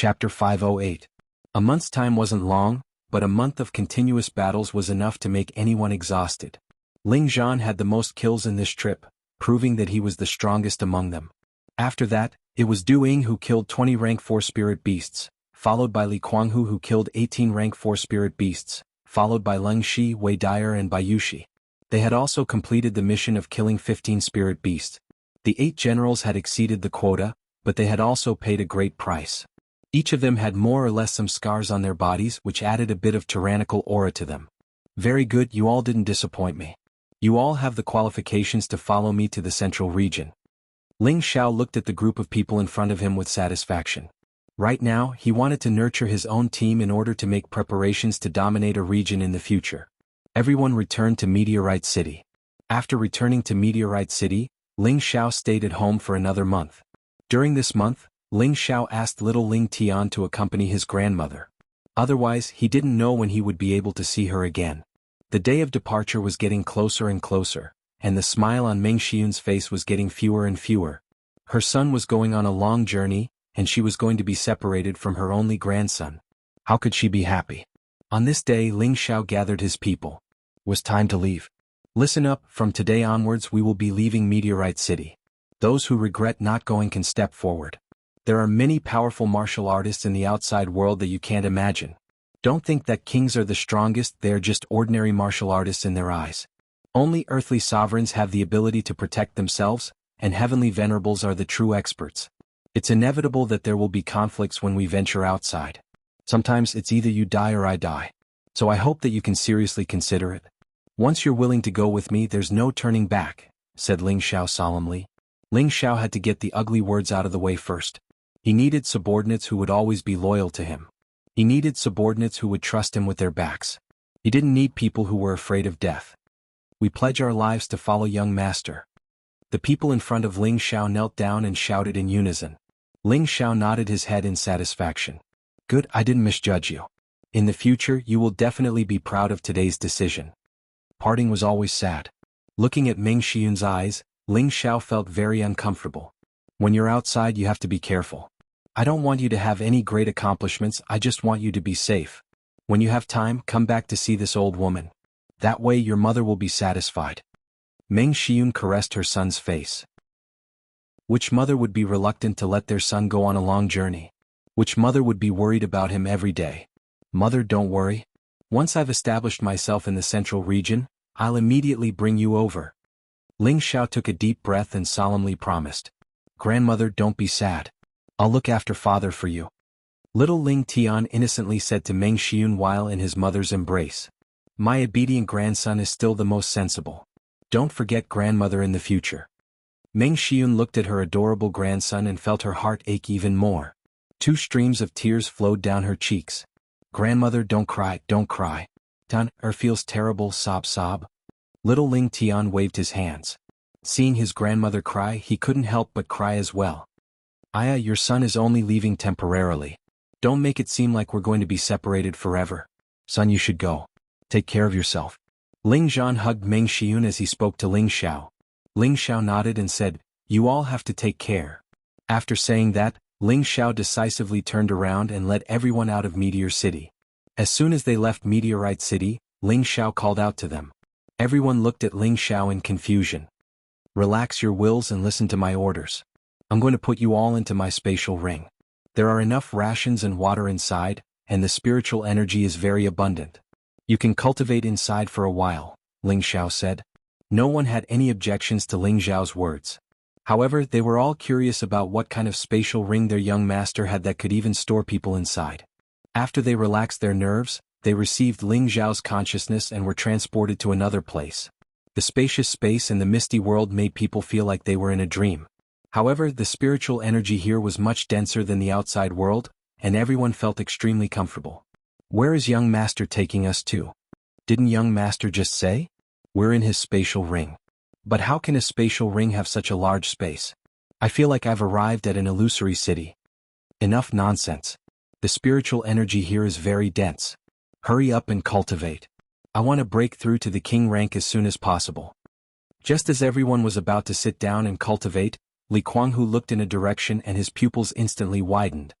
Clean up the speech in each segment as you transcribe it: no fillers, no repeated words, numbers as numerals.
Chapter 508. A month's time wasn't long, but a month of continuous battles was enough to make anyone exhausted. Ling Zhan had the most kills in this trip, proving that he was the strongest among them. After that, it was Du Ying who killed 20 rank 4 spirit beasts, followed by Li Kuanghu who killed 18 rank 4 spirit beasts, followed by Leng Shi, Wei Dyer and Bai Yushi. They had also completed the mission of killing 15 spirit beasts. The 8 generals had exceeded the quota, but they had also paid a great price. Each of them had more or less some scars on their bodies which added a bit of tyrannical aura to them. Very good, you all didn't disappoint me. You all have the qualifications to follow me to the central region. Ling Xiao looked at the group of people in front of him with satisfaction. Right now, he wanted to nurture his own team in order to make preparations to dominate a region in the future. Everyone returned to Meteorite City. After returning to Meteorite City, Ling Xiao stayed at home for another month. During this month, Ling Xiao asked little Ling Tian to accompany his grandmother. Otherwise, he didn't know when he would be able to see her again. The day of departure was getting closer and closer, and the smile on Meng Xiyun's face was getting fewer and fewer. Her son was going on a long journey, and she was going to be separated from her only grandson. How could she be happy? On this day, Ling Xiao gathered his people. It was time to leave. Listen up, from today onwards we will be leaving Meteorite City. Those who regret not going can step forward. There are many powerful martial artists in the outside world that you can't imagine. Don't think that kings are the strongest, they are just ordinary martial artists in their eyes. Only earthly sovereigns have the ability to protect themselves, and heavenly venerables are the true experts. It's inevitable that there will be conflicts when we venture outside. Sometimes it's either you die or I die. So I hope that you can seriously consider it. Once you're willing to go with me, there's no turning back, said Ling Xiao solemnly. Ling Xiao had to get the ugly words out of the way first. He needed subordinates who would always be loyal to him. He needed subordinates who would trust him with their backs. He didn't need people who were afraid of death. We pledge our lives to follow young master. The people in front of Ling Xiao knelt down and shouted in unison. Ling Xiao nodded his head in satisfaction. Good, I didn't misjudge you. In the future, you will definitely be proud of today's decision. Parting was always sad. Looking at Meng Xiyun's eyes, Ling Xiao felt very uncomfortable. When you're outside, you have to be careful. I don't want you to have any great accomplishments, I just want you to be safe. When you have time, come back to see this old woman. That way your mother will be satisfied. Meng Xiyun caressed her son's face. Which mother would be reluctant to let their son go on a long journey? Which mother would be worried about him every day? Mother, don't worry. Once I've established myself in the central region, I'll immediately bring you over. Ling Xiao took a deep breath and solemnly promised. Grandmother, don't be sad. I'll look after father for you. Little Ling Tian innocently said to Meng Xiyun while in his mother's embrace. My obedient grandson is still the most sensible. Don't forget grandmother in the future. Meng Xiyun looked at her adorable grandson and felt her heart ache even more. 2 streams of tears flowed down her cheeks. Grandmother, don't cry, don't cry. Tan, feels terrible, sob sob. Little Ling Tian waved his hands. Seeing his grandmother cry, he couldn't help but cry as well. Aya, your son is only leaving temporarily. Don't make it seem like we're going to be separated forever. Son, you should go. Take care of yourself. Ling Zhan hugged Meng Xiyun as he spoke to Ling Xiao. Ling Xiao nodded and said, you all have to take care. After saying that, Ling Xiao decisively turned around and let everyone out of Meteor City. As soon as they left Meteorite City, Ling Xiao called out to them. Everyone looked at Ling Xiao in confusion. Relax your wills and listen to my orders. I'm going to put you all into my spatial ring. There are enough rations and water inside, and the spiritual energy is very abundant. You can cultivate inside for a while, Ling Xiao said. No one had any objections to Ling Xiao's words. However, they were all curious about what kind of spatial ring their young master had that could even store people inside. After they relaxed their nerves, they received Ling Xiao's consciousness and were transported to another place. The spacious space and the misty world made people feel like they were in a dream. However, the spiritual energy here was much denser than the outside world, and everyone felt extremely comfortable. Where is young master taking us to? Didn't young master just say? We're in his spatial ring. But how can a spatial ring have such a large space? I feel like I've arrived at an illusory city. Enough nonsense. The spiritual energy here is very dense. Hurry up and cultivate. I want to break through to the king rank as soon as possible. Just as everyone was about to sit down and cultivate, Li Kuanghu looked in a direction and his pupils instantly widened.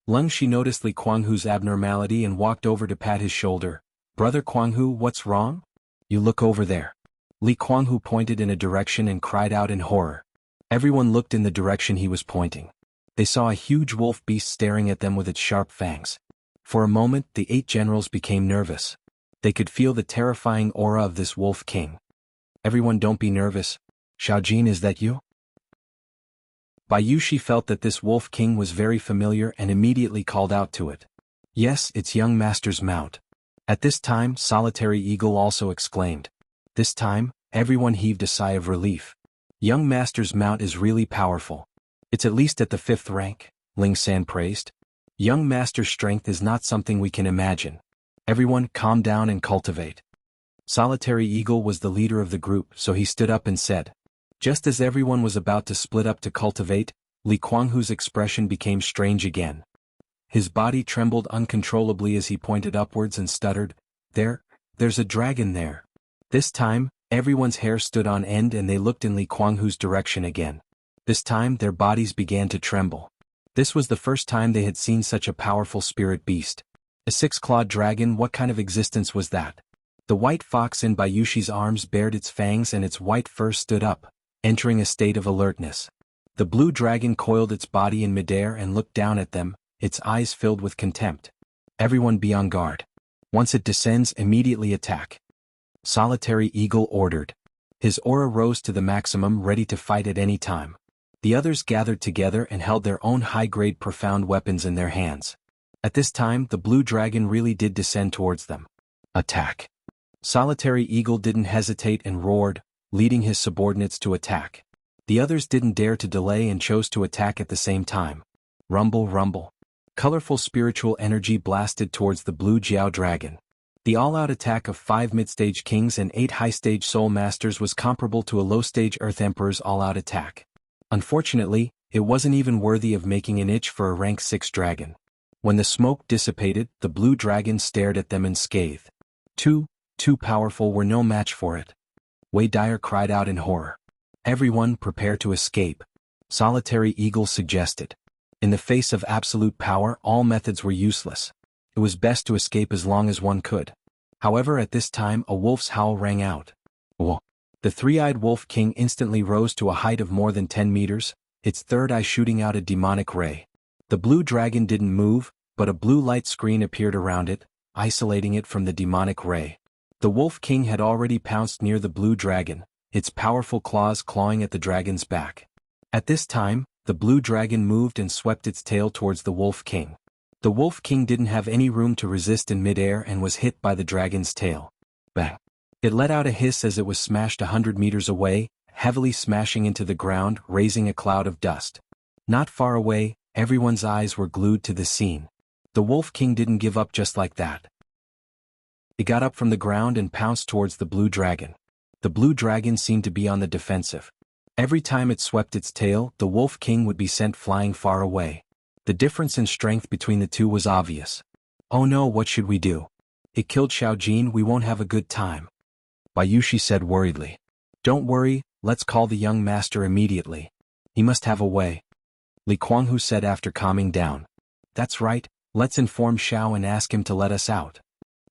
Lung Shi noticed Li Kuanghu's abnormality and walked over to pat his shoulder. "Brother Kuanghu, what's wrong? You look over there." Li Kuanghu pointed in a direction and cried out in horror. Everyone looked in the direction he was pointing. They saw a huge wolf beast staring at them with its sharp fangs. For a moment, the 8 generals became nervous. They could feel the terrifying aura of this wolf king. "Everyone, don't be nervous. Xiaojin, is that you?" Bayushi felt that this wolf king was very familiar and immediately called out to it. "Yes, it's young master's mount." At this time, Solitary Eagle also exclaimed. This time, everyone heaved a sigh of relief. Young master's mount is really powerful. "It's at least at the 5th rank, Ling San praised. "Young master's strength is not something we can imagine. Everyone, calm down and cultivate." Solitary Eagle was the leader of the group, so he stood up and said. Just as everyone was about to split up to cultivate, Li Kuanghu's expression became strange again. His body trembled uncontrollably as he pointed upwards and stuttered, There's a dragon there." This time, everyone's hair stood on end and they looked in Li Kuanghu's direction again. This time their bodies began to tremble. This was the first time they had seen such a powerful spirit beast. A 6-clawed dragon, what kind of existence was that? The white fox in Bayushi's arms bared its fangs and its white fur stood up, entering a state of alertness. The blue dragon coiled its body in midair and looked down at them, its eyes filled with contempt. "Everyone be on guard. Once it descends, immediately attack." Solitary Eagle ordered. His aura rose to the maximum, ready to fight at any time. The others gathered together and held their own high-grade profound weapons in their hands. At this time, the blue dragon really did descend towards them. "Attack." Solitary Eagle didn't hesitate and roared, leading his subordinates to attack. The others didn't dare to delay and chose to attack at the same time. Rumble, rumble. Colorful spiritual energy blasted towards the blue Jiao dragon. The all-out attack of 5 mid-stage kings and 8 high-stage soul masters was comparable to a low-stage Earth Emperor's all-out attack. Unfortunately, it wasn't even worthy of making an itch for a rank 6 dragon. When the smoke dissipated, the blue dragon stared at them and scathed. Too powerful, were no match for it. Wei Dyer cried out in horror. "Everyone, prepare to escape," Solitary Eagle suggested. In the face of absolute power, all methods were useless. It was best to escape as long as one could. However, at this time, a wolf's howl rang out. Whoa! The 3-eyed wolf king instantly rose to a height of more than 10 meters, its third eye shooting out a demonic ray. The blue dragon didn't move, but a blue light screen appeared around it, isolating it from the demonic ray. The wolf king had already pounced near the blue dragon, its powerful claws clawing at the dragon's back. At this time, the blue dragon moved and swept its tail towards the wolf king. The wolf king didn't have any room to resist in midair and was hit by the dragon's tail. Bang! It let out a hiss as it was smashed 100 meters away, heavily smashing into the ground, raising a cloud of dust. Not far away, everyone's eyes were glued to the scene. The wolf king didn't give up just like that. It got up from the ground and pounced towards the blue dragon. The blue dragon seemed to be on the defensive. Every time it swept its tail, the wolf king would be sent flying far away. The difference in strength between the two was obvious. "Oh no, what should we do? It killed Xiaojin, we won't have a good time," Bayushi said worriedly. "Don't worry, let's call the young master immediately. He must have a way," Li Kuanghu said after calming down. "That's right, let's inform Xiao and ask him to let us out,"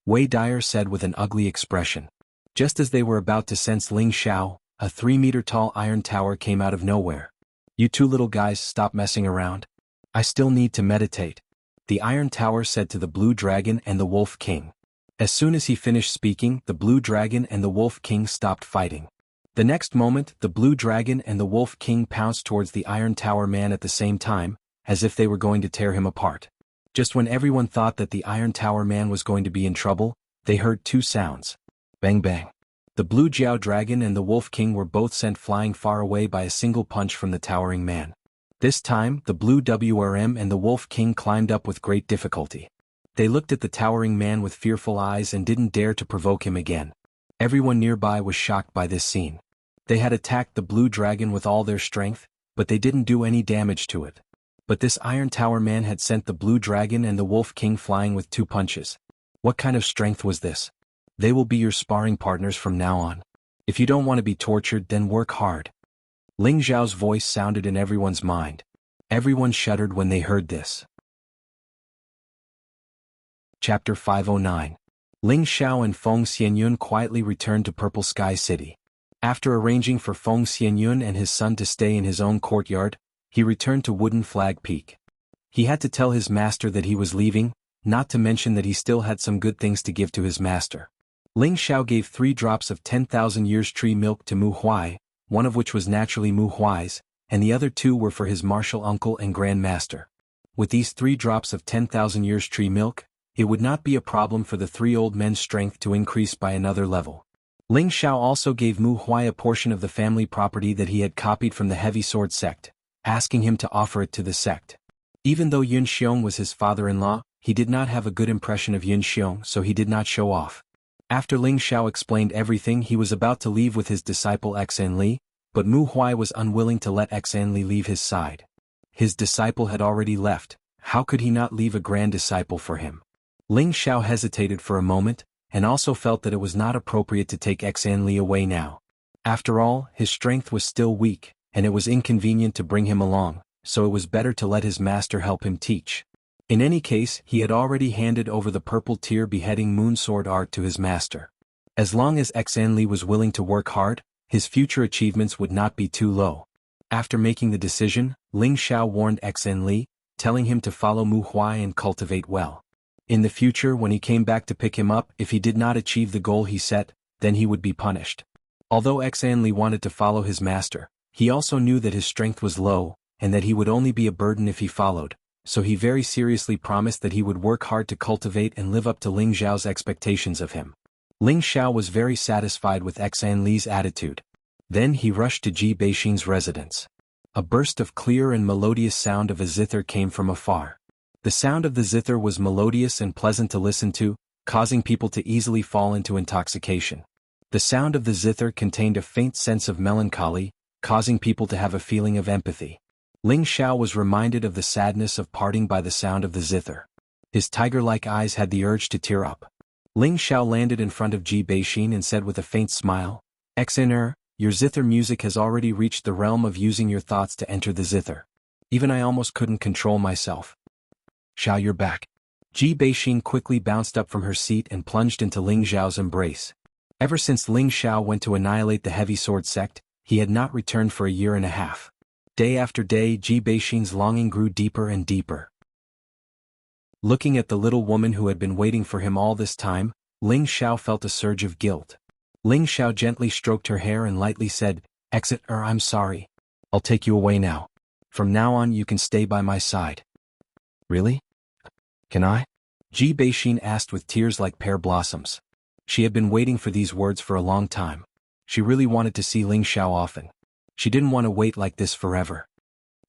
Wei Dyer said with an ugly expression. Just as they were about to sense Ling Xiao, a 3-meter-tall iron tower came out of nowhere. "You two little guys, stop messing around. I still need to meditate," the iron tower said to the blue dragon and the wolf king. As soon as he finished speaking, the blue dragon and the wolf king stopped fighting. The next moment, the blue dragon and the wolf king pounced towards the iron tower man at the same time, as if they were going to tear him apart. Just when everyone thought that the iron tower man was going to be in trouble, they heard 2 sounds. Bang bang. The blue Jiao dragon and the wolf king were both sent flying far away by a single punch from the towering man. This time, the blue WRM and the wolf king climbed up with great difficulty. They looked at the towering man with fearful eyes and didn't dare to provoke him again. Everyone nearby was shocked by this scene. They had attacked the blue dragon with all their strength, but they didn't do any damage to it. But this iron tower man had sent the blue dragon and the wolf king flying with 2 punches. What kind of strength was this? They will be your sparring partners from now on. If you don't want to be tortured, then work hard. Ling Zhao's voice sounded in everyone's mind. Everyone shuddered when they heard this. Chapter 509. Ling Xiao and Feng Xianyun quietly returned to Purple Sky City. After arranging for Feng Xianyun and his son to stay in his own courtyard, he returned to Wooden Flag Peak. He had to tell his master that he was leaving, not to mention that he still had some good things to give to his master. Ling Xiao gave 3 drops of 10,000 years tree milk to Mu Huai, one of which was naturally Mu Huai's, and the other 2 were for his martial uncle and grand master. With these 3 drops of 10,000 years tree milk, it would not be a problem for the 3 old men's strength to increase by another level. Ling Xiao also gave Mu Huai a portion of the family property that he had copied from the Heavy Sword sect, asking him to offer it to the sect. Even though Yun Xiong was his father-in-law, he did not have a good impression of Yun Xiong, so he did not show off. After Ling Xiao explained everything, he was about to leave with his disciple Xan Li, but Mu Huai was unwilling to let Xan Li leave his side. His disciple had already left, how could he not leave a grand disciple for him? Ling Xiao hesitated for a moment, and also felt that it was not appropriate to take Xan Li away now. After all, his strength was still weak, and it was inconvenient to bring him along, so it was better to let his master help him teach. In any case, he had already handed over the purple tier beheading moonsword art to his master. As long as Xan Li was willing to work hard, his future achievements would not be too low. After making the decision, Ling Xiao warned Xan Li, telling him to follow Mu Huai and cultivate well. In the future, when he came back to pick him up, if he did not achieve the goal he set, then he would be punished. Although Xan Li wanted to follow his master, he also knew that his strength was low, and that he would only be a burden if he followed, so he very seriously promised that he would work hard to cultivate and live up to Ling Xiao's expectations of him. Ling Xiao was very satisfied with Xan Li's attitude. Then he rushed to Ji Beixin's residence. A burst of clear and melodious sound of a zither came from afar. The sound of the zither was melodious and pleasant to listen to, causing people to easily fall into intoxication. The sound of the zither contained a faint sense of melancholy, causing people to have a feeling of empathy. Ling Xiao was reminded of the sadness of parting by the sound of the zither. His tiger-like eyes had the urge to tear up. Ling Xiao landed in front of Ji Beixin and said with a faint smile, "Xaner, your zither music has already reached the realm of using your thoughts to enter the zither. Even I almost couldn't control myself." "Xiao, you're back." Ji Beixin quickly bounced up from her seat and plunged into Ling Xiao's embrace. Ever since Ling Xiao went to annihilate the Heavy Sword sect, he had not returned for a year and a half. Day after day, Ji Beixin's longing grew deeper and deeper. Looking at the little woman who had been waiting for him all this time, Ling Xiao felt a surge of guilt. Ling Xiao gently stroked her hair and lightly said, I'm sorry. I'll take you away now. From now on you can stay by my side." "Really? Can I?" Ji Beixin asked with tears like pear blossoms. She had been waiting for these words for a long time. She really wanted to see Ling Xiao often. She didn't want to wait like this forever.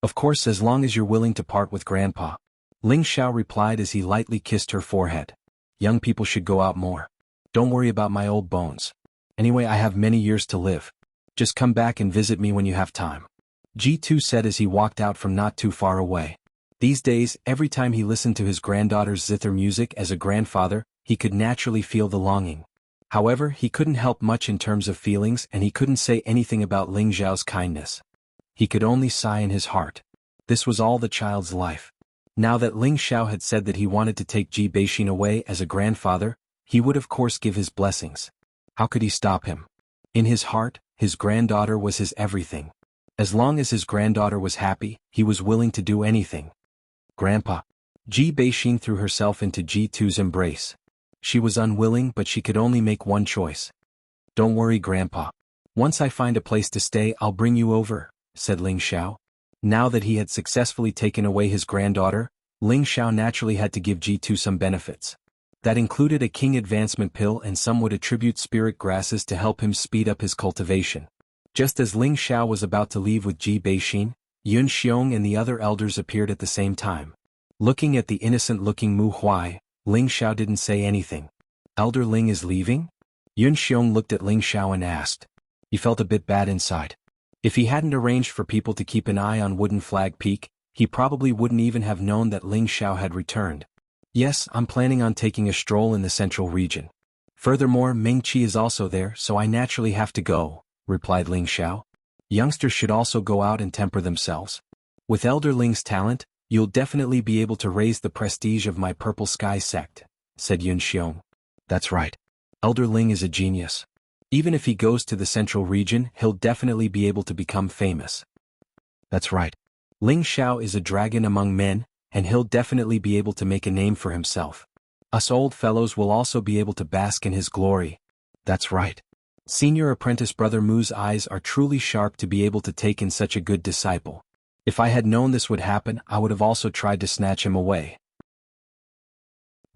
"Of course, as long as you're willing to part with Grandpa," Ling Xiao replied as he lightly kissed her forehead. "Young people should go out more. Don't worry about my old bones. Anyway, I have many years to live. Just come back and visit me when you have time," G2 said as he walked out from not too far away. These days, every time he listened to his granddaughter's zither music as a grandfather, he could naturally feel the longing. However, he couldn't help much in terms of feelings and he couldn't say anything about Ling Xiao's kindness. He could only sigh in his heart. This was all the child's life. Now that Ling Xiao had said that he wanted to take Ji Beixin away as a grandfather, he would of course give his blessings. How could he stop him? In his heart, his granddaughter was his everything. As long as his granddaughter was happy, he was willing to do anything. "Grandpa." Ji Beixin threw herself into G2's embrace. She was unwilling, but she could only make one choice. "Don't worry, Grandpa. Once I find a place to stay, I'll bring you over," said Ling Xiao. Now that he had successfully taken away his granddaughter, Ling Xiao naturally had to give G2 some benefits. That included a king advancement pill and some would attribute spirit grasses to help him speed up his cultivation. Just as Ling Xiao was about to leave with Ji Beixin, Yun Xiong and the other elders appeared at the same time. Looking at the innocent-looking Mu Huai, Ling Xiao didn't say anything. "Elder Ling is leaving?" Yun Xiong looked at Ling Xiao and asked. He felt a bit bad inside. If he hadn't arranged for people to keep an eye on Wooden Flag Peak, he probably wouldn't even have known that Ling Xiao had returned. "Yes, I'm planning on taking a stroll in the central region. Furthermore, Ming Qi is also there, so I naturally have to go," replied Ling Xiao. "Youngsters should also go out and temper themselves. With Elder Ling's talent, you'll definitely be able to raise the prestige of my Purple Sky sect," said Yun Xiong. That's right. Elder Ling is a genius. Even if he goes to the central region, he'll definitely be able to become famous. That's right. Ling Xiao is a dragon among men, and he'll definitely be able to make a name for himself. Us old fellows will also be able to bask in his glory. That's right. Senior apprentice Brother Mu's eyes are truly sharp to be able to take in such a good disciple. If I had known this would happen, I would have also tried to snatch him away.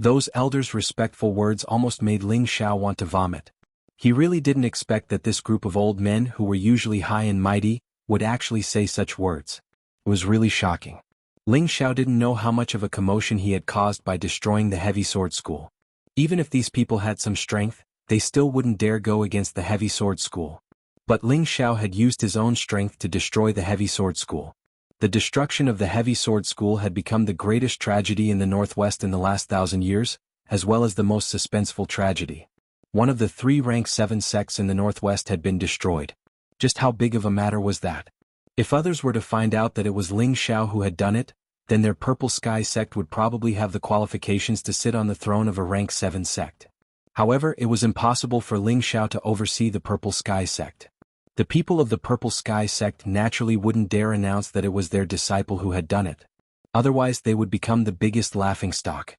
Those elders' respectful words almost made Ling Xiao want to vomit. He really didn't expect that this group of old men who were usually high and mighty would actually say such words. It was really shocking. Ling Xiao didn't know how much of a commotion he had caused by destroying the heavy sword school. Even if these people had some strength, they still wouldn't dare go against the heavy sword school. But Ling Xiao had used his own strength to destroy the heavy sword school. The destruction of the heavy sword school had become the greatest tragedy in the Northwest in the last 1,000 years, as well as the most suspenseful tragedy. One of the 3 rank 7 sects in the Northwest had been destroyed. Just how big of a matter was that? If others were to find out that it was Ling Xiao who had done it, then their Purple Sky sect would probably have the qualifications to sit on the throne of a rank 7 sect. However, it was impossible for Ling Xiao to oversee the Purple Sky sect. The people of the Purple Sky sect naturally wouldn't dare announce that it was their disciple who had done it. Otherwise they would become the biggest laughingstock.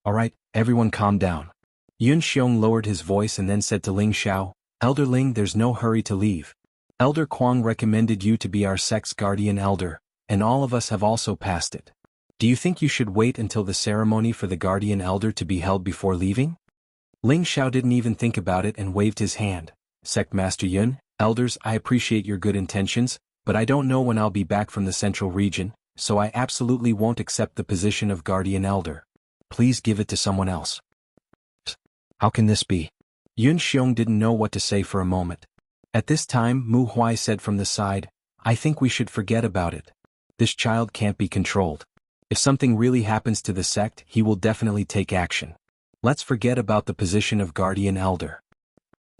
Alright, everyone calm down. Yun Xiong lowered his voice and then said to Ling Xiao, Elder Ling, there's no hurry to leave. Elder Kuang recommended you to be our sect's guardian elder, and all of us have also passed it. Do you think you should wait until the ceremony for the guardian elder to be held before leaving? Ling Xiao didn't even think about it and waved his hand. Sect Master Yun, elders, I appreciate your good intentions, but I don't know when I'll be back from the central region, so I absolutely won't accept the position of guardian elder. Please give it to someone else. How can this be? Yun Xiong didn't know what to say for a moment. At this time, Mu Huai said from the side, I think we should forget about it. This child can't be controlled. If something really happens to the sect, he will definitely take action. Let's forget about the position of guardian elder.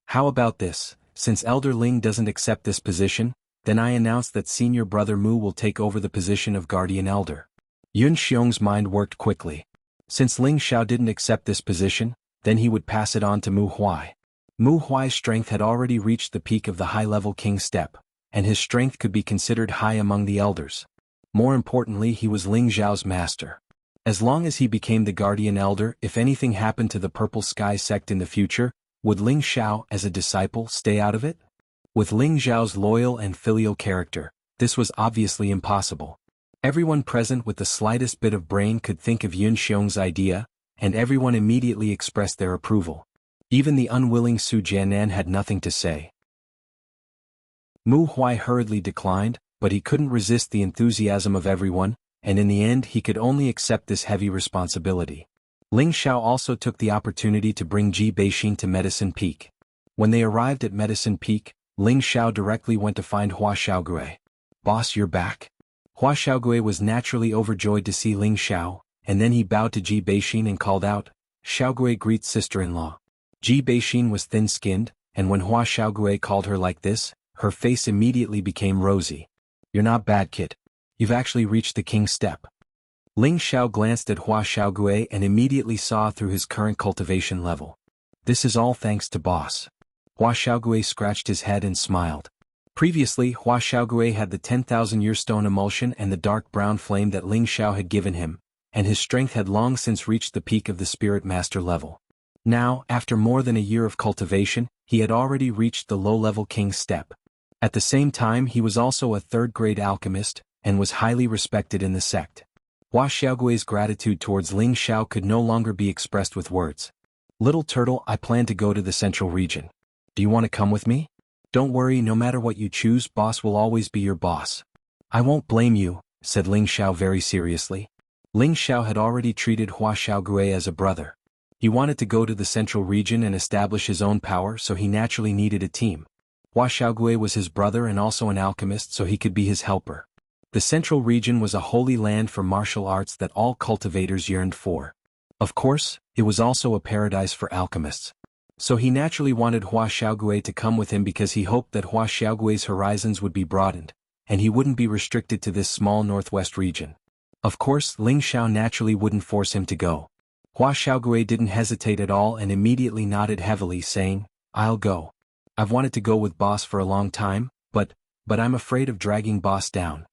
How about this? Since Elder Ling doesn't accept this position, then I announce that Senior Brother Mu will take over the position of guardian elder. Yun Xiong's mind worked quickly. Since Ling Xiao didn't accept this position, then he would pass it on to Mu Huai. Mu Huai's strength had already reached the peak of the high-level king step, and his strength could be considered high among the elders. More importantly, he was Ling Xiao's master. As long as he became the guardian elder, if anything happened to the Purple Sky sect in the future, would Ling Xiao, as a disciple, stay out of it? With Ling Xiao's loyal and filial character, this was obviously impossible. Everyone present with the slightest bit of brain could think of Yun Xiong's idea, and everyone immediately expressed their approval. Even the unwilling Su Jianan had nothing to say. Mu Huai hurriedly declined, but he couldn't resist the enthusiasm of everyone, and in the end he could only accept this heavy responsibility. Ling Xiao also took the opportunity to bring Ji Beixin to Medicine Peak. When they arrived at Medicine Peak, Ling Xiao directly went to find Hua Xiaogui. Boss, you're back? Hua Xiaogui was naturally overjoyed to see Ling Xiao, and then he bowed to Ji Beixin and called out, Xiaogui greets sister-in-law. Ji Beixin was thin-skinned, and when Hua Xiaogui called her like this, her face immediately became rosy. You're not bad, kid. You've actually reached the king's step. Ling Xiao glanced at Hua Xiaogui and immediately saw through his current cultivation level. This is all thanks to boss. Hua Xiaogui scratched his head and smiled. Previously, Hua Xiaogui had the 10,000-year stone emulsion and the dark brown flame that Ling Xiao had given him, and his strength had long since reached the peak of the spirit master level. Now, after more than a year of cultivation, he had already reached the low-level king's step. At the same time, he was also a third-grade alchemist, and was highly respected in the sect. Hua Xiaogui's gratitude towards Ling Xiao could no longer be expressed with words. Little turtle, I plan to go to the central region. Do you want to come with me? Don't worry, no matter what you choose, boss will always be your boss. I won't blame you, said Ling Xiao very seriously. Ling Xiao had already treated Hua Xiaogui as a brother. He wanted to go to the central region and establish his own power, so he naturally needed a team. Hua Xiaogui was his brother and also an alchemist, so he could be his helper. The central region was a holy land for martial arts that all cultivators yearned for. Of course, it was also a paradise for alchemists. So he naturally wanted Hua Xiaogui to come with him because he hoped that Hua Xiaogui's horizons would be broadened, and he wouldn't be restricted to this small northwest region. Of course, Ling Xiao naturally wouldn't force him to go. Hua Xiaogui didn't hesitate at all and immediately nodded heavily, saying, I'll go. I've wanted to go with boss for a long time, but I'm afraid of dragging boss down.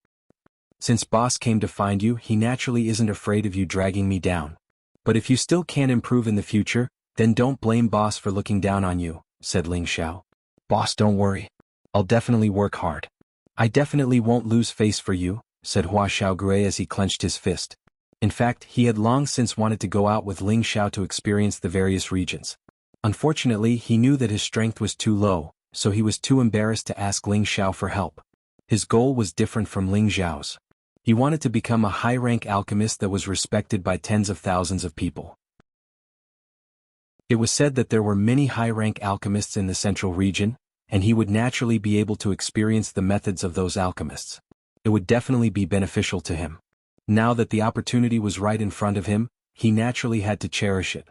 Since boss came to find you, he naturally isn't afraid of you dragging me down. But if you still can't improve in the future, then don't blame boss for looking down on you, said Ling Xiao. Boss, don't worry. I'll definitely work hard. I definitely won't lose face for you, said Hua Xiaogui as he clenched his fist. In fact, he had long since wanted to go out with Ling Xiao to experience the various regions. Unfortunately, he knew that his strength was too low, so he was too embarrassed to ask Ling Xiao for help. His goal was different from Ling Xiao's. He wanted to become a high-rank alchemist that was respected by tens of thousands of people. It was said that there were many high-rank alchemists in the central region, and he would naturally be able to experience the methods of those alchemists. It would definitely be beneficial to him. Now that the opportunity was right in front of him, he naturally had to cherish it.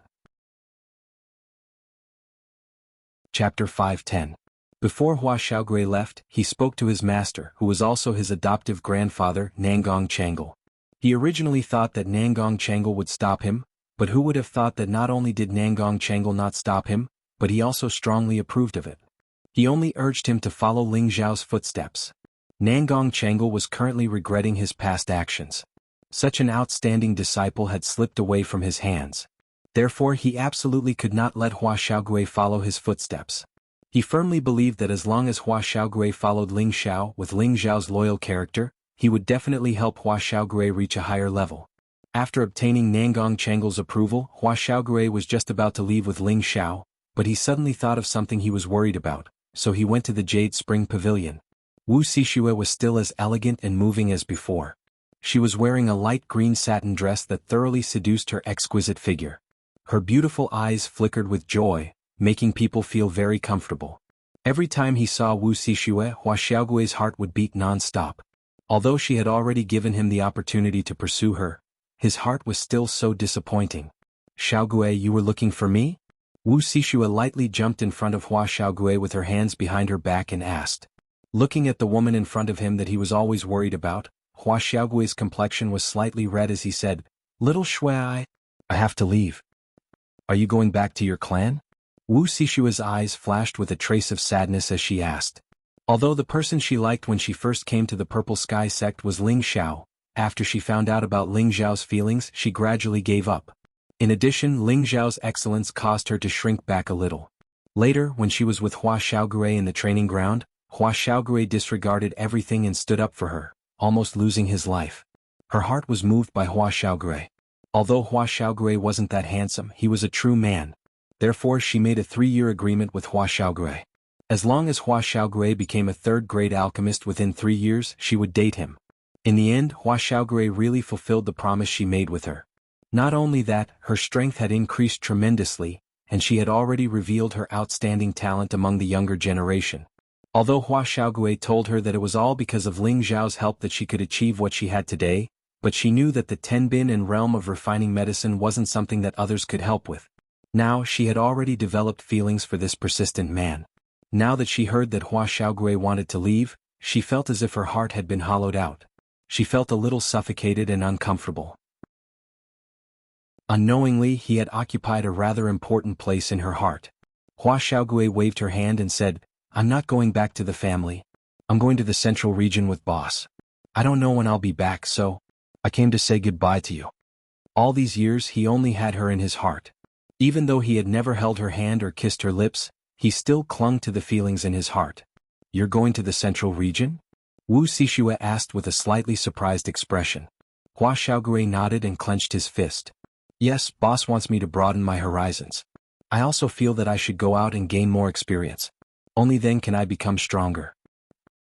Chapter 510. Before Hua Xiaogui left, he spoke to his master, who was also his adoptive grandfather, Nangong Changle. He originally thought that Nangong Changle would stop him, but who would have thought that not only did Nangong Changle not stop him, but he also strongly approved of it. He only urged him to follow Ling Xiao's footsteps. Nangong Changle was currently regretting his past actions. Such an outstanding disciple had slipped away from his hands. Therefore he absolutely could not let Hua Xiaogui follow his footsteps. He firmly believed that as long as Hua Xiaogui followed Ling Xiao with Ling Xiao's loyal character, he would definitely help Hua Xiaogui reach a higher level. After obtaining Nangong Changle's approval, Hua Xiaogui was just about to leave with Ling Xiao, but he suddenly thought of something he was worried about, so he went to the Jade Spring Pavilion. Wu Xixue was still as elegant and moving as before. She was wearing a light green satin dress that thoroughly seduced her exquisite figure. Her beautiful eyes flickered with joy, making people feel very comfortable. Every time he saw Wu Xixue, Hua Xiaogui's heart would beat non-stop. Although she had already given him the opportunity to pursue her, his heart was still so disappointing. Xiaogui, you were looking for me? Wu Xixue lightly jumped in front of Hua Xiaogui with her hands behind her back and asked. Looking at the woman in front of him that he was always worried about, Hua Xiaogui's complexion was slightly red as he said, Little Shui, I have to leave. Are you going back to your clan? Wu Xixue's eyes flashed with a trace of sadness as she asked. Although the person she liked when she first came to the Purple Sky sect was Ling Xiao, after she found out about Ling Xiao's feelings she gradually gave up. In addition, Ling Xiao's excellence caused her to shrink back a little. Later, when she was with Hua Xiaogui in the training ground, Hua Xiaogui disregarded everything and stood up for her, almost losing his life. Her heart was moved by Hua Xiaogui. Although Hua Xiaogui wasn't that handsome, he was a true man. Therefore she made a 3-year agreement with Hua Xiaogui. As long as Hua Xiaogui became a third-grade alchemist within 3 years, she would date him. In the end, Hua Xiaogui really fulfilled the promise she made with her. Not only that, her strength had increased tremendously, and she had already revealed her outstanding talent among the younger generation. Although Hua Xiaogui told her that it was all because of Ling Xiao's help that she could achieve what she had today, but she knew that the Tenbin and realm of refining medicine wasn't something that others could help with. Now she had already developed feelings for this persistent man. Now that she heard that Hua Xiaogui wanted to leave, she felt as if her heart had been hollowed out. She felt a little suffocated and uncomfortable. Unknowingly, he had occupied a rather important place in her heart. Hua Xiaogui waved her hand and said, I'm not going back to the family. I'm going to the central region with boss. I don't know when I'll be back, so I came to say goodbye to you. All these years he only had her in his heart. Even though he had never held her hand or kissed her lips, he still clung to the feelings in his heart. You're going to the central region? Wu Xixue asked with a slightly surprised expression. Hua Xiaogui nodded and clenched his fist. Yes, boss wants me to broaden my horizons. I also feel that I should go out and gain more experience. Only then can I become stronger.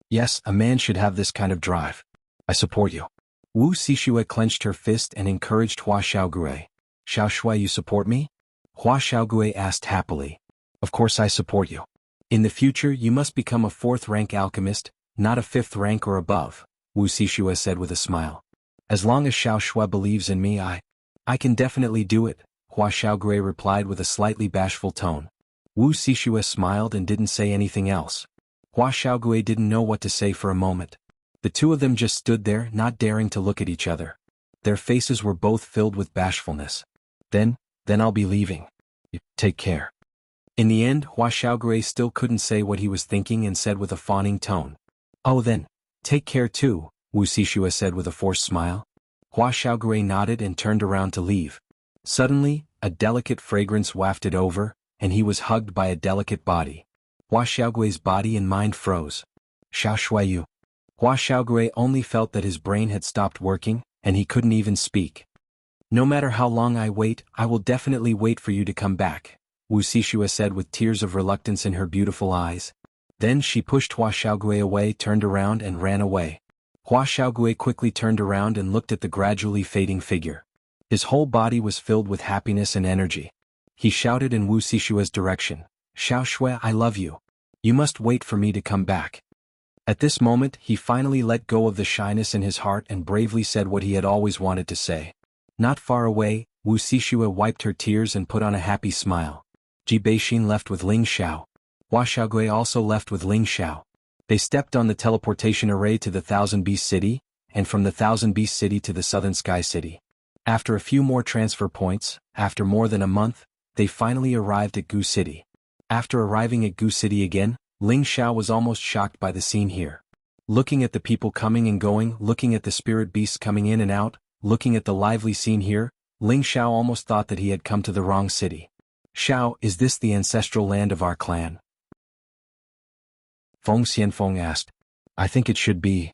Yes, a man should have this kind of drive. I support you. Wu Xixue clenched her fist and encouraged Hua Xiaogui. Xiao Shui, you support me? Hua Xiaogui asked happily. Of course I support you. In the future you must become a 4th-rank alchemist, not a 5th rank or above, Wu Xixue said with a smile. As long as Xiao Shui believes in me I can definitely do it, Hua Xiaogui replied with a slightly bashful tone. Wu Xixue smiled and didn't say anything else. Hua Xiaogui didn't know what to say for a moment. The two of them just stood there, not daring to look at each other. Their faces were both filled with bashfulness. Then, Then I'll be leaving. Take care. In the end, Hua Xiaogui still couldn't say what he was thinking and said with a fawning tone. Oh then, take care too, Wu Xishue said with a forced smile. Hua Xiaogui nodded and turned around to leave. Suddenly, a delicate fragrance wafted over, and he was hugged by a delicate body. Hua Xiaogui's body and mind froze. Xiao Shuiyu. Hua Xiaogui only felt that his brain had stopped working, and he couldn't even speak. No matter how long I wait, I will definitely wait for you to come back, Wu Xishue said with tears of reluctance in her beautiful eyes. Then she pushed Hua Xiaogui away, turned around and ran away. Hua Xiaogui quickly turned around and looked at the gradually fading figure. His whole body was filled with happiness and energy. He shouted in Wu Xishue's direction, Xiao Shui, I love you. You must wait for me to come back. At this moment, he finally let go of the shyness in his heart and bravely said what he had always wanted to say. Not far away, Wu Xishue wiped her tears and put on a happy smile. Ji Beixin left with Ling Xiao. Hua Xiaogui also left with Ling Xiao. They stepped on the teleportation array to the Thousand Beast City, and from the Thousand Beast City to the Southern Sky City. After a few more transfer points, after more than a month, they finally arrived at Gu City. After arriving at Gu City again, Ling Xiao was almost shocked by the scene here. Looking at the people coming and going, looking at the spirit beasts coming in and out, looking at the lively scene here, Ling Xiao almost thought that he had come to the wrong city. Xiao, is this the ancestral land of our clan? Feng Xianfeng asked. I think it should be.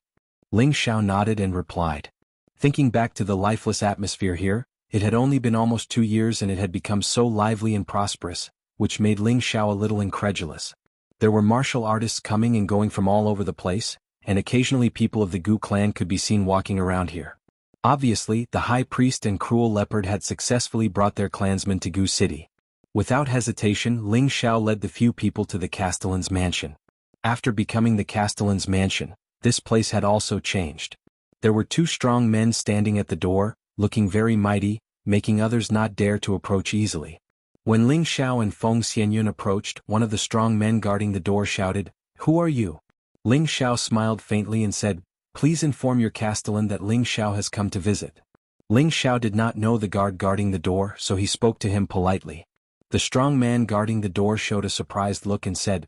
Ling Xiao nodded and replied. Thinking back to the lifeless atmosphere here, it had only been almost 2 years and it had become so lively and prosperous, which made Ling Xiao a little incredulous. There were martial artists coming and going from all over the place, and occasionally people of the Gu clan could be seen walking around here. Obviously, the high priest and cruel leopard had successfully brought their clansmen to Gu City. Without hesitation, Ling Xiao led the few people to the Castellan's mansion. After becoming the Castellan's mansion, this place had also changed. There were 2 strong men standing at the door, looking very mighty, making others not dare to approach easily. When Ling Xiao and Feng Xianyun approached, one of the strong men guarding the door shouted, Who are you? Ling Xiao smiled faintly and said, Please inform your Castellan that Ling Xiao has come to visit. Ling Xiao did not know the guard guarding the door, so he spoke to him politely. The strong man guarding the door showed a surprised look and said,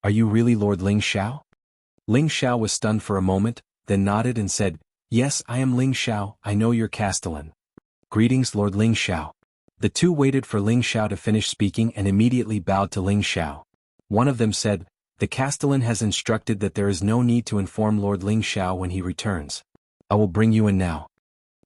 Are you really Lord Ling Xiao? Ling Xiao was stunned for a moment, then nodded and said, Yes, I am Ling Xiao, I know your Castellan. Greetings, Lord Ling Xiao. The 2 waited for Ling Xiao to finish speaking and immediately bowed to Ling Xiao. One of them said, The Castellan has instructed that there is no need to inform Lord Ling Xiao when he returns. I will bring you in now.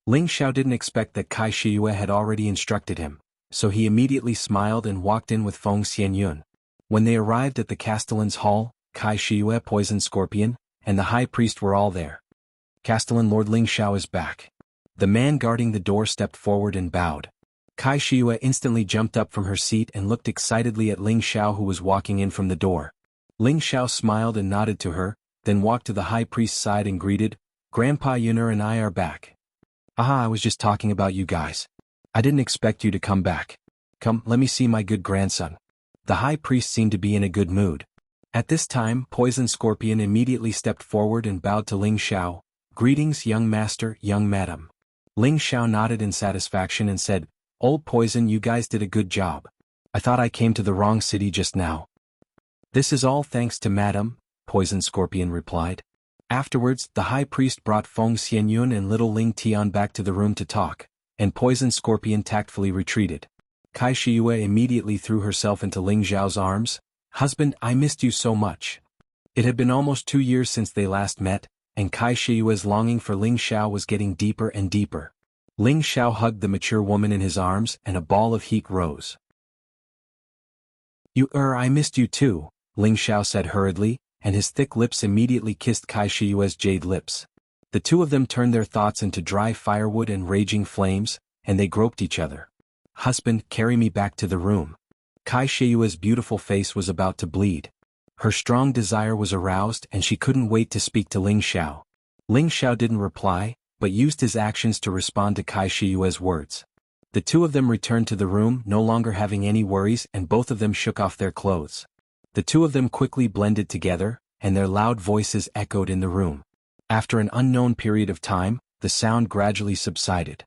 Ling Xiao didn't expect that Kai Shiyue had already instructed him, so he immediately smiled and walked in with Feng Xianyun. When they arrived at the Castellan's hall, Kai Shiyue, Poison Scorpion, and the high priest were all there. Castellan, Lord Ling Xiao is back. The man guarding the door stepped forward and bowed. Kai Shiyue instantly jumped up from her seat and looked excitedly at Ling Xiao who was walking in from the door. Ling Xiao smiled and nodded to her, then walked to the high priest's side and greeted, Grandpa Yuner and I are back. Aha, I was just talking about you guys. I didn't expect you to come back. Come, let me see my good grandson. The high priest seemed to be in a good mood. At this time, Poison Scorpion immediately stepped forward and bowed to Ling Xiao. Greetings, young master, young madam. Ling Xiao nodded in satisfaction and said, Old Poison, you guys did a good job. I thought I came to the wrong city just now. This is all thanks to Madam, Poison Scorpion replied. Afterwards, the high priest brought Feng Xianyun and little Ling Tian back to the room to talk, and Poison Scorpion tactfully retreated. Kai Shiyue immediately threw herself into Ling Xiao's arms. Husband, I missed you so much. It had been almost 2 years since they last met, and Kai Shiyue's longing for Ling Xiao was getting deeper and deeper. Ling Xiao hugged the mature woman in his arms and a ball of heat rose. I missed you too, Ling Xiao said hurriedly, and his thick lips immediately kissed Kai Shiyue's jade lips. The 2 of them turned their thoughts into dry firewood and raging flames, and they groped each other. Husband, carry me back to the room. Kai Shiyue's beautiful face was about to bleed. Her strong desire was aroused and she couldn't wait to speak to Ling Xiao. Ling Xiao didn't reply, but used his actions to respond to Kai Shiyue's words. The 2 of them returned to the room, no longer having any worries, and both of them shook off their clothes. The 2 of them quickly blended together, and their loud voices echoed in the room. After an unknown period of time, the sound gradually subsided.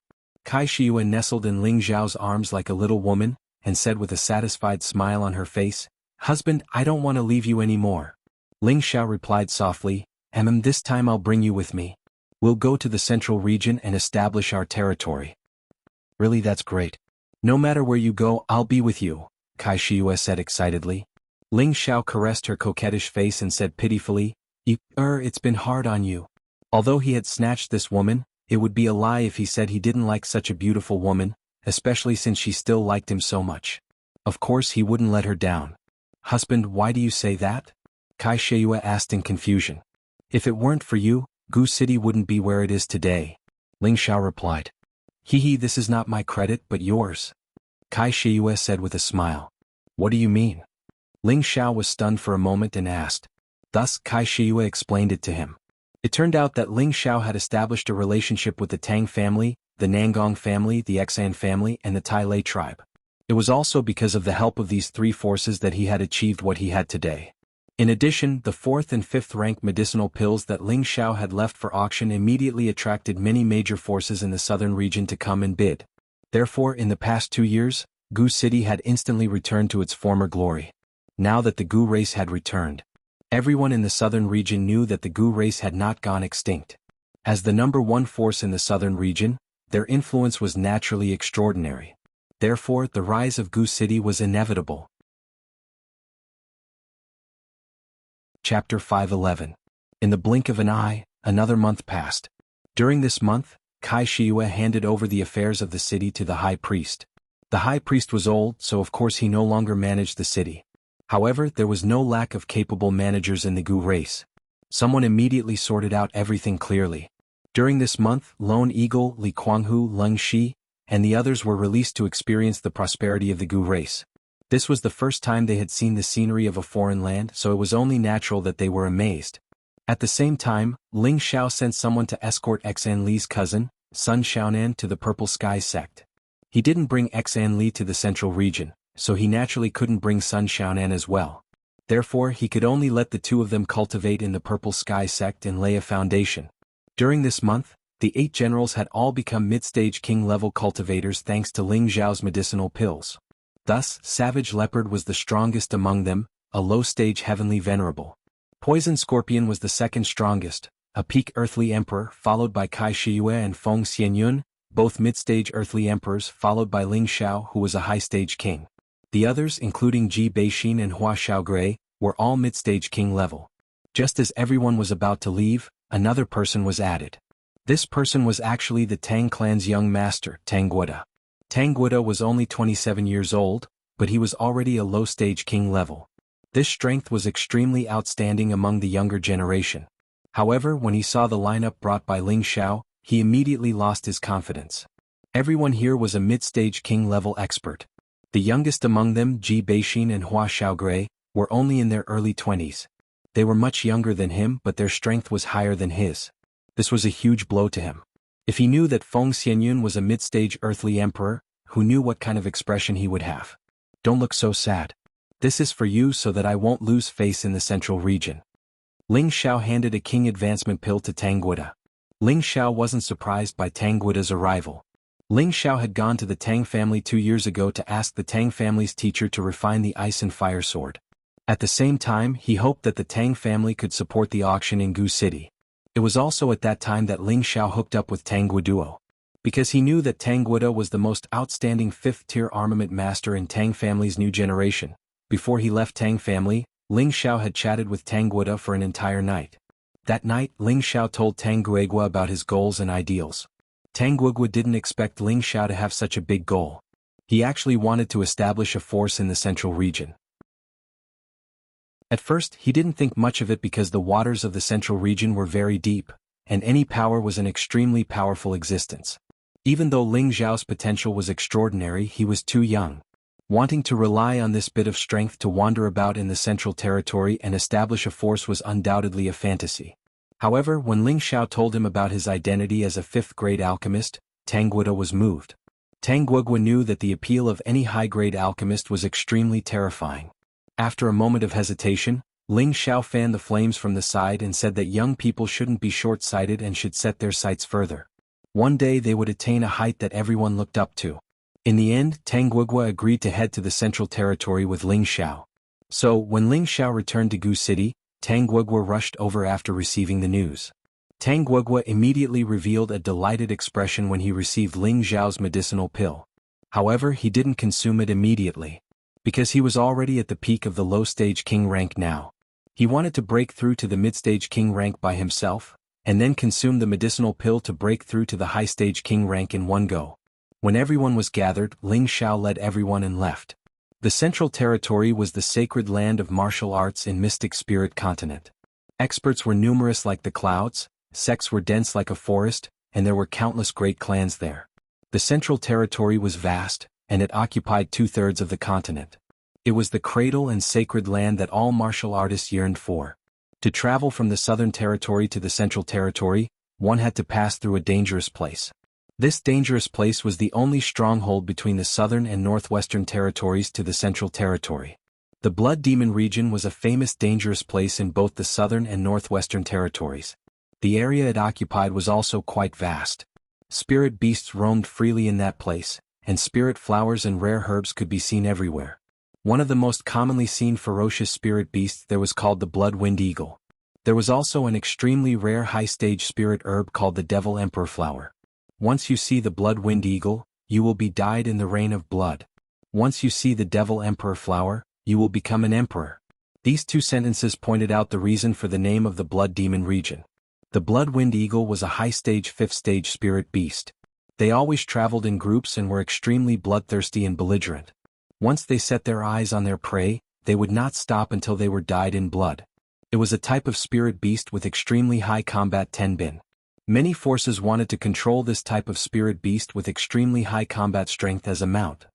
Kai Shiyue nestled in Ling Zhao's arms like a little woman, and said with a satisfied smile on her face, "Husband, I don't want to leave you anymore." Ling Xiao replied softly, This time I'll bring you with me. We'll go to the central region and establish our territory." "Really, that's great. No matter where you go, I'll be with you," Kai Shiyue said excitedly. Ling Xiao caressed her coquettish face and said pitifully, It's been hard on you." Although he had snatched this woman, it would be a lie if he said he didn't like such a beautiful woman, especially since she still liked him so much. Of course he wouldn't let her down. "Husband, why do you say that?" Kai Shiyue asked in confusion. "If it weren't for you, Gu City wouldn't be where it is today," Ling Xiao replied. This is not my credit but yours," Kai Shiyue said with a smile. "What do you mean?" Ling Xiao was stunned for a moment and asked. Thus Kai Shiyue explained it to him. It turned out that Ling Xiao had established a relationship with the Tang family, the Nangong family, the Xan family, and the Tai Lei tribe. It was also because of the help of these three forces that he had achieved what he had today. In addition, the 4th and 5th rank medicinal pills that Ling Xiao had left for auction immediately attracted many major forces in the southern region to come and bid. Therefore, in the past 2 years, Gu City had instantly returned to its former glory. Now that the Gu race had returned, everyone in the southern region knew that the Gu race had not gone extinct. As the number one force in the southern region, their influence was naturally extraordinary. Therefore, the rise of Gu City was inevitable. Chapter 511. In the blink of an eye, another month passed. During this month, Kai Shiyue handed over the affairs of the city to the high priest. The high priest was old, so of course he no longer managed the city. However, there was no lack of capable managers in the Gu race. Someone immediately sorted out everything clearly. During this month, Lone Eagle, Li Kuanghu, Leng Shi, and the others were released to experience the prosperity of the Gu race. This was the first time they had seen the scenery of a foreign land, so it was only natural that they were amazed. At the same time, Ling Xiao sent someone to escort Xan Li's cousin, Sun Xiaonan, to the Purple Sky sect. He didn't bring Xan Li to the central region, so he naturally couldn't bring Sun Xiaonan as well. Therefore, he could only let the two of them cultivate in the Purple Sky sect and lay a foundation. During this month, the 8 generals had all become mid-stage king-level cultivators thanks to Ling Zhao's medicinal pills. Thus, Savage Leopard was the strongest among them, a low-stage heavenly venerable. Poison Scorpion was the second strongest, a peak earthly emperor followed by Kai Shiyue and Feng Xianyun, both mid-stage earthly emperors followed by Ling Xiao who was a high-stage king. The others, including Ji Beixin and Hua Xiaogui, were all mid-stage king level. Just as everyone was about to leave, another person was added. This person was actually the Tang clan's young master, Tang Guoda. Tang Guoda was only 27 years old, but he was already a low-stage king level. This strength was extremely outstanding among the younger generation. However, when he saw the lineup brought by Ling Xiao, he immediately lost his confidence. Everyone here was a mid-stage king-level expert. The youngest among them, Ji Beixin and Hua Xiaogui, were only in their early 20s. They were much younger than him, but their strength was higher than his. This was a huge blow to him. If he knew that Feng Xianyun was a mid-stage earthly emperor, who knew what kind of expression he would have? "Don't look so sad. This is for you so that I won't lose face in the central region." Ling Xiao handed a king advancement pill to Tang Guoda. Ling Xiao wasn't surprised by Tang Guoda's arrival. Ling Xiao had gone to the Tang family 2 years ago to ask the Tang family's teacher to refine the ice and fire sword. At the same time, he hoped that the Tang family could support the auction in Gu City. It was also at that time that Ling Xiao hooked up with Tang Guoduo. Because he knew that Tang Guoda was the most outstanding 5th-tier armament master in Tang family's new generation. Before he left Tang family, Ling Xiao had chatted with Tang Guoda for an entire night. That night, Ling Xiao told Tang Guoda about his goals and ideals. Tang Guoda didn't expect Ling Xiao to have such a big goal. He actually wanted to establish a force in the central region. At first, he didn't think much of it because the waters of the central region were very deep, and any power was an extremely powerful existence. Even though Ling Zhao's potential was extraordinary, he was too young. Wanting to rely on this bit of strength to wander about in the central territory and establish a force was undoubtedly a fantasy. However, when Ling Xiao told him about his identity as a 5th-grade alchemist, Tang Guoda was moved. Tang Guoda knew that the appeal of any high-grade alchemist was extremely terrifying. After a moment of hesitation, Ling Xiao fanned the flames from the side and said that young people shouldn't be short-sighted and should set their sights further. One day they would attain a height that everyone looked up to. In the end, Tang Guogua agreed to head to the Central Territory with Ling Xiao. So, when Ling Xiao returned to Gu City, Tang Guogua rushed over after receiving the news. Tang Guogua immediately revealed a delighted expression when he received Ling Xiao's medicinal pill. However, he didn't consume it immediately, because he was already at the peak of the low-stage king rank now. He wanted to break through to the mid-stage king rank by himself, and then consume the medicinal pill to break through to the high-stage king rank in one go. When everyone was gathered, Ling Xiao led everyone and left. The Central Territory was the sacred land of martial arts in Mystic Spirit Continent. Experts were numerous like the clouds, sects were dense like a forest, and there were countless great clans there. The Central Territory was vast, and it occupied 2/3 of the continent. It was the cradle and sacred land that all martial artists yearned for. To travel from the Southern Territory to the Central Territory, one had to pass through a dangerous place. This dangerous place was the only stronghold between the Southern and Northwestern Territories to the Central Territory. The Blood Demon region was a famous dangerous place in both the Southern and Northwestern Territories. The area it occupied was also quite vast. Spirit beasts roamed freely in that place, and spirit flowers and rare herbs could be seen everywhere. One of the most commonly seen ferocious spirit beasts there was called the blood-wind eagle. There was also an extremely rare high-stage spirit herb called the devil emperor flower. Once you see the blood-wind eagle, you will be dyed in the rain of blood. Once you see the devil emperor flower, you will become an emperor. These two sentences pointed out the reason for the name of the blood demon region. The blood-wind eagle was a high-stage 5th-stage spirit beast. They always traveled in groups and were extremely bloodthirsty and belligerent. Once they set their eyes on their prey, they would not stop until they were dyed in blood. It was a type of spirit beast with extremely high combat tenbin. Many forces wanted to control this type of spirit beast with extremely high combat strength as a mount.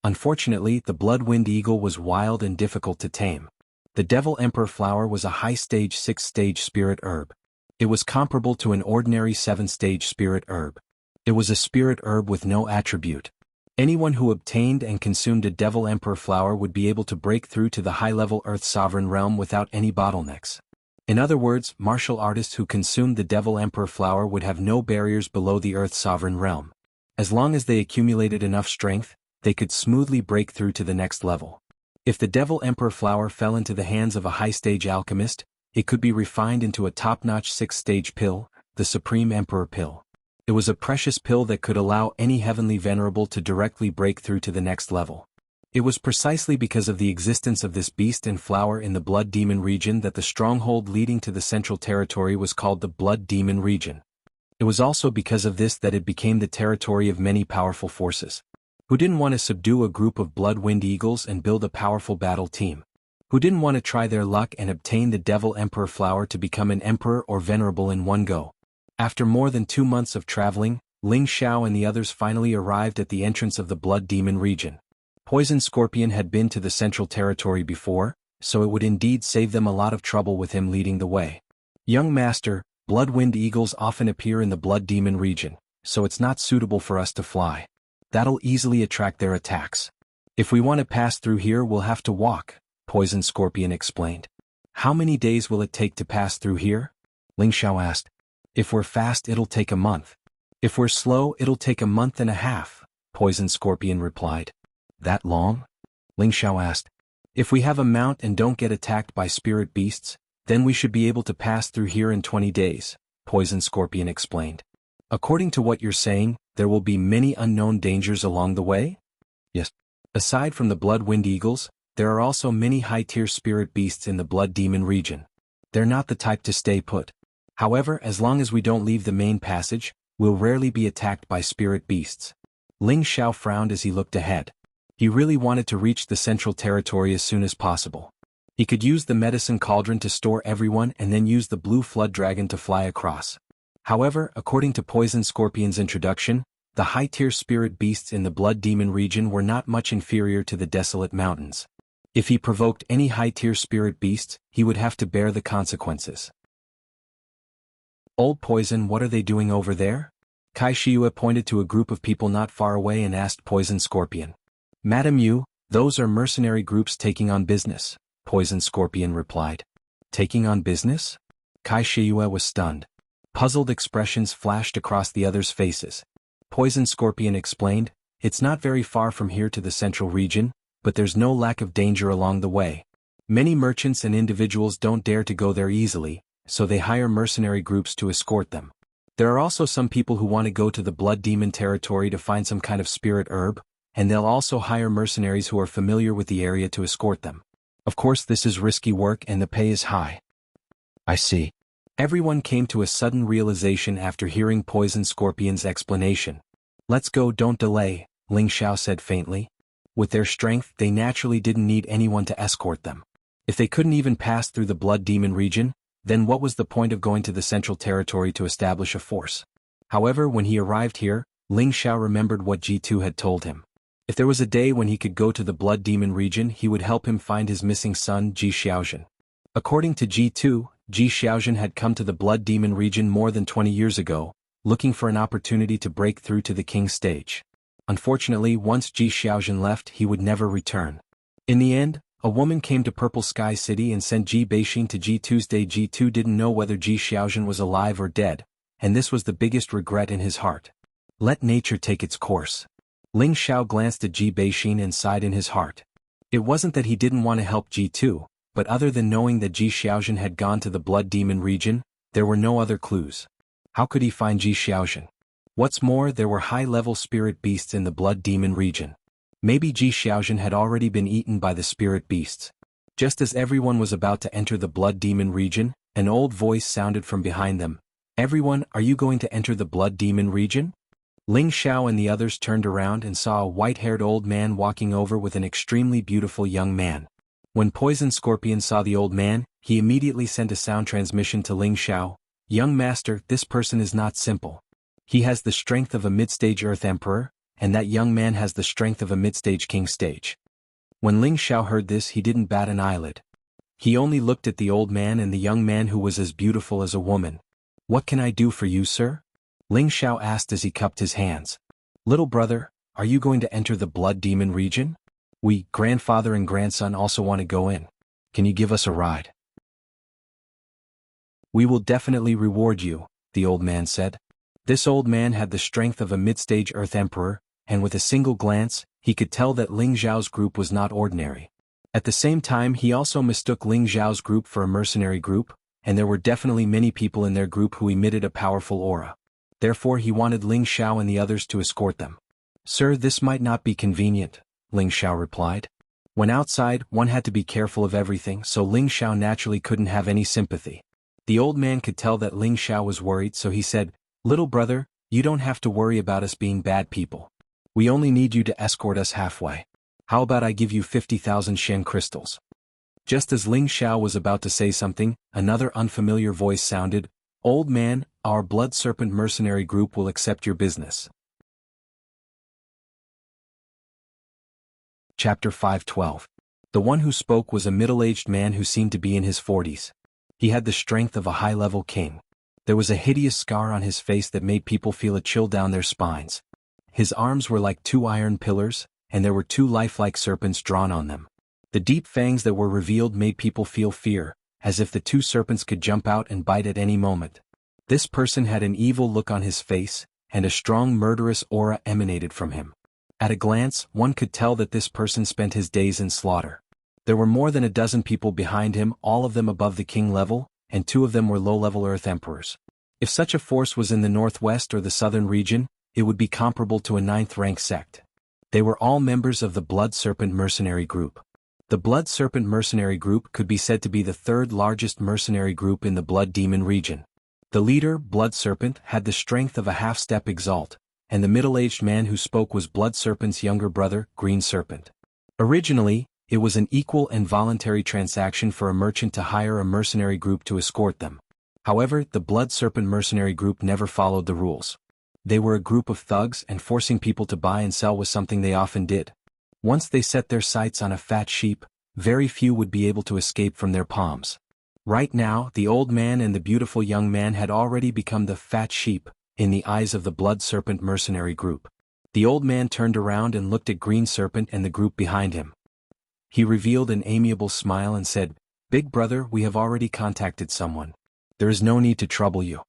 Unfortunately, the blood-wind eagle was wild and difficult to tame. The devil emperor flower was a high-stage 6th-stage spirit herb. It was comparable to an ordinary 7th-stage spirit herb. It was a spirit herb with no attribute. Anyone who obtained and consumed a devil emperor flower would be able to break through to the high-level Earth Sovereign realm without any bottlenecks. In other words, martial artists who consumed the devil emperor flower would have no barriers below the Earth Sovereign realm. As long as they accumulated enough strength, they could smoothly break through to the next level. If the devil emperor flower fell into the hands of a high-stage alchemist, it could be refined into a top-notch 6th-stage pill, the Supreme Emperor Pill. It was a precious pill that could allow any heavenly venerable to directly break through to the next level. It was precisely because of the existence of this beast and flower in the Blood Demon region that the stronghold leading to the Central Territory was called the Blood Demon region. It was also because of this that it became the territory of many powerful forces. Who didn't want to subdue a group of blood-wind eagles and build a powerful battle team? Who didn't want to try their luck and obtain the devil emperor flower to become an emperor or venerable in one go? After more than 2 months of traveling, Ling Xiao and the others finally arrived at the entrance of the Blood Demon region. Poison Scorpion had been to the Central Territory before, so it would indeed save them a lot of trouble with him leading the way. Young Master, blood-wind eagles often appear in the Blood Demon region, so it's not suitable for us to fly. That'll easily attract their attacks. If we want to pass through here, we'll have to walk, Poison Scorpion explained. How many days will it take to pass through here? Ling Xiao asked. If we're fast, it'll take a month. If we're slow, it'll take a month and a half, Poison Scorpion replied. That long? Ling Xiao asked. If we have a mount and don't get attacked by spirit beasts, then we should be able to pass through here in 20 days, Poison Scorpion explained. According to what you're saying, there will be many unknown dangers along the way? Yes. Aside from the blood-wind eagles, there are also many high-tier spirit beasts in the Blood Demon region. They're not the type to stay put. However, as long as we don't leave the main passage, we'll rarely be attacked by spirit beasts. Ling Xiao frowned as he looked ahead. He really wanted to reach the Central Territory as soon as possible. He could use the medicine cauldron to store everyone and then use the blue flood dragon to fly across. However, according to Poison Scorpion's introduction, the high-tier spirit beasts in the Blood Demon region were not much inferior to the desolate mountains. If he provoked any high-tier spirit beasts, he would have to bear the consequences. Old Poison, what are they doing over there? Kai Shiyue pointed to a group of people not far away and asked Poison Scorpion. Madam Yu, those are mercenary groups taking on business, Poison Scorpion replied. Taking on business? Kai Shiyue was stunned. Puzzled expressions flashed across the others' faces. Poison Scorpion explained, "It's not very far from here to the central region, but there's no lack of danger along the way. Many merchants and individuals don't dare to go there easily, so they hire mercenary groups to escort them. There are also some people who want to go to the Blood Demon territory to find some kind of spirit herb, and they'll also hire mercenaries who are familiar with the area to escort them. Of course, this is risky work and the pay is high." "I see." Everyone came to a sudden realization after hearing Poison Scorpion's explanation. "Let's go, don't delay," Ling Xiao said faintly. With their strength, they naturally didn't need anyone to escort them. If they couldn't even pass through the Blood Demon region, then what was the point of going to the Central Territory to establish a force? However, when he arrived here, Ling Xiao remembered what G2 had told him. If there was a day when he could go to the Blood Demon region, he would help him find his missing son, Ji Xiaojun. According to G2, Ji Xiaojun had come to the Blood Demon region more than 20 years ago, looking for an opportunity to break through to the king stage. Unfortunately, once Ji Xiaojun left, he would never return. In the end, a woman came to Purple Sky City and sent Ji Beixin to G2's day. G2 didn't know whether Ji Xiaojun was alive or dead, and this was the biggest regret in his heart. Let nature take its course. Ling Xiao glanced at Ji Beixin and sighed in his heart. It wasn't that he didn't want to help G2, but other than knowing that Ji Xiaojun had gone to the Blood Demon region, there were no other clues. How could he find Ji Xiaojun? What's more, there were high-level spirit beasts in the Blood Demon region. Maybe Ji Xiaojun had already been eaten by the spirit beasts. Just as everyone was about to enter the Blood Demon region, an old voice sounded from behind them. "Everyone, are you going to enter the Blood Demon region?" Ling Xiao and the others turned around and saw a white-haired old man walking over with an extremely beautiful young man. When Poison Scorpion saw the old man, he immediately sent a sound transmission to Ling Xiao. "Young master, this person is not simple. He has the strength of a mid-stage Earth Emperor, and that young man has the strength of a mid-stage King stage." When Ling Xiao heard this, he didn't bat an eyelid. He only looked at the old man and the young man who was as beautiful as a woman. "What can I do for you, sir?" Ling Xiao asked as he cupped his hands. "Little brother, are you going to enter the Blood Demon region? We, grandfather and grandson, also want to go in. Can you give us a ride?" "We will definitely reward you," the old man said. This old man had the strength of a mid-stage Earth Emperor, and with a single glance, he could tell that Ling Xiao's group was not ordinary. At the same time, he also mistook Ling Xiao's group for a mercenary group, and there were definitely many people in their group who emitted a powerful aura. Therefore, he wanted Ling Xiao and the others to escort them. "Sir, this might not be convenient," Ling Xiao replied. When outside, one had to be careful of everything, so Ling Xiao naturally couldn't have any sympathy. The old man could tell that Ling Xiao was worried, so he said, "Little brother, you don't have to worry about us being bad people. We only need you to escort us halfway. How about I give you 50,000 Shen crystals?" Just as Ling Xiao was about to say something, another unfamiliar voice sounded, "Old man, our Blood Serpent mercenary group will accept your business." Chapter 512. The one who spoke was a middle-aged man who seemed to be in his 40s. He had the strength of a high-level king. There was a hideous scar on his face that made people feel a chill down their spines. His arms were like two iron pillars, and there were two lifelike serpents drawn on them. The deep fangs that were revealed made people feel fear, as if the two serpents could jump out and bite at any moment. This person had an evil look on his face, and a strong murderous aura emanated from him. At a glance, one could tell that this person spent his days in slaughter. There were more than a dozen people behind him, all of them above the king level, and two of them were low-level Earth Emperors. If such a force was in the northwest or the southern region, it would be comparable to a 9th-rank sect. They were all members of the Blood Serpent mercenary group. The Blood Serpent mercenary group could be said to be the third largest mercenary group in the Blood Demon region. The leader, Blood Serpent, had the strength of a half-step Exalt, and the middle-aged man who spoke was Blood Serpent's younger brother, Green Serpent. Originally, it was an equal and voluntary transaction for a merchant to hire a mercenary group to escort them. However, the Blood Serpent mercenary group never followed the rules. They were a group of thugs, and forcing people to buy and sell was something they often did. Once they set their sights on a fat sheep, very few would be able to escape from their palms. Right now, the old man and the beautiful young man had already become the fat sheep in the eyes of the Blood Serpent mercenary group. The old man turned around and looked at Green Serpent and the group behind him. He revealed an amiable smile and said, "Big brother, we have already contacted someone. There is no need to trouble you."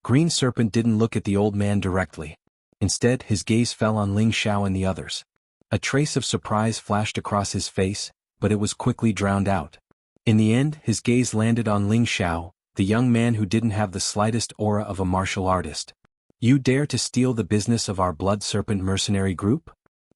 Green Serpent didn't look at the old man directly. Instead, his gaze fell on Ling Xiao and the others. A trace of surprise flashed across his face, but it was quickly drowned out. In the end, his gaze landed on Ling Xiao, the young man who didn't have the slightest aura of a martial artist. You dare to steal the business of our Blood Serpent mercenary group?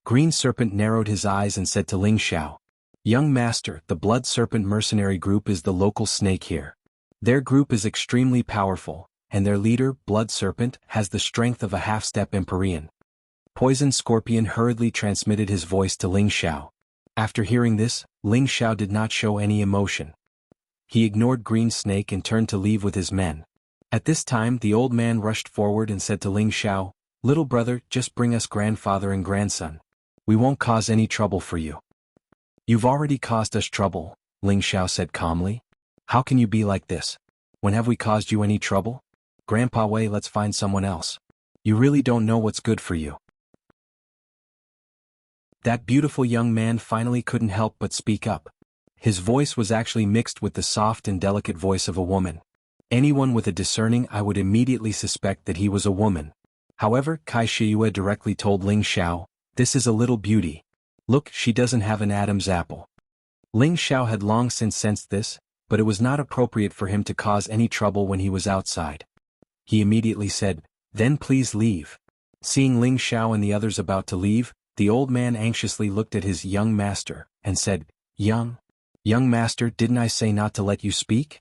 Green Serpent narrowed his eyes and said to Ling Xiao, Young Master, the Blood Serpent mercenary group is the local snake here. Their group is extremely powerful, and their leader, Blood Serpent, has the strength of a half-step Empyrean. Poison Scorpion hurriedly transmitted his voice to Ling Xiao. After hearing this, Ling Xiao did not show any emotion. He ignored Green Snake and turned to leave with his men. At this time the old man rushed forward and said to Ling Xiao, Little brother, just bring us grandfather and grandson. We won't cause any trouble for you. You've already caused us trouble, Ling Xiao said calmly. How can you be like this? When have we caused you any trouble? Grandpa Wei, let's find someone else. You really don't know what's good for you. That beautiful young man finally couldn't help but speak up. His voice was actually mixed with the soft and delicate voice of a woman. Anyone with a discerning eye would immediately suspect that he was a woman. However, Kai Shiyue directly told Ling Xiao, This is a little beauty. Look, she doesn't have an Adam's apple. Ling Xiao had long since sensed this, but it was not appropriate for him to cause any trouble when he was outside. He immediately said, Then please leave. Seeing Ling Xiao and the others about to leave, the old man anxiously looked at his young master, and said, Young master, didn't I say not to let you speak?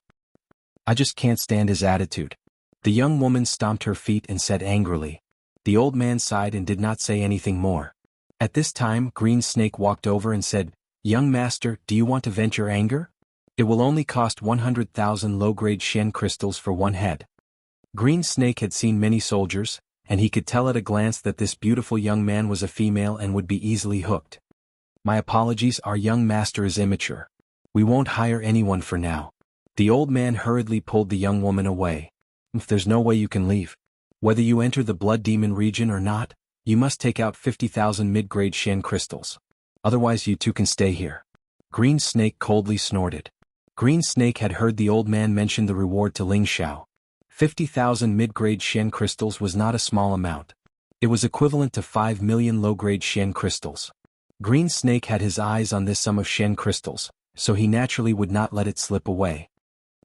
I just can't stand his attitude. The young woman stomped her feet and said angrily. The old man sighed and did not say anything more. At this time Green Snake walked over and said, Young master, do you want to vent your anger? It will only cost 100,000 low-grade Shen crystals for one head. Green Snake had seen many soldiers, and he could tell at a glance that this beautiful young man was a female and would be easily hooked. My apologies, our young master is immature. We won't hire anyone for now. The old man hurriedly pulled the young woman away. If there's no way you can leave. Whether you enter the Blood Demon region or not, you must take out 50,000 mid-grade Shen crystals. Otherwise you two can stay here. Green Snake coldly snorted. Green Snake had heard the old man mention the reward to Ling Xiao. 50,000 mid-grade Shen crystals was not a small amount. It was equivalent to 5 million low-grade Shen crystals. Green Snake had his eyes on this sum of Shen crystals, so he naturally would not let it slip away.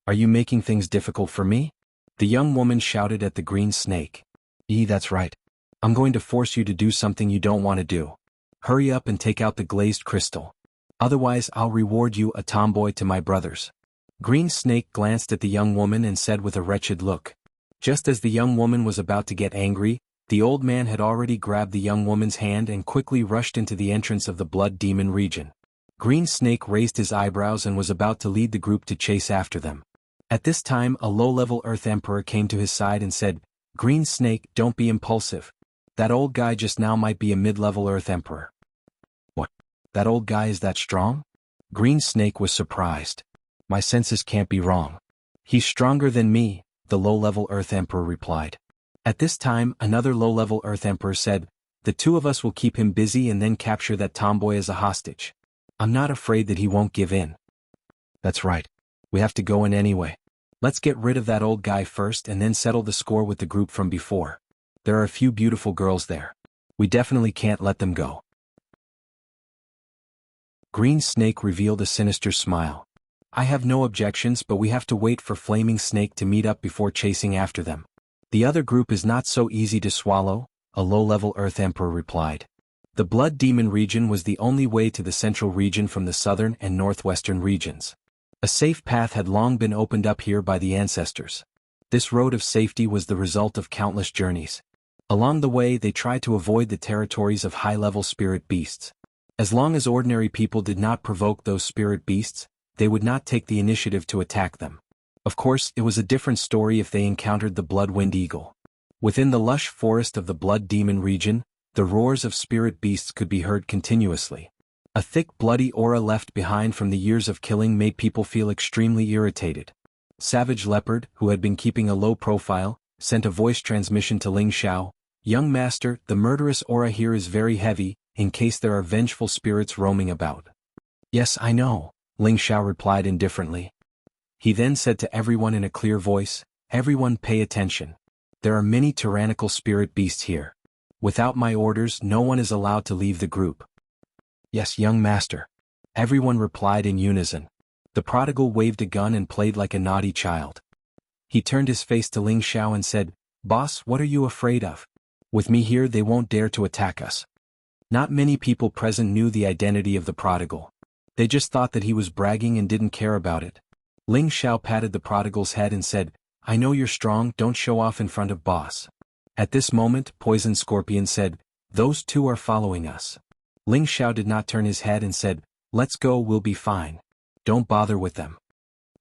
Are you making things difficult for me? The young woman shouted at the Green Snake. That's right. I'm going to force you to do something you don't want to do. Hurry up and take out the glazed crystal. Otherwise I'll reward you a tomboy to my brothers. Green Snake glanced at the young woman and said with a wretched look. Just as the young woman was about to get angry, the old man had already grabbed the young woman's hand and quickly rushed into the entrance of the Blood Demon region. Green Snake raised his eyebrows and was about to lead the group to chase after them. At this time a low-level Earth Emperor came to his side and said, Green Snake, don't be impulsive. That old guy just now might be a mid-level Earth Emperor. What? That old guy is that strong? Green Snake was surprised. My senses can't be wrong. He's stronger than me, the low-level Earth Emperor replied. At this time another low-level Earth Emperor said, The two of us will keep him busy and then capture that tomboy as a hostage. I'm not afraid that he won't give in. That's right. We have to go in anyway. Let's get rid of that old guy first and then settle the score with the group from before. There are a few beautiful girls there. We definitely can't let them go. Green Snake revealed a sinister smile. I have no objections, but we have to wait for Flaming Snake to meet up before chasing after them. The other group is not so easy to swallow, a low-level Earth Emperor replied. The Blood Demon region was the only way to the central region from the southern and northwestern regions. A safe path had long been opened up here by the ancestors. This road of safety was the result of countless journeys. Along the way they tried to avoid the territories of high-level spirit beasts. As long as ordinary people did not provoke those spirit beasts, they would not take the initiative to attack them. Of course, it was a different story if they encountered the Bloodwind Eagle. Within the lush forest of the Blood Demon region, the roars of spirit beasts could be heard continuously. A thick bloody aura left behind from the years of killing made people feel extremely irritated. Savage Leopard, who had been keeping a low profile, sent a voice transmission to Ling Xiao. Young master, the murderous aura here is very heavy, in case there are vengeful spirits roaming about. Yes, I know, Ling Xiao replied indifferently. He then said to everyone in a clear voice, Everyone pay attention. There are many tyrannical spirit beasts here. Without my orders, no one is allowed to leave the group. Yes, young master. Everyone replied in unison. The prodigal waved a gun and played like a naughty child. He turned his face to Ling Xiao and said, "Boss, what are you afraid of? With me here they won't dare to attack us." Not many people present knew the identity of the prodigal. They just thought that he was bragging and didn't care about it. Ling Xiao patted the prodigal's head and said, "I know you're strong, don't show off in front of boss." At this moment, Poison Scorpion said, "Those two are following us." Ling Xiao did not turn his head and said, "Let's go, we'll be fine. Don't bother with them."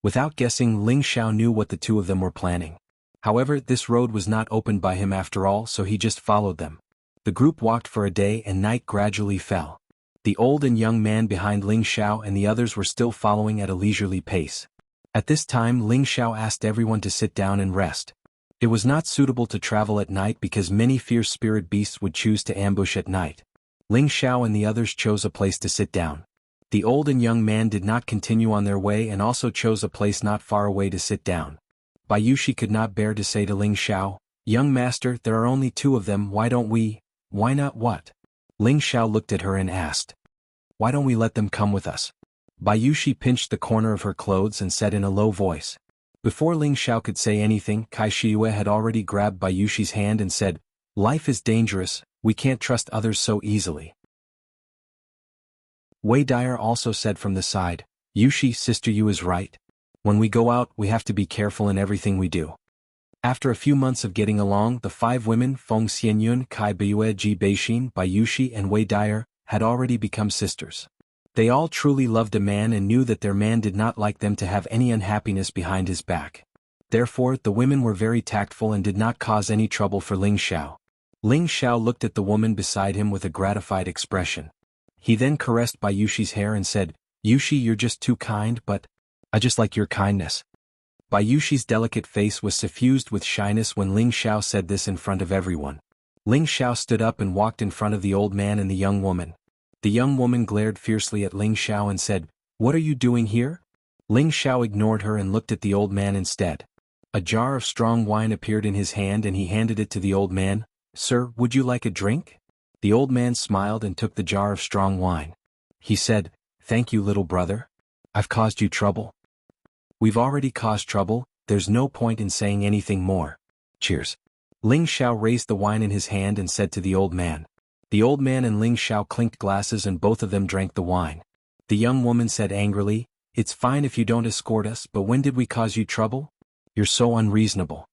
Without guessing, Ling Xiao knew what the two of them were planning. However, this road was not opened by him after all, so he just followed them. The group walked for a day and night gradually fell. The old and young man behind Ling Xiao and the others were still following at a leisurely pace. At this time, Ling Xiao asked everyone to sit down and rest. It was not suitable to travel at night because many fierce spirit beasts would choose to ambush at night. Ling Xiao and the others chose a place to sit down. The old and young man did not continue on their way and also chose a place not far away to sit down. Bayushi could not bear to say to Ling Xiao, "Young master, there are only two of them, why not what?" Ling Xiao looked at her and asked, "Why don't we let them come with us?" Bayushi pinched the corner of her clothes and said in a low voice. Before Ling Xiao could say anything, Kai Shiyue had already grabbed Bayushi's hand and said, "Life is dangerous, we can't trust others so easily." Wei Dyer also said from the side, "Yushi, sister, you is right. When we go out, we have to be careful in everything we do." After a few months of getting along, the five women, Feng Xianyun, Kai Biyue, Ji Beixin, Bayushi and Wei Dyer, had already become sisters. They all truly loved a man and knew that their man did not like them to have any unhappiness behind his back. Therefore, the women were very tactful and did not cause any trouble for Ling Xiao. Ling Xiao looked at the woman beside him with a gratified expression. He then caressed Bayushi's hair and said, "Yushi, you're just too kind, but I just like your kindness." Bayushi's delicate face was suffused with shyness when Ling Xiao said this in front of everyone. Ling Xiao stood up and walked in front of the old man and the young woman. The young woman glared fiercely at Ling Xiao and said, "What are you doing here?" Ling Xiao ignored her and looked at the old man instead. A jar of strong wine appeared in his hand and he handed it to the old man. "Sir, would you like a drink?" The old man smiled and took the jar of strong wine. He said, "Thank you, little brother. I've caused you trouble." "We've already caused trouble, there's no point in saying anything more. Cheers." Ling Xiao raised the wine in his hand and said to the old man. The old man and Ling Xiao clinked glasses and both of them drank the wine. The young woman said angrily, "It's fine if you don't escort us, but when did we cause you trouble? You're so unreasonable.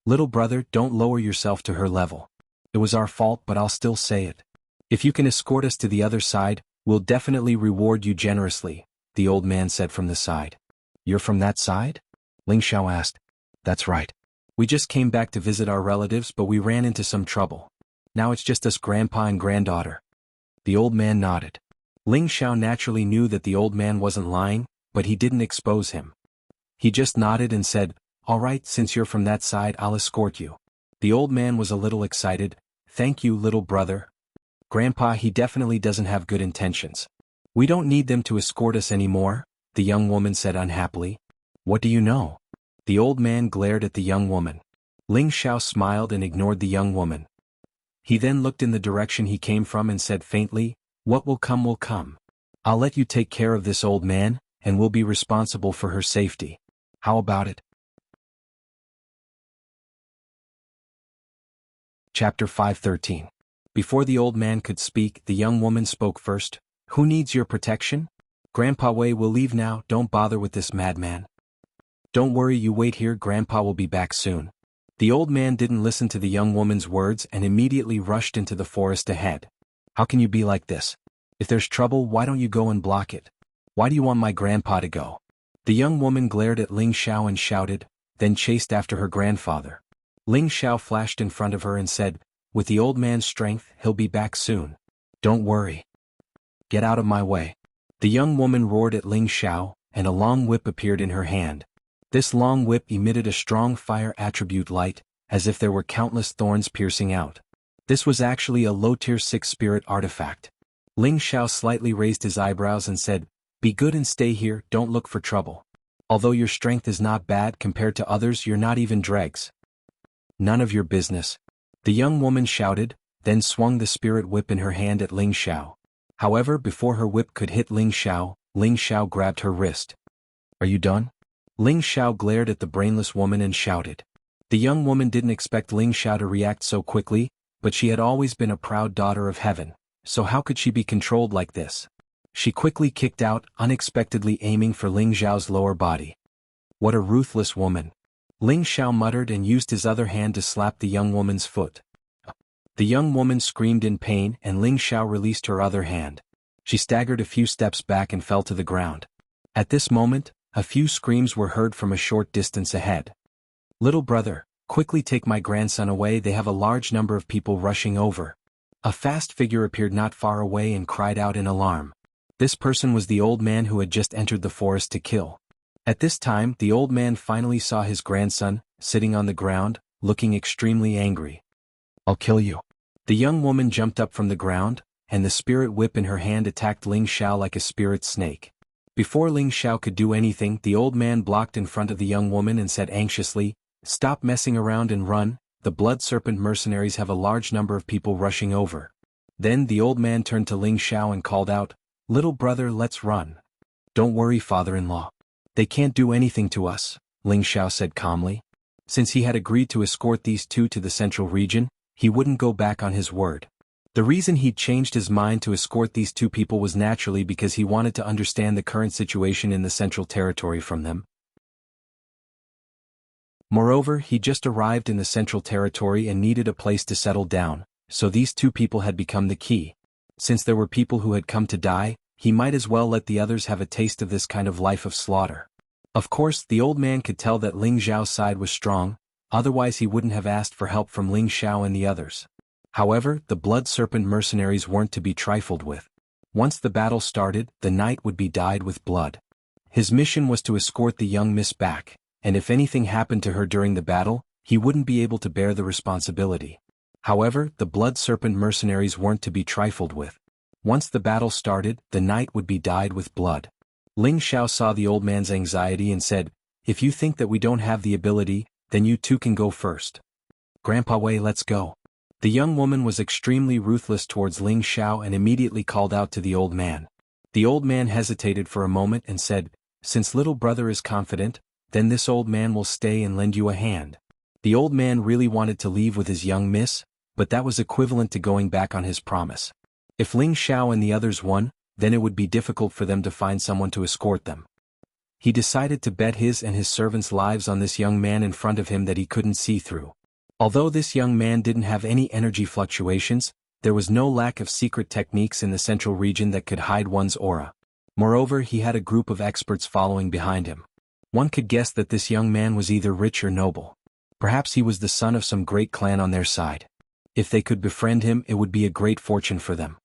Little brother, don't lower yourself to her level. It was our fault, but I'll still say it. If you can escort us to the other side, we'll definitely reward you generously," the old man said from the side. "You're from that side?" Ling Xiao asked. "That's right. We just came back to visit our relatives, but we ran into some trouble. Now it's just us grandpa and granddaughter." The old man nodded. Ling Xiao naturally knew that the old man wasn't lying, but he didn't expose him. He just nodded and said, "All right, since you're from that side, I'll escort you." The old man was a little excited. "Thank you, little brother. Grandpa, he definitely doesn't have good intentions. We don't need them to escort us anymore," the young woman said unhappily. "What do you know?" The old man glared at the young woman. Ling Xiao smiled and ignored the young woman. He then looked in the direction he came from and said faintly, "What will come will come. I'll let you take care of this old man, and we'll be responsible for her safety. How about it?" Chapter 513. Before the old man could speak, the young woman spoke first. "Who needs your protection? Grandpa Wei will leave now, don't bother with this madman." "Don't worry, you wait here, Grandpa will be back soon." The old man didn't listen to the young woman's words and immediately rushed into the forest ahead. "How can you be like this? If there's trouble, why don't you go and block it? Why do you want my grandpa to go?" The young woman glared at Ling Xiao and shouted, then chased after her grandfather. Ling Xiao flashed in front of her and said, "With the old man's strength, he'll be back soon. Don't worry. Get out of my way." The young woman roared at Ling Xiao, and a long whip appeared in her hand. This long whip emitted a strong fire attribute light, as if there were countless thorns piercing out. This was actually a low-tier 6 spirit artifact. Ling Xiao slightly raised his eyebrows and said, "Be good and stay here, don't look for trouble. Although your strength is not bad compared to others, you're not even dregs." None of your business. The young woman shouted, then swung the spirit whip in her hand at Ling Xiao. However, before her whip could hit Ling Xiao grabbed her wrist. Are you done? Ling Xiao glared at the brainless woman and shouted. The young woman didn't expect Ling Xiao to react so quickly, but she had always been a proud daughter of heaven, so how could she be controlled like this? She quickly kicked out, unexpectedly aiming for Ling Xiao's lower body. What a ruthless woman. Ling Xiao muttered and used his other hand to slap the young woman's foot. The young woman screamed in pain and Ling Xiao released her other hand. She staggered a few steps back and fell to the ground. At this moment, a few screams were heard from a short distance ahead. Little brother, quickly take my grandson away, they have a large number of people rushing over. A fast figure appeared not far away and cried out in alarm. This person was the old man who had just entered the forest to kill. At this time, the old man finally saw his grandson, sitting on the ground, looking extremely angry. I'll kill you. The young woman jumped up from the ground, and the spirit whip in her hand attacked Ling Xiao like a spirit snake. Before Ling Xiao could do anything, the old man blocked in front of the young woman and said anxiously, "Stop messing around and run, the blood serpent mercenaries have a large number of people rushing over." Then the old man turned to Ling Xiao and called out, "Little brother, let's run." "Don't worry, father-in-law. They can't do anything to us," Ling Xiao said calmly. Since he had agreed to escort these two to the central region, he wouldn't go back on his word. The reason he'd changed his mind to escort these two people was naturally because he wanted to understand the current situation in the central territory from them. Moreover, he just arrived in the central territory and needed a place to settle down, so these two people had become the key. Since there were people who had come to die, he might as well let the others have a taste of this kind of life of slaughter. Of course, the old man could tell that Ling Xiao's side was strong, otherwise he wouldn't have asked for help from Ling Xiao and the others. However, the blood serpent mercenaries weren't to be trifled with. Once the battle started, the night would be dyed with blood. His mission was to escort the young miss back, and if anything happened to her during the battle, he wouldn't be able to bear the responsibility. However, the blood serpent mercenaries weren't to be trifled with. Once the battle started, the night would be dyed with blood. Ling Xiao saw the old man's anxiety and said, "If you think that we don't have the ability, then you two can go first. Grandpa Wei, let's go." The young woman was extremely ruthless towards Ling Xiao and immediately called out to the old man. The old man hesitated for a moment and said, "Since little brother is confident, then this old man will stay and lend you a hand." The old man really wanted to leave with his young miss, but that was equivalent to going back on his promise. If Ling Xiao and the others won, then it would be difficult for them to find someone to escort them. He decided to bet his and his servants' lives on this young man in front of him that he couldn't see through. Although this young man didn't have any energy fluctuations, there was no lack of secret techniques in the central region that could hide one's aura. Moreover, he had a group of experts following behind him. One could guess that this young man was either rich or noble. Perhaps he was the son of some great clan on their side. If they could befriend him, it would be a great fortune for them.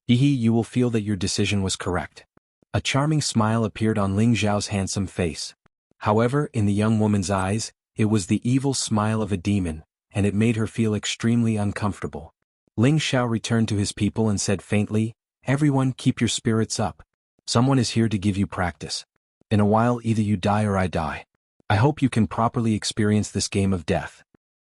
You will feel that your decision was correct. A charming smile appeared on Ling Xiao's handsome face. However, in the young woman's eyes, it was the evil smile of a demon, and it made her feel extremely uncomfortable. Ling Xiao returned to his people and said faintly, "Everyone, keep your spirits up. Someone is here to give you practice. In a while either you die or I die. I hope you can properly experience this game of death."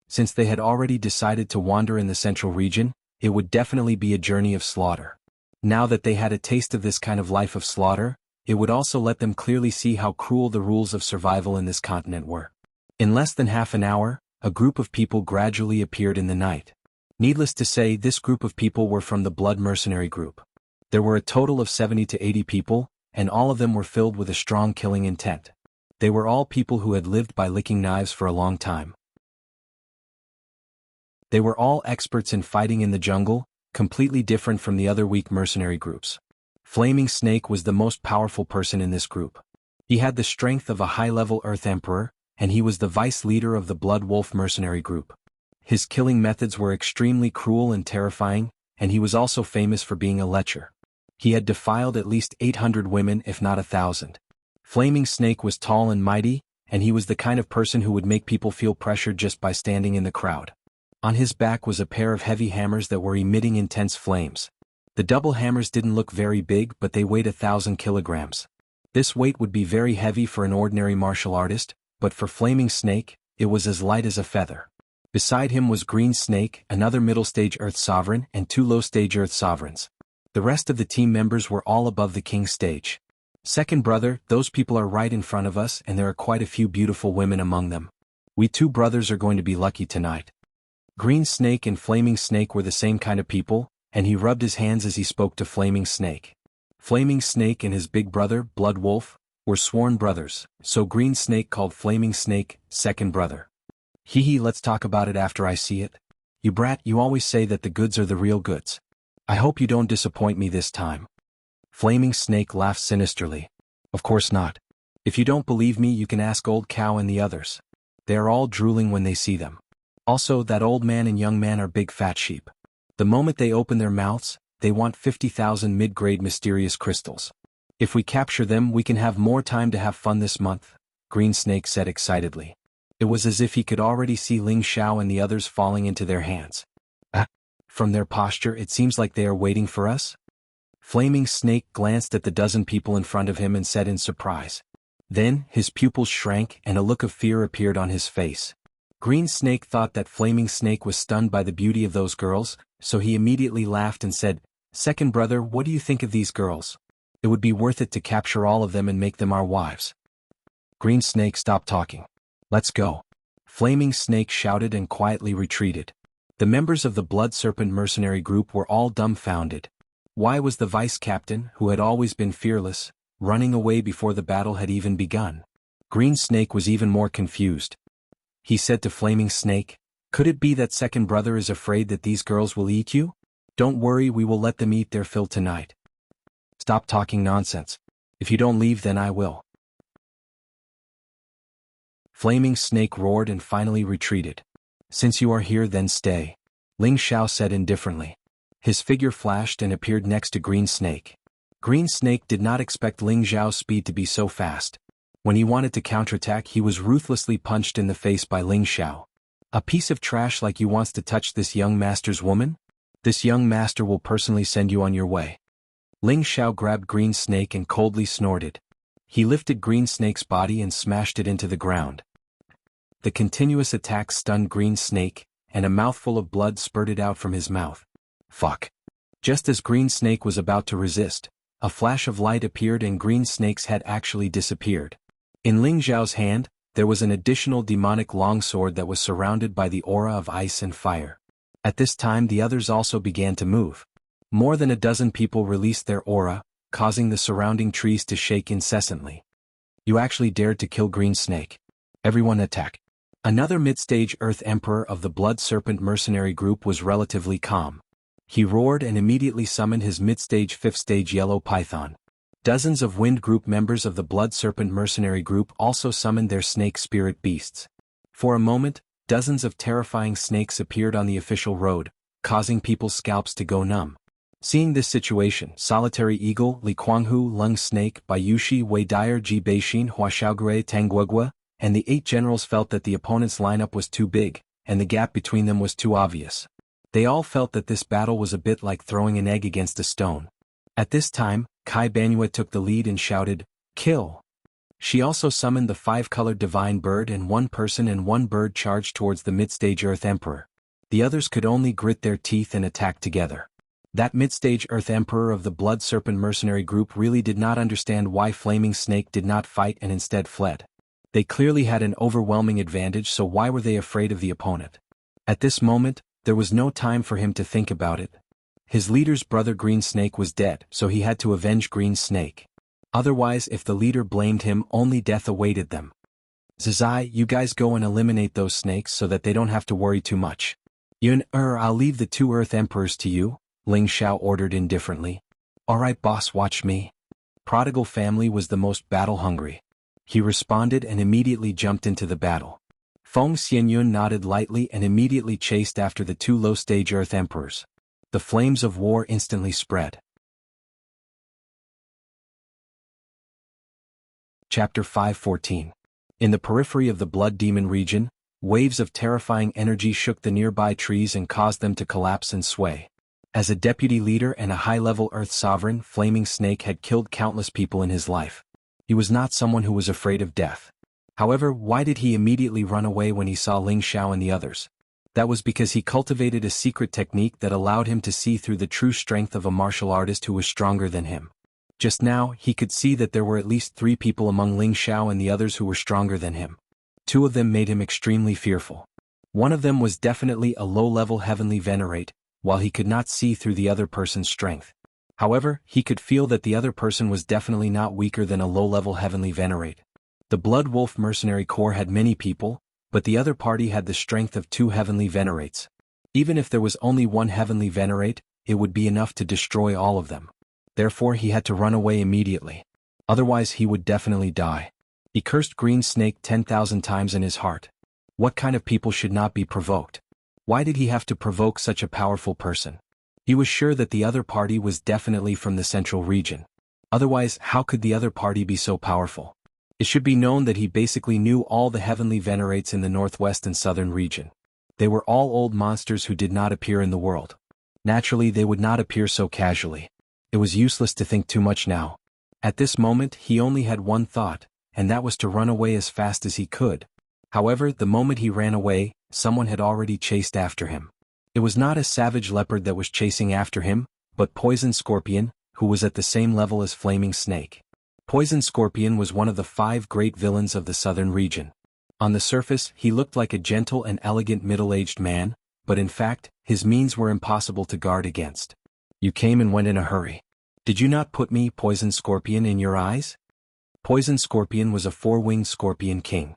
Since they had already decided to wander in the central region, it would definitely be a journey of slaughter. Now that they had a taste of this kind of life of slaughter, it would also let them clearly see how cruel the rules of survival in this continent were. In less than half an hour, a group of people gradually appeared in the night. Needless to say, this group of people were from the blood mercenary group. There were a total of 70 to 80 people, and all of them were filled with a strong killing intent. They were all people who had lived by licking knives for a long time. They were all experts in fighting in the jungle, completely different from the other weak mercenary groups. Flaming Snake was the most powerful person in this group. He had the strength of a high-level Earth Emperor, and he was the vice leader of the Blood Wolf mercenary group. His killing methods were extremely cruel and terrifying, and he was also famous for being a lecher. He had defiled at least 800 women if not 1,000. Flaming Snake was tall and mighty, and he was the kind of person who would make people feel pressure just by standing in the crowd. On his back was a pair of heavy hammers that were emitting intense flames. The double hammers didn't look very big, but they weighed 1,000 kilograms. This weight would be very heavy for an ordinary martial artist, but for Flaming Snake, it was as light as a feather. Beside him was Green Snake, another middle-stage Earth Sovereign, and 2 low-stage Earth Sovereigns. The rest of the team members were all above the King's stage. Second brother, those people are right in front of us and there are quite a few beautiful women among them. We 2 brothers are going to be lucky tonight. Green Snake and Flaming Snake were the same kind of people, and he rubbed his hands as he spoke to Flaming Snake. Flaming Snake and his big brother, Blood Wolf, were sworn brothers, so Green Snake called Flaming Snake second brother. Hee, let's talk about it after I see it. You brat, you always say that the goods are the real goods. I hope you don't disappoint me this time. Flaming Snake laughed sinisterly. Of course not. If you don't believe me, you can ask Old Cow and the others. They are all drooling when they see them. Also, that old man and young man are big fat sheep. The moment they open their mouths, they want 50,000 mid-grade mysterious crystals. If we capture them, we can have more time to have fun this month, Green Snake said excitedly. It was as if he could already see Ling Xiao and the others falling into their hands. From their posture, it seems like they are waiting for us? Flaming Snake glanced at the dozen people in front of him and said in surprise. Then, his pupils shrank and a look of fear appeared on his face. Green Snake thought that Flaming Snake was stunned by the beauty of those girls, so he immediately laughed and said, "Second brother, what do you think of these girls? It would be worth it to capture all of them and make them our wives." Green Snake stopped talking. "Let's go." Flaming Snake shouted and quietly retreated. The members of the Blood Serpent mercenary group were all dumbfounded. Why was the vice captain, who had always been fearless, running away before the battle had even begun? Green Snake was even more confused. He said to Flaming Snake, "Could it be that second brother is afraid that these girls will eat you? Don't worry, we will let them eat their fill tonight." "Stop talking nonsense. If you don't leave, then I will." Flaming Snake roared and finally retreated. "Since you are here, then stay," Ling Xiao said indifferently. His figure flashed and appeared next to Green Snake. Green Snake did not expect Ling Xiao's speed to be so fast. When he wanted to counterattack, he was ruthlessly punched in the face by Ling Xiao. "A piece of trash like you wants to touch this young master's woman? This young master will personally send you on your way." Ling Xiao grabbed Green Snake and coldly snorted. He lifted Green Snake's body and smashed it into the ground. The continuous attack stunned Green Snake, and a mouthful of blood spurted out from his mouth. Fuck. Just as Green Snake was about to resist, a flash of light appeared and Green Snake's head actually disappeared. In Ling Xiao's hand, there was an additional demonic longsword that was surrounded by the aura of ice and fire. At this time the others also began to move. More than a dozen people released their aura, causing the surrounding trees to shake incessantly. "You actually dared to kill Green Snake. Everyone attack." Another mid-stage Earth Emperor of the Blood Serpent mercenary group was relatively calm. He roared and immediately summoned his mid-stage 5th-stage Yellow Python. Dozens of Wind Group members of the Blood Serpent mercenary group also summoned their snake spirit beasts. For a moment, dozens of terrifying snakes appeared on the official road, causing people's scalps to go numb. Seeing this situation, Solitary Eagle, Li Kuanghu, Lung Snake, Bayushi, Wei Dyer, Ji Beixin, Huashaogure, Tangguegua, and the 8 generals felt that the opponent's lineup was too big, and the gap between them was too obvious. They all felt that this battle was a bit like throwing an egg against a stone. At this time, Kai Banyue took the lead and shouted, "Kill!" She also summoned the 5-colored divine bird, and 1 person and 1 bird charged towards the mid-stage Earth Emperor. The others could only grit their teeth and attack together. That mid-stage Earth Emperor of the Blood Serpent mercenary group really did not understand why Flaming Snake did not fight and instead fled. They clearly had an overwhelming advantage, so why were they afraid of the opponent? At this moment, there was no time for him to think about it. His leader's brother Green Snake was dead, so he had to avenge Green Snake. Otherwise, if the leader blamed him, only death awaited them. "Zizai, you guys go and eliminate those snakes so that they don't have to worry too much." I'll leave the 2 Earth Emperors to you," Ling Xiao ordered indifferently. "Alright boss, watch me." Prodigal Family was the most battle-hungry. He responded and immediately jumped into the battle. Feng Xianyun nodded lightly and immediately chased after the 2 low-stage Earth Emperors. The flames of war instantly spread. Chapter 5:14. In the periphery of the Blood Demon region, waves of terrifying energy shook the nearby trees and caused them to collapse and sway. As a deputy leader and a high-level Earth Sovereign, Flaming Snake had killed countless people in his life. He was not someone who was afraid of death. However, why did he immediately run away when he saw Ling Xiao and the others? That was because he cultivated a secret technique that allowed him to see through the true strength of a martial artist who was stronger than him. Just now, he could see that there were at least 3 people among Ling Xiao and the others who were stronger than him. 2 of them made him extremely fearful. One of them was definitely a low-level heavenly venerate, while he could not see through the other person's strength. However, he could feel that the other person was definitely not weaker than a low-level heavenly venerate. The Blood Wolf Mercenary Corps had many people, but the other party had the strength of 2 heavenly venerates. Even if there was only 1 heavenly venerate, it would be enough to destroy all of them. Therefore he had to run away immediately. Otherwise he would definitely die. He cursed Green Snake 10,000 times in his heart. What kind of people should not be provoked? Why did he have to provoke such a powerful person? He was sure that the other party was definitely from the central region. Otherwise, how could the other party be so powerful? It should be known that he basically knew all the heavenly venerates in the northwest and southern region. They were all old monsters who did not appear in the world. Naturally, they would not appear so casually. It was useless to think too much now. At this moment, he only had one thought, and that was to run away as fast as he could. However, the moment he ran away, someone had already chased after him. It was not a savage leopard that was chasing after him, but Poison Scorpion, who was at the same level as Flaming Snake. Poison Scorpion was one of the 5 great villains of the southern region. On the surface, he looked like a gentle and elegant middle-aged man, but in fact, his means were impossible to guard against. You came and went in a hurry. Did you not put me, Poison Scorpion, in your eyes? Poison Scorpion was a 4-winged scorpion king.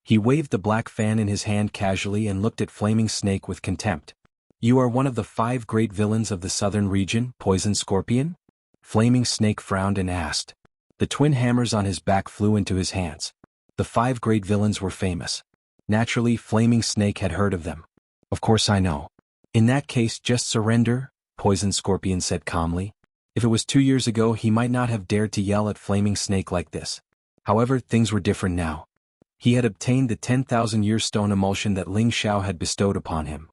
He waved the black fan in his hand casually and looked at Flaming Snake with contempt. You are one of the 5 great villains of the southern region, Poison Scorpion? Flaming Snake frowned and asked. The twin hammers on his back flew into his hands. The 5 great villains were famous. Naturally, Flaming Snake had heard of them. Of course I know. In that case, just surrender, Poison Scorpion said calmly. If it was 2 years ago, he might not have dared to yell at Flaming Snake like this. However, things were different now. He had obtained the 10,000-year stone emulsion that Ling Xiao had bestowed upon him.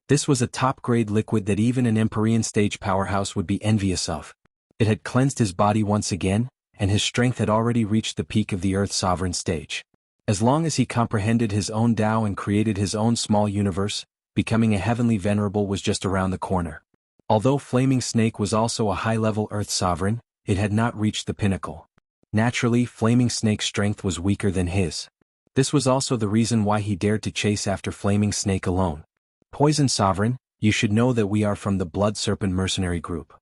This was a top-grade liquid that even an Empyrean stage powerhouse would be envious of. It had cleansed his body once again, and his strength had already reached the peak of the Earth Sovereign stage. As long as he comprehended his own Tao and created his own small universe, becoming a heavenly venerable was just around the corner. Although Flaming Snake was also a high-level Earth Sovereign, it had not reached the pinnacle. Naturally, Flaming Snake's strength was weaker than his. This was also the reason why he dared to chase after Flaming Snake alone. Poison Sovereign, you should know that we are from the Blood Serpent Mercenary Group.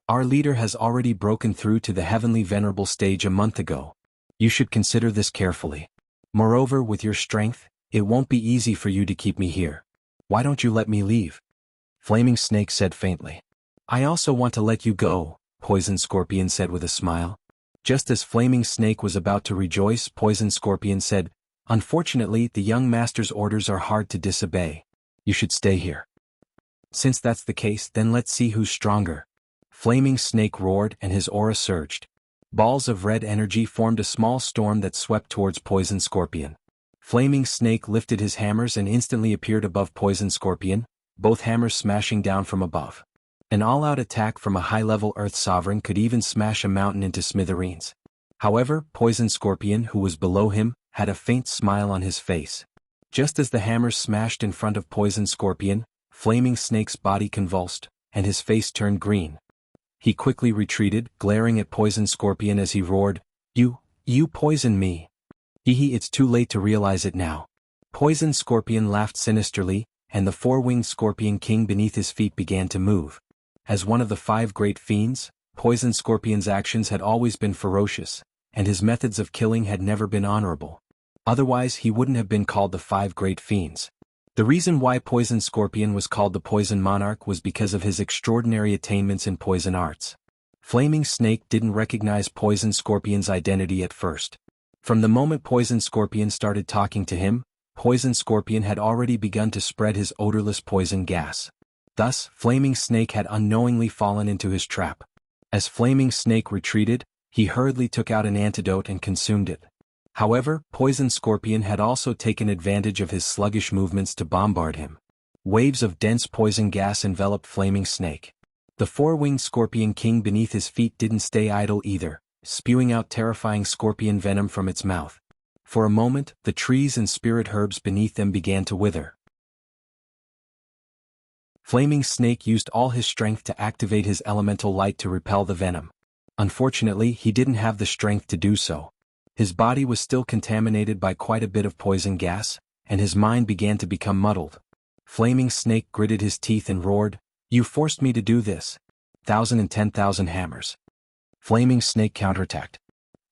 Our leader has already broken through to the Heavenly Venerable stage a month ago. You should consider this carefully. Moreover, with your strength, it won't be easy for you to keep me here. Why don't you let me leave? Flaming Snake said faintly. I also want to let you go, Poison Scorpion said with a smile. Just as Flaming Snake was about to rejoice, Poison Scorpion said, Unfortunately, the young master's orders are hard to disobey. You should stay here. Since that's the case, then let's see who's stronger. Flaming Snake roared and his aura surged. Balls of red energy formed a small storm that swept towards Poison Scorpion. Flaming Snake lifted his hammers and instantly appeared above Poison Scorpion, both hammers smashing down from above. An all-out attack from a high-level Earth Sovereign could even smash a mountain into smithereens. However, Poison Scorpion, who was below him, had a faint smile on his face. Just as the hammers smashed in front of Poison Scorpion, Flaming Snake's body convulsed, and his face turned green. He quickly retreated, glaring at Poison Scorpion as he roared, You poison me. It's too late to realize it now. Poison Scorpion laughed sinisterly, and the 4-winged Scorpion King beneath his feet began to move. As one of the 5 great fiends, Poison Scorpion's actions had always been ferocious, and his methods of killing had never been honorable. Otherwise he wouldn't have been called the 5 great fiends. The reason why Poison Scorpion was called the Poison Monarch was because of his extraordinary attainments in poison arts. Flaming Snake didn't recognize Poison Scorpion's identity at first. From the moment Poison Scorpion started talking to him, Poison Scorpion had already begun to spread his odorless poison gas. Thus, Flaming Snake had unknowingly fallen into his trap. As Flaming Snake retreated, he hurriedly took out an antidote and consumed it. However, Poison Scorpion had also taken advantage of his sluggish movements to bombard him. Waves of dense poison gas enveloped Flaming Snake. The 4-winged Scorpion King beneath his feet didn't stay idle either, spewing out terrifying scorpion venom from its mouth. For a moment, the trees and spirit herbs beneath them began to wither. Flaming Snake used all his strength to activate his elemental light to repel the venom. Unfortunately, he didn't have the strength to do so. His body was still contaminated by quite a bit of poison gas, and his mind began to become muddled. Flaming Snake gritted his teeth and roared, "You forced me to do this. 1,010,000 hammers." Flaming Snake counterattacked.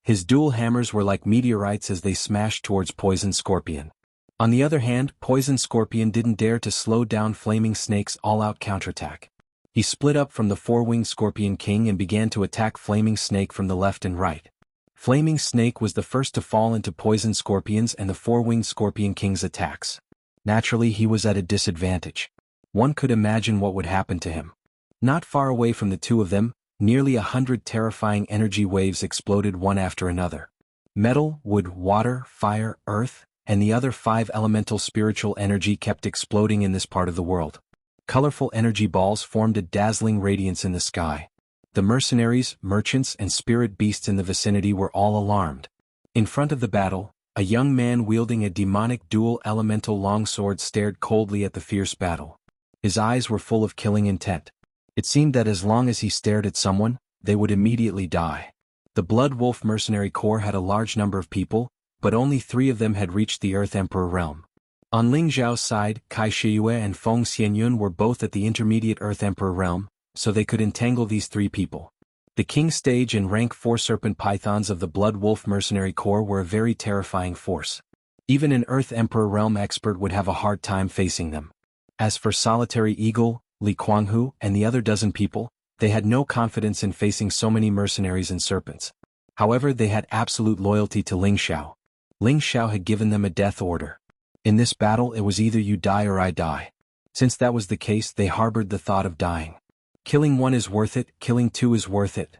His dual hammers were like meteorites as they smashed towards Poison Scorpion. On the other hand, Poison Scorpion didn't dare to slow down Flaming Snake's all-out counterattack. He split up from the four-winged Scorpion King and began to attack Flaming Snake from the left and right. Flaming Snake was the first to fall into Poison Scorpion's and the four-winged Scorpion King's attacks. Naturally, he was at a disadvantage. One could imagine what would happen to him. Not far away from the two of them, nearly 100 terrifying energy waves exploded one after another. Metal, wood, water, fire, earth, and the other 5 elemental spiritual energy kept exploding in this part of the world. Colorful energy balls formed a dazzling radiance in the sky. The mercenaries, merchants, and spirit beasts in the vicinity were all alarmed. In front of the battle, a young man wielding a demonic dual elemental longsword stared coldly at the fierce battle. His eyes were full of killing intent. It seemed that as long as he stared at someone, they would immediately die. The Blood Wolf Mercenary Corps had a large number of people, but only 3 of them had reached the Earth Emperor realm. On Ling Zhao's side, Kai Shiyue and Feng Xianyun were both at the intermediate Earth Emperor realm, so they could entangle these 3 people. The King Stage and Rank 4 Serpent Pythons of the Blood Wolf Mercenary Corps were a very terrifying force. Even an Earth Emperor realm expert would have a hard time facing them. As for Solitary Eagle, Li Kuanghu, and the other dozen people, they had no confidence in facing so many mercenaries and serpents. However, they had absolute loyalty to Ling Xiao. Ling Xiao had given them a death order. In this battle, it was either you die or I die. Since that was the case, they harbored the thought of dying. Killing 1 is worth it, killing 2 is worth it.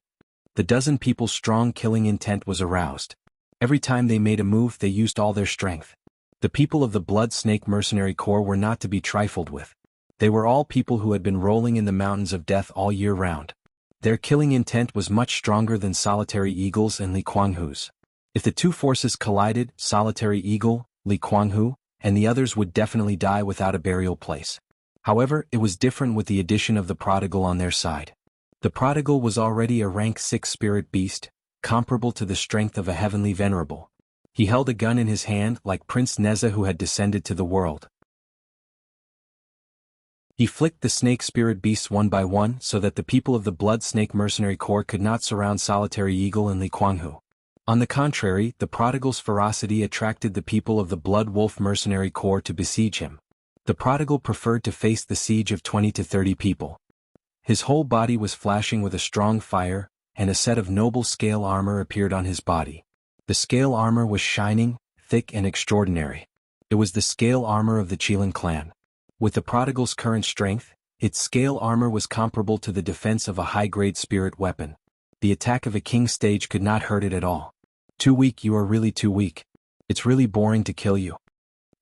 The dozen people's strong killing intent was aroused. Every time they made a move, they used all their strength. The people of the Blood Snake Mercenary Corps were not to be trifled with. They were all people who had been rolling in the mountains of death all year round. Their killing intent was much stronger than Solitary Eagle's and Li Kuanghu's. If the 2 forces collided, Solitary Eagle, Li Kuanghu, and the others would definitely die without a burial place. However, it was different with the addition of the Prodigal on their side. The Prodigal was already a rank 6 spirit beast, comparable to the strength of a heavenly venerable. He held a gun in his hand like Prince Neza who had descended to the world. He flicked the snake spirit beasts one by one so that the people of the Blood Snake Mercenary Corps could not surround Solitary Eagle and Li Kuanghu. On the contrary, the Prodigal's ferocity attracted the people of the Blood Wolf Mercenary Corps to besiege him. The Prodigal preferred to face the siege of 20 to 30 people. His whole body was flashing with a strong fire, and a set of noble scale armor appeared on his body. The scale armor was shining, thick and extraordinary. It was the scale armor of the Qilin clan. With the Prodigal's current strength, its scale armor was comparable to the defense of a high-grade spirit weapon. The attack of a king stage could not hurt it at all. Too weak, you are really too weak. It's really boring to kill you.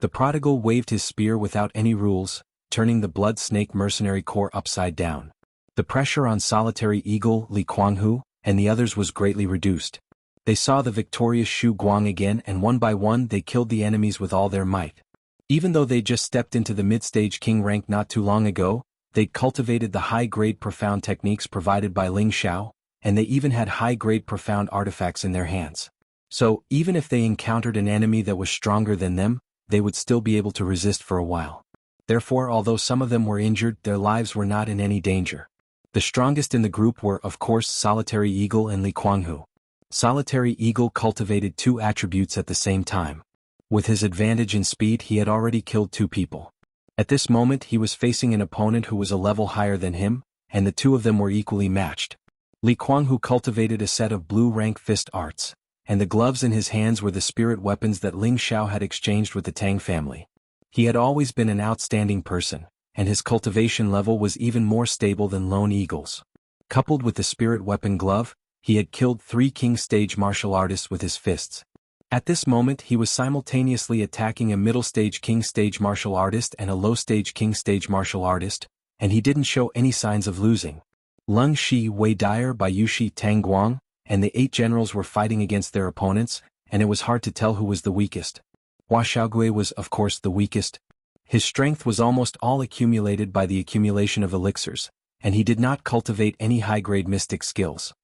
The Prodigal waved his spear without any rules, turning the Blood Snake Mercenary Corps upside down. The pressure on Solitary Eagle, Li Kuanghu, and the others was greatly reduced. They saw the victorious Shu Guang again, and one by one they killed the enemies with all their might. Even though they just stepped into the mid-stage king rank not too long ago, they'd cultivated the high-grade profound techniques provided by Ling Xiao, and they even had high-grade profound artifacts in their hands. So, even if they encountered an enemy that was stronger than them, they would still be able to resist for a while. Therefore, although some of them were injured, their lives were not in any danger. The strongest in the group were, of course, Solitary Eagle and Li Kuanghu. Solitary Eagle cultivated 2 attributes at the same time. With his advantage in speed, he had already killed 2 people. At this moment, he was facing an opponent who was a level higher than him, and the 2 of them were equally matched. Li Kuanghu cultivated a set of blue rank fist arts, and the gloves in his hands were the spirit weapons that Ling Xiao had exchanged with the Tang family. He had always been an outstanding person, and his cultivation level was even more stable than Lone Eagle's. Coupled with the spirit weapon glove, he had killed 3 king stage martial artists with his fists. At this moment he was simultaneously attacking a middle stage king stage martial artist and a low stage king stage martial artist, and he didn't show any signs of losing. Lung Shi, Wei Dyer, Bayushi, Tang Guang, and the 8 generals were fighting against their opponents, and it was hard to tell who was the weakest. Hua Xiaogui was, of course, the weakest. His strength was almost all accumulated by the accumulation of elixirs, and he did not cultivate any high-grade mystic skills.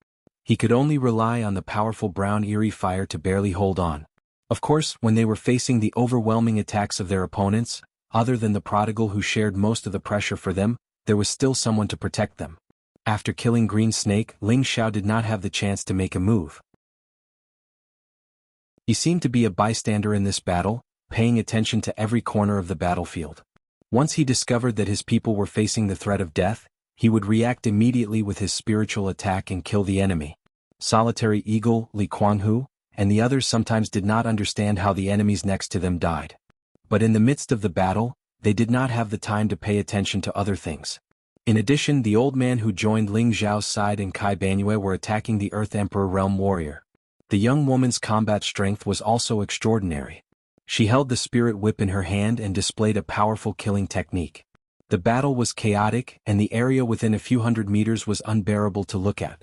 He could only rely on the powerful brown eerie fire to barely hold on. Of course, when they were facing the overwhelming attacks of their opponents, other than the prodigal who shared most of the pressure for them, there was still someone to protect them. After killing Green Snake, Ling Xiao did not have the chance to make a move. He seemed to be a bystander in this battle, paying attention to every corner of the battlefield. Once he discovered that his people were facing the threat of death, he would react immediately with his spiritual attack and kill the enemy. Solitary Eagle, Li Kuanghu, and the others sometimes did not understand how the enemies next to them died. But in the midst of the battle, they did not have the time to pay attention to other things. In addition, the old man who joined Ling Zhao's side and Kai Banyue were attacking the Earth Emperor Realm Warrior. The young woman's combat strength was also extraordinary. She held the spirit whip in her hand and displayed a powerful killing technique. The battle was chaotic, and the area within a few hundred meters was unbearable to look at.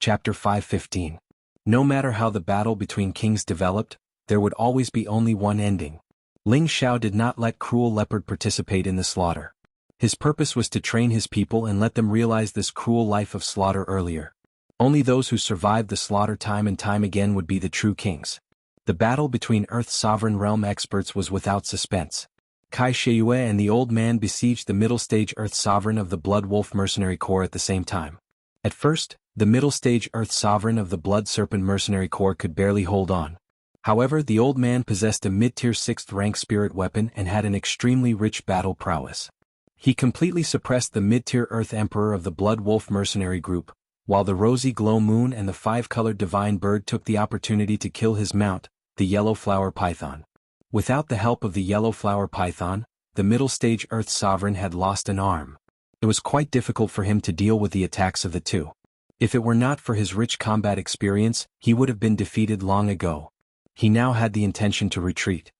Chapter 5:15. No matter how the battle between kings developed, there would always be only one ending. Ling Xiao did not let Cruel Leopard participate in the slaughter. His purpose was to train his people and let them realize this cruel life of slaughter earlier. Only those who survived the slaughter time and time again would be the true kings. The battle between Earth's sovereign realm experts was without suspense. Kai Shiyue and the old man besieged the middle stage Earth sovereign of the Blood Wolf Mercenary Corps at the same time. At first, the middle stage Earth sovereign of the Blood Serpent Mercenary Corps could barely hold on. However, the old man possessed a mid-tier 6th rank spirit weapon and had an extremely rich battle prowess. He completely suppressed the mid-tier Earth Emperor of the Blood Wolf Mercenary Group, while the Rosy Glow Moon and the 5-colored Divine Bird took the opportunity to kill his mount, the Yellow Flower Python. Without the help of the Yellow Flower Python, the middle stage Earth Sovereign had lost an arm. It was quite difficult for him to deal with the attacks of the two. If it were not for his rich combat experience, he would have been defeated long ago. He now had the intention to retreat.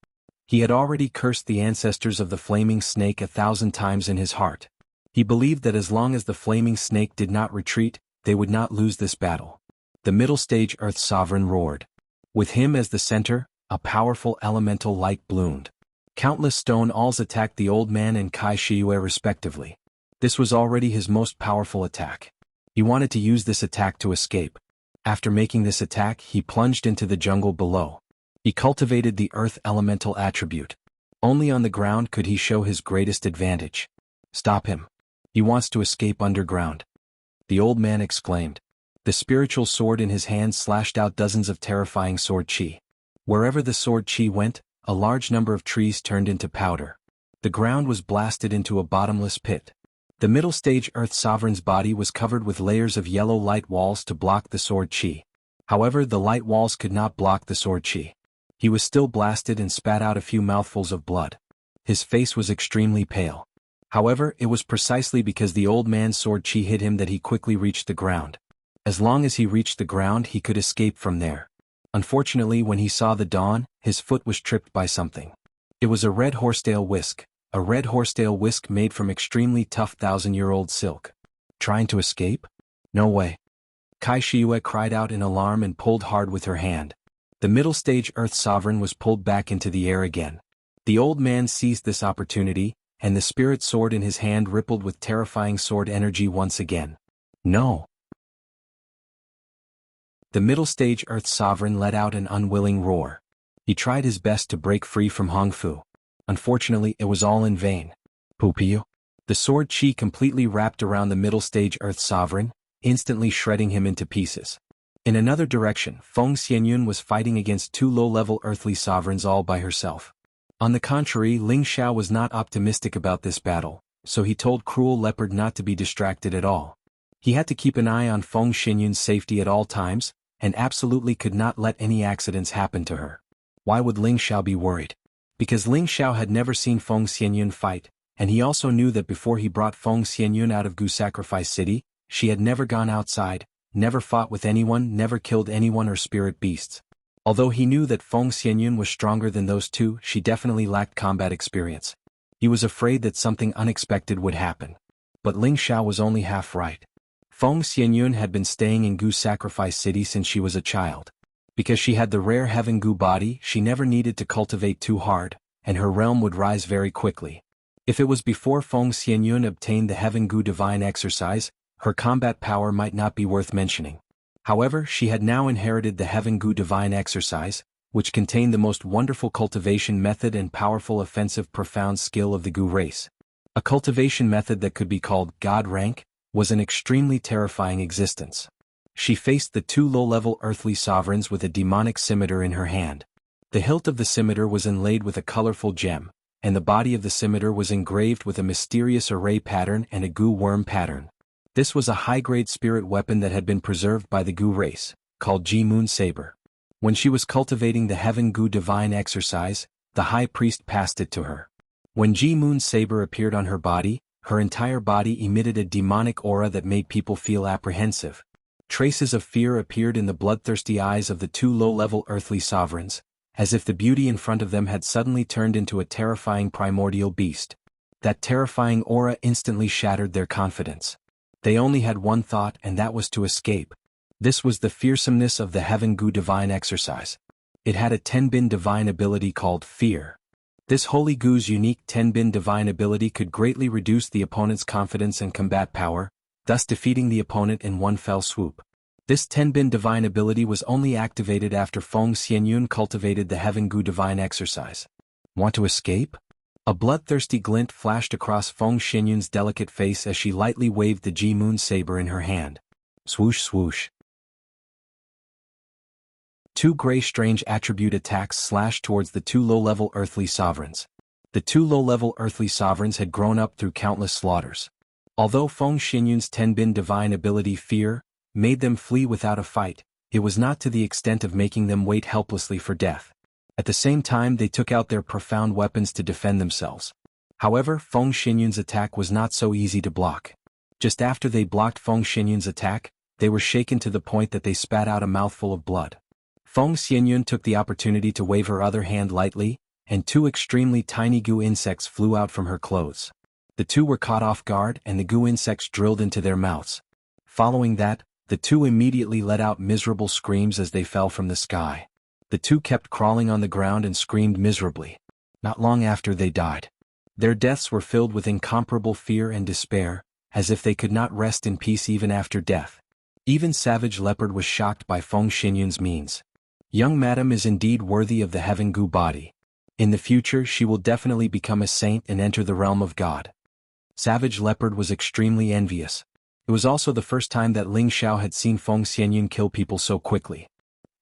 He had already cursed the ancestors of the Flaming Snake 1,000 times in his heart. He believed that as long as the Flaming Snake did not retreat, they would not lose this battle. The middle stage Earth Sovereign roared. With him as the center, a powerful elemental light bloomed. Countless stone alls attacked the old man and Kai Shiyue respectively. This was already his most powerful attack. He wanted to use this attack to escape. After making this attack, he plunged into the jungle below. He cultivated the earth elemental attribute. Only on the ground could he show his greatest advantage. Stop him. He wants to escape underground. The old man exclaimed. The spiritual sword in his hand slashed out dozens of terrifying sword chi. Wherever the sword chi went, a large number of trees turned into powder. The ground was blasted into a bottomless pit. The middle stage Earth Sovereign's body was covered with layers of yellow light walls to block the sword chi. However, the light walls could not block the sword chi. He was still blasted and spat out a few mouthfuls of blood. His face was extremely pale. However, it was precisely because the old man's sword chi hit him that he quickly reached the ground. As long as he reached the ground, he could escape from there. Unfortunately, when he saw the dawn, his foot was tripped by something. It was a red horsetail whisk. A red horsetail whisk made from extremely tough 1,000-year-old silk. Trying to escape? No way. Kai Shiyue cried out in alarm and pulled hard with her hand. The middle stage Earth Sovereign was pulled back into the air again. The old man seized this opportunity, and the spirit sword in his hand rippled with terrifying sword energy once again. No! The middle stage Earth Sovereign let out an unwilling roar. He tried his best to break free from Hongfu. Unfortunately, it was all in vain. Pupiu. The sword chi completely wrapped around the middle stage Earth Sovereign, instantly shredding him into pieces. In another direction, Feng Xianyun was fighting against two low-level earthly sovereigns all by herself. On the contrary, Ling Xiao was not optimistic about this battle, so he told Cruel Leopard not to be distracted at all. He had to keep an eye on Feng Xianyun's safety at all times, and absolutely could not let any accidents happen to her. Why would Ling Xiao be worried? Because Ling Xiao had never seen Feng Xianyun fight, and he also knew that before he brought Feng Xianyun out of Gu Sacrifice City, she had never gone outside, never fought with anyone, never killed anyone or spirit beasts. Although he knew that Feng Xianyun was stronger than those two, she definitely lacked combat experience. He was afraid that something unexpected would happen. But Ling Xiao was only half right. Feng Xianyun had been staying in Gu Sacrifice City since she was a child. Because she had the rare Heaven Gu body, she never needed to cultivate too hard, and her realm would rise very quickly. If it was before Feng Xianyun obtained the Heaven Gu divine exercise, her combat power might not be worth mentioning. However, she had now inherited the Heaven Gu divine exercise, which contained the most wonderful cultivation method and powerful offensive profound skill of the Gu race. A cultivation method that could be called God rank was an extremely terrifying existence. She faced the two low-level earthly sovereigns with a demonic scimitar in her hand. The hilt of the scimitar was inlaid with a colorful gem, and the body of the scimitar was engraved with a mysterious array pattern and a Gu worm pattern. This was a high-grade spirit weapon that had been preserved by the Gu race, called Ji Moon Saber. When she was cultivating the Heaven Gu divine exercise, the high priest passed it to her. When Ji Moon Saber appeared on her body, her entire body emitted a demonic aura that made people feel apprehensive. Traces of fear appeared in the bloodthirsty eyes of the two low-level earthly sovereigns, as if the beauty in front of them had suddenly turned into a terrifying primordial beast. That terrifying aura instantly shattered their confidence. They only had one thought, and that was to escape. This was the fearsomeness of the Heaven Gu divine exercise. It had a Tenbin divine ability called Fear. This Holy Gu's unique Tenbin divine ability could greatly reduce the opponent's confidence and combat power, thus defeating the opponent in one fell swoop. This Tenbin divine ability was only activated after Feng Xianyun cultivated the Heaven Gu divine exercise. Want to escape? A bloodthirsty glint flashed across Feng Xianyun's delicate face as she lightly waved the Ji Moon Saber in her hand. Swoosh swoosh. Two gray strange attribute attacks slashed towards the two low-level earthly sovereigns. The two low-level earthly sovereigns had grown up through countless slaughters. Although Feng Xianyun's Tenbin divine ability Fear made them flee without a fight, it was not to the extent of making them wait helplessly for death. At the same time, they took out their profound weapons to defend themselves. However, Feng Xianyun's attack was not so easy to block. Just after they blocked Feng Xianyun's attack, they were shaken to the point that they spat out a mouthful of blood. Feng Xianyun took the opportunity to wave her other hand lightly, and two extremely tiny Gu insects flew out from her clothes. The two were caught off guard, and the Gu insects drilled into their mouths. Following that, the two immediately let out miserable screams as they fell from the sky. The two kept crawling on the ground and screamed miserably. Not long after, they died. Their deaths were filled with incomparable fear and despair, as if they could not rest in peace even after death. Even Savage Leopard was shocked by Feng Xianyun's means. Young madam is indeed worthy of the Heaven Gu body. In the future, she will definitely become a saint and enter the realm of God. Savage Leopard was extremely envious. It was also the first time that Ling Xiao had seen Feng Xianyun kill people so quickly.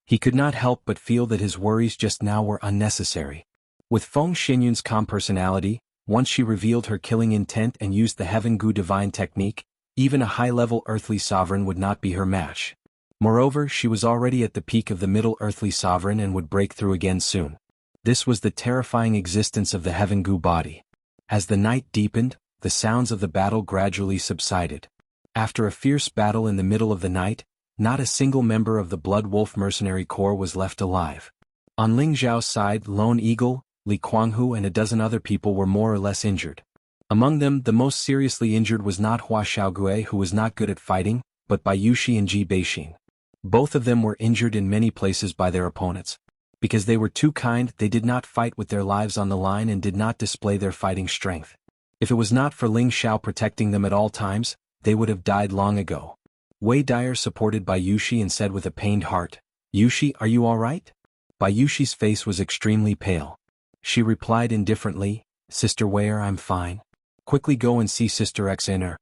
He could not help but feel that his worries just now were unnecessary. With Feng Xianyun's calm personality, once she revealed her killing intent and used the Heaven Gu divine technique, even a high-level earthly sovereign would not be her match. Moreover, she was already at the peak of the middle earthly sovereign and would break through again soon. This was the terrifying existence of the Heaven Gu body. As the night deepened, the sounds of the battle gradually subsided. After a fierce battle in the middle of the night, not a single member of the Blood Wolf Mercenary Corps was left alive. On Ling Zhao's side, Lone Eagle, Li Kuanghu and a dozen other people were more or less injured. Among them, the most seriously injured was not Hua Xiaogui, who was not good at fighting, but Bai Yushi and Ji Beixin. Both of them were injured in many places by their opponents. Because they were too kind, they did not fight with their lives on the line and did not display their fighting strength. If it was not for Ling Xiao protecting them at all times, they would have died long ago. Wei Dyer supported Bai Yushi and said with a pained heart, "Yushi, are you all right?" Bai Yushi's face was extremely pale. She replied indifferently, "Sister Wei, I'm fine. Quickly go and see Sister Xner."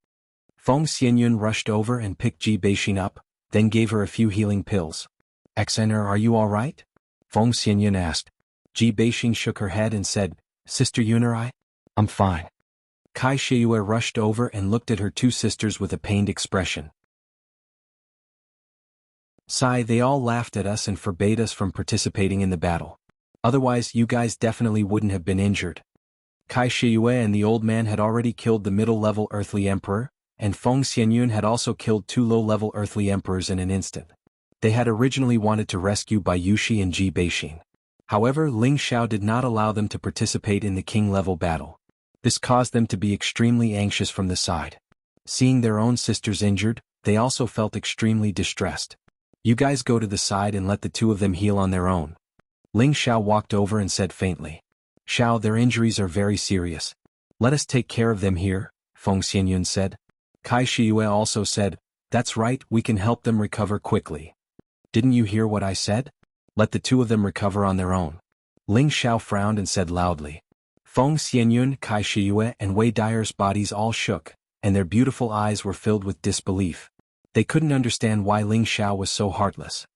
Feng Xianyun rushed over and picked Ji Beixin up, then gave her a few healing pills. "Xner, are you all right?" Feng Xianyun asked. Ji Beixin shook her head and said, "Sister Yunai, I'm fine." Kai Shiyue rushed over and looked at her two sisters with a pained expression. "Sigh, they all laughed at us and forbade us from participating in the battle. Otherwise, you guys definitely wouldn't have been injured." Kai Shiyue and the old man had already killed the middle-level earthly emperor, and Feng Xianyun had also killed two low-level earthly emperors in an instant. They had originally wanted to rescue Bai Yushi and Ji Beixin. However, Ling Xiao did not allow them to participate in the king-level battle. This caused them to be extremely anxious from the side. Seeing their own sisters injured, they also felt extremely distressed. You guys go to the side and let the two of them heal on their own. Ling Xiao walked over and said faintly. Xiao, their injuries are very serious. Let us take care of them here, Feng Xianyun said. Kai Shiyue also said, that's right, we can help them recover quickly. Didn't you hear what I said? Let the two of them recover on their own. Ling Xiao frowned and said loudly. Feng Xianyun, Kai Shiyue and Wei Dyer's bodies all shook, and their beautiful eyes were filled with disbelief. They couldn't understand why Ling Xiao was so heartless.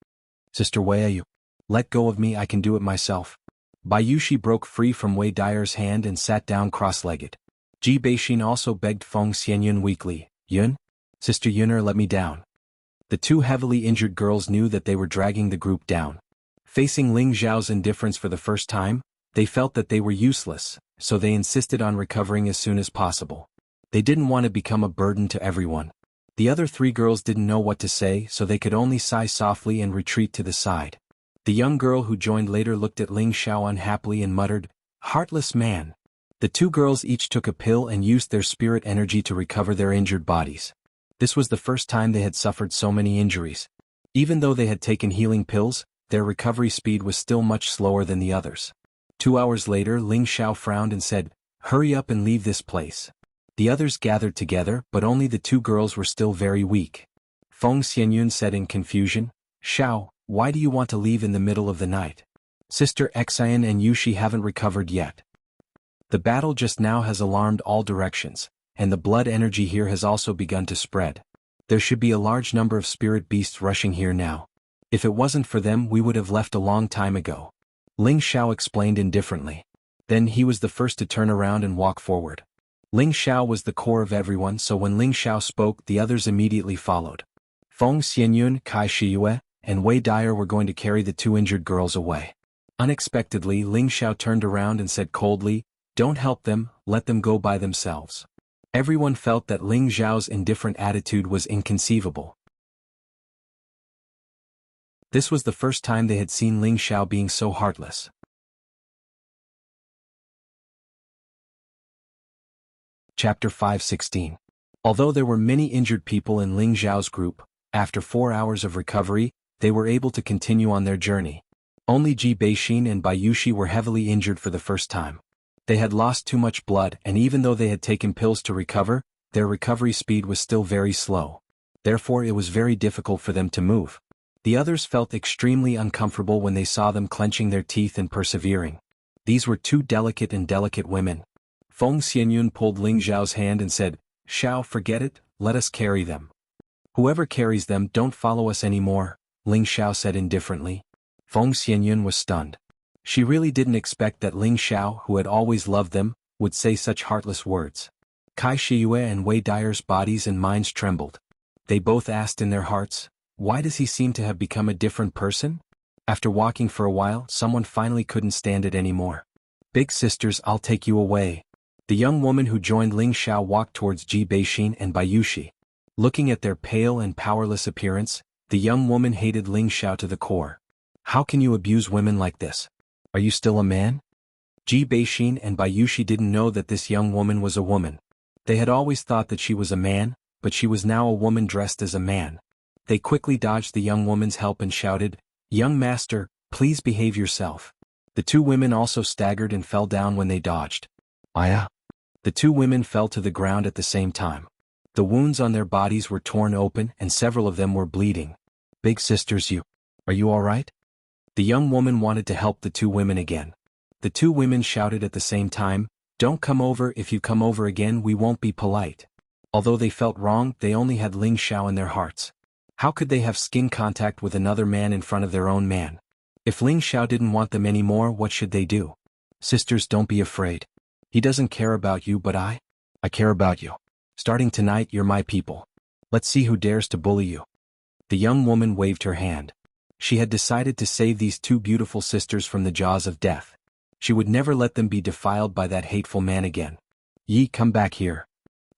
Sister Wei, you let go of me, I can do it myself. Bayushi broke free from Wei Dyer's hand and sat down cross-legged. Ji Beixin also begged Feng Xianyun weakly, Yun? Sister Yuner, let me down. The two heavily injured girls knew that they were dragging the group down. Facing Ling Xiao's indifference for the first time, they felt that they were useless, so they insisted on recovering as soon as possible. They didn't want to become a burden to everyone. The other three girls didn't know what to say, so they could only sigh softly and retreat to the side. The young girl who joined later looked at Ling Xiao unhappily and muttered, heartless man. The two girls each took a pill and used their spirit energy to recover their injured bodies. This was the first time they had suffered so many injuries. Even though they had taken healing pills, their recovery speed was still much slower than the others. 2 hours later, Ling Xiao frowned and said, hurry up and leave this place. The others gathered together, but only the two girls were still very weak. Feng Xianyun said in confusion, Xiao, why do you want to leave in the middle of the night? Sister Xian and Yushi haven't recovered yet. The battle just now has alarmed all directions, and the blood energy here has also begun to spread. There should be a large number of spirit beasts rushing here now. If it wasn't for them, we would have left a long time ago. Ling Xiao explained indifferently. Then he was the first to turn around and walk forward. Ling Xiao was the core of everyone, so when Ling Xiao spoke, the others immediately followed. Feng Xianyun, Kai Shiyue, and Wei Dyer were going to carry the two injured girls away. Unexpectedly, Ling Xiao turned around and said coldly, don't help them, let them go by themselves. Everyone felt that Ling Xiao's indifferent attitude was inconceivable. This was the first time they had seen Ling Xiao being so heartless. Chapter 5:16. Although there were many injured people in Ling Xiao's group, after 4 hours of recovery, they were able to continue on their journey. Only Ji Beixin and Bayushi were heavily injured for the first time. They had lost too much blood, and even though they had taken pills to recover, their recovery speed was still very slow. Therefore, it was very difficult for them to move. The others felt extremely uncomfortable when they saw them clenching their teeth and persevering. These were two delicate women. Feng Xianyun pulled Ling Xiao's hand and said, Xiao, forget it, let us carry them. Whoever carries them, don't follow us anymore, Ling Xiao said indifferently. Feng Xianyun was stunned. She really didn't expect that Ling Xiao, who had always loved them, would say such heartless words. Kai Shiyue and Wei Dyer's bodies and minds trembled. They both asked in their hearts, why does he seem to have become a different person? After walking for a while, someone finally couldn't stand it anymore. Big sisters, I'll take you away. The young woman who joined Ling Xiao walked towards Ji Beixin and Bayushi. Looking at their pale and powerless appearance, the young woman hated Ling Xiao to the core. How can you abuse women like this? Are you still a man? Ji Beixin and Bayushi didn't know that this young woman was a woman. They had always thought that she was a man, but she was now a woman dressed as a man. They quickly dodged the young woman's help and shouted, Young master, please behave yourself. The two women also staggered and fell down when they dodged. Aya. The two women fell to the ground at the same time. The wounds on their bodies were torn open and several of them were bleeding. Big sisters, are you all right? The young woman wanted to help the two women again. The two women shouted at the same time, Don't come over, if you come over again we won't be polite. Although they felt wrong, they only had Ling Xiao in their hearts. How could they have skin contact with another man in front of their own man? If Ling Xiao didn't want them anymore, what should they do? Sisters, don't be afraid. He doesn't care about you, but I care about you. Starting tonight, you're my people. Let's see who dares to bully you. The young woman waved her hand. She had decided to save these two beautiful sisters from the jaws of death. She would never let them be defiled by that hateful man again. Yi, come back here.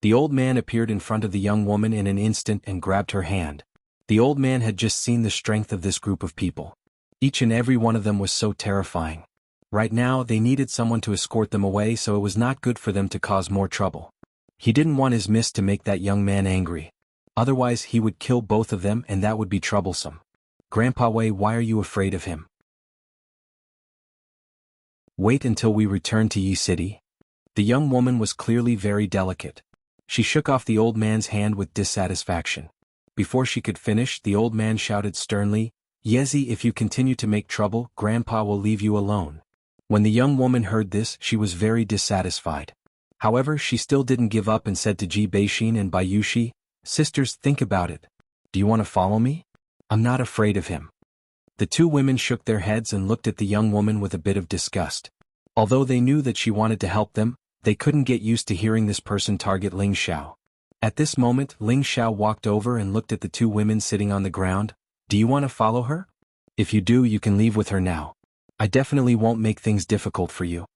The old man appeared in front of the young woman in an instant and grabbed her hand. The old man had just seen the strength of this group of people. Each and every one of them was so terrifying. Right now, they needed someone to escort them away, so it was not good for them to cause more trouble. He didn't want his miss to make that young man angry. Otherwise he would kill both of them and that would be troublesome. Grandpa Wei, why are you afraid of him? Wait until we return to Yi City. The young woman was clearly very delicate. She shook off the old man's hand with dissatisfaction. Before she could finish, the old man shouted sternly, "Yezi, if you continue to make trouble, Grandpa will leave you alone." When the young woman heard this, she was very dissatisfied. However, she still didn't give up and said to Ji Beixin and Bayushi, "Sisters, think about it. Do you want to follow me? I'm not afraid of him." The two women shook their heads and looked at the young woman with a bit of disgust. Although they knew that she wanted to help them, they couldn't get used to hearing this person target Ling Xiao. At this moment, Ling Xiao walked over and looked at the two women sitting on the ground. "Do you want to follow her? If you do, you can leave with her now. I definitely won't make things difficult for you."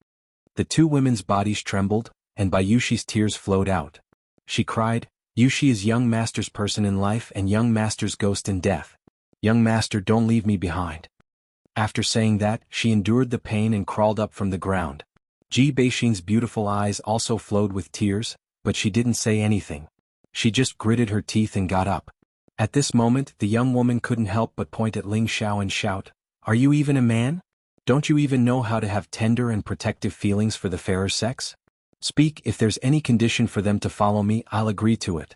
The two women's bodies trembled, and Bayushi's tears flowed out. She cried, "Yushi is young master's person in life and young master's ghost in death. Young master, don't leave me behind." After saying that, she endured the pain and crawled up from the ground. Ji Beixin's beautiful eyes also flowed with tears, but she didn't say anything. She just gritted her teeth and got up. At this moment, the young woman couldn't help but point at Ling Xiao and shout, "Are you even a man? Don't you even know how to have tender and protective feelings for the fairer sex? Speak, if there's any condition for them to follow me, I'll agree to it."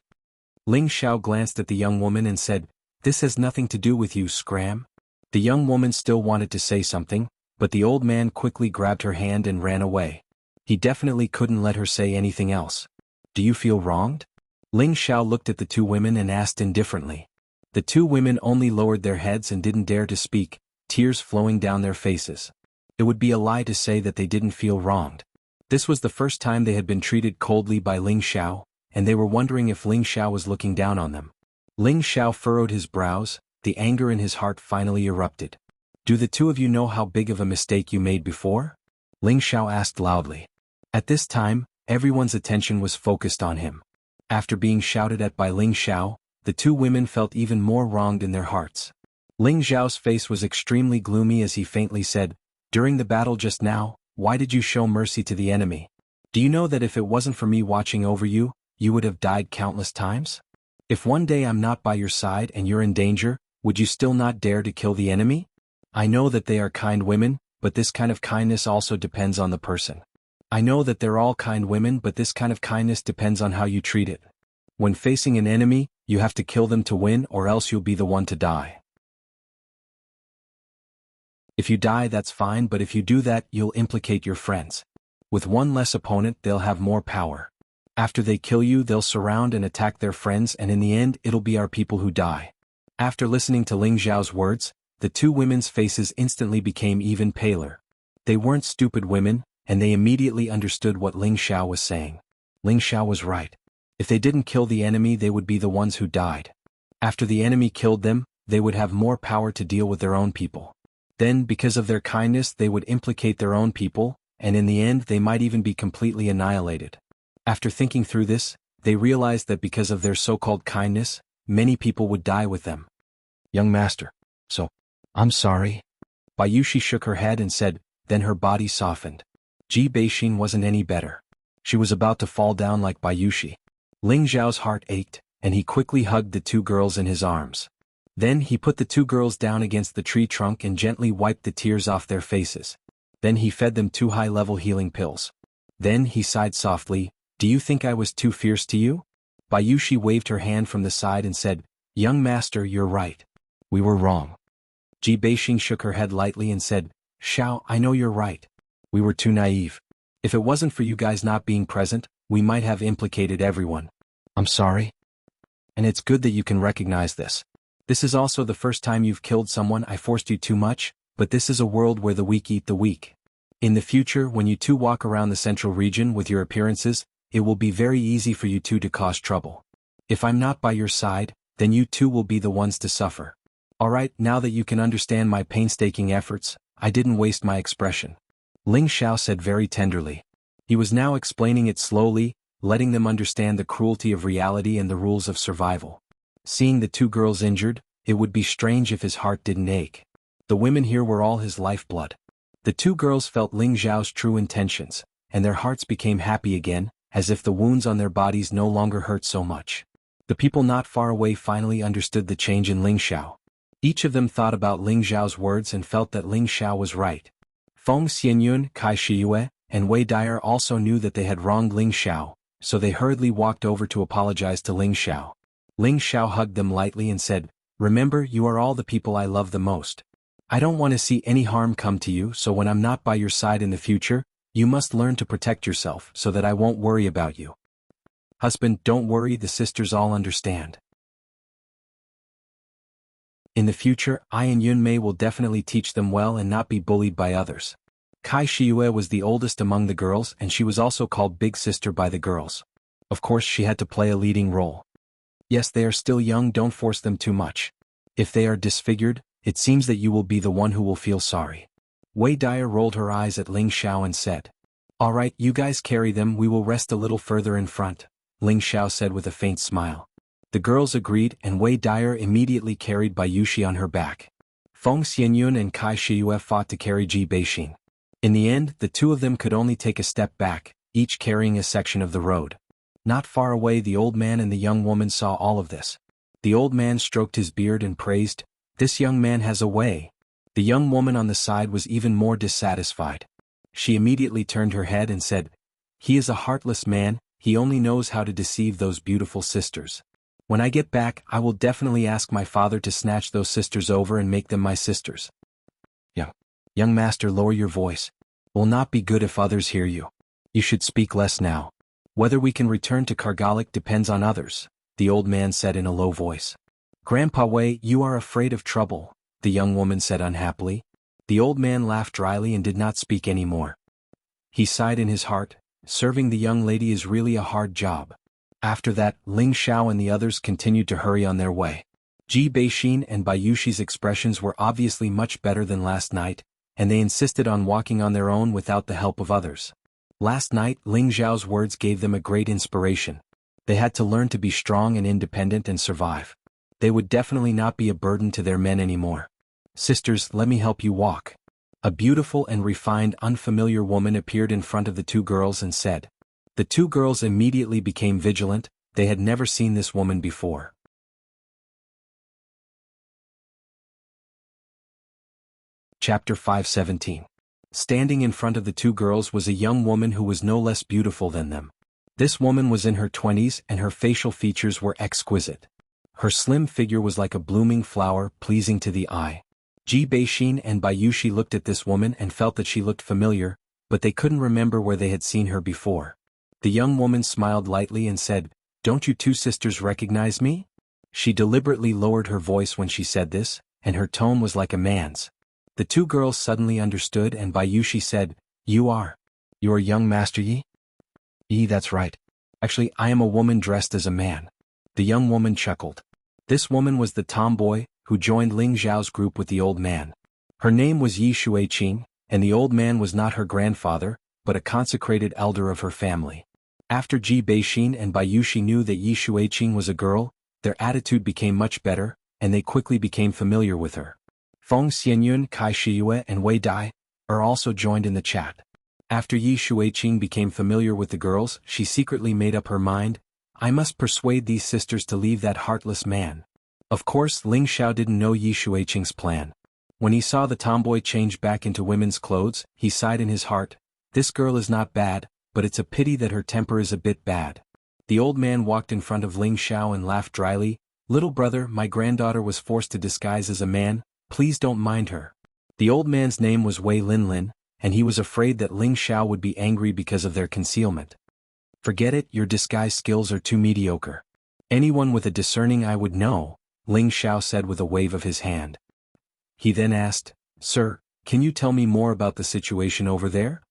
Ling Xiao glanced at the young woman and said, "This has nothing to do with you, Scram." The young woman still wanted to say something, but the old man quickly grabbed her hand and ran away. He definitely couldn't let her say anything else. "Do you feel wronged?" Ling Xiao looked at the two women and asked indifferently. The two women only lowered their heads and didn't dare to speak, tears flowing down their faces. It would be a lie to say that they didn't feel wronged. This was the first time they had been treated coldly by Ling Xiao, and they were wondering if Ling Xiao was looking down on them. Ling Xiao furrowed his brows, the anger in his heart finally erupted. "Do the two of you know how big of a mistake you made before?" Ling Xiao asked loudly. At this time, everyone's attention was focused on him. After being shouted at by Ling Xiao, the two women felt even more wronged in their hearts. Ling Xiao's face was extremely gloomy as he faintly said, "During the battle just now, why did you show mercy to the enemy? Do you know that if it wasn't for me watching over you, you would have died countless times? If one day I'm not by your side and you're in danger, would you still not dare to kill the enemy? I know that they are kind women, but this kind of kindness also depends on the person. I know that they're all kind women, but this kind of kindness depends on how you treat it. When facing an enemy, you have to kill them to win or else you'll be the one to die. If you die, that's fine, but if you do that, you'll implicate your friends. With one less opponent, they'll have more power. After they kill you, they'll surround and attack their friends, and in the end, it'll be our people who die." After listening to Ling Xiao's words, the two women's faces instantly became even paler. They weren't stupid women, and they immediately understood what Ling Xiao was saying. Ling Xiao was right. If they didn't kill the enemy, they would be the ones who died. After the enemy killed them, they would have more power to deal with their own people. Then, because of their kindness, they would implicate their own people, and in the end they might even be completely annihilated. After thinking through this, they realized that because of their so-called kindness, many people would die with them. "Young master, I'm sorry." Bayushi shook her head and said, then her body softened. Ji Beixin wasn't any better. She was about to fall down like Bayushi. Ling Xiao's heart ached, and he quickly hugged the two girls in his arms. Then he put the two girls down against the tree trunk and gently wiped the tears off their faces. Then he fed them 2 high-level healing pills. Then he sighed softly, "Do you think I was too fierce to you?" Bayushi waved her hand from the side and said, "Young master, you're right. We were wrong." Ji Beixin shook her head lightly and said, "Xiao, I know you're right. We were too naive. If it wasn't for you guys not being present, we might have implicated everyone. I'm sorry. And it's good that you can recognize this. This is also the first time you've killed someone. I forced you too much, but this is a world where the weak eat the weak. In the future, when you two walk around the central region with your appearances, it will be very easy for you two to cause trouble. If I'm not by your side, then you two will be the ones to suffer. Alright, now that you can understand my painstaking efforts, I didn't waste my expression," Ling Xiao said very tenderly. He was now explaining it slowly, letting them understand the cruelty of reality and the rules of survival. Seeing the two girls injured, it would be strange if his heart didn't ache. The women here were all his lifeblood. The two girls felt Ling Xiao's true intentions, and their hearts became happy again, as if the wounds on their bodies no longer hurt so much. The people not far away finally understood the change in Ling Xiao. Each of them thought about Ling Xiao's words and felt that Ling Xiao was right. Feng Xianyun, Kai Shiyue, and Wei Dyer also knew that they had wronged Ling Xiao, so they hurriedly walked over to apologize to Ling Xiao. Ling Xiao hugged them lightly and said, "Remember, you are all the people I love the most. I don't want to see any harm come to you, so when I'm not by your side in the future, you must learn to protect yourself so that I won't worry about you." "Husband, don't worry, the sisters all understand. In the future, I and Yunmei will definitely teach them well and not be bullied by others." Kai Shiyue was the oldest among the girls and she was also called Big Sister by the girls. Of course she had to play a leading role. "Yes, they are still young, don't force them too much. If they are disfigured, it seems that you will be the one who will feel sorry." Wei Dyer rolled her eyes at Ling Xiao and said, "All right, you guys carry them, we will rest a little further in front," Ling Xiao said with a faint smile. The girls agreed and Wei Dyer immediately carried Bayushi on her back. Feng Xianyun and Kai Shiyue fought to carry Ji Beixin. In the end, the two of them could only take a step back, each carrying a section of the road. Not far away, the old man and the young woman saw all of this. The old man stroked his beard and praised, "This young man has a way." The young woman on the side was even more dissatisfied. She immediately turned her head and said, "He is a heartless man, he only knows how to deceive those beautiful sisters. When I get back, I will definitely ask my father to snatch those sisters over and make them my sisters." Young master, lower your voice. It will not be good if others hear you. You should speak less now. Whether we can return to Kargalik depends on others, the old man said in a low voice. "Grandpa Wei, you are afraid of trouble," the young woman said unhappily. The old man laughed dryly and did not speak any more. He sighed in his heart, serving the young lady is really a hard job. After that, Ling Xiao and the others continued to hurry on their way. Ji Beixin and Bayushi's expressions were obviously much better than last night, and they insisted on walking on their own without the help of others. Last night, Ling Xiao's words gave them a great inspiration. They had to learn to be strong and independent and survive. They would definitely not be a burden to their men anymore. "Sisters, let me help you walk." A beautiful and refined unfamiliar woman appeared in front of the two girls and said. The two girls immediately became vigilant, they had never seen this woman before. Chapter 517. Standing in front of the two girls was a young woman who was no less beautiful than them. This woman was in her 20s and her facial features were exquisite. Her slim figure was like a blooming flower, pleasing to the eye. Ji Beixin and Bayushi looked at this woman and felt that she looked familiar, but they couldn't remember where they had seen her before. The young woman smiled lightly and said, "Don't you two sisters recognize me?" She deliberately lowered her voice when she said this, and her tone was like a man's. The two girls suddenly understood and Bayushi said, You are young Master Yi?" That's right. Actually, I am a woman dressed as a man." The young woman chuckled. This woman was the tomboy, who joined Ling Xiao's group with the old man. Her name was Yi Shuiqing, and the old man was not her grandfather, but a consecrated elder of her family. After Ji Beixin and Bayushi knew that Yi Shuiqing was a girl, their attitude became much better, and they quickly became familiar with her. Feng Xianyun, Kai Shiyue and Wei Dai are also joined in the chat. After Yi Shuiqing became familiar with the girls, she secretly made up her mind, "I must persuade these sisters to leave that heartless man." Of course, Ling Xiao didn't know Yi Shuiqing's plan. When he saw the tomboy change back into women's clothes, he sighed in his heart, "This girl is not bad, but it's a pity that her temper is a bit bad." The old man walked in front of Ling Xiao and laughed dryly, "Little brother, my granddaughter was forced to disguise as a man, please don't mind her." The old man's name was Wei Linlin, and he was afraid that Ling Xiao would be angry because of their concealment. "Forget it, your disguise skills are too mediocre. Anyone with a discerning eye would know," Ling Xiao said with a wave of his hand. He then asked, "Sir, can you tell me more about the situation over there?"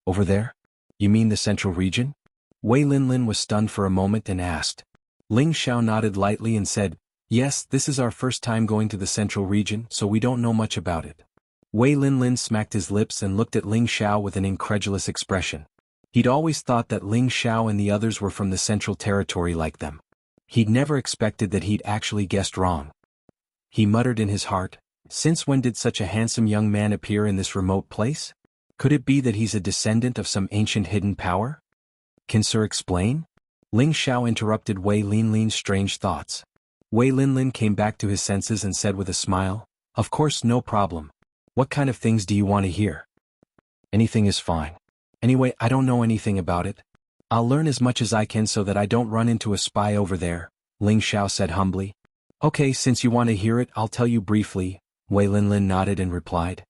"Over there? You mean the central region?" Wei Linlin was stunned for a moment and asked. Ling Xiao nodded lightly and said, "Yes, this is our first time going to the central region, so we don't know much about it." Wei Linlin smacked his lips and looked at Ling Xiao with an incredulous expression. He'd always thought that Ling Xiao and the others were from the central territory like them. He'd never expected that he'd actually guessed wrong. He muttered in his heart, "Since when did such a handsome young man appear in this remote place? Could it be that he's a descendant of some ancient hidden power? Can Sir explain?" Ling Xiao interrupted Wei Linlin's strange thoughts. Wei Linlin came back to his senses and said with a smile, "Of course, no problem. What kind of things do you want to hear?" "Anything is fine. Anyway, I don't know anything about it. I'll learn as much as I can so that I don't run into a spy over there," Ling Xiao said humbly. "Okay, since you want to hear it, I'll tell you briefly," Wei Linlin nodded and replied.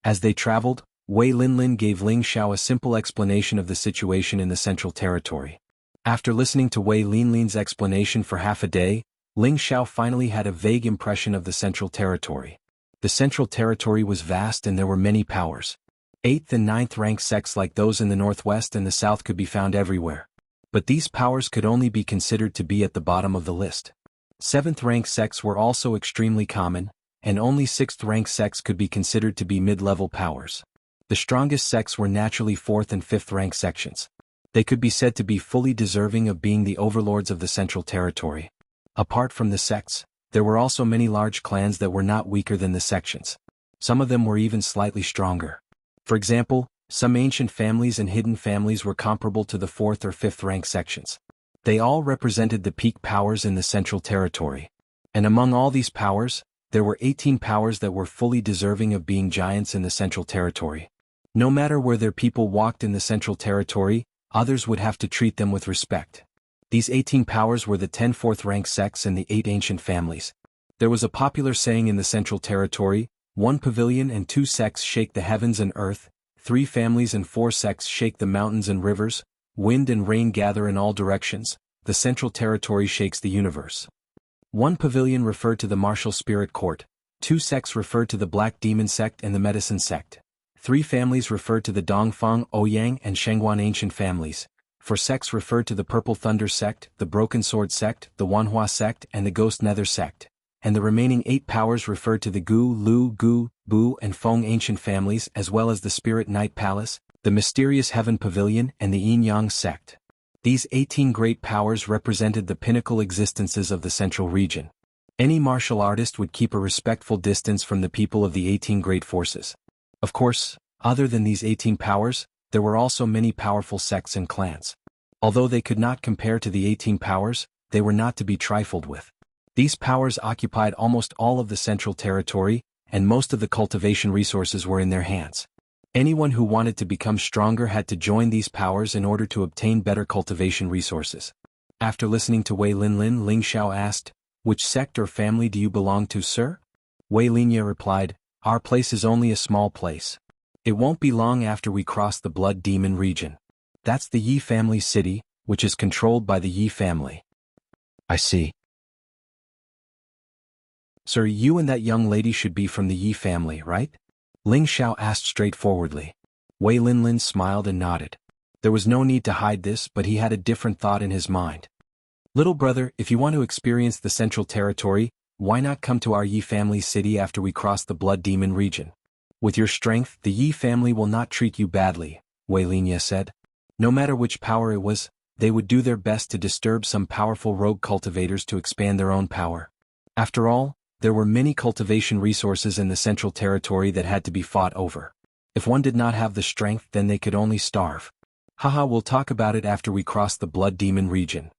As they traveled, Wei Linlin gave Ling Xiao a simple explanation of the situation in the Central Territory. After listening to Wei Linlin's explanation for half a day, Ling Xiao finally had a vague impression of the Central Territory. The Central Territory was vast and there were many powers. 8th and 9th rank sects like those in the northwest and the south could be found everywhere. But these powers could only be considered to be at the bottom of the list. 7th rank sects were also extremely common, and only 6th rank sects could be considered to be mid-level powers. The strongest sects were naturally 4th and 5th rank sections. They could be said to be fully deserving of being the overlords of the Central Territory. Apart from the sects, there were also many large clans that were not weaker than the sections. Some of them were even slightly stronger. For example, some ancient families and hidden families were comparable to the 4th or 5th rank sections. They all represented the peak powers in the Central Territory. And among all these powers, there were 18 powers that were fully deserving of being giants in the Central Territory. No matter where their people walked in the Central Territory, others would have to treat them with respect. These 18 powers were the 10 4th-rank sects and the 8 ancient families. There was a popular saying in the Central Territory, 1 pavilion and 2 sects shake the heavens and earth, 3 families and 4 sects shake the mountains and rivers, wind and rain gather in all directions, the Central Territory shakes the universe. 1 pavilion referred to the martial spirit court, 2 sects referred to the Black Demon sect and the Medicine sect. 3 families referred to the Dongfang, Ouyang and Shengguan ancient families. 4 sects referred to the Purple Thunder sect, the Broken Sword sect, the Wanhua sect and the Ghost Nether sect. And the remaining 8 powers referred to the Gu, Lu, Gu, Bu and Feng ancient families as well as the Spirit Night Palace, the Mysterious Heaven Pavilion and the Yin Yang sect. These 18 great powers represented the pinnacle existences of the central region. Any martial artist would keep a respectful distance from the people of the 18 great forces. Of course, other than these 18 powers, there were also many powerful sects and clans. Although they could not compare to the 18 powers, they were not to be trifled with. These powers occupied almost all of the Central Territory, and most of the cultivation resources were in their hands. Anyone who wanted to become stronger had to join these powers in order to obtain better cultivation resources. After listening to Wei Linlin, Ling Xiao asked, "Which sect or family do you belong to, sir?" Wei Linye replied, "Our place is only a small place. It won't be long after we cross the Blood Demon region. That's the Yi family city, which is controlled by the Yi family." "I see. Sir, you and that young lady should be from the Yi family, right?" Ling Xiao asked straightforwardly. Wei Linlin smiled and nodded. There was no need to hide this, but he had a different thought in his mind. "Little brother, if you want to experience the Central Territory, why not come to our Yi family city after we cross the Blood Demon region? With your strength, the Yi family will not treat you badly," Wei Linye said. No matter which power it was, they would do their best to disturb some powerful rogue cultivators to expand their own power. After all, there were many cultivation resources in the Central Territory that had to be fought over. If one did not have the strength, then they could only starve. "Haha, we'll talk about it after we cross the Blood Demon region."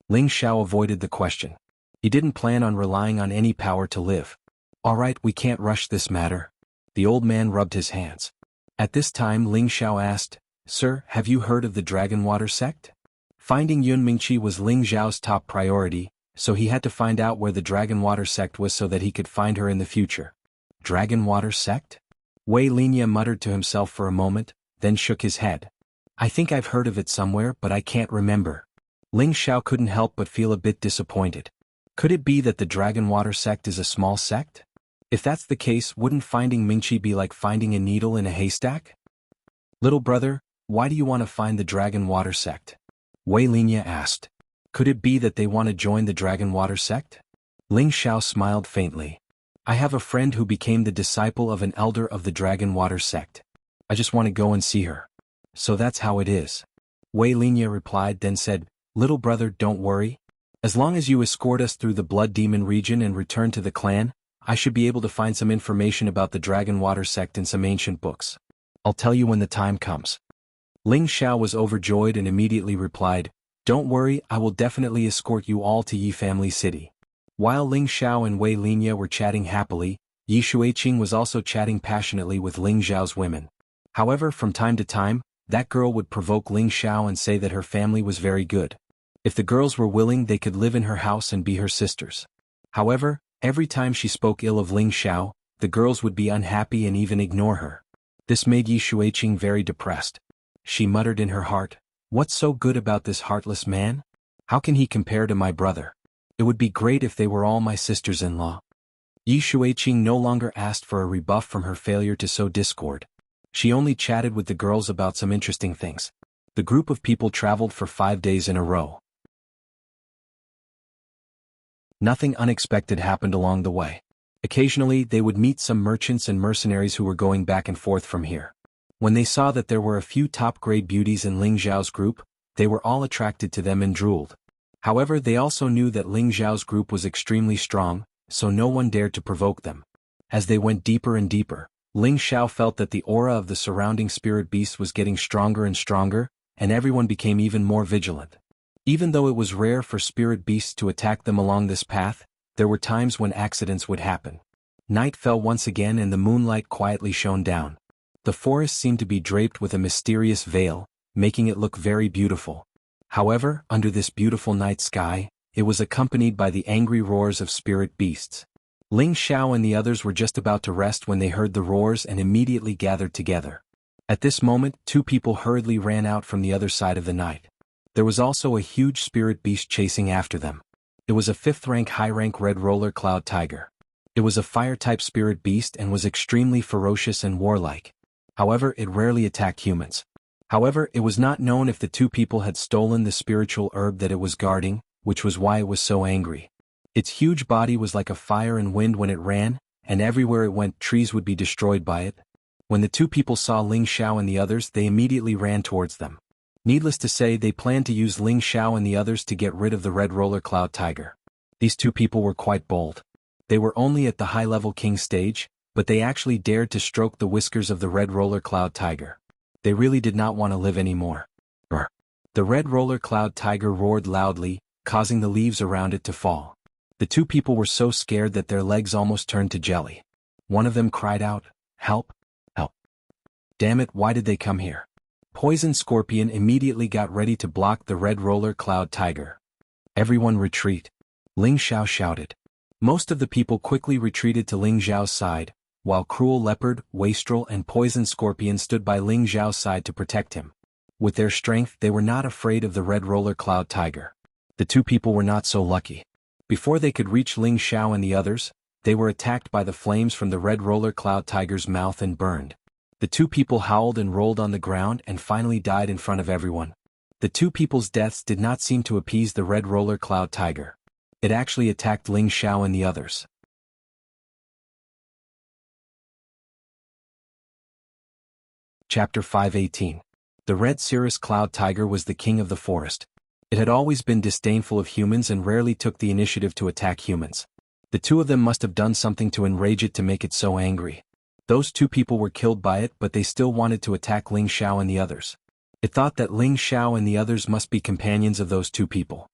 Ling Xiao avoided the question. He didn't plan on relying on any power to live. "All right, we can't rush this matter." The old man rubbed his hands. At this time Ling Xiao asked, "Sir, have you heard of the Dragon Water sect?" Finding Yun Mingqi was Ling Xiao's top priority, so he had to find out where the Dragon Water sect was so that he could find her in the future. Dragon Water sect? Wei Linye muttered to himself for a moment, then shook his head. "I think I've heard of it somewhere, but I can't remember." Ling Xiao couldn't help but feel a bit disappointed. Could it be that the Dragon Water sect is a small sect? If that's the case, wouldn't finding Mingqi be like finding a needle in a haystack? "Little brother, why do you want to find the Dragon Water sect?" Wei Linye asked. Could it be that they want to join the Dragon Water sect? Ling Xiao smiled faintly. "I have a friend who became the disciple of an elder of the Dragon Water sect. I just want to go and see her." "So that's how it is." Wei Linye replied, then said, "Little brother, don't worry. As long as you escort us through the Blood Demon region and return to the clan, I should be able to find some information about the Dragon Water sect in some ancient books. I'll tell you when the time comes." Ling Xiao was overjoyed and immediately replied, "Don't worry, I will definitely escort you all to Yi Family City." While Ling Xiao and Wei Linya were chatting happily, Yi Shuiqing was also chatting passionately with Ling Xiao's women. However, from time to time, that girl would provoke Ling Xiao and say that her family was very good. If the girls were willing, they could live in her house and be her sisters. However, every time she spoke ill of Ling Xiao, the girls would be unhappy and even ignore her. This made Yi Shuiqing very depressed. She muttered in her heart, "What's so good about this heartless man? How can he compare to my brother? It would be great if they were all my sisters-in-law." Yi Shuiqing no longer asked for a rebuff from her failure to sow discord. She only chatted with the girls about some interesting things. The group of people traveled for 5 days in a row. Nothing unexpected happened along the way. Occasionally, they would meet some merchants and mercenaries who were going back and forth from here. When they saw that there were a few top-grade beauties in Ling Xiao's group, they were all attracted to them and drooled. However, they also knew that Ling Xiao's group was extremely strong, so no one dared to provoke them. As they went deeper and deeper, Ling Xiao felt that the aura of the surrounding spirit beast was getting stronger and stronger, and everyone became even more vigilant. Even though it was rare for spirit beasts to attack them along this path, there were times when accidents would happen. Night fell once again and the moonlight quietly shone down. The forest seemed to be draped with a mysterious veil, making it look very beautiful. However, under this beautiful night sky, it was accompanied by the angry roars of spirit beasts. Ling Xiao and the others were just about to rest when they heard the roars and immediately gathered together. At this moment, 2 people hurriedly ran out from the other side of the night. There was also a huge spirit beast chasing after them. It was a 5th-rank high-rank red roller cloud tiger. It was a fire-type spirit beast and was extremely ferocious and warlike. However, it rarely attacked humans. However, it was not known if the 2 people had stolen the spiritual herb that it was guarding, which was why it was so angry. Its huge body was like a fire and wind when it ran, and everywhere it went trees would be destroyed by it. When the 2 people saw Ling Xiao and the others, they immediately ran towards them. Needless to say, they planned to use Ling Xiao and the others to get rid of the red roller cloud tiger. These 2 people were quite bold. They were only at the high-level king stage, but they actually dared to stroke the whiskers of the red roller cloud tiger. They really did not want to live anymore. The red roller cloud tiger roared loudly, causing the leaves around it to fall. The 2 people were so scared that their legs almost turned to jelly. One of them cried out, "Help! Help! Damn it, why did they come here?" Poison Scorpion immediately got ready to block the red roller cloud tiger. "Everyone retreat!" Ling Xiao shouted. Most of the people quickly retreated to Ling Xiao's side, while Cruel Leopard, Wastrel and Poison Scorpion stood by Ling Xiao's side to protect him. With their strength, they were not afraid of the red roller cloud tiger. The 2 people were not so lucky. Before they could reach Ling Xiao and the others, they were attacked by the flames from the red roller cloud tiger's mouth and burned. The 2 people howled and rolled on the ground and finally died in front of everyone. The 2 people's deaths did not seem to appease the red roller cloud tiger. It actually attacked Ling Xiao and the others. Chapter 518. The red cirrus cloud tiger was the king of the forest. It had always been disdainful of humans and rarely took the initiative to attack humans. The 2 of them must have done something to enrage it to make it so angry. Those 2 people were killed by it, but they still wanted to attack Ling Xiao and the others. It thought that Ling Xiao and the others must be companions of those 2 people.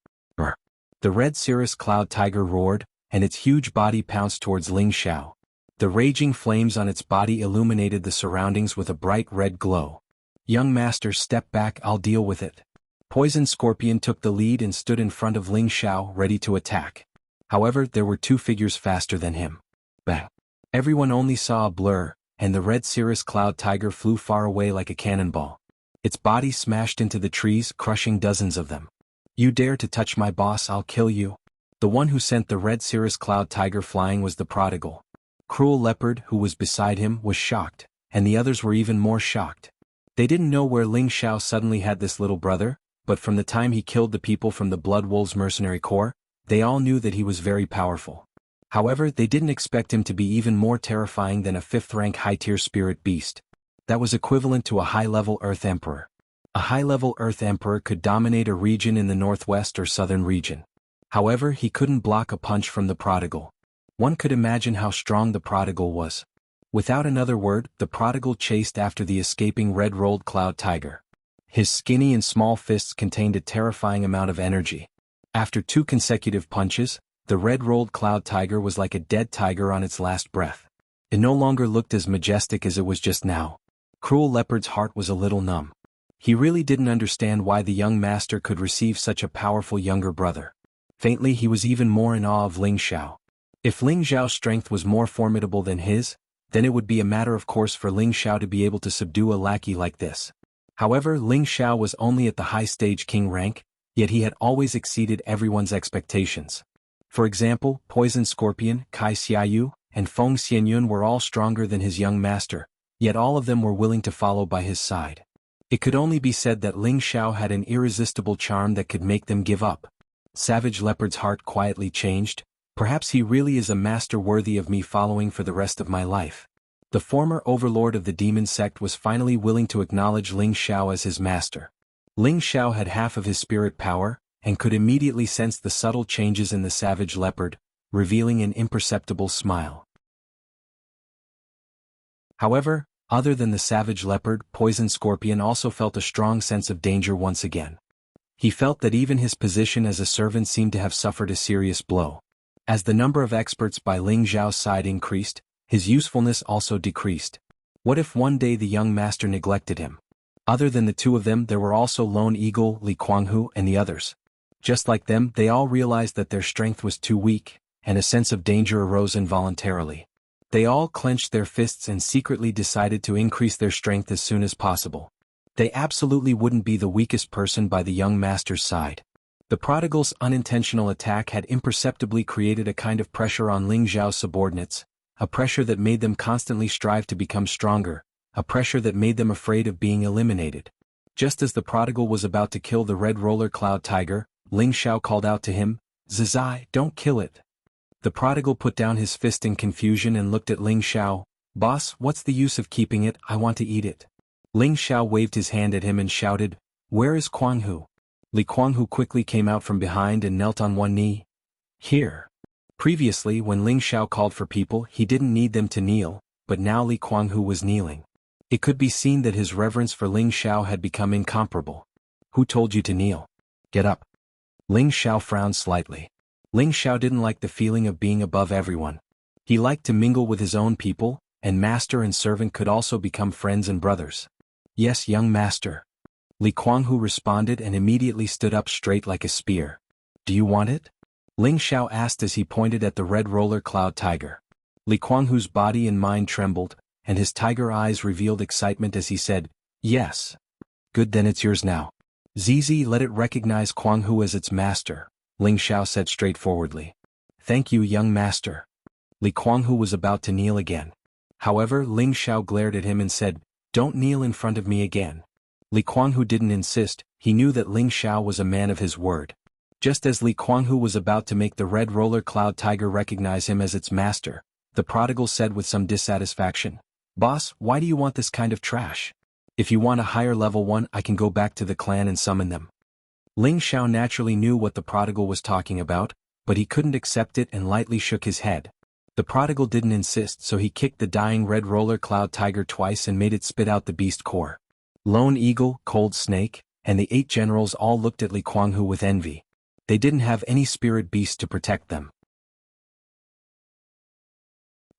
The red cirrus cloud tiger roared, and its huge body pounced towards Ling Xiao. The raging flames on its body illuminated the surroundings with a bright red glow. "Young master, step back, I'll deal with it." Poison Scorpion took the lead and stood in front of Ling Xiao, ready to attack. However, there were 2 figures faster than him. Bang! Everyone only saw a blur, and the red cirrus cloud tiger flew far away like a cannonball. Its body smashed into the trees, crushing dozens of them. "You dare to touch my boss, I'll kill you." The one who sent the red cirrus cloud tiger flying was the prodigal. Cruel Leopard, who was beside him, was shocked, and the others were even more shocked. They didn't know where Ling Xiao suddenly had this little brother, but from the time he killed the people from the Blood Wolves Mercenary Corps, they all knew that he was very powerful. However, they didn't expect him to be even more terrifying than a 5th-rank high-tier spirit beast. That was equivalent to a high-level Earth Emperor. A high-level Earth Emperor could dominate a region in the northwest or southern region. However, he couldn't block a punch from the prodigal. One could imagine how strong the prodigal was. Without another word, the prodigal chased after the escaping red-rolled cloud tiger. His skinny and small fists contained a terrifying amount of energy. After 2 consecutive punches, the red-rolled cloud tiger was like a dead tiger on its last breath. It no longer looked as majestic as it was just now. Cruel Leopard's heart was a little numb. He really didn't understand why the young master could receive such a powerful younger brother. Faintly he was even more in awe of Ling Xiao. If Ling Xiao's strength was more formidable than his, then it would be a matter of course for Ling Xiao to be able to subdue a lackey like this. However, Ling Xiao was only at the high stage king rank, yet he had always exceeded everyone's expectations. For example, Poison Scorpion, Kai Xiaoyu, and Feng Xianyun were all stronger than his young master, yet all of them were willing to follow by his side. It could only be said that Ling Xiao had an irresistible charm that could make them give up. Savage Leopard's heart quietly changed. Perhaps he really is a master worthy of me following for the rest of my life. The former overlord of the demon sect was finally willing to acknowledge Ling Xiao as his master. Ling Xiao had half of his spirit power, and could immediately sense the subtle changes in the savage leopard, revealing an imperceptible smile. However, other than the savage leopard, Poison Scorpion also felt a strong sense of danger once again. He felt that even his position as a servant seemed to have suffered a serious blow. As the number of experts by Ling Xiao's side increased, his usefulness also decreased. What if one day the young master neglected him? Other than the 2 of them, there were also Lone Eagle, Li Kuanghu, and the others. Just like them, they all realized that their strength was too weak, and a sense of danger arose involuntarily. They all clenched their fists and secretly decided to increase their strength as soon as possible. They absolutely wouldn't be the weakest person by the young master's side. The prodigal's unintentional attack had imperceptibly created a kind of pressure on Ling Xiao's subordinates, a pressure that made them constantly strive to become stronger, a pressure that made them afraid of being eliminated. Just as the prodigal was about to kill the red roller cloud tiger, Ling Xiao called out to him, "Zizai, don't kill it." The prodigal put down his fist in confusion and looked at Ling Xiao. "Boss, what's the use of keeping it? I want to eat it." Ling Xiao waved his hand at him and shouted, "Where is Kuanghu?" Li Kuanghu quickly came out from behind and knelt on one knee. "Here." Previously, when Ling Xiao called for people, he didn't need them to kneel, but now Li Kuanghu was kneeling. It could be seen that his reverence for Ling Xiao had become incomparable. "Who told you to kneel? Get up." Ling Xiao frowned slightly. Ling Xiao didn't like the feeling of being above everyone. He liked to mingle with his own people, and master and servant could also become friends and brothers. "Yes, young master." Li Kuanghu responded and immediately stood up straight like a spear. "Do you want it?" Ling Xiao asked as he pointed at the red roller cloud tiger. Li Kuanghu's body and mind trembled, and his tiger eyes revealed excitement as he said, "Yes." "Good, then it's yours now. Zizi, let it recognize Kuanghu as its master," Ling Xiao said straightforwardly. "Thank you, young master." Li Kuanghu was about to kneel again. However, Ling Xiao glared at him and said, "Don't kneel in front of me again." Li Kuanghu didn't insist. He knew that Ling Xiao was a man of his word. Just as Li Kuanghu was about to make the red roller cloud tiger recognize him as its master, the prodigal said with some dissatisfaction, "Boss, why do you want this kind of trash? If you want a higher level one, I can go back to the clan and summon them." Ling Xiao naturally knew what the prodigal was talking about, but he couldn't accept it and lightly shook his head. The prodigal didn't insist, so he kicked the dying red roller cloud tiger twice and made it spit out the beast core. Lone Eagle, Cold Snake, and the 8 generals all looked at Li Kuanghu with envy. They didn't have any spirit beast to protect them.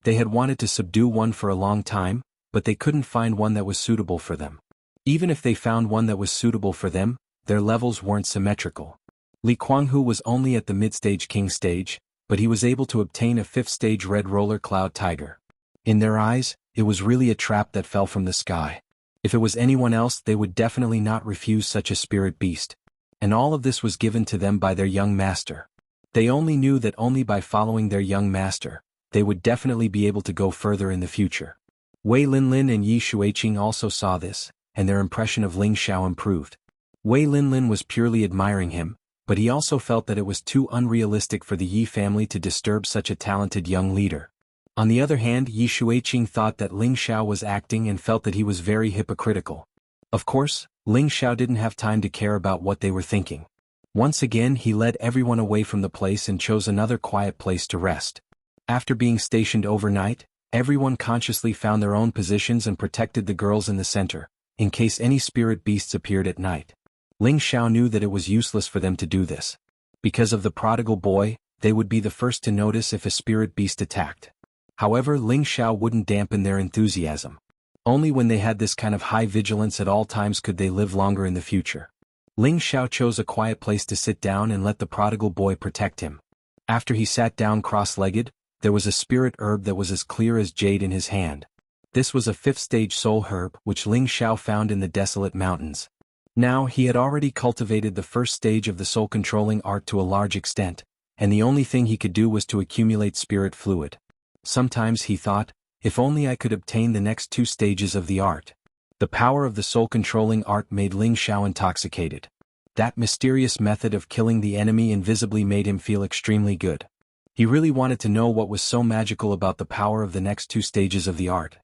They had wanted to subdue one for a long time, but they couldn't find one that was suitable for them. Even if they found one that was suitable for them, their levels weren't symmetrical. Li Kuanghu was only at the mid-stage king stage, but he was able to obtain a 5th stage red roller cloud tiger. In their eyes, it was really a trap that fell from the sky. If it was anyone else, they would definitely not refuse such a spirit beast. And all of this was given to them by their young master. They only knew that only by following their young master, they would definitely be able to go further in the future. Wei Linlin and Yi Shuiqing also saw this, and their impression of Ling Xiao improved. Wei Linlin was purely admiring him, but he also felt that it was too unrealistic for the Yi family to disturb such a talented young leader. On the other hand, Yi Shuiqing thought that Ling Xiao was acting and felt that he was very hypocritical. Of course, Ling Xiao didn't have time to care about what they were thinking. Once again, he led everyone away from the place and chose another quiet place to rest. After being stationed overnight, everyone consciously found their own positions and protected the girls in the center, in case any spirit beasts appeared at night. Ling Xiao knew that it was useless for them to do this. Because of the prodigal boy, they would be the first to notice if a spirit beast attacked. However, Ling Xiao wouldn't dampen their enthusiasm. Only when they had this kind of high vigilance at all times could they live longer in the future. Ling Xiao chose a quiet place to sit down and let the prodigal boy protect him. After he sat down cross-legged, there was a spirit herb that was as clear as jade in his hand. This was a 5th-stage soul herb which Ling Xiao found in the desolate mountains. Now he had already cultivated the 1st stage of the soul-controlling art to a large extent, and the only thing he could do was to accumulate spirit fluid. Sometimes he thought, if only I could obtain the next 2 stages of the art. The power of the soul-controlling art made Ling Xiao intoxicated. That mysterious method of killing the enemy invisibly made him feel extremely good. He really wanted to know what was so magical about the power of the next 2 stages of the art.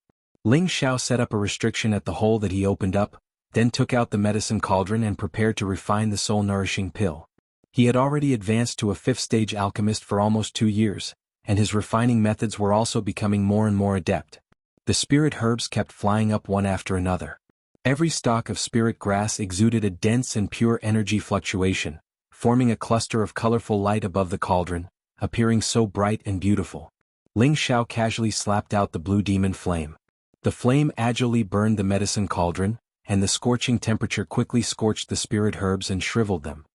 Ling Xiao set up a restriction at the hole that he opened up, then took out the medicine cauldron and prepared to refine the soul-nourishing pill. He had already advanced to a 5th-stage alchemist for almost 2 years, and his refining methods were also becoming more and more adept. The spirit herbs kept flying up one after another. Every stalk of spirit grass exuded a dense and pure energy fluctuation, forming a cluster of colorful light above the cauldron, appearing so bright and beautiful. Ling Xiao casually slapped out the blue demon flame. The flame agilely burned the medicine cauldron, and the scorching temperature quickly scorched the spirit herbs and shriveled them.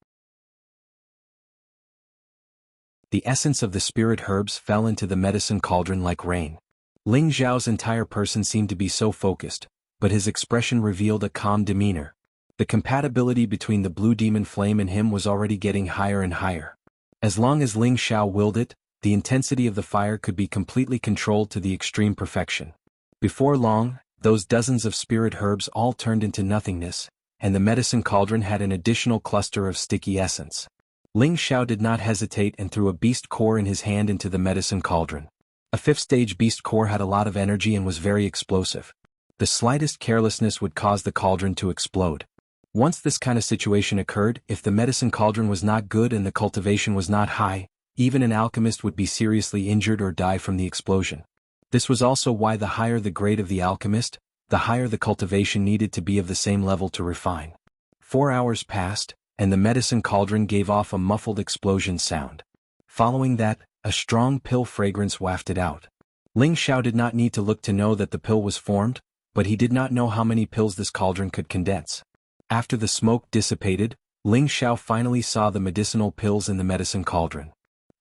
The essence of the spirit herbs fell into the medicine cauldron like rain. Ling Xiao's entire person seemed to be so focused, but his expression revealed a calm demeanor. The compatibility between the blue demon flame and him was already getting higher and higher. As long as Ling Xiao willed it, the intensity of the fire could be completely controlled to the extreme perfection. Before long, those dozens of spirit herbs all turned into nothingness, and the medicine cauldron had an additional cluster of sticky essence. Ling Xiao did not hesitate and threw a beast core in his hand into the medicine cauldron. A 5th-stage beast core had a lot of energy and was very explosive. The slightest carelessness would cause the cauldron to explode. Once this kind of situation occurred, if the medicine cauldron was not good and the cultivation was not high, even an alchemist would be seriously injured or die from the explosion. This was also why the higher the grade of the alchemist, the higher the cultivation needed to be of the same level to refine. 4 hours passed, and the medicine cauldron gave off a muffled explosion sound. Following that, a strong pill fragrance wafted out. Ling Xiao did not need to look to know that the pill was formed, but he did not know how many pills this cauldron could condense. After the smoke dissipated, Ling Xiao finally saw the medicinal pills in the medicine cauldron.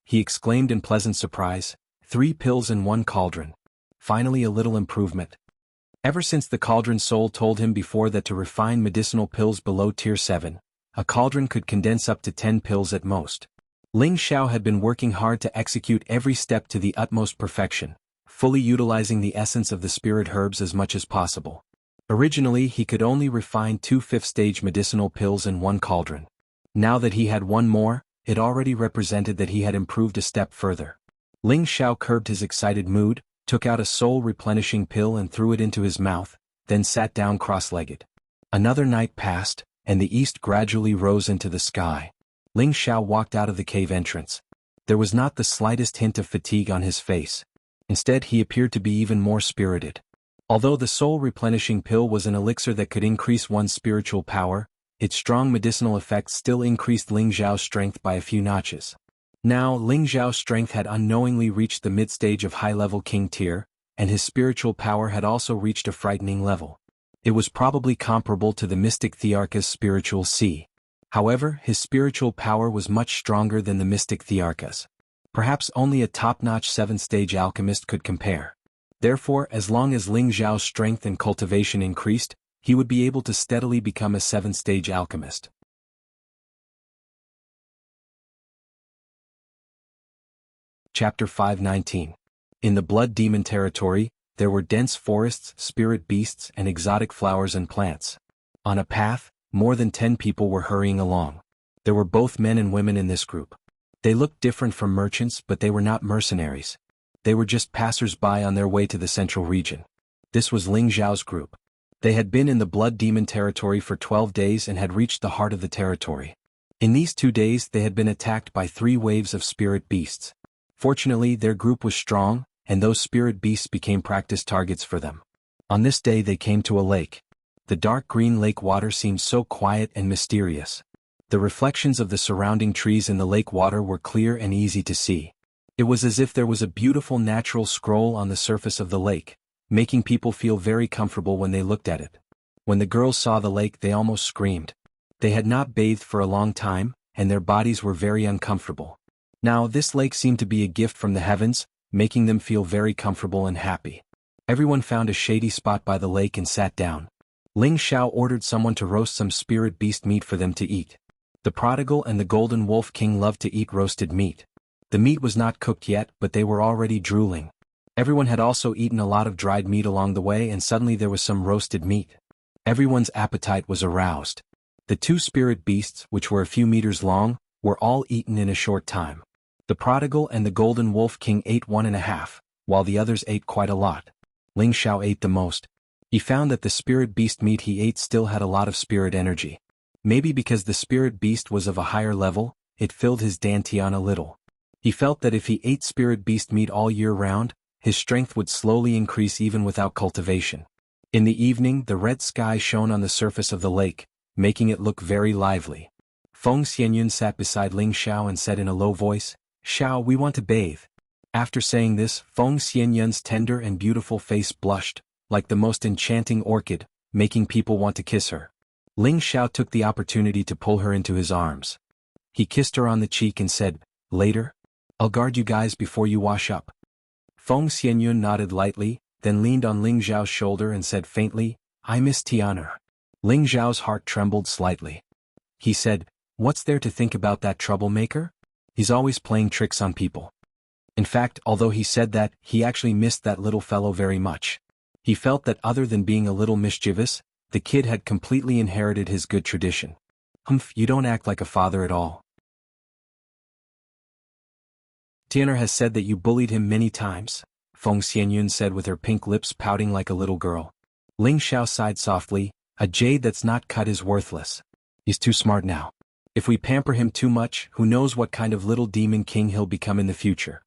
He exclaimed in pleasant surprise, 3 pills in 1 cauldron. Finally a little improvement. Ever since the cauldron soul told him before that to refine medicinal pills below tier 7, a cauldron could condense up to 10 pills at most. Ling Xiao had been working hard to execute every step to the utmost perfection, fully utilizing the essence of the spirit herbs as much as possible. Originally he could only refine 2 5th-stage medicinal pills in 1 cauldron. Now that he had 1 more, it already represented that he had improved a step further. Ling Xiao curbed his excited mood, took out a soul-replenishing pill and threw it into his mouth, then sat down cross-legged. Another night passed, and the east gradually rose into the sky. Ling Xiao walked out of the cave entrance. There was not the slightest hint of fatigue on his face. Instead he appeared to be even more spirited. Although the soul-replenishing pill was an elixir that could increase one's spiritual power, its strong medicinal effects still increased Ling Xiao's strength by a few notches. Now Ling Xiao's strength had unknowingly reached the mid-stage of high-level king tier, and his spiritual power had also reached a frightening level. It was probably comparable to the mystic Thearcha's spiritual sea. However, his spiritual power was much stronger than the mystic Thearcha's. Perhaps only a top-notch 7th-stage alchemist could compare. Therefore, as long as Ling Xiao's strength and cultivation increased, he would be able to steadily become a 7th-stage alchemist. Chapter 519. In the Blood Demon territory, there were dense forests, spirit beasts, and exotic flowers and plants. On a path, more than 10 people were hurrying along. There were both men and women in this group. They looked different from merchants, but they were not mercenaries. They were just passers-by on their way to the central region. This was Ling Xiao's group. They had been in the Blood Demon territory for 12 days and had reached the heart of the territory. In these 2 days they had been attacked by 3 waves of spirit beasts. Fortunately, their group was strong, and those spirit beasts became practice targets for them. On this day they came to a lake. The dark green lake water seemed so quiet and mysterious. The reflections of the surrounding trees in the lake water were clear and easy to see. It was as if there was a beautiful natural scroll on the surface of the lake, making people feel very comfortable when they looked at it. When the girls saw the lake, they almost screamed. They had not bathed for a long time, and their bodies were very uncomfortable. Now this lake seemed to be a gift from the heavens, making them feel very comfortable and happy. Everyone found a shady spot by the lake and sat down. Ling Xiao ordered someone to roast some spirit beast meat for them to eat. The prodigal and the golden wolf king loved to eat roasted meat. The meat was not cooked yet, but they were already drooling. Everyone had also eaten a lot of dried meat along the way, and suddenly there was some roasted meat. Everyone's appetite was aroused. The two spirit beasts, which were a few meters long, were all eaten in a short time. The prodigal and the golden wolf king ate 1.5, while the others ate quite a lot. Ling Xiao ate the most. He found that the spirit beast meat he ate still had a lot of spirit energy. Maybe because the spirit beast was of a higher level, it filled his dantian a little. He felt that if he ate spirit beast meat all year round, his strength would slowly increase even without cultivation. In the evening, the red sky shone on the surface of the lake, making it look very lively. Feng Xianyun sat beside Ling Xiao and said in a low voice, "Xiao, we want to bathe." After saying this, Feng Xianyun's tender and beautiful face blushed, like the most enchanting orchid, making people want to kiss her. Ling Xiao took the opportunity to pull her into his arms. He kissed her on the cheek and said, "Later? I'll guard you guys before you wash up." Feng Xianyun nodded lightly, then leaned on Ling Xiao's shoulder and said faintly, "I miss Tiana." Ling Xiao's heart trembled slightly. He said, "What's there to think about that troublemaker? He's always playing tricks on people." In fact, although he said that, he actually missed that little fellow very much. He felt that other than being a little mischievous, the kid had completely inherited his good tradition. "Humph, you don't act like a father at all. Tianer has said that you bullied him many times," Feng Xianyun said with her pink lips pouting like a little girl. Ling Xiao sighed softly, "A jade that's not cut is worthless. He's too smart now. If we pamper him too much, who knows what kind of little demon king he'll become in the future."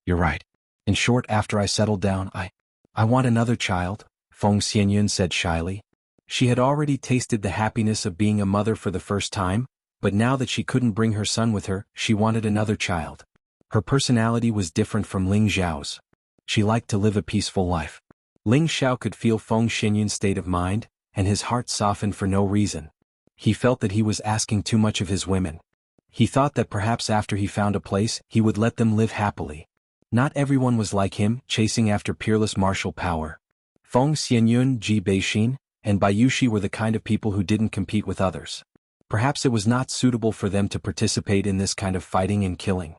"You're right. In short, after I settle down, I want another child," Feng Xianyun said shyly. She had already tasted the happiness of being a mother for the first time, but now that she couldn't bring her son with her, she wanted another child. Her personality was different from Ling Xiao's. She liked to live a peaceful life. Ling Xiao could feel Feng Xianyun's state of mind, and his heart softened for no reason. He felt that he was asking too much of his women. He thought that perhaps after he found a place, he would let them live happily. Not everyone was like him, chasing after peerless martial power. Feng Xianyun, Ji Beixin, and Bayushi were the kind of people who didn't compete with others. Perhaps it was not suitable for them to participate in this kind of fighting and killing.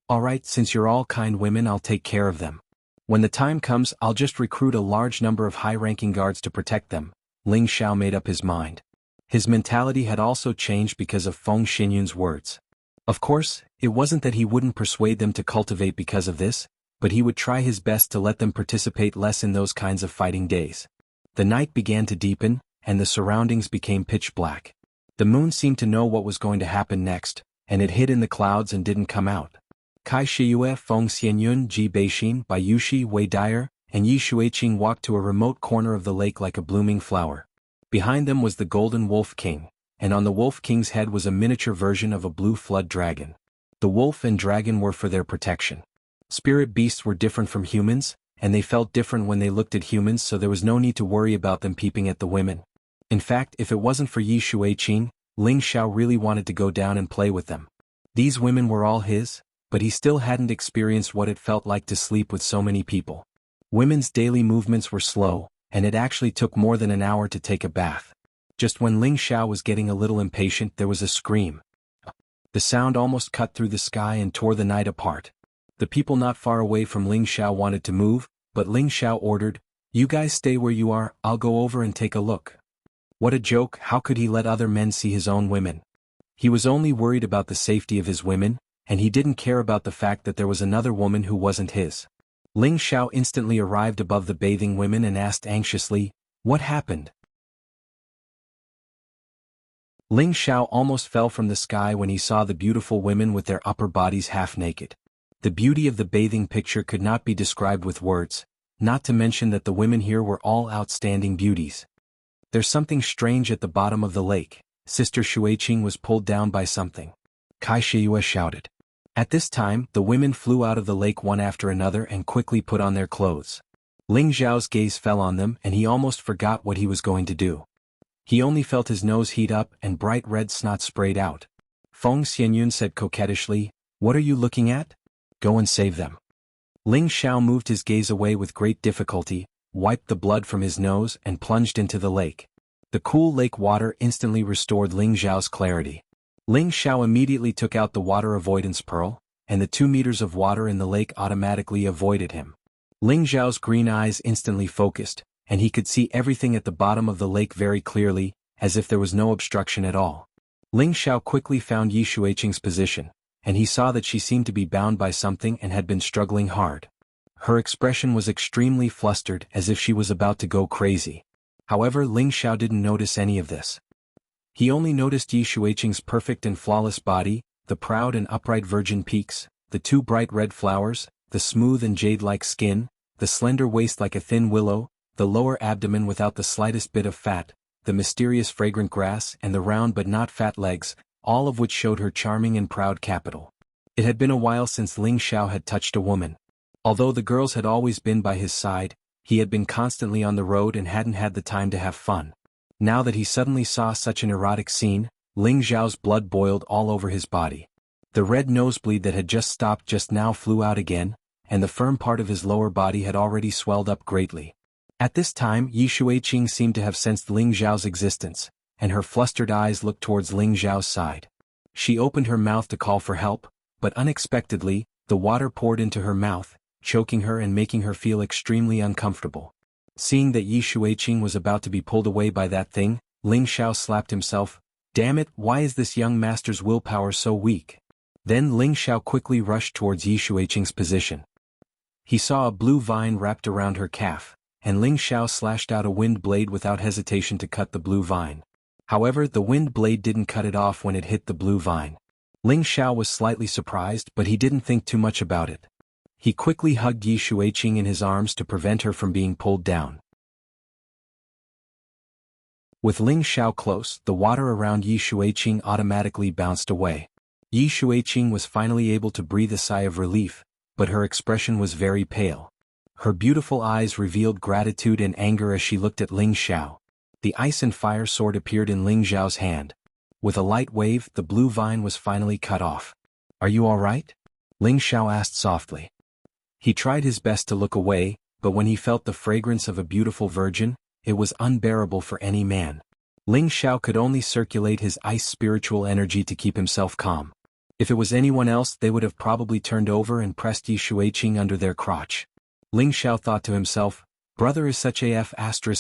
"Alright, since you're all kind women, I'll take care of them. When the time comes, I'll just recruit a large number of high-ranking guards to protect them." Ling Xiao made up his mind. His mentality had also changed because of Feng Xianyun's words. Of course, it wasn't that he wouldn't persuade them to cultivate because of this, but he would try his best to let them participate less in those kinds of fighting days. The night began to deepen, and the surroundings became pitch black. The moon seemed to know what was going to happen next, and it hid in the clouds and didn't come out. Kai Shiyue, Feng Xianyun, Ji Beixin, Bayushi, Wei Dyer, and Yi Shuiqing walked to a remote corner of the lake like a blooming flower. Behind them was the Golden Wolf King, and on the Wolf King's head was a miniature version of a blue flood dragon. The wolf and dragon were for their protection. Spirit beasts were different from humans, and they felt different when they looked at humans, so there was no need to worry about them peeping at the women. In fact, if it wasn't for Yi Shuiqing, Ling Xiao really wanted to go down and play with them. These women were all his, but he still hadn't experienced what it felt like to sleep with so many people. Women's daily movements were slow, and it actually took more than an hour to take a bath. Just when Ling Xiao was getting a little impatient, there was a scream. The sound almost cut through the sky and tore the night apart. The people not far away from Ling Xiao wanted to move, but Ling Xiao ordered, "You guys stay where you are, I'll go over and take a look." What a joke, how could he let other men see his own women? He was only worried about the safety of his women, and he didn't care about the fact that there was another woman who wasn't his. Ling Xiao instantly arrived above the bathing women and asked anxiously, "What happened?" Ling Xiao almost fell from the sky when he saw the beautiful women with their upper bodies half naked. The beauty of the bathing picture could not be described with words, not to mention that the women here were all outstanding beauties. There's something strange at the bottom of the lake. Sister Shuiqing was pulled down by something. Kai Shiyue shouted. At this time, the women flew out of the lake one after another and quickly put on their clothes. Ling Zhao's gaze fell on them and he almost forgot what he was going to do. He only felt his nose heat up and bright red snot sprayed out. Feng Xianyun said coquettishly, "What are you looking at? Go and save them." Ling Xiao moved his gaze away with great difficulty, wiped the blood from his nose and plunged into the lake. The cool lake water instantly restored Ling Zhao's clarity. Ling Xiao immediately took out the water avoidance pearl, and the 2 meters of water in the lake automatically avoided him. Ling Zhao's green eyes instantly focused, and he could see everything at the bottom of the lake very clearly, as if there was no obstruction at all. Ling Xiao quickly found Yi Shuiqing's position, and he saw that she seemed to be bound by something and had been struggling hard. Her expression was extremely flustered, as if she was about to go crazy. However, Ling Xiao didn't notice any of this. He only noticed Yi Shuiqing's perfect and flawless body, the proud and upright virgin peaks, the 2 bright red flowers, the smooth and jade-like skin, the slender waist like a thin willow, the lower abdomen without the slightest bit of fat, the mysterious fragrant grass and the round but not fat legs, all of which showed her charming and proud capital. It had been a while since Ling Xiao had touched a woman. Although the girls had always been by his side, he had been constantly on the road and hadn't had the time to have fun. Now that he suddenly saw such an erotic scene, Ling Zhao's blood boiled all over his body. The red nosebleed that had just stopped just now flew out again, and the firm part of his lower body had already swelled up greatly. At this time, Yi Shuiqing seemed to have sensed Ling Zhao's existence, and her flustered eyes looked towards Ling Zhao's side. She opened her mouth to call for help, but unexpectedly, the water poured into her mouth, choking her and making her feel extremely uncomfortable. Seeing that Yi Shuiqing was about to be pulled away by that thing, Ling Xiao slapped himself. Damn it, why is this young master's willpower so weak? Then Ling Xiao quickly rushed towards Yi Shuiqing's position. He saw a blue vine wrapped around her calf, and Ling Xiao slashed out a wind blade without hesitation to cut the blue vine. However, the wind blade didn't cut it off when it hit the blue vine. Ling Xiao was slightly surprised, but he didn't think too much about it. He quickly hugged Yi Shuiqing in his arms to prevent her from being pulled down. With Ling Xiao close, the water around Yi Shuiqing automatically bounced away. Yi Shuiqing was finally able to breathe a sigh of relief, but her expression was very pale. Her beautiful eyes revealed gratitude and anger as she looked at Ling Xiao. The ice and fire sword appeared in Ling Xiao's hand. With a light wave, the blue vine was finally cut off. "Are you all right?" Ling Xiao asked softly. He tried his best to look away, but when he felt the fragrance of a beautiful virgin, it was unbearable for any man. Ling Xiao could only circulate his ice spiritual energy to keep himself calm. If it was anyone else, they would have probably turned over and pressed Yi Shuiqing under their crotch. Ling Xiao thought to himself, brother is such a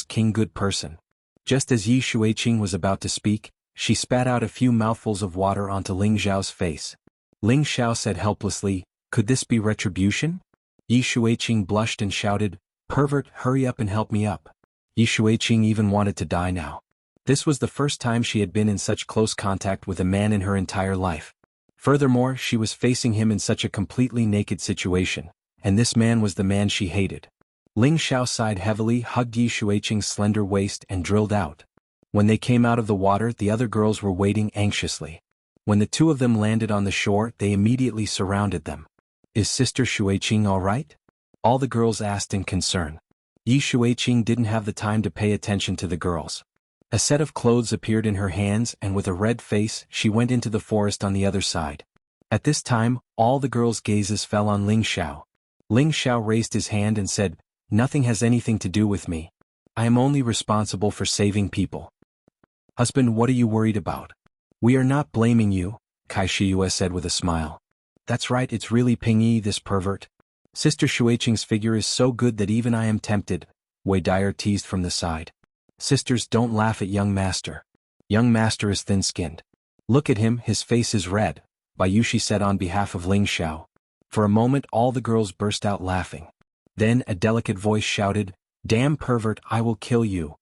*king good person. Just as Yi Shuiqing was about to speak, she spat out a few mouthfuls of water onto Ling Xiao's face. Ling Xiao said helplessly, "Could this be retribution?" Yi Shuiqing blushed and shouted, "Pervert, hurry up and help me up." Yi Shuiqing even wanted to die now. This was the first time she had been in such close contact with a man in her entire life. Furthermore, she was facing him in such a completely naked situation, and this man was the man she hated. Ling Xiao sighed heavily, hugged Yi Shuiqing's slender waist and drilled out. When they came out of the water, the other girls were waiting anxiously. When the 2 of them landed on the shore, they immediately surrounded them. "Is Sister Shuiqing all right?" all the girls asked in concern. Yi Shuiqing didn't have the time to pay attention to the girls. A set of clothes appeared in her hands and with a red face, she went into the forest on the other side. At this time, all the girls' gazes fell on Ling Xiao. Ling Xiao raised his hand and said, "Nothing has anything to do with me. I am only responsible for saving people." "Husband, what are you worried about?" "We are not blaming you," Kai Shiyue said with a smile. "That's right, it's really Pingyi, this pervert. Sister Shuiqing's figure is so good that even I am tempted," Wei Dyer teased from the side. "Sisters, don't laugh at young master. Young master is thin-skinned. Look at him, his face is red," Bayushi said on behalf of Ling Xiao. For a moment all the girls burst out laughing. Then a delicate voice shouted, "Damn pervert, I will kill you."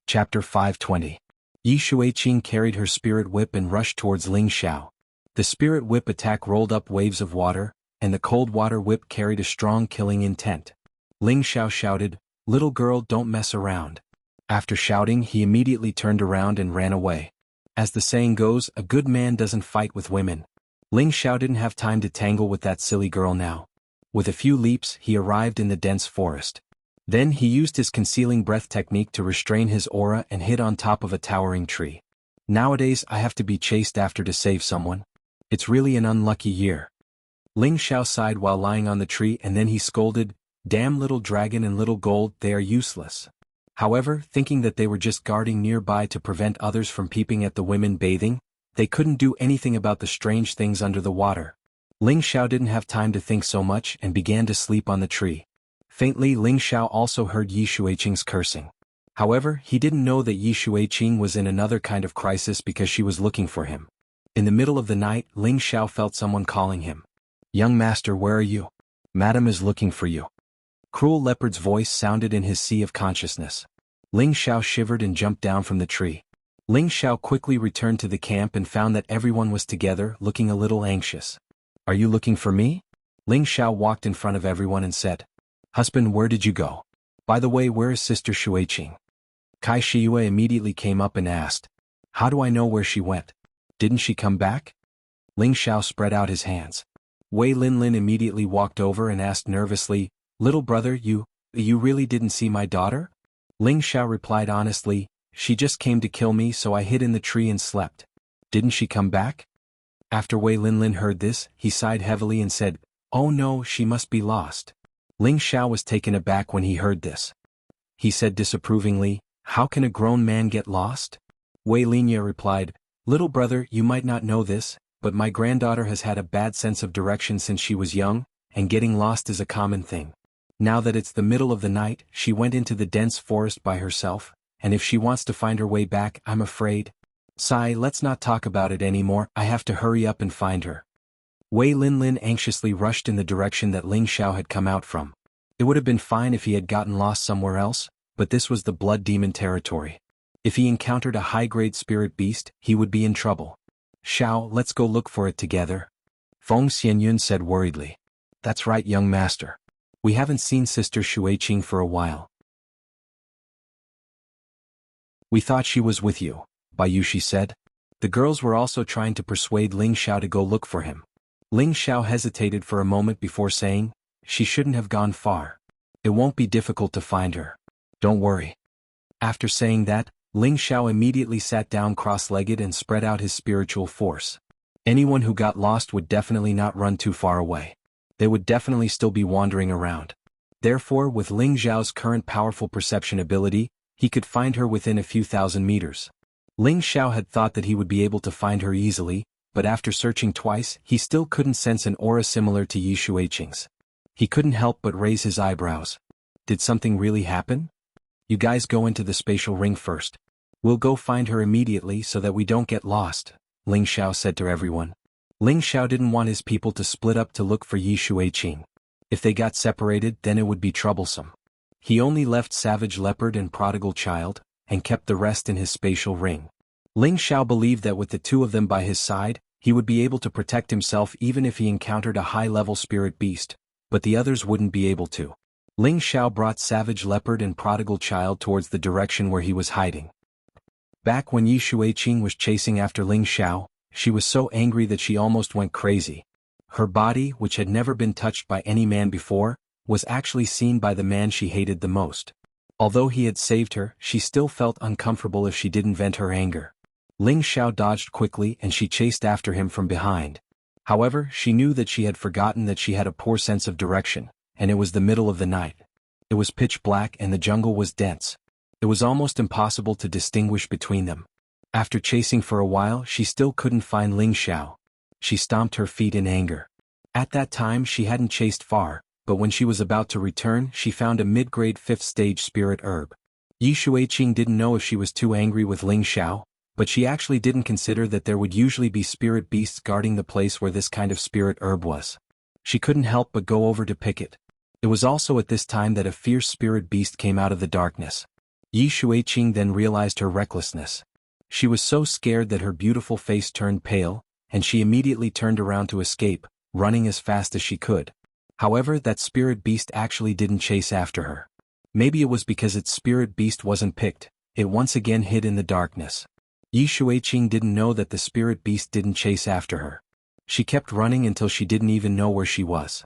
Chapter 520. Yi Shuiqing carried her spirit whip and rushed towards Ling Xiao. The spirit whip attack rolled up waves of water, and the cold water whip carried a strong killing intent. Ling Xiao shouted, "Little girl, don't mess around." After shouting, he immediately turned around and ran away. As the saying goes, a good man doesn't fight with women. Ling Xiao didn't have time to tangle with that silly girl now. With a few leaps, he arrived in the dense forest. Then he used his concealing breath technique to restrain his aura and hid on top of a towering tree. Nowadays I have to be chased after to save someone. It's really an unlucky year. Ling Xiao sighed while lying on the tree, and then he scolded, "Damn little dragon and little gold, they are useless." However, thinking that they were just guarding nearby to prevent others from peeping at the women bathing, they couldn't do anything about the strange things under the water. Ling Xiao didn't have time to think so much and began to sleep on the tree. Faintly, Ling Xiao also heard Yi Shuiqing's cursing. However, he didn't know that Yi Shuiqing was in another kind of crisis because she was looking for him. In the middle of the night, Ling Xiao felt someone calling him. "Young master, where are you? Madam is looking for you." Cruel Leopard's voice sounded in his sea of consciousness. Ling Xiao shivered and jumped down from the tree. Ling Xiao quickly returned to the camp and found that everyone was together, looking a little anxious. "Are you looking for me?" Ling Xiao walked in front of everyone and said, "Husband, where did you go? By the way, where is Sister Shuiqing?" Kai Shiyue immediately came up and asked, "How do I know where she went? Didn't she come back?" Ling Xiao spread out his hands. Wei Linlin immediately walked over and asked nervously, "Little brother, you really didn't see my daughter?" Ling Xiao replied honestly, "She just came to kill me, so I hid in the tree and slept." "Didn't she come back?" After Wei Linlin heard this, he sighed heavily and said, "Oh no, she must be lost." Ling Xiao was taken aback when he heard this. He said disapprovingly, "How can a grown man get lost?" Wei Linya replied, "Little brother, you might not know this, but my granddaughter has had a bad sense of direction since she was young, and getting lost is a common thing. Now that it's the middle of the night, she went into the dense forest by herself, and if she wants to find her way back, I'm afraid. Sai, let's not talk about it anymore, I have to hurry up and find her." Wei Linlin anxiously rushed in the direction that Ling Xiao had come out from. It would have been fine if he had gotten lost somewhere else, but this was the blood demon territory. If he encountered a high-grade spirit beast, he would be in trouble. "Xiao, let's go look for it together," Feng Xianyun said worriedly. "That's right, young master. We haven't seen Sister Shuiqing for a while." "We thought she was with you," Bai Yushi said. The girls were also trying to persuade Ling Xiao to go look for him. Ling Xiao hesitated for a moment before saying, "She shouldn't have gone far. It won't be difficult to find her. Don't worry." After saying that, Ling Xiao immediately sat down cross-legged and spread out his spiritual force. Anyone who got lost would definitely not run too far away. They would definitely still be wandering around. Therefore, with Ling Xiao's current powerful perception ability, he could find her within a few thousand meters. Ling Xiao had thought that he would be able to find her easily, but after searching twice, he still couldn't sense an aura similar to Yi Shuiqing's. He couldn't help but raise his eyebrows. Did something really happen? "You guys go into the spatial ring first. We'll go find her immediately so that we don't get lost," Ling Xiao said to everyone. Ling Xiao didn't want his people to split up to look for Yi Shuiqing. If they got separated, then it would be troublesome. He only left Savage Leopard and Prodigal Child, and kept the rest in his spatial ring. Ling Xiao believed that with the two of them by his side, he would be able to protect himself even if he encountered a high-level spirit beast, but the others wouldn't be able to. Ling Xiao brought Savage Leopard and Prodigal Child towards the direction where he was hiding. Back when Yi Shuiqing was chasing after Ling Xiao, she was so angry that she almost went crazy. Her body, which had never been touched by any man before, was actually seen by the man she hated the most. Although he had saved her, she still felt uncomfortable if she didn't vent her anger. Ling Xiao dodged quickly and she chased after him from behind. However, she knew that she had forgotten that she had a poor sense of direction, and it was the middle of the night. It was pitch black and the jungle was dense. It was almost impossible to distinguish between them. After chasing for a while, she still couldn't find Ling Xiao. She stomped her feet in anger. At that time she hadn't chased far, but when she was about to return, she found a mid-grade 5th stage spirit herb. Yi Shuiqing didn't know if she was too angry with Ling Xiao, but she actually didn't consider that there would usually be spirit beasts guarding the place where this kind of spirit herb was. She couldn't help but go over to pick it. It was also at this time that a fierce spirit beast came out of the darkness. Yi Shuiqing then realized her recklessness. She was so scared that her beautiful face turned pale, and she immediately turned around to escape, running as fast as she could. However, that spirit beast actually didn't chase after her. Maybe it was because its spirit beast wasn't picked, it once again hid in the darkness. Yi Shuiqing didn't know that the spirit beast didn't chase after her. She kept running until she didn't even know where she was.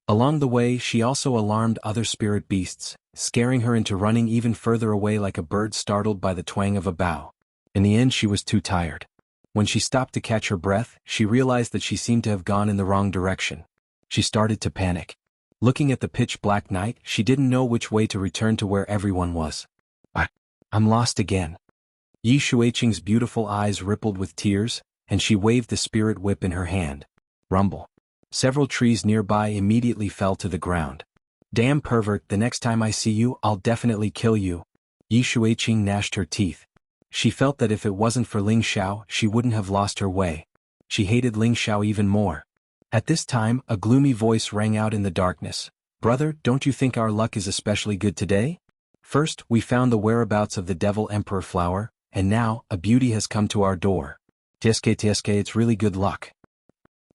Along the way, she also alarmed other spirit beasts, scaring her into running even further away like a bird startled by the twang of a bow. In the end, she was too tired. When she stopped to catch her breath, she realized that she seemed to have gone in the wrong direction. She started to panic. Looking at the pitch-black night, she didn't know which way to return to where everyone was. I'm lost again. Yi Shuiqing's beautiful eyes rippled with tears, and she waved the spirit whip in her hand. Rumble. Several trees nearby immediately fell to the ground. Damn pervert, the next time I see you, I'll definitely kill you. Yi Shuiqing gnashed her teeth. She felt that if it wasn't for Ling Xiao, she wouldn't have lost her way. She hated Ling Xiao even more. At this time, a gloomy voice rang out in the darkness. Brother, don't you think our luck is especially good today? First, we found the whereabouts of the Devil Emperor flower, and now, a beauty has come to our door. TSK, it's really good luck.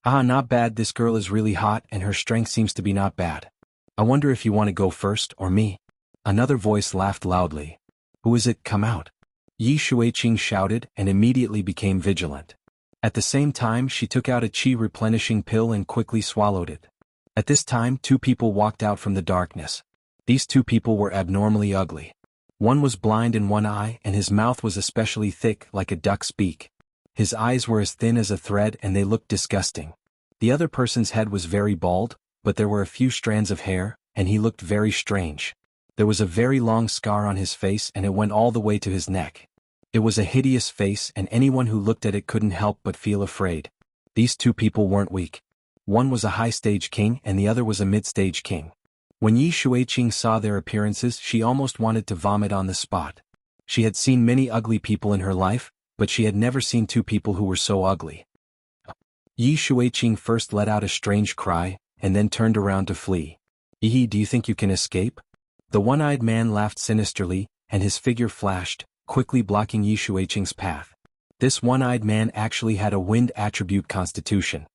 Ah, not bad, this girl is really hot and her strength seems to be not bad. I wonder if you want to go first, or me? Another voice laughed loudly. Who is it, come out? Yi Shuiqing shouted and immediately became vigilant. At the same time, she took out a qi replenishing pill and quickly swallowed it. At this time, two people walked out from the darkness. These two people were abnormally ugly. One was blind in one eye and his mouth was especially thick like a duck's beak. His eyes were as thin as a thread and they looked disgusting. The other person's head was very bald, but there were a few strands of hair, and he looked very strange. There was a very long scar on his face and it went all the way to his neck. It was a hideous face and anyone who looked at it couldn't help but feel afraid. These two people weren't weak. One was a high-stage king and the other was a mid-stage king. When Yi Shuiqing saw their appearances, she almost wanted to vomit on the spot. She had seen many ugly people in her life, but she had never seen two people who were so ugly. Yi Shuiqing first let out a strange cry, and then turned around to flee. Yi, do you think you can escape? The one-eyed man laughed sinisterly, and his figure flashed, quickly blocking Yi Shuiqing's path. This one-eyed man actually had a wind attribute constitution.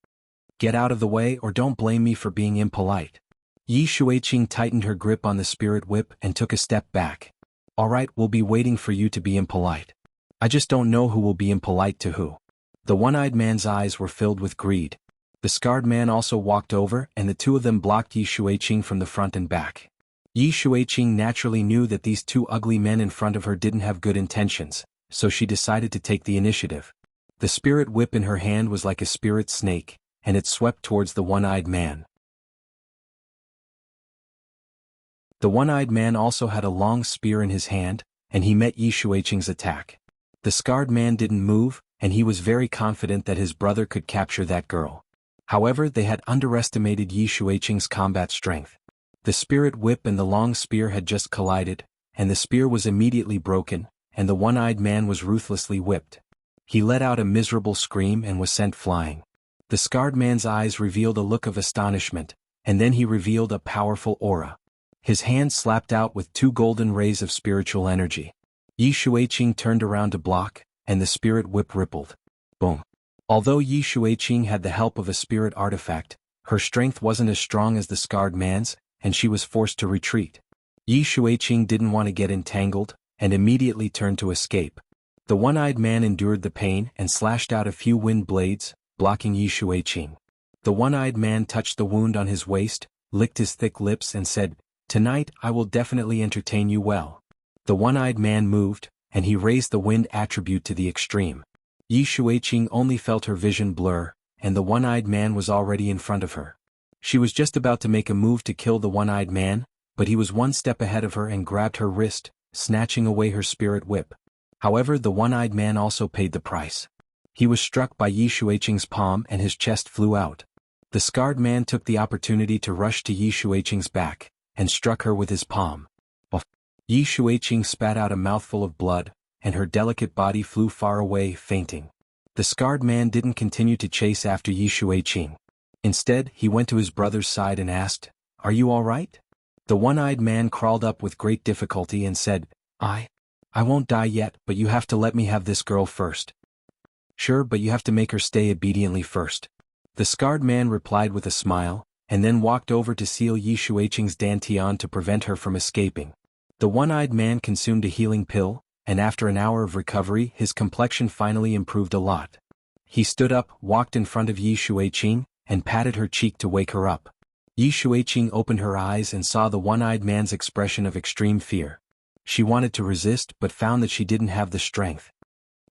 Get out of the way or don't blame me for being impolite. Yi Shuiqing tightened her grip on the spirit whip and took a step back. Alright, we'll be waiting for you to be impolite. I just don't know who will be impolite to who. The one-eyed man's eyes were filled with greed. The scarred man also walked over and the two of them blocked Yi Shuiqing from the front and back. Yi Shuiqing naturally knew that these two ugly men in front of her didn't have good intentions, so she decided to take the initiative. The spirit whip in her hand was like a spirit snake, and it swept towards the one-eyed man. The one-eyed man also had a long spear in his hand, and he met Yi Shuiqing's attack. The scarred man didn't move, and he was very confident that his brother could capture that girl. However, they had underestimated Yi Shuiqing's combat strength. The spirit whip and the long spear had just collided, and the spear was immediately broken, and the one-eyed man was ruthlessly whipped. He let out a miserable scream and was sent flying. The scarred man's eyes revealed a look of astonishment, and then he revealed a powerful aura. His hand slapped out with two golden rays of spiritual energy. Yi Shuiqing turned around to block, and the spirit whip rippled. Boom. Although Yi Shuiqing had the help of a spirit artifact, her strength wasn't as strong as the scarred man's, and she was forced to retreat. Yi Shuiqing didn't want to get entangled, and immediately turned to escape. The one-eyed man endured the pain and slashed out a few wind blades, blocking Yi Shuiqing. The one-eyed man touched the wound on his waist, licked his thick lips and said, "Tonight I will definitely entertain you well." The one-eyed man moved, and he raised the wind attribute to the extreme. Yi Shuiqing only felt her vision blur, and the one-eyed man was already in front of her. She was just about to make a move to kill the one-eyed man, but he was one step ahead of her and grabbed her wrist, snatching away her spirit whip. However, the one-eyed man also paid the price. He was struck by Yi Shuiqing's palm and his chest flew out. The scarred man took the opportunity to rush to Yi Shuiqing's back, and struck her with his palm. Yi Shuiqing spat out a mouthful of blood, and her delicate body flew far away, fainting. The scarred man didn't continue to chase after Yi Shuiqing. Instead, he went to his brother's side and asked, "Are you all right?" The one-eyed man crawled up with great difficulty and said, I won't die yet, but you have to let me have this girl first. Sure, but you have to make her stay obediently first. The scarred man replied with a smile, and then walked over to seal Yi Shuiqing's dantian to prevent her from escaping. The one-eyed man consumed a healing pill, and after an hour of recovery his complexion finally improved a lot. He stood up, walked in front of Yi Shuiqing, and patted her cheek to wake her up. Yi Shuiqing opened her eyes and saw the one-eyed man's expression of extreme fear. She wanted to resist but found that she didn't have the strength.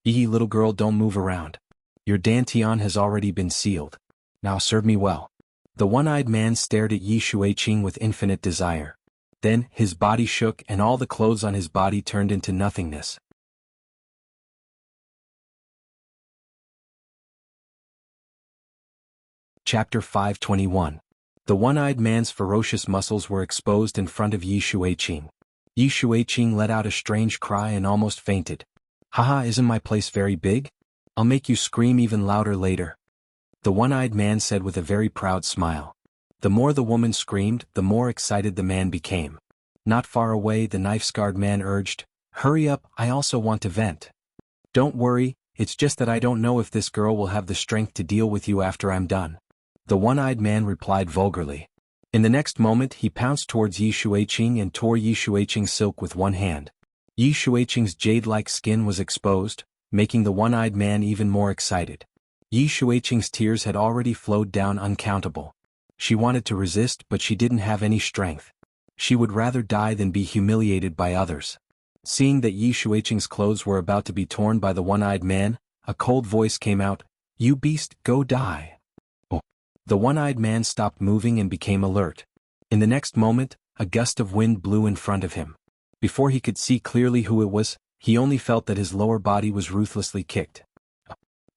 Yi, little girl, don't move around. Your dantian has already been sealed. Now serve me well. The one-eyed man stared at Yi Shuiqing with infinite desire. Then, his body shook and all the clothes on his body turned into nothingness. Chapter 521. The one-eyed man's ferocious muscles were exposed in front of Yi Shuiqing. Yi Shuiqing let out a strange cry and almost fainted. Haha, isn't my place very big? I'll make you scream even louder later. The one-eyed man said with a very proud smile. The more the woman screamed, the more excited the man became. Not far away, the knife-scarred man urged, "Hurry up, I also want to vent." "Don't worry, it's just that I don't know if this girl will have the strength to deal with you after I'm done," the one-eyed man replied vulgarly. In the next moment he pounced towards Yi Shuiqing and tore Yi Shuiqing's silk with one hand. Yi Shuiqing's jade-like skin was exposed, making the one-eyed man even more excited. Yi Shuiqing's tears had already flowed down uncountable. She wanted to resist but she didn't have any strength. She would rather die than be humiliated by others. Seeing that Yi Shuiqing's clothes were about to be torn by the one-eyed man, a cold voice came out, "You beast, go die." The one-eyed man stopped moving and became alert. In the next moment, a gust of wind blew in front of him. Before he could see clearly who it was, he only felt that his lower body was ruthlessly kicked.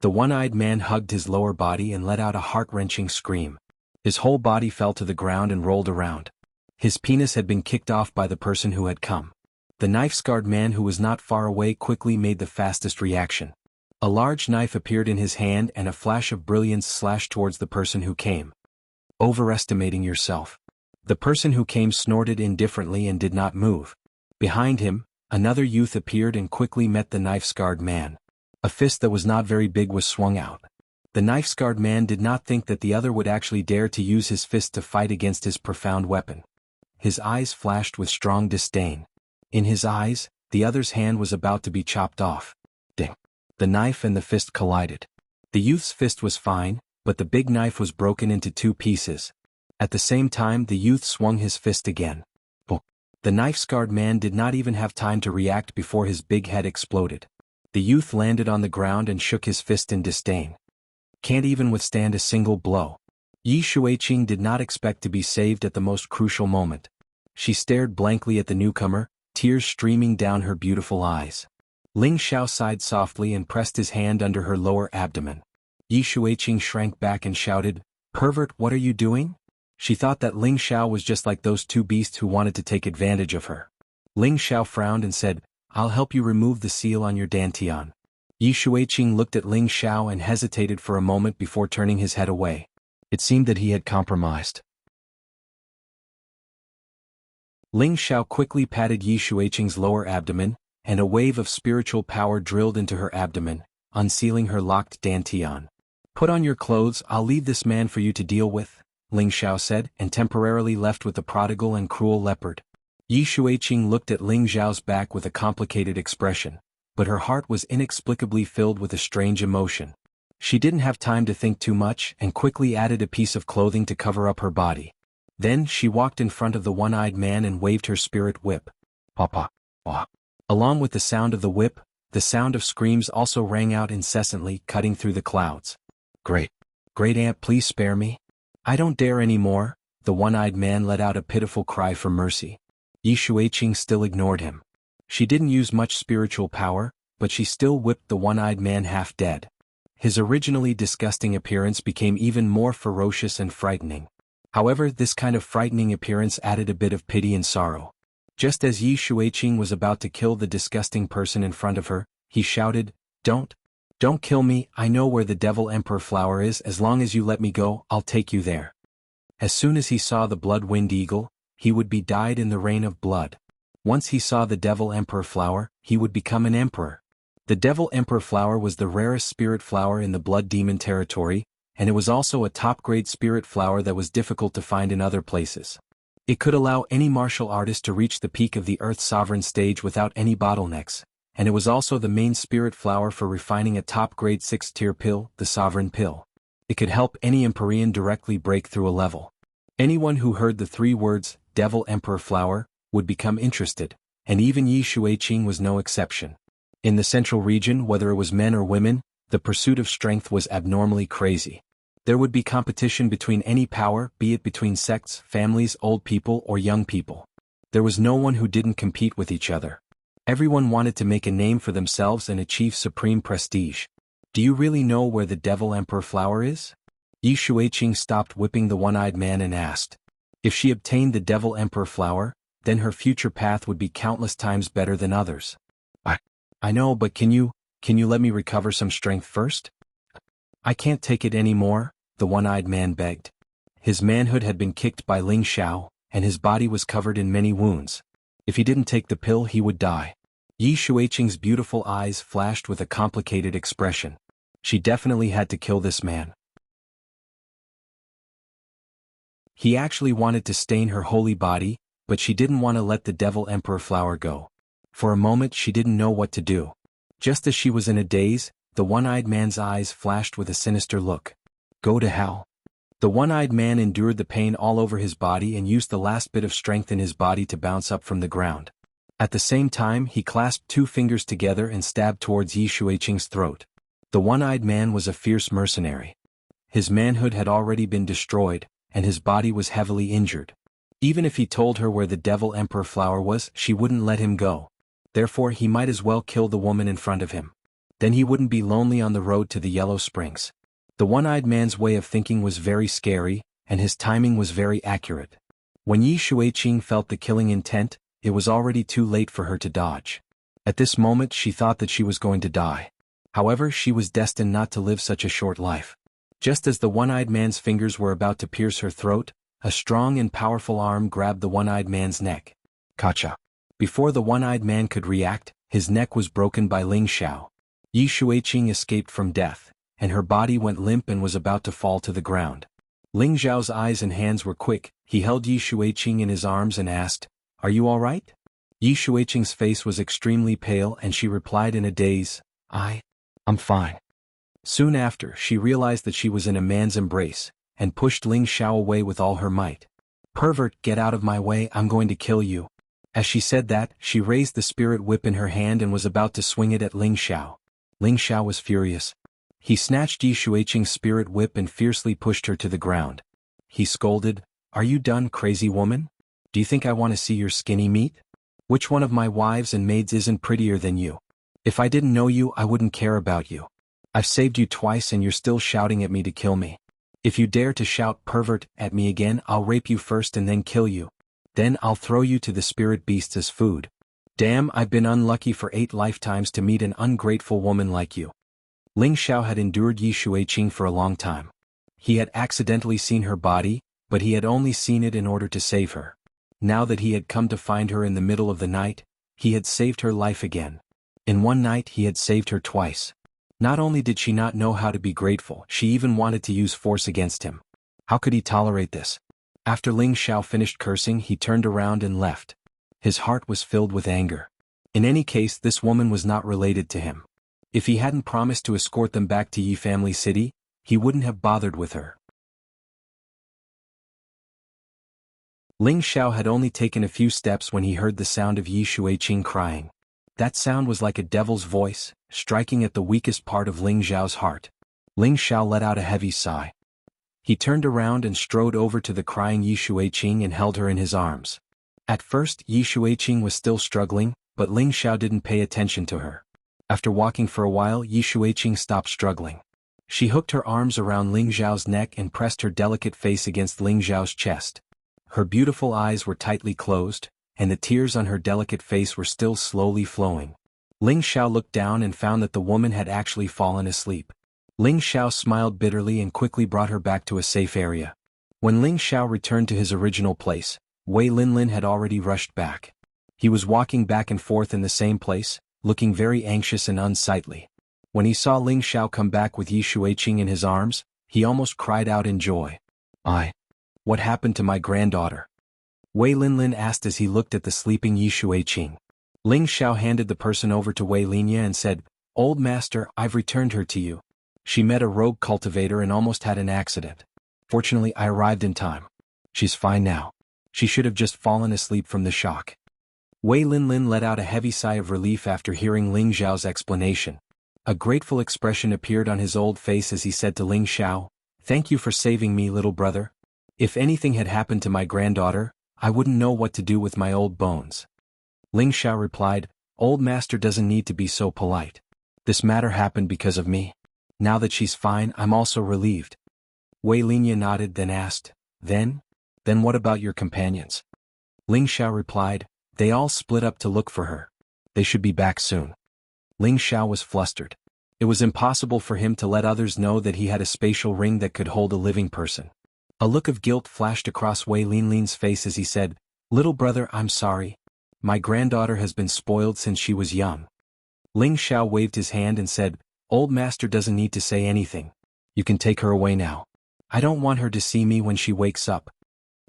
The one-eyed man hugged his lower body and let out a heart-wrenching scream. His whole body fell to the ground and rolled around. His penis had been kicked off by the person who had come. The knife-scarred man who was not far away quickly made the fastest reaction. A large knife appeared in his hand and a flash of brilliance slashed towards the person who came. Overestimating yourself. The person who came snorted indifferently and did not move. Behind him, another youth appeared and quickly met the knife-scarred man. A fist that was not very big was swung out. The knife-scarred man did not think that the other would actually dare to use his fist to fight against his profound weapon. His eyes flashed with strong disdain. In his eyes, the other's hand was about to be chopped off. Ding! The knife and the fist collided. The youth's fist was fine, but the big knife was broken into two pieces. At the same time the youth swung his fist again. The knife-scarred man did not even have time to react before his big head exploded. The youth landed on the ground and shook his fist in disdain. Can't even withstand a single blow. Yi Shuiqing did not expect to be saved at the most crucial moment. She stared blankly at the newcomer, tears streaming down her beautiful eyes. Ling Xiao sighed softly and pressed his hand under her lower abdomen. Yi Shuiqing shrank back and shouted, "Pervert, what are you doing?" She thought that Ling Xiao was just like those two beasts who wanted to take advantage of her. Ling Xiao frowned and said, "I'll help you remove the seal on your dantian." Yi Shuiqing looked at Ling Xiao and hesitated for a moment before turning his head away. It seemed that he had compromised. Ling Xiao quickly patted Yi Shuiqing's lower abdomen, and a wave of spiritual power drilled into her abdomen, unsealing her locked dantian. "Put on your clothes, I'll leave this man for you to deal with," Ling Xiao said, and temporarily left with the prodigal and cruel leopard. Yi Shuiqing looked at Ling Xiao's back with a complicated expression, but her heart was inexplicably filled with a strange emotion. She didn't have time to think too much and quickly added a piece of clothing to cover up her body. Then she walked in front of the one-eyed man and waved her spirit whip. Papa! Wah! Along with the sound of the whip, the sound of screams also rang out incessantly, cutting through the clouds. "Great! Great aunt, please spare me. I don't dare any more." The one-eyed man let out a pitiful cry for mercy. Yi Shuiqing still ignored him. She didn't use much spiritual power, but she still whipped the one-eyed man half dead. His originally disgusting appearance became even more ferocious and frightening. However, this kind of frightening appearance added a bit of pity and sorrow. Just as Yi Shuiqing was about to kill the disgusting person in front of her, he shouted, Don't kill me, I know where the Devil Emperor flower is. As long as you let me go, I'll take you there." As soon as he saw the blood-winged eagle, he would be dyed in the rain of blood. Once he saw the Devil Emperor flower, he would become an emperor. The Devil Emperor flower was the rarest spirit flower in the Blood Demon territory, and it was also a top-grade spirit flower that was difficult to find in other places. It could allow any martial artist to reach the peak of the Earth Sovereign stage without any bottlenecks, and it was also the main spirit flower for refining a top-grade 6th-tier pill, the Sovereign Pill. It could help any Empyrean directly break through a level. Anyone who heard the 3 words, Devil Emperor flower, would become interested, and even Yi Shuiqing was no exception. In the central region, whether it was men or women, the pursuit of strength was abnormally crazy. There would be competition between any power, be it between sects, families, old people, or young people. There was no one who didn't compete with each other. Everyone wanted to make a name for themselves and achieve supreme prestige. Do you really know where the Devil Emperor flower is? Yi Shuiqing stopped whipping the one-eyed man and asked. If she obtained the Devil Emperor flower, then her future path would be countless times better than others. I know, but can you let me recover some strength first? I can't take it anymore, the one-eyed man begged. His manhood had been kicked by Ling Xiao, and his body was covered in many wounds. If he didn't take the pill, he would die. Yi Shuiqing's beautiful eyes flashed with a complicated expression. She definitely had to kill this man. He actually wanted to stain her holy body, but she didn't want to let the Devil Emperor flower go. For a moment she didn't know what to do. Just as she was in a daze, the one-eyed man's eyes flashed with a sinister look. Go to hell. The one-eyed man endured the pain all over his body and used the last bit of strength in his body to bounce up from the ground. At the same time, he clasped 2 fingers together and stabbed towards Yi Shuiqing's throat. The one-eyed man was a fierce mercenary. His manhood had already been destroyed, and his body was heavily injured. Even if he told her where the Devil Emperor flower was, she wouldn't let him go. Therefore he might as well kill the woman in front of him. Then he wouldn't be lonely on the road to the Yellow Springs. The one-eyed man's way of thinking was very scary, and his timing was very accurate. When Yi Shuiqing felt the killing intent, it was already too late for her to dodge. At this moment she thought that she was going to die. However, she was destined not to live such a short life. Just as the one-eyed man's fingers were about to pierce her throat, a strong and powerful arm grabbed the one-eyed man's neck. Kacha. Before the one-eyed man could react, his neck was broken by Ling Xiao. Yi Shuiqing escaped from death, and her body went limp and was about to fall to the ground. Ling Xiao's eyes and hands were quick. He held Yi Shuiqing in his arms and asked, "Are you all right?" Yi Shuiqing's face was extremely pale and she replied in a daze, I'm fine. Soon after, she realized that she was in a man's embrace, and pushed Ling Xiao away with all her might. "Pervert, get out of my way, I'm going to kill you." As she said that, she raised the spirit whip in her hand and was about to swing it at Ling Xiao. Ling Xiao was furious. He snatched Yi Shuiqing's spirit whip and fiercely pushed her to the ground. He scolded, "Are you done, crazy woman? Do you think I want to see your skinny meat? Which one of my wives and maids isn't prettier than you? If I didn't know you, I wouldn't care about you. I've saved you twice and you're still shouting at me to kill me. If you dare to shout 'pervert' at me again, I'll rape you first and then kill you. Then I'll throw you to the spirit beasts as food. Damn, I've been unlucky for 8 lifetimes to meet an ungrateful woman like you." Ling Xiao had endured Yi Shuiqing for a long time. He had accidentally seen her body, but he had only seen it in order to save her. Now that he had come to find her in the middle of the night, he had saved her life again. In one night he had saved her twice. Not only did she not know how to be grateful, she even wanted to use force against him. How could he tolerate this? After Ling Xiao finished cursing, he turned around and left. His heart was filled with anger. In any case, this woman was not related to him. If he hadn't promised to escort them back to Yi Family City, he wouldn't have bothered with her. Ling Xiao had only taken a few steps when he heard the sound of Yi Shuiqing crying. That sound was like a devil's voice, striking at the weakest part of Ling Xiao's heart. Ling Xiao let out a heavy sigh. He turned around and strode over to the crying Yi Shuiqing and held her in his arms. At first, Yi Shuiqing was still struggling, but Ling Xiao didn't pay attention to her. After walking for a while, Yi Shuiqing stopped struggling. She hooked her arms around Ling Xiao's neck and pressed her delicate face against Ling Xiao's chest. Her beautiful eyes were tightly closed, and the tears on her delicate face were still slowly flowing. Ling Xiao looked down and found that the woman had actually fallen asleep. Ling Xiao smiled bitterly and quickly brought her back to a safe area. When Ling Xiao returned to his original place, Wei Linlin had already rushed back. He was walking back and forth in the same place, looking very anxious and unsightly. When he saw Ling Xiao come back with Yi Shuiqing in his arms, he almost cried out in joy. What happened to my granddaughter? Wei Linlin asked as he looked at the sleeping Yi Shuiqing. Ling Xiao handed the person over to Wei Linya and said, "Old master, I've returned her to you. She met a rogue cultivator and almost had an accident. Fortunately, I arrived in time. She's fine now. She should have just fallen asleep from the shock." Wei Linlin let out a heavy sigh of relief after hearing Ling Xiao's explanation. A grateful expression appeared on his old face as he said to Ling Xiao, "Thank you for saving me, little brother. If anything had happened to my granddaughter, I wouldn't know what to do with my old bones." Ling Xiao replied, "Old master doesn't need to be so polite. This matter happened because of me. Now that she's fine, I'm also relieved." Wei Linya nodded, then asked, Then what about your companions?" Ling Xiao replied, "They all split up to look for her. They should be back soon." Ling Xiao was flustered. It was impossible for him to let others know that he had a spatial ring that could hold a living person. A look of guilt flashed across Wei Linlin's face as he said, "Little brother, I'm sorry. My granddaughter has been spoiled since she was young." Ling Xiao waved his hand and said, "Old master doesn't need to say anything. You can take her away now. I don't want her to see me when she wakes up."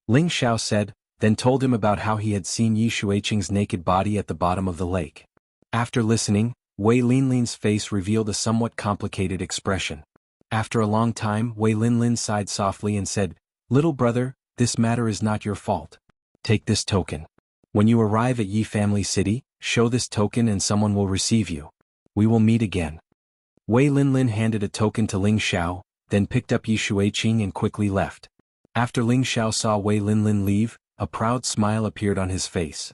Ling Xiao said, then told him about how he had seen Yi Shuiqing's naked body at the bottom of the lake. After listening, Wei Linlin's face revealed a somewhat complicated expression. After a long time, Wei Linlin sighed softly and said, "Little brother, this matter is not your fault. Take this token. When you arrive at Yi Family City, show this token and someone will receive you. We will meet again." Wei Linlin handed a token to Ling Xiao, then picked up Yi Shuiqing and quickly left. After Ling Xiao saw Wei Linlin leave, a proud smile appeared on his face.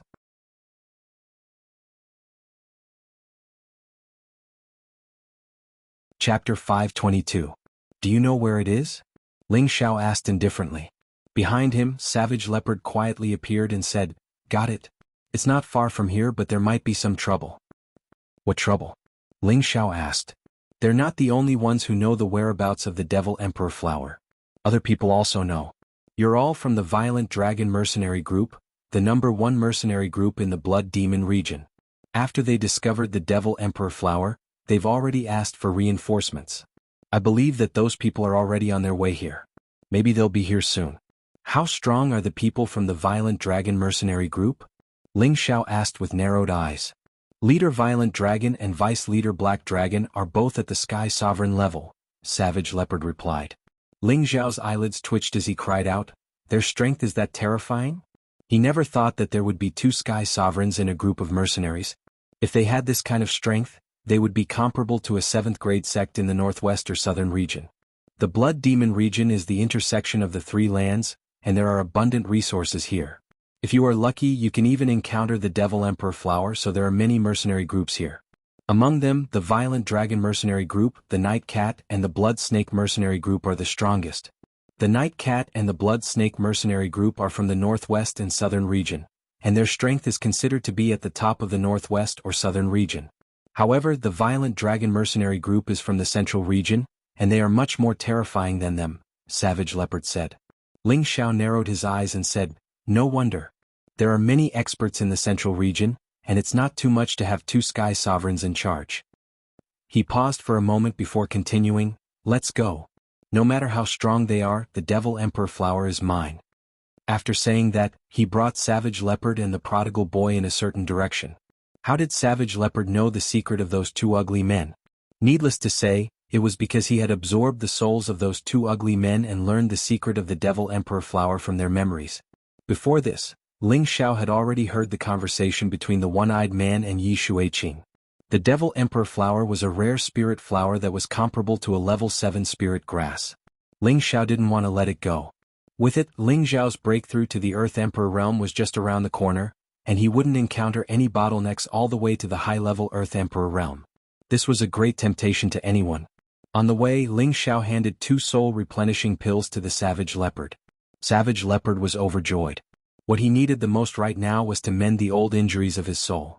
Chapter 522. "Do you know where it is?" Ling Xiao asked indifferently. Behind him, Savage Leopard quietly appeared and said, "Got it. It's not far from here, but there might be some trouble." "What trouble?" Ling Xiao asked. "They're not the only ones who know the whereabouts of the Devil Emperor flower. Other people also know. You're all from the Violent Dragon Mercenary Group, the #1 mercenary group in the Blood Demon region. After they discovered the Devil Emperor flower, they've already asked for reinforcements. I believe that those people are already on their way here. Maybe they'll be here soon." "How strong are the people from the Violent Dragon Mercenary Group?" Ling Xiao asked with narrowed eyes. "Leader Violent Dragon and Vice Leader Black Dragon are both at the Sky Sovereign level," Savage Leopard replied. Ling Xiao's eyelids twitched as he cried out, "Their strength is that terrifying?" He never thought that there would be 2 Sky Sovereigns in a group of mercenaries. If they had this kind of strength, they would be comparable to a 7th-grade sect in the northwest or southern region. The Blood Demon region is the intersection of the 3 lands, and there are abundant resources here. If you are lucky, you can even encounter the Devil Emperor flower, so there are many mercenary groups here. Among them, the Violent Dragon Mercenary Group, the Night Cat, and the Blood Snake Mercenary Group are the strongest. The Night Cat and the Blood Snake Mercenary Group are from the northwest and southern region, and their strength is considered to be at the top of the northwest or southern region. However, the Violent Dragon Mercenary Group is from the central region, and they are much more terrifying than them, Savage Leopard said. Ling Xiao narrowed his eyes and said, "No wonder. There are many experts in the central region, and it's not too much to have 2 Sky Sovereigns in charge." He paused for a moment before continuing, "Let's go. No matter how strong they are, the Devil Emperor flower is mine." After saying that, he brought Savage Leopard and the prodigal boy in a certain direction. How did Savage Leopard know the secret of those 2 ugly men? Needless to say, it was because he had absorbed the souls of those 2 ugly men and learned the secret of the Devil Emperor flower from their memories. Before this, Ling Xiao had already heard the conversation between the one-eyed man and Yi Shuiqing. The Devil Emperor flower was a rare spirit flower that was comparable to a level 7 spirit grass. Ling Xiao didn't want to let it go. With it, Ling Xiao's breakthrough to the Earth Emperor realm was just around the corner, and he wouldn't encounter any bottlenecks all the way to the high-level Earth Emperor realm. This was a great temptation to anyone. On the way, Ling Xiao handed 2 soul-replenishing pills to the Savage Leopard. Savage Leopard was overjoyed. What he needed the most right now was to mend the old injuries of his soul.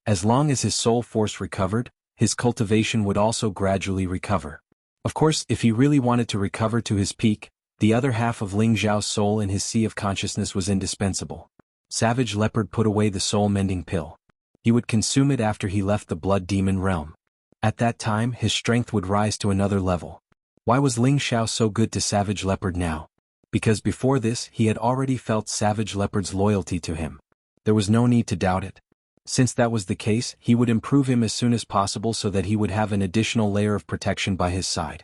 As long as his soul force recovered, his cultivation would also gradually recover. Of course, if he really wanted to recover to his peak, the other half of Ling Xiao's soul in his sea of consciousness was indispensable. Savage Leopard put away the soul-mending pill. He would consume it after he left the blood demon realm. At that time his strength would rise to another level. Why was Ling Xiao so good to Savage Leopard now? Because before this he had already felt Savage Leopard's loyalty to him. There was no need to doubt it. Since that was the case, he would improve him as soon as possible so that he would have an additional layer of protection by his side.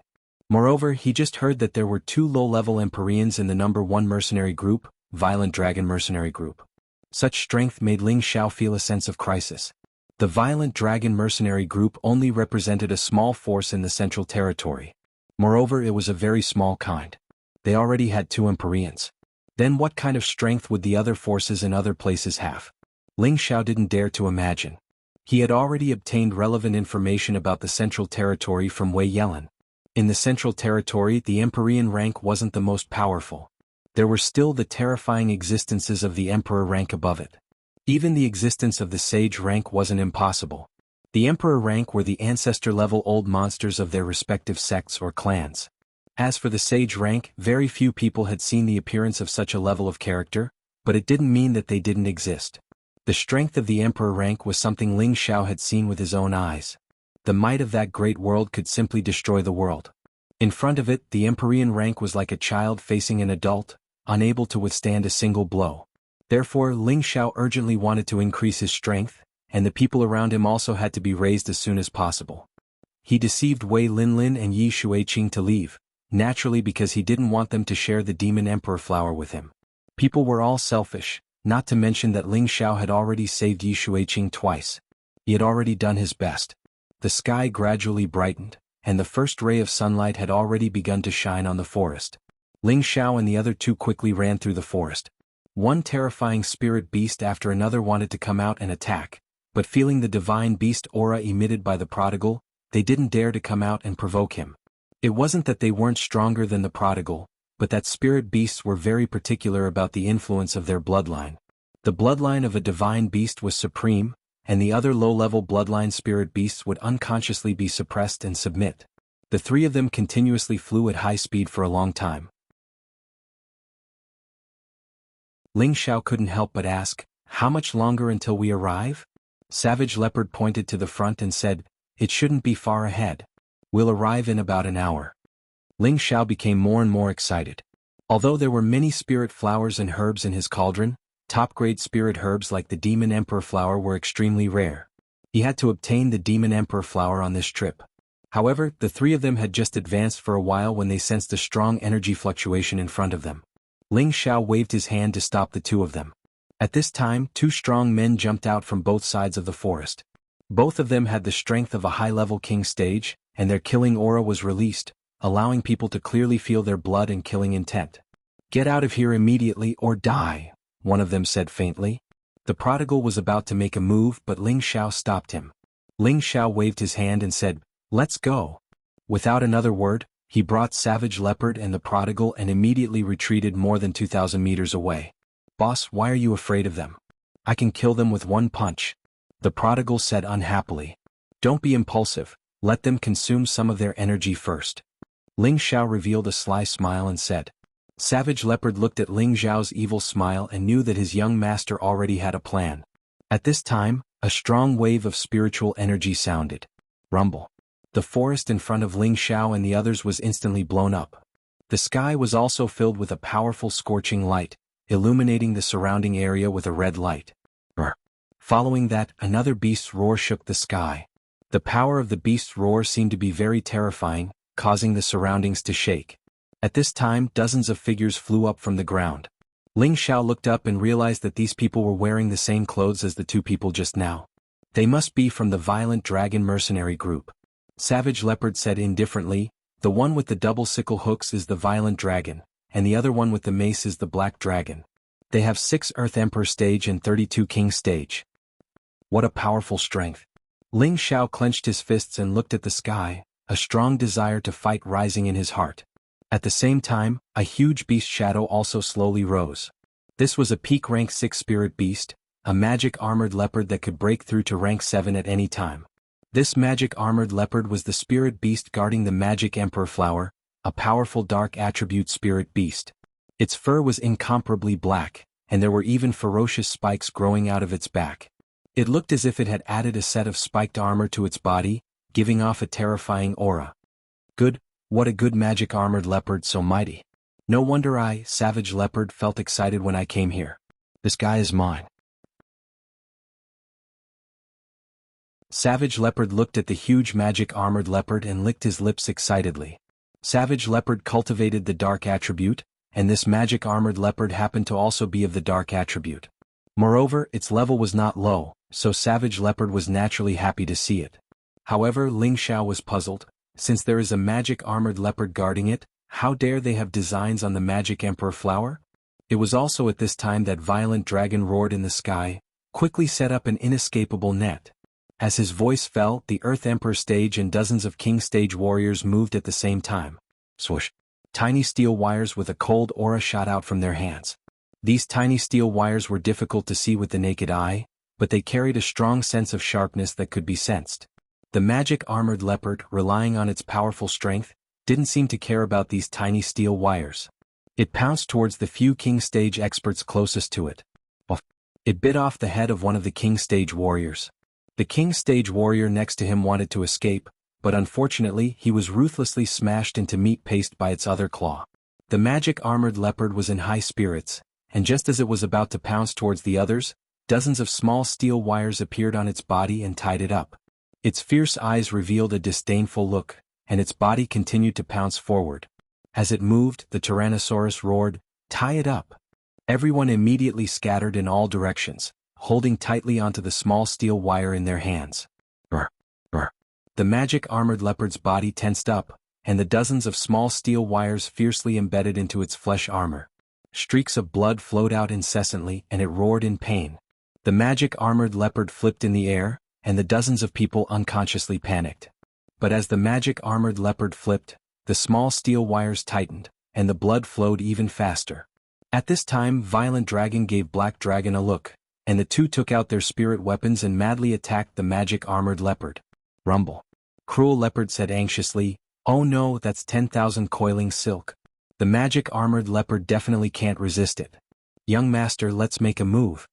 Moreover, he just heard that there were 2 low-level Empyreans in the number 1 mercenary group, Violent Dragon Mercenary Group. Such strength made Ling Xiao feel a sense of crisis. The Violent Dragon Mercenary Group only represented a small force in the Central Territory. Moreover, it was a very small kind. They already had 2 Empyreans. Then what kind of strength would the other forces in other places have? Ling Xiao didn't dare to imagine. He had already obtained relevant information about the Central Territory from Wei Yelin. In the Central Territory, the Empyrean rank wasn't the most powerful. There were still the terrifying existences of the Emperor rank above it. Even the existence of the Sage rank wasn't impossible. The Emperor rank were the ancestor-level old monsters of their respective sects or clans. As for the Sage rank, very few people had seen the appearance of such a level of character, but it didn't mean that they didn't exist. The strength of the Emperor rank was something Ling Xiao had seen with his own eyes. The might of that great world could simply destroy the world. In front of it, the Empyrean rank was like a child facing an adult, unable to withstand a single blow. Therefore, Ling Xiao urgently wanted to increase his strength, and the people around him also had to be raised as soon as possible. He deceived Wei Linlin and Yi Shuiqing to leave, naturally because he didn't want them to share the Demon Emperor flower with him. People were all selfish, not to mention that Ling Xiao had already saved Yi Shuiqing twice. He had already done his best. The sky gradually brightened, and the first ray of sunlight had already begun to shine on the forest. Ling Xiao and the other 2 quickly ran through the forest. One terrifying spirit beast after another wanted to come out and attack, but feeling the divine beast aura emitted by the prodigal, they didn't dare to come out and provoke him. It wasn't that they weren't stronger than the prodigal, but that spirit beasts were very particular about the influence of their bloodline. The bloodline of a divine beast was supreme, and the other low-level bloodline spirit beasts would unconsciously be suppressed and submit. The 3 of them continuously flew at high speed for a long time. Ling Xiao couldn't help but ask, "How much longer until we arrive?" Savage Leopard pointed to the front and said, "It shouldn't be far ahead. We'll arrive in about an hour." Ling Xiao became more and more excited. Although there were many spirit flowers and herbs in his cauldron, top-grade spirit herbs like the Demon Emperor flower were extremely rare. He had to obtain the Demon Emperor flower on this trip. However, the 3 of them had just advanced for a while when they sensed a strong energy fluctuation in front of them. Ling Xiao waved his hand to stop the 2 of them. At this time, 2 strong men jumped out from both sides of the forest. Both of them had the strength of a high-level king stage, and their killing aura was released, allowing people to clearly feel their blood and killing intent. "Get out of here immediately or die," one of them said faintly. The prodigal was about to make a move, but Ling Xiao stopped him. Ling Xiao waved his hand and said, "Let's go." Without another word, he brought Savage Leopard and the prodigal and immediately retreated more than 2,000 meters away. "Boss, why are you afraid of them? I can kill them with one punch," the prodigal said unhappily. "Don't be impulsive, let them consume some of their energy first." Ling Xiao revealed a sly smile and said. Savage Leopard looked at Ling Xiao's evil smile and knew that his young master already had a plan. At this time, a strong wave of spiritual energy sounded. Rumble. The forest in front of Ling Xiao and the others was instantly blown up. The sky was also filled with a powerful scorching light, illuminating the surrounding area with a red light. Following that, another beast's roar shook the sky. The power of the beast's roar seemed to be very terrifying, causing the surroundings to shake. At this time, dozens of figures flew up from the ground. Ling Xiao looked up and realized that these people were wearing the same clothes as the 2 people just now. They must be from the Violent Dragon Mercenary Group. Savage Leopard said indifferently, "The one with the double sickle hooks is the Violent Dragon, and the other one with the mace is the Black Dragon. They have 6 Earth Emperor stage and 32 King stage." What a powerful strength. Ling Xiao clenched his fists and looked at the sky, a strong desire to fight rising in his heart. At the same time, a huge beast shadow also slowly rose. This was a peak rank 6 spirit beast, a magic armored leopard that could break through to rank 7 at any time. This magic armored leopard was the spirit beast guarding the Magic Emperor flower, a powerful dark attribute spirit beast. Its fur was incomparably black, and there were even ferocious spikes growing out of its back. It looked as if it had added a set of spiked armor to its body, giving off a terrifying aura. Good, what a good magic armored leopard so mighty. No wonder I, Savage Leopard, felt excited when I came here. This guy is mine. Savage Leopard looked at the huge magic armored leopard and licked his lips excitedly. Savage Leopard cultivated the dark attribute, and this magic armored leopard happened to also be of the dark attribute. Moreover, its level was not low, so Savage Leopard was naturally happy to see it. However, Ling Xiao was puzzled. Since there is a magic armored leopard guarding it, how dare they have designs on the magic emperor flower? It was also at this time that Violent Dragon roared in the sky, quickly set up an inescapable net. As his voice fell, the Earth Emperor stage and dozens of King stage warriors moved at the same time. Swoosh! Tiny steel wires with a cold aura shot out from their hands. These tiny steel wires were difficult to see with the naked eye, but they carried a strong sense of sharpness that could be sensed. The magic armored leopard, relying on its powerful strength, didn't seem to care about these tiny steel wires. It pounced towards the few King stage experts closest to it. It bit off the head of one of the King stage warriors. The King stage warrior next to him wanted to escape, but unfortunately he was ruthlessly smashed into meat paste by its other claw. The magic armored leopard was in high spirits, and just as it was about to pounce towards the others, dozens of small steel wires appeared on its body and tied it up. Its fierce eyes revealed a disdainful look, and its body continued to pounce forward. As it moved, the Tyrannosaurus roared, "Tie it up!" Everyone immediately scattered in all directions, holding tightly onto the small steel wire in their hands. Brr, brr. The magic armored leopard's body tensed up, and the dozens of small steel wires fiercely embedded into its flesh armor. Streaks of blood flowed out incessantly, and it roared in pain. The magic armored leopard flipped in the air, and the dozens of people unconsciously panicked. But as the magic armored leopard flipped, the small steel wires tightened, and the blood flowed even faster. At this time, Violent Dragon gave Black Dragon a look, and the two took out their spirit weapons and madly attacked the magic armored leopard. Rumble. Cruel Leopard said anxiously, "Oh no, that's 10,000 coiling silk. The magic armored leopard definitely can't resist it. Young master, let's make a move."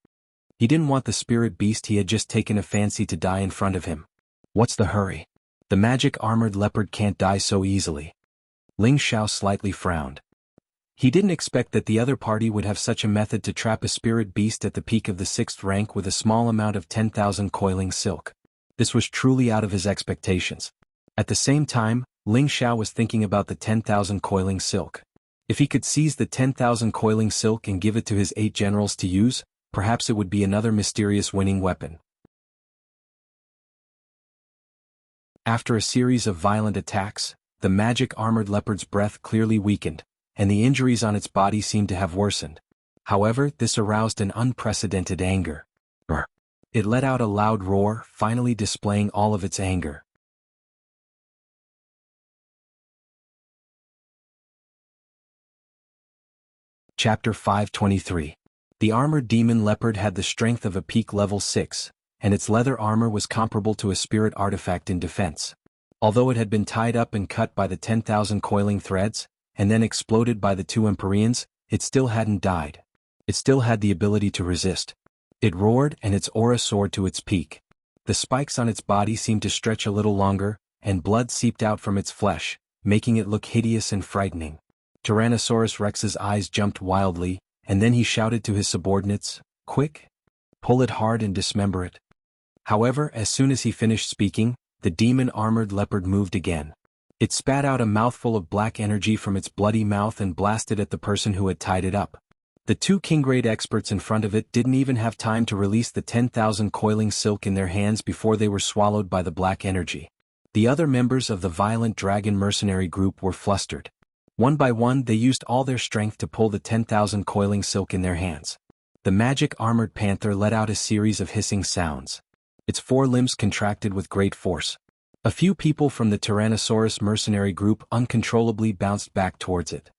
He didn't want the spirit beast he had just taken a fancy to die in front of him. What's the hurry? The magic armored leopard can't die so easily. Ling Xiao slightly frowned. He didn't expect that the other party would have such a method to trap a spirit beast at the peak of the 6th rank with a small amount of 10,000 coiling silk. This was truly out of his expectations. At the same time, Ling Xiao was thinking about the 10,000 coiling silk. If he could seize the 10,000 coiling silk and give it to his 8 generals to use, perhaps it would be another mysterious winning weapon. After a series of violent attacks, the magic armored leopard's breath clearly weakened, and the injuries on its body seemed to have worsened. However, this aroused an unprecedented anger. Brr. It let out a loud roar, finally displaying all of its anger. Chapter 523. The armored demon leopard had the strength of a peak level 6, and its leather armor was comparable to a spirit artifact in defense. Although it had been tied up and cut by the 10,000 coiling threads, and then exploded by the 2 Empyreans, it still hadn't died. It still had the ability to resist. It roared and its aura soared to its peak. The spikes on its body seemed to stretch a little longer, and blood seeped out from its flesh, making it look hideous and frightening. Tyrannosaurus Rex's eyes jumped wildly, and then he shouted to his subordinates, "Quick! Pull it hard and dismember it." However, as soon as he finished speaking, the demon-armored leopard moved again. It spat out a mouthful of black energy from its bloody mouth and blasted at the person who had tied it up. The 2 king-grade experts in front of it didn't even have time to release the 10,000 coiling silk in their hands before they were swallowed by the black energy. The other members of the Violent Dragon mercenary group were flustered. One by one they used all their strength to pull the 10,000 coiling silk in their hands. The magic armored panther let out a series of hissing sounds. Its 4 limbs contracted with great force. A few people from the Tyrannosaurus mercenary group uncontrollably bounced back towards it.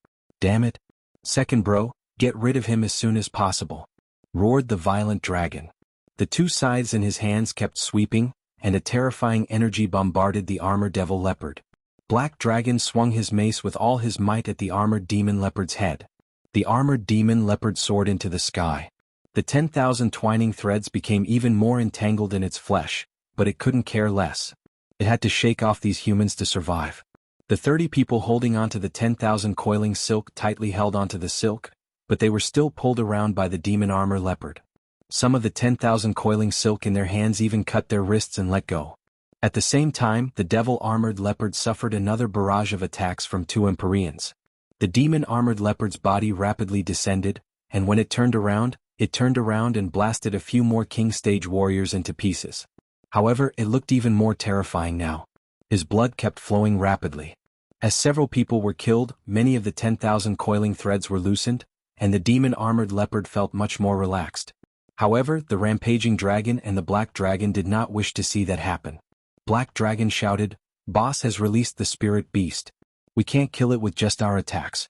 "Damn it! Second bro, get rid of him as soon as possible," roared the Violent Dragon. The 2 scythes in his hands kept sweeping, and a terrifying energy bombarded the armor devil leopard. Black Dragon swung his mace with all his might at the armored demon leopard's head. The armored demon leopard soared into the sky. The 10,000 twining threads became even more entangled in its flesh, but it couldn't care less. It had to shake off these humans to survive. The 30 people holding onto the 10,000 coiling silk tightly held onto the silk, but they were still pulled around by the demon armor leopard. Some of the 10,000 coiling silk in their hands even cut their wrists and let go. At the same time, the devil-armored leopard suffered another barrage of attacks from 2 Empyreans. The demon-armored leopard's body rapidly descended, and when it turned around and blasted a few more king-stage warriors into pieces. However, it looked even more terrifying now. His blood kept flowing rapidly. As several people were killed, many of the 10,000 coiling threads were loosened, and the demon-armored leopard felt much more relaxed. However, the rampaging dragon and the black dragon did not wish to see that happen. Black Dragon shouted, "Boss has released the spirit beast. We can't kill it with just our attacks."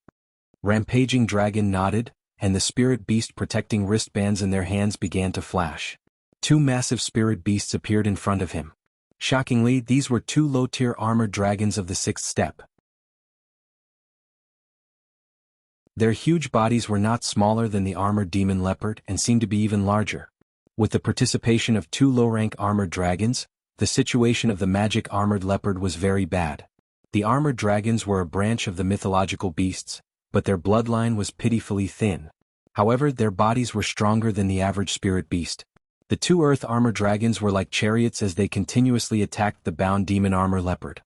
Rampaging Dragon nodded, and the spirit beast protecting wristbands in their hands began to flash. 2 massive spirit beasts appeared in front of him. Shockingly, these were 2 low-tier armored dragons of the 6th step. Their huge bodies were not smaller than the armored demon leopard and seemed to be even larger. With the participation of 2 low-rank armored dragons, the situation of the magic armored leopard was very bad. The armored dragons were a branch of the mythological beasts, but their bloodline was pitifully thin. However, their bodies were stronger than the average spirit beast. The 2 earth armor dragons were like chariots as they continuously attacked the bound demon armor leopard.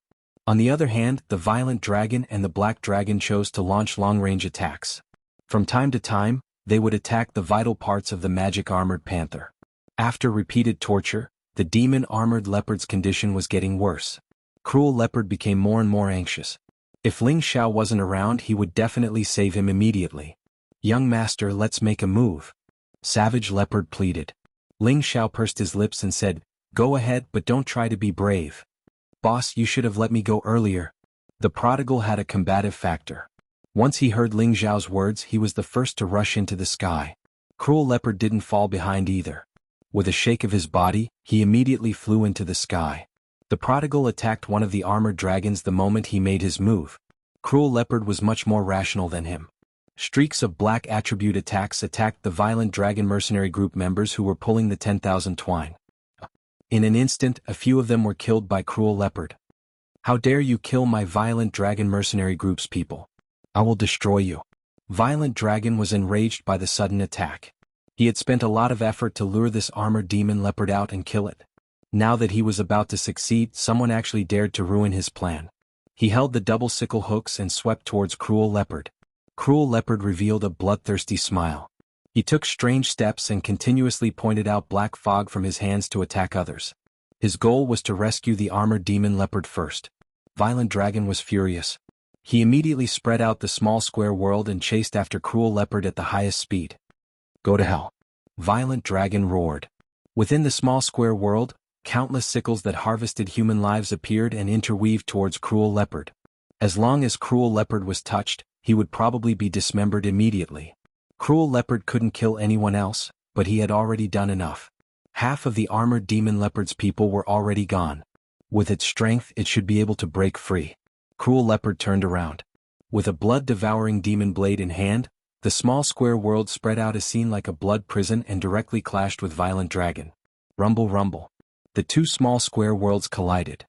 On the other hand, the violent dragon and the black dragon chose to launch long-range attacks. From time to time, they would attack the vital parts of the magic armored panther. After repeated torture, the demon-armored leopard's condition was getting worse. Cruel Leopard became more and more anxious. If Ling Xiao wasn't around, he would definitely save him immediately. "Young master, let's make a move," Savage Leopard pleaded. Ling Xiao pursed his lips and said, "Go ahead, but don't try to be brave." "Boss, you should have let me go earlier." The prodigal had a combative factor. Once he heard Ling Xiao's words, he was the first to rush into the sky. Cruel Leopard didn't fall behind either. With a shake of his body, he immediately flew into the sky. The prodigal attacked one of the armored dragons the moment he made his move. Cruel Leopard was much more rational than him. Streaks of black attribute attacks attacked the violent dragon mercenary group members who were pulling the 10,000 twine. In an instant, a few of them were killed by Cruel Leopard. "How dare you kill my violent dragon mercenary group's people? I will destroy you." Violent Dragon was enraged by the sudden attack. He had spent a lot of effort to lure this armored demon leopard out and kill it. Now that he was about to succeed, someone actually dared to ruin his plan. He held the double sickle hooks and swept towards Cruel Leopard. Cruel Leopard revealed a bloodthirsty smile. He took strange steps and continuously pointed out black fog from his hands to attack others. His goal was to rescue the armored demon leopard first. Violent Dragon was furious. He immediately spread out the small square world and chased after Cruel Leopard at the highest speed. "Go to hell!" Violent Dragon roared. Within the small square world, countless sickles that harvested human lives appeared and interweaved towards Cruel Leopard. As long as Cruel Leopard was touched, he would probably be dismembered immediately. Cruel Leopard couldn't kill anyone else, but he had already done enough. Half of the armored demon leopard's people were already gone. With its strength, it should be able to break free. Cruel Leopard turned around. With a blood-devouring demon blade in hand, the small square world spread out a scene like a blood prison and directly clashed with Violent Dragon. Rumble rumble. The 2 small square worlds collided.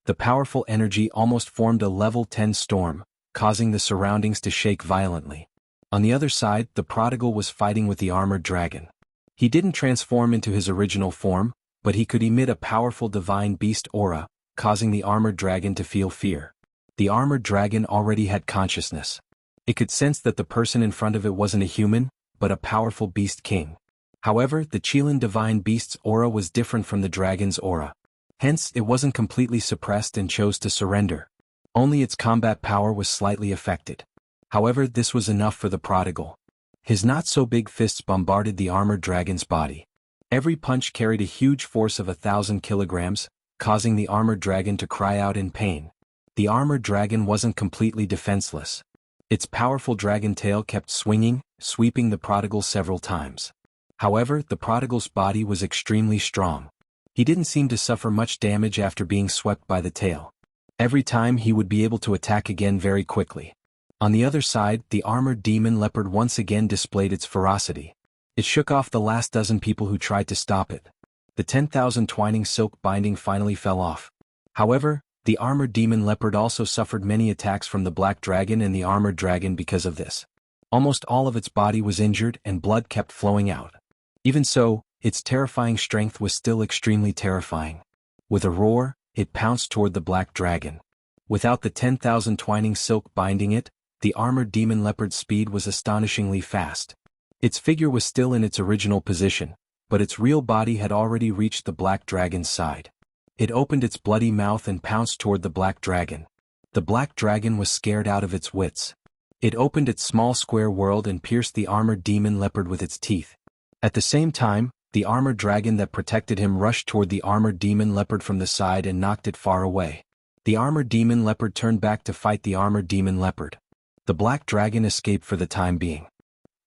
The powerful energy almost formed a level 10 storm, causing the surroundings to shake violently. On the other side, the prodigal was fighting with the armored dragon. He didn't transform into his original form, but he could emit a powerful divine beast aura, causing the armored dragon to feel fear. The armored dragon already had consciousness. It could sense that the person in front of it wasn't a human, but a powerful beast king. However, the Qilin divine beast's aura was different from the dragon's aura. Hence, it wasn't completely suppressed and chose to surrender. Only its combat power was slightly affected. However, this was enough for the prodigal. His not-so-big fists bombarded the armored dragon's body. Every punch carried a huge force of 1,000 kilograms, causing the armored dragon to cry out in pain. The armored dragon wasn't completely defenseless. Its powerful dragon tail kept swinging, sweeping the prodigal several times. However, the prodigal's body was extremely strong. He didn't seem to suffer much damage after being swept by the tail. Every time he would be able to attack again very quickly. On the other side, the armored demon leopard once again displayed its ferocity. It shook off the last dozen people who tried to stop it. The 10,000 twining silk binding finally fell off. However, the armored demon leopard also suffered many attacks from the black dragon and the armored dragon because of this. Almost all of its body was injured and blood kept flowing out. Even so, its terrifying strength was still extremely terrifying. With a roar, it pounced toward the black dragon. Without the 10,000 twining silk binding it, the armored demon leopard's speed was astonishingly fast. Its figure was still in its original position, but its real body had already reached the black dragon's side. It opened its bloody mouth and pounced toward the black dragon. The black dragon was scared out of its wits. It opened its small square world and pierced the armored demon leopard with its teeth. At the same time, the armored dragon that protected him rushed toward the armored demon leopard from the side and knocked it far away. The armored demon leopard turned back to fight the armored demon leopard. The black dragon escaped for the time being.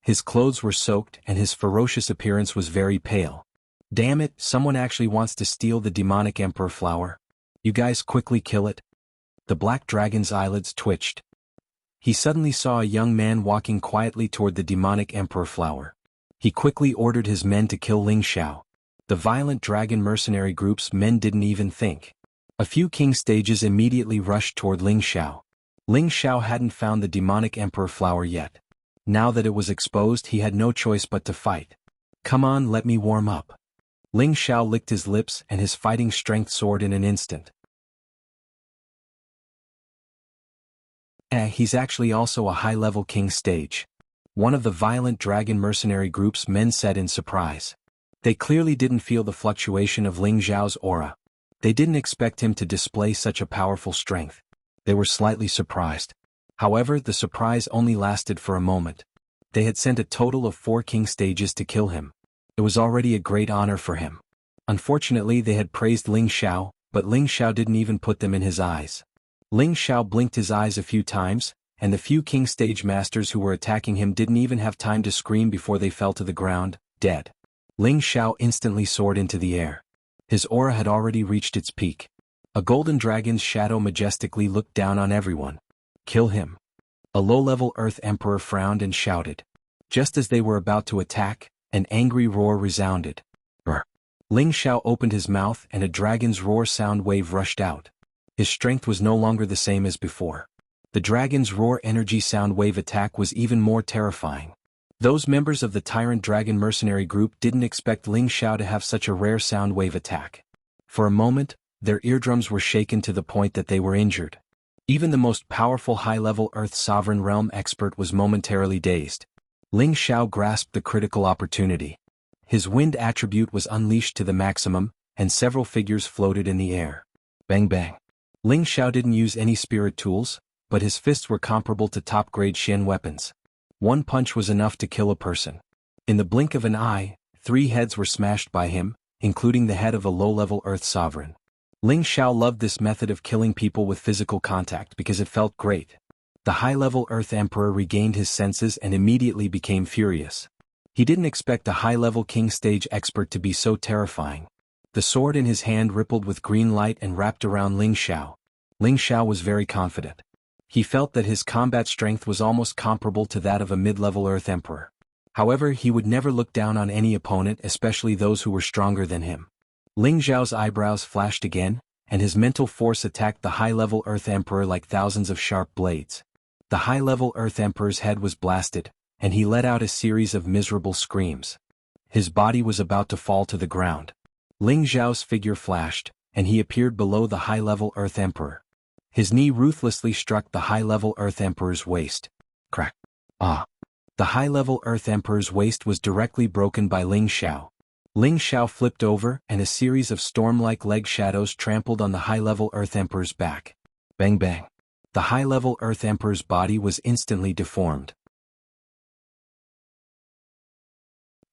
His clothes were soaked and his ferocious appearance was very pale. Damn it, someone actually wants to steal the demonic emperor flower. You guys quickly kill it. The black dragon's eyelids twitched. He suddenly saw a young man walking quietly toward the demonic emperor flower. He quickly ordered his men to kill Ling Xiao. The violent dragon mercenary group's men didn't even think. A few king stages immediately rushed toward Ling Xiao. Ling Xiao hadn't found the demonic emperor flower yet. Now that it was exposed, he had no choice but to fight. Come on, let me warm up. Ling Xiao licked his lips and his fighting strength soared in an instant. He's actually also a high-level king stage. One of the violent dragon mercenary group's men said in surprise. They clearly didn't feel the fluctuation of Ling Xiao's aura. They didn't expect him to display such a powerful strength. They were slightly surprised. However, the surprise only lasted for a moment. They had sent a total of 4 king stages to kill him. It was already a great honor for him. Unfortunately, they had praised Ling Xiao, but Ling Xiao didn't even put them in his eyes. Ling Xiao blinked his eyes a few times, and the few king stage masters who were attacking him didn't even have time to scream before they fell to the ground, dead. Ling Xiao instantly soared into the air. His aura had already reached its peak. A golden dragon's shadow majestically looked down on everyone. Kill him. A low-level Earth Emperor frowned and shouted. Just as they were about to attack, an angry roar resounded. Brr. Ling Xiao opened his mouth and a dragon's roar sound wave rushed out. His strength was no longer the same as before. The dragon's roar energy sound wave attack was even more terrifying. Those members of the Tyrant Dragon mercenary group didn't expect Ling Xiao to have such a rare sound wave attack. For a moment, their eardrums were shaken to the point that they were injured. Even the most powerful high-level Earth Sovereign Realm expert was momentarily dazed. Ling Xiao grasped the critical opportunity. His wind attribute was unleashed to the maximum, and several figures floated in the air. Bang bang. Ling Xiao didn't use any spirit tools, but his fists were comparable to top-grade Shen weapons. One punch was enough to kill a person. In the blink of an eye, 3 heads were smashed by him, including the head of a low-level Earth Sovereign. Ling Xiao loved this method of killing people with physical contact because it felt great. The high-level Earth Emperor regained his senses and immediately became furious. He didn't expect a high-level King Stage expert to be so terrifying. The sword in his hand rippled with green light and wrapped around Ling Xiao. Ling Xiao was very confident. He felt that his combat strength was almost comparable to that of a mid-level Earth Emperor. However, he would never look down on any opponent, especially those who were stronger than him. Ling Xiao's eyebrows flashed again, and his mental force attacked the high-level Earth Emperor like thousands of sharp blades. The high-level Earth Emperor's head was blasted, and he let out a series of miserable screams. His body was about to fall to the ground. Ling Xiao's figure flashed, and he appeared below the high-level Earth Emperor. His knee ruthlessly struck the high-level Earth Emperor's waist. Crack. Ah. The high-level Earth Emperor's waist was directly broken by Ling Xiao. Ling Xiao flipped over and a series of storm-like leg shadows trampled on the high-level Earth Emperor's back. Bang bang. The high-level Earth Emperor's body was instantly deformed.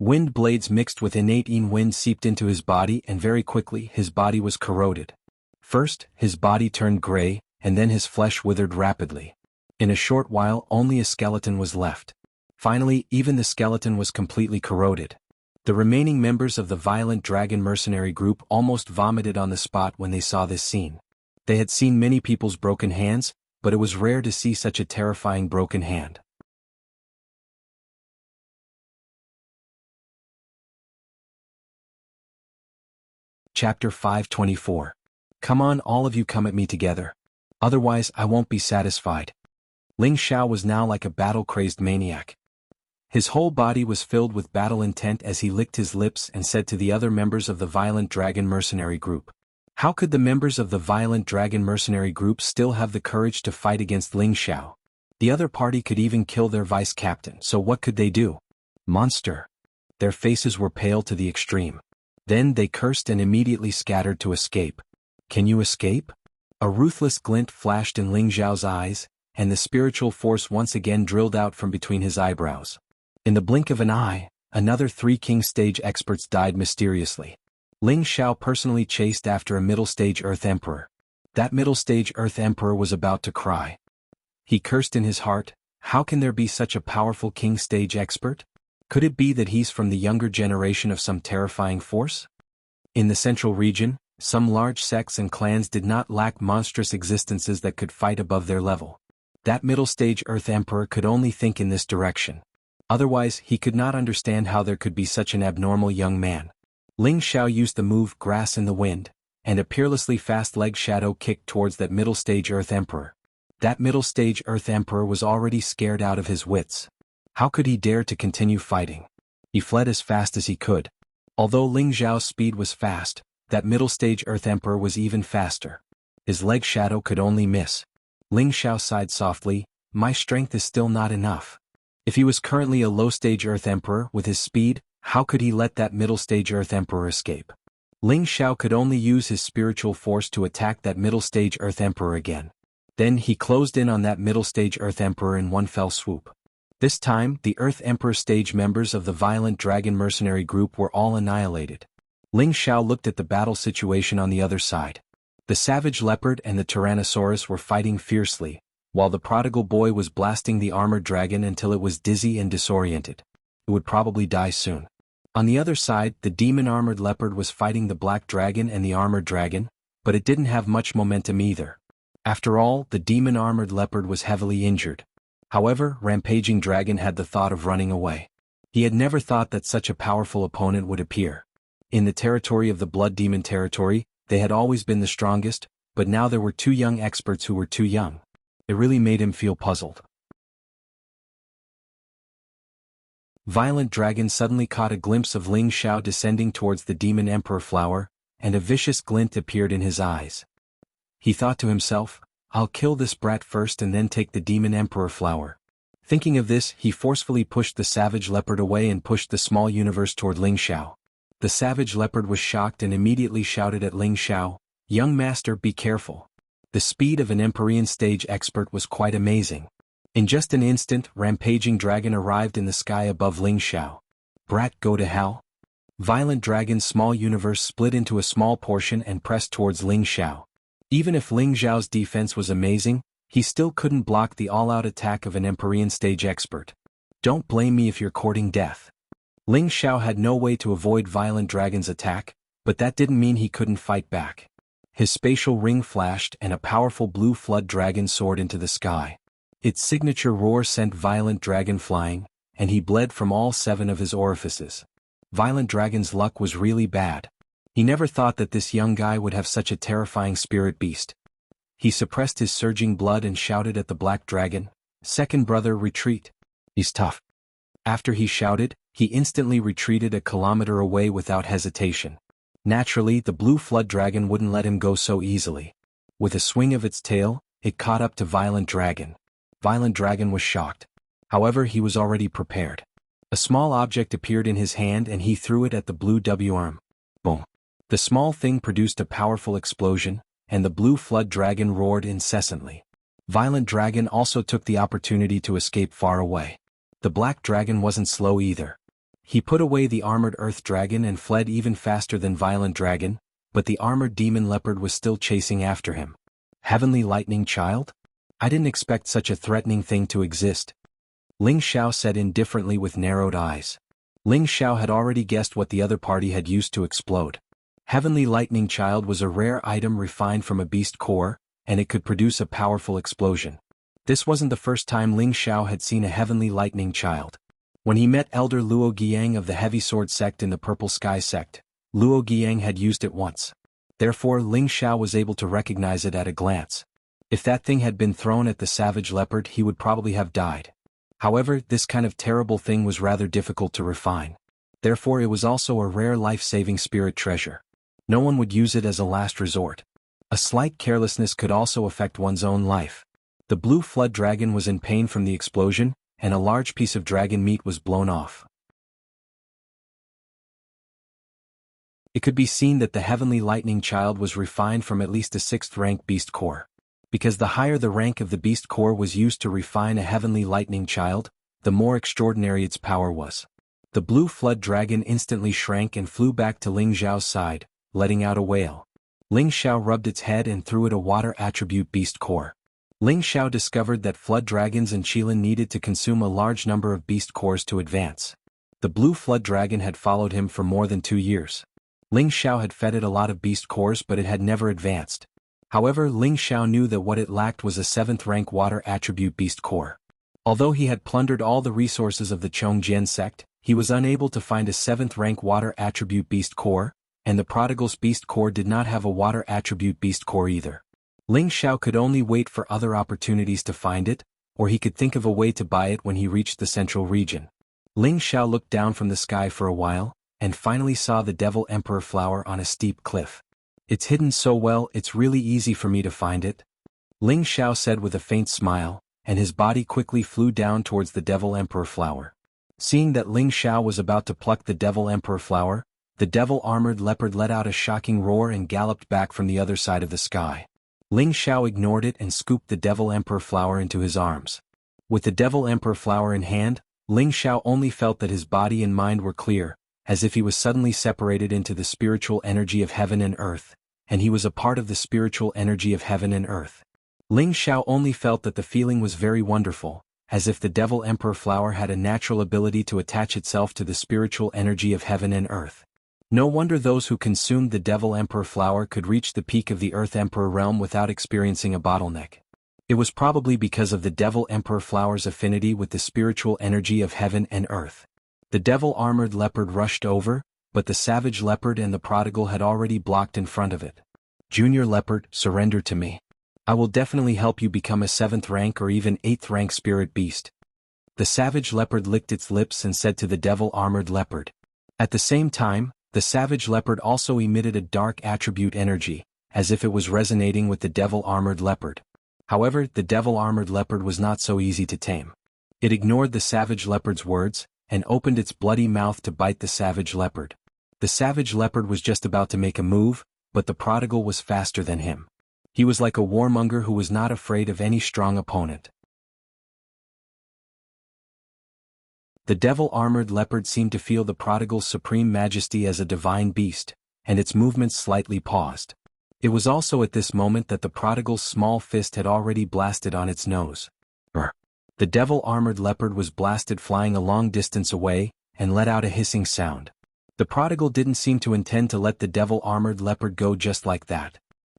Wind blades mixed with innate wind seeped into his body and very quickly his body was corroded. First, his body turned gray, and then his flesh withered rapidly. In a short while only a skeleton was left. Finally, even the skeleton was completely corroded. The remaining members of the violent dragon mercenary group almost vomited on the spot when they saw this scene. They had seen many people's broken hands, but it was rare to see such a terrifying broken hand. Chapter 524. Come on, all of you, come at me together. Otherwise I won't be satisfied. Ling Xiao was now like a battle-crazed maniac. His whole body was filled with battle intent as he licked his lips and said to the other members of the Violent Dragon mercenary group. How could the members of the Violent Dragon mercenary group still have the courage to fight against Ling Xiao? The other party could even kill their vice-captain, so what could they do? Monster! Their faces were pale to the extreme. Then they cursed and immediately scattered to escape. Can you escape? A ruthless glint flashed in Ling Xiao's eyes, and the spiritual force once again drilled out from between his eyebrows. In the blink of an eye, another 3 King Stage experts died mysteriously. Ling Xiao personally chased after a Middle Stage Earth Emperor. That Middle Stage Earth Emperor was about to cry. He cursed in his heart, how can there be such a powerful King Stage expert? Could it be that he's from the younger generation of some terrifying force? In the central region, some large sects and clans did not lack monstrous existences that could fight above their level. That Middle Stage Earth Emperor could only think in this direction. Otherwise, he could not understand how there could be such an abnormal young man. Ling Xiao used the move Grass in the Wind, and a peerlessly fast leg shadow kicked towards that Middle Stage Earth Emperor. That Middle Stage Earth Emperor was already scared out of his wits. How could he dare to continue fighting? He fled as fast as he could. Although Ling Xiao's speed was fast, that Middle Stage Earth Emperor was even faster. His leg shadow could only miss. Ling Xiao sighed softly, my strength is still not enough. If he was currently a low-stage Earth Emperor with his speed, how could he let that middle-stage Earth Emperor escape? Ling Xiao could only use his spiritual force to attack that middle-stage Earth Emperor again. Then he closed in on that middle-stage Earth Emperor in one fell swoop. This time, the Earth Emperor stage members of the Violent Dragon mercenary group were all annihilated. Ling Xiao looked at the battle situation on the other side. The Savage Leopard and the Tyrannosaurus were fighting fiercely, while the Prodigal Boy was blasting the Armored Dragon until it was dizzy and disoriented. It would probably die soon. On the other side, the Demon Armored Leopard was fighting the Black Dragon and the Armored Dragon, but it didn't have much momentum either. After all, the Demon Armored Leopard was heavily injured. However, Rampaging Dragon had the thought of running away. He had never thought that such a powerful opponent would appear. In the territory of the Blood Demon territory, they had always been the strongest, but now there were 2 young experts who were too young. It really made him feel puzzled. Violent Dragon suddenly caught a glimpse of Ling Xiao descending towards the Demon Emperor flower, and a vicious glint appeared in his eyes. He thought to himself, I'll kill this brat first and then take the Demon Emperor flower. Thinking of this, he forcefully pushed the Savage Leopard away and pushed the small universe toward Ling Xiao. The Savage Leopard was shocked and immediately shouted at Ling Xiao, young master, be careful. The speed of an Empyrean stage expert was quite amazing. In just an instant, Rampaging Dragon arrived in the sky above Ling Xiao. Brat, go to hell? Violent Dragon's small universe split into a small portion and pressed towards Ling Xiao. Even if Ling Xiao's defense was amazing, he still couldn't block the all-out attack of an Empyrean stage expert. Don't blame me if you're courting death. Ling Xiao had no way to avoid Violent Dragon's attack, but that didn't mean he couldn't fight back. His spatial ring flashed and a powerful blue flood dragon soared into the sky. Its signature roar sent Violent Dragon flying, and he bled from all 7 of his orifices. Violent Dragon's luck was really bad. He never thought that this young guy would have such a terrifying spirit beast. He suppressed his surging blood and shouted at the Black Dragon, second brother, retreat. He's tough. After he shouted, he instantly retreated a kilometer away without hesitation. Naturally, the blue flood dragon wouldn't let him go so easily. With a swing of its tail, it caught up to Violent Dragon. Violent Dragon was shocked. However, he was already prepared. A small object appeared in his hand and he threw it at the blue W arm. Boom. The small thing produced a powerful explosion, and the blue flood dragon roared incessantly. Violent Dragon also took the opportunity to escape far away. The Black Dragon wasn't slow either. He put away the armored Earth Dragon and fled even faster than Violent Dragon, but the armored Demon Leopard was still chasing after him. Heavenly Lightning Child? I didn't expect such a threatening thing to exist. Ling Xiao said indifferently with narrowed eyes. Ling Xiao had already guessed what the other party had used to explode. Heavenly Lightning Child was a rare item refined from a beast core, and it could produce a powerful explosion. This wasn't the first time Ling Xiao had seen a Heavenly Lightning Child. When he met Elder Luo Guiyang of the Heavy Sword Sect in the Purple Sky Sect, Luo Guiyang had used it once. Therefore Ling Xiao was able to recognize it at a glance. If that thing had been thrown at the savage leopard, he would probably have died. However, this kind of terrible thing was rather difficult to refine. Therefore it was also a rare life-saving spirit treasure. No one would use it as a last resort. A slight carelessness could also affect one's own life. The blue flood dragon was in pain from the explosion, and a large piece of dragon meat was blown off. It could be seen that the Heavenly Lightning Child was refined from at least a 6th rank beast core. Because the higher the rank of the beast core was used to refine a Heavenly Lightning Child, the more extraordinary its power was. The blue flood dragon instantly shrank and flew back to Ling Xiao's side, letting out a wail. Ling Xiao rubbed its head and threw it a water attribute beast core. Ling Xiao discovered that flood dragons and Qilin needed to consume a large number of beast cores to advance. The blue flood dragon had followed him for more than 2 years. Ling Xiao had fed it a lot of beast cores, but it had never advanced. However, Ling Xiao knew that what it lacked was a 7th rank water attribute beast core. Although he had plundered all the resources of the Chongjian sect, he was unable to find a 7th rank water attribute beast core, and the prodigal's beast core did not have a water attribute beast core either. Ling Xiao could only wait for other opportunities to find it, or he could think of a way to buy it when he reached the central region. Ling Xiao looked down from the sky for a while, and finally saw the Devil Emperor flower on a steep cliff. It's hidden so well, it's really easy for me to find it, Ling Xiao said with a faint smile, and his body quickly flew down towards the Devil Emperor flower. Seeing that Ling Xiao was about to pluck the Devil Emperor flower, the devil-armored leopard let out a shocking roar and galloped back from the other side of the sky. Ling Xiao ignored it and scooped the Devil Emperor flower into his arms. With the Devil Emperor flower in hand, Ling Xiao only felt that his body and mind were clear, as if he was suddenly separated into the spiritual energy of heaven and earth, and he was a part of the spiritual energy of heaven and earth. Ling Xiao only felt that the feeling was very wonderful, as if the Devil Emperor flower had a natural ability to attach itself to the spiritual energy of heaven and earth. No wonder those who consumed the Devil Emperor flower could reach the peak of the Earth Emperor realm without experiencing a bottleneck. It was probably because of the Devil Emperor flower's affinity with the spiritual energy of heaven and earth. The devil-armored leopard rushed over, but the savage leopard and the prodigal had already blocked in front of it. Junior leopard, surrender to me. I will definitely help you become a 7th rank or even 8th rank spirit beast. The savage leopard licked its lips and said to the devil-armored leopard. At the same time, the savage leopard also emitted a dark attribute energy, as if it was resonating with the devil-armored leopard. However, the devil-armored leopard was not so easy to tame. It ignored the savage leopard's words, and opened its bloody mouth to bite the savage leopard. The savage leopard was just about to make a move, but the prodigal was faster than him. He was like a warmonger who was not afraid of any strong opponent. The devil-armored leopard seemed to feel the prodigal's supreme majesty as a divine beast, and its movements slightly paused. It was also at this moment that the prodigal's small fist had already blasted on its nose. The devil-armored leopard was blasted flying a long distance away, and let out a hissing sound. The prodigal didn't seem to intend to let the devil-armored leopard go just like that.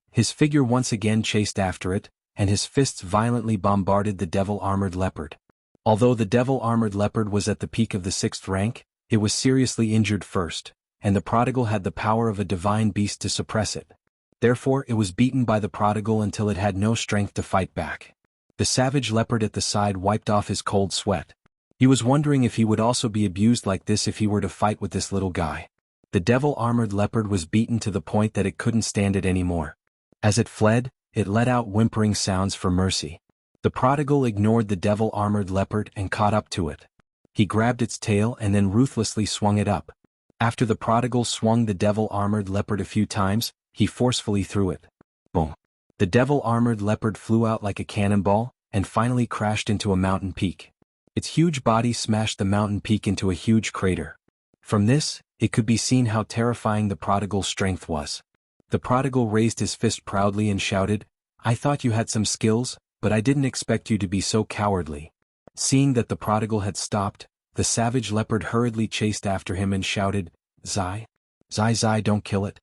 His figure once again chased after it, and his fists violently bombarded the devil-armored leopard. Although the devil-armored leopard was at the peak of the 6th rank, it was seriously injured first, and the prodigal had the power of a divine beast to suppress it. Therefore it was beaten by the prodigal until it had no strength to fight back. The savage leopard at the side wiped off his cold sweat. He was wondering if he would also be abused like this if he were to fight with this little guy. The devil-armored leopard was beaten to the point that it couldn't stand it anymore. As it fled, it let out whimpering sounds for mercy. The prodigal ignored the devil-armored leopard and caught up to it. He grabbed its tail and then ruthlessly swung it up. After the prodigal swung the devil-armored leopard a few times, he forcefully threw it. Boom! The devil-armored leopard flew out like a cannonball, and finally crashed into a mountain peak. Its huge body smashed the mountain peak into a huge crater. From this, it could be seen how terrifying the prodigal's strength was. The prodigal raised his fist proudly and shouted, "I thought you had some skills, but I didn't expect you to be so cowardly." Seeing that the prodigal had stopped, the savage leopard hurriedly chased after him and shouted, "Zai? Zai, don't kill it."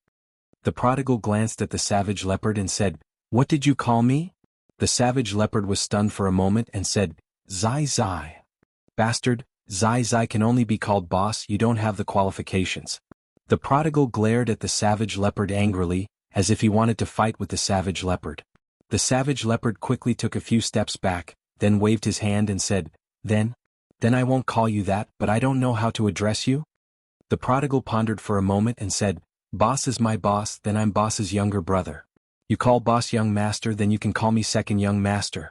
The prodigal glanced at the savage leopard and said, "What did you call me?" The savage leopard was stunned for a moment and said, "Zai Zai." "Bastard, Zai Zai can only be called boss, you don't have the qualifications." The prodigal glared at the savage leopard angrily, as if he wanted to fight with the savage leopard. The savage leopard quickly took a few steps back, then waved his hand and said, Then I won't call you that, but I don't know how to address you?" The prodigal pondered for a moment and said, "Boss is my boss, then I'm boss's younger brother. You call boss young master, then you can call me second young master."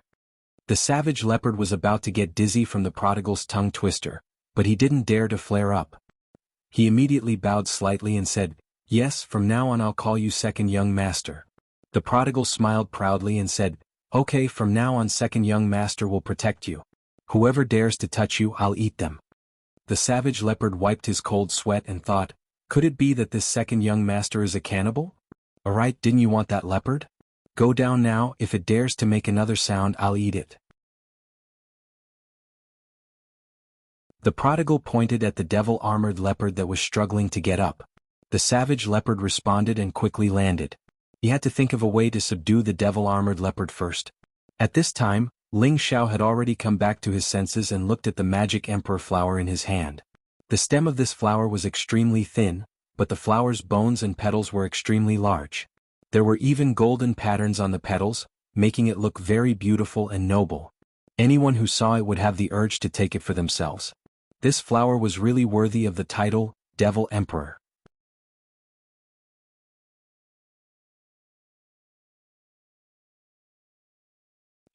The savage leopard was about to get dizzy from the prodigal's tongue twister, but he didn't dare to flare up. He immediately bowed slightly and said, "Yes, from now on I'll call you second young master." The prodigal smiled proudly and said, "Okay, from now on second young master will protect you. Whoever dares to touch you, I'll eat them." The savage leopard wiped his cold sweat and thought, could it be that this second young master is a cannibal? Alright, didn't you want that leopard? Go down now, if it dares to make another sound, I'll eat it. The prodigal pointed at the devil-armored leopard that was struggling to get up. The savage leopard responded and quickly landed. He had to think of a way to subdue the devil-armored leopard first. At this time, Ling Xiao had already come back to his senses and looked at the magic emperor flower in his hand. The stem of this flower was extremely thin, but the flower's bones and petals were extremely large. There were even golden patterns on the petals, making it look very beautiful and noble. Anyone who saw it would have the urge to take it for themselves. This flower was really worthy of the title, Devil Emperor.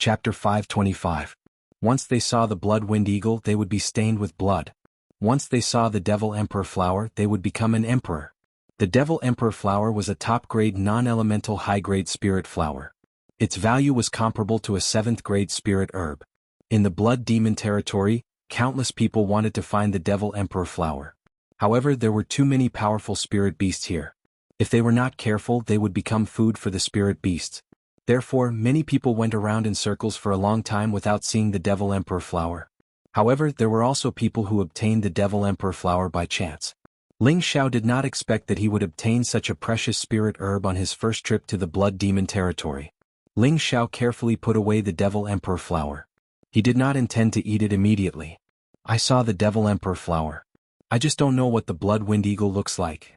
Chapter 525. Once they saw the blood-winged eagle, they would be stained with blood. Once they saw the Devil Emperor flower, they would become an emperor. The Devil Emperor flower was a top-grade non-elemental high-grade spirit flower. Its value was comparable to a 7th-grade spirit herb. In the blood demon territory, countless people wanted to find the Devil Emperor flower. However, there were too many powerful spirit beasts here. If they were not careful, they would become food for the spirit beasts. Therefore, many people went around in circles for a long time without seeing the Devil Emperor flower. However, there were also people who obtained the Devil Emperor flower by chance. Ling Xiao did not expect that he would obtain such a precious spirit herb on his first trip to the blood demon territory. Ling Xiao carefully put away the Devil Emperor flower. He did not intend to eat it immediately. "I saw the Devil Emperor flower. I just don't know what the blood-winged eagle looks like,"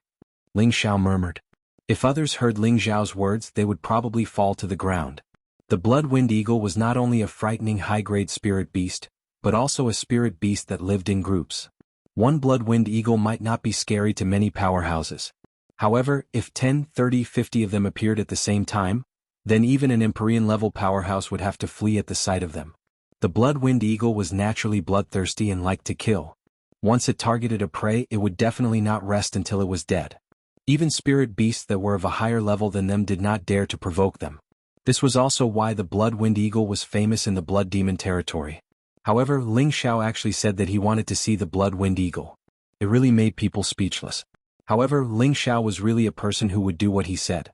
Ling Xiao murmured. If others heard Ling Xiao's words, they would probably fall to the ground. The blood-winged eagle was not only a frightening high-grade spirit beast, but also a spirit beast that lived in groups. One blood-winged eagle might not be scary to many powerhouses. However, if 10, 30, 50 of them appeared at the same time, then even an Empyrean-level powerhouse would have to flee at the sight of them. The blood-winged eagle was naturally bloodthirsty and liked to kill. Once it targeted a prey, it would definitely not rest until it was dead. Even spirit beasts that were of a higher level than them did not dare to provoke them. This was also why the blood-winged eagle was famous in the blood demon territory. However, Ling Xiao actually said that he wanted to see the blood-winged eagle. It really made people speechless. However, Ling Xiao was really a person who would do what he said.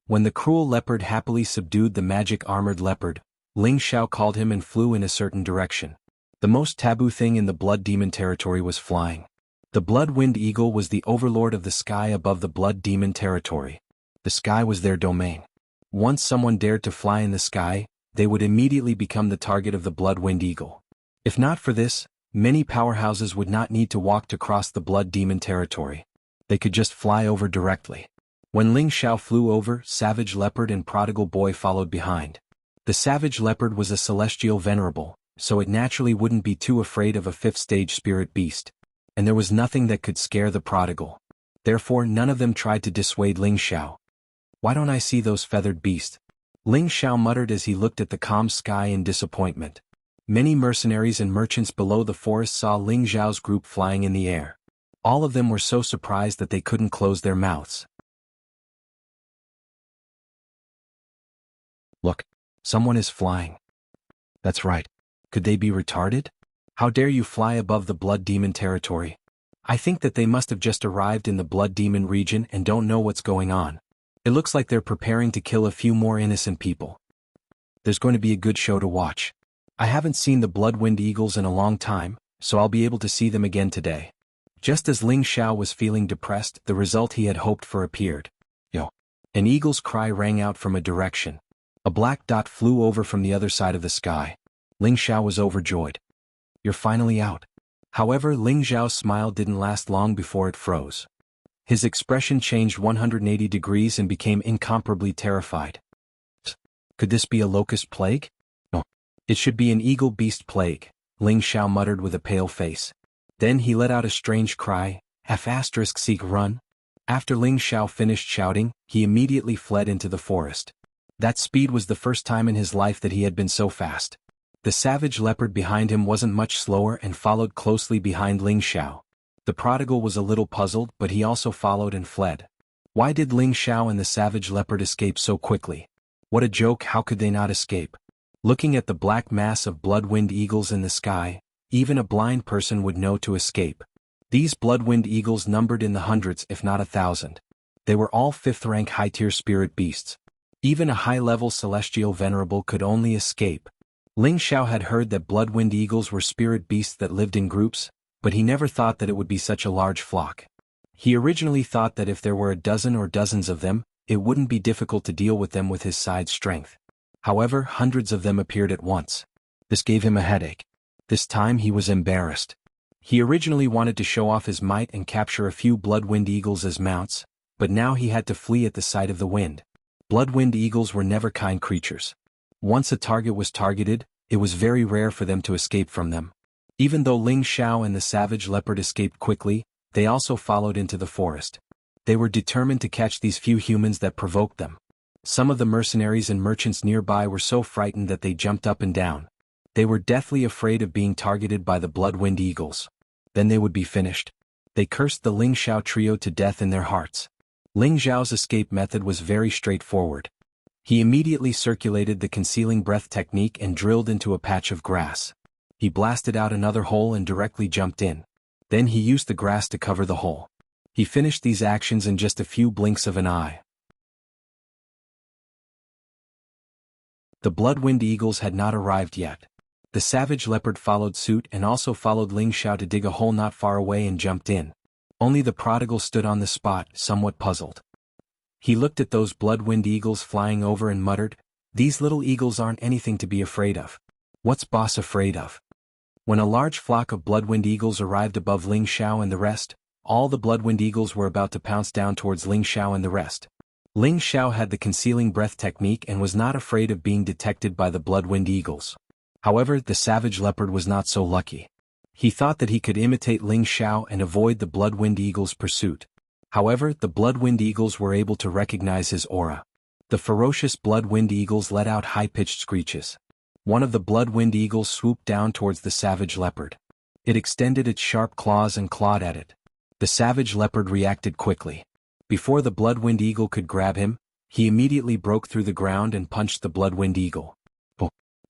When the cruel leopard happily subdued the magic-armored leopard, Ling Xiao called him and flew in a certain direction. The most taboo thing in the blood demon territory was flying. The blood-winged eagle was the overlord of the sky above the blood demon territory. The sky was their domain. Once someone dared to fly in the sky, they would immediately become the target of the blood-winged eagle. If not for this, many powerhouses would not need to walk to cross the blood demon territory. They could just fly over directly. When Ling Xiao flew over, Savage Leopard and Prodigal Boy followed behind. The Savage Leopard was a celestial venerable, so it naturally wouldn't be too afraid of a 5th-stage spirit beast. And there was nothing that could scare the prodigal. Therefore, none of them tried to dissuade Ling Xiao. "Why don't I see those feathered beasts?" Ling Xiao muttered as he looked at the calm sky in disappointment. Many mercenaries and merchants below the forest saw Ling Xiao's group flying in the air. All of them were so surprised that they couldn't close their mouths. "Look, someone is flying." "That's right. Could they be retarded? How dare you fly above the blood demon territory? I think that they must have just arrived in the blood demon region and don't know what's going on. It looks like they're preparing to kill a few more innocent people. There's going to be a good show to watch. I haven't seen the blood-winged eagles in a long time, so I'll be able to see them again today." Just as Ling Xiao was feeling depressed, the result he had hoped for appeared. "Yo, An eagle's cry rang out from a direction. A black dot flew over from the other side of the sky. Ling Xiao was overjoyed. "You're finally out." However, Ling Xiao's smile didn't last long before it froze. His expression changed 180 degrees and became incomparably terrified. Could this be a locust plague? No. It should be an eagle beast plague, Ling Xiao muttered with a pale face. Then he let out a strange cry, F***seek run. After Ling Xiao finished shouting, he immediately fled into the forest. That speed was the first time in his life that he had been so fast. The savage leopard behind him wasn't much slower and followed closely behind Ling Xiao. The prodigal was a little puzzled, but he also followed and fled. Why did Ling Xiao and the savage leopard escape so quickly? What a joke, how could they not escape? Looking at the black mass of blood-winged eagles in the sky, even a blind person would know to escape. These blood-winged eagles numbered in the hundreds if not 1,000. They were all 5th-rank high-tier spirit beasts. Even a high-level celestial venerable could only escape. Ling Xiao had heard that blood-winged eagles were spirit beasts that lived in groups, but he never thought that it would be such a large flock. He originally thought that if there were a dozen or dozens of them, it wouldn't be difficult to deal with them with his side strength. However, hundreds of them appeared at once. This gave him a headache. This time he was embarrassed. He originally wanted to show off his might and capture a few blood-winged eagles as mounts, but now he had to flee at the sight of the wind. Blood-winged eagles were never kind creatures. Once a target was targeted, it was very rare for them to escape from them. Even though Ling Xiao and the savage leopard escaped quickly, they also followed into the forest. They were determined to catch these few humans that provoked them. Some of the mercenaries and merchants nearby were so frightened that they jumped up and down. They were deathly afraid of being targeted by the blood-winged eagles. Then they would be finished. They cursed the Ling Xiao trio to death in their hearts. Ling Xiao's escape method was very straightforward. He immediately circulated the concealing breath technique and drilled into a patch of grass. He blasted out another hole and directly jumped in. Then he used the grass to cover the hole. He finished these actions in just a few blinks of an eye. The blood-winged eagles had not arrived yet. The savage leopard followed suit and also followed Ling Xiao to dig a hole not far away and jumped in. Only the prodigal stood on the spot, somewhat puzzled. He looked at those blood-winged eagles flying over and muttered, "These little eagles aren't anything to be afraid of. What's boss afraid of?" When a large flock of blood-winged eagles arrived above Ling Xiao and the rest, all the blood-winged eagles were about to pounce down towards Ling Xiao and the rest. Ling Xiao had the concealing breath technique and was not afraid of being detected by the blood-winged eagles. However, the savage leopard was not so lucky. He thought that he could imitate Ling Xiao and avoid the blood-winged eagles' pursuit. However, the blood-winged eagles were able to recognize his aura. The ferocious blood-winged eagles let out high-pitched screeches. One of the blood-winged eagles swooped down towards the savage leopard. It extended its sharp claws and clawed at it. The savage leopard reacted quickly. Before the blood-winged eagle could grab him, he immediately broke through the ground and punched the blood-winged eagle.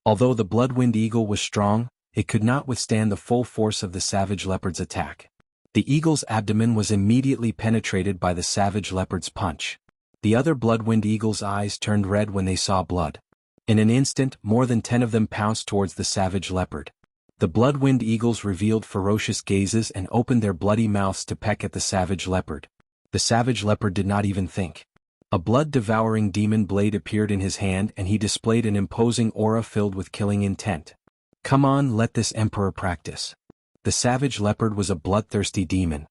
Although the blood-winged eagle was strong, it could not withstand the full force of the savage leopard's attack. The eagle's abdomen was immediately penetrated by the savage leopard's punch. The other blood-winged eagle's eyes turned red when they saw blood. In an instant, more than 10 of them pounced towards the savage leopard. The blood-winged eagles revealed ferocious gazes and opened their bloody mouths to peck at the savage leopard. The savage leopard did not even think. A blood-devouring demon blade appeared in his hand and he displayed an imposing aura filled with killing intent. "Come on, let this emperor practice." The savage leopard was a bloodthirsty demon.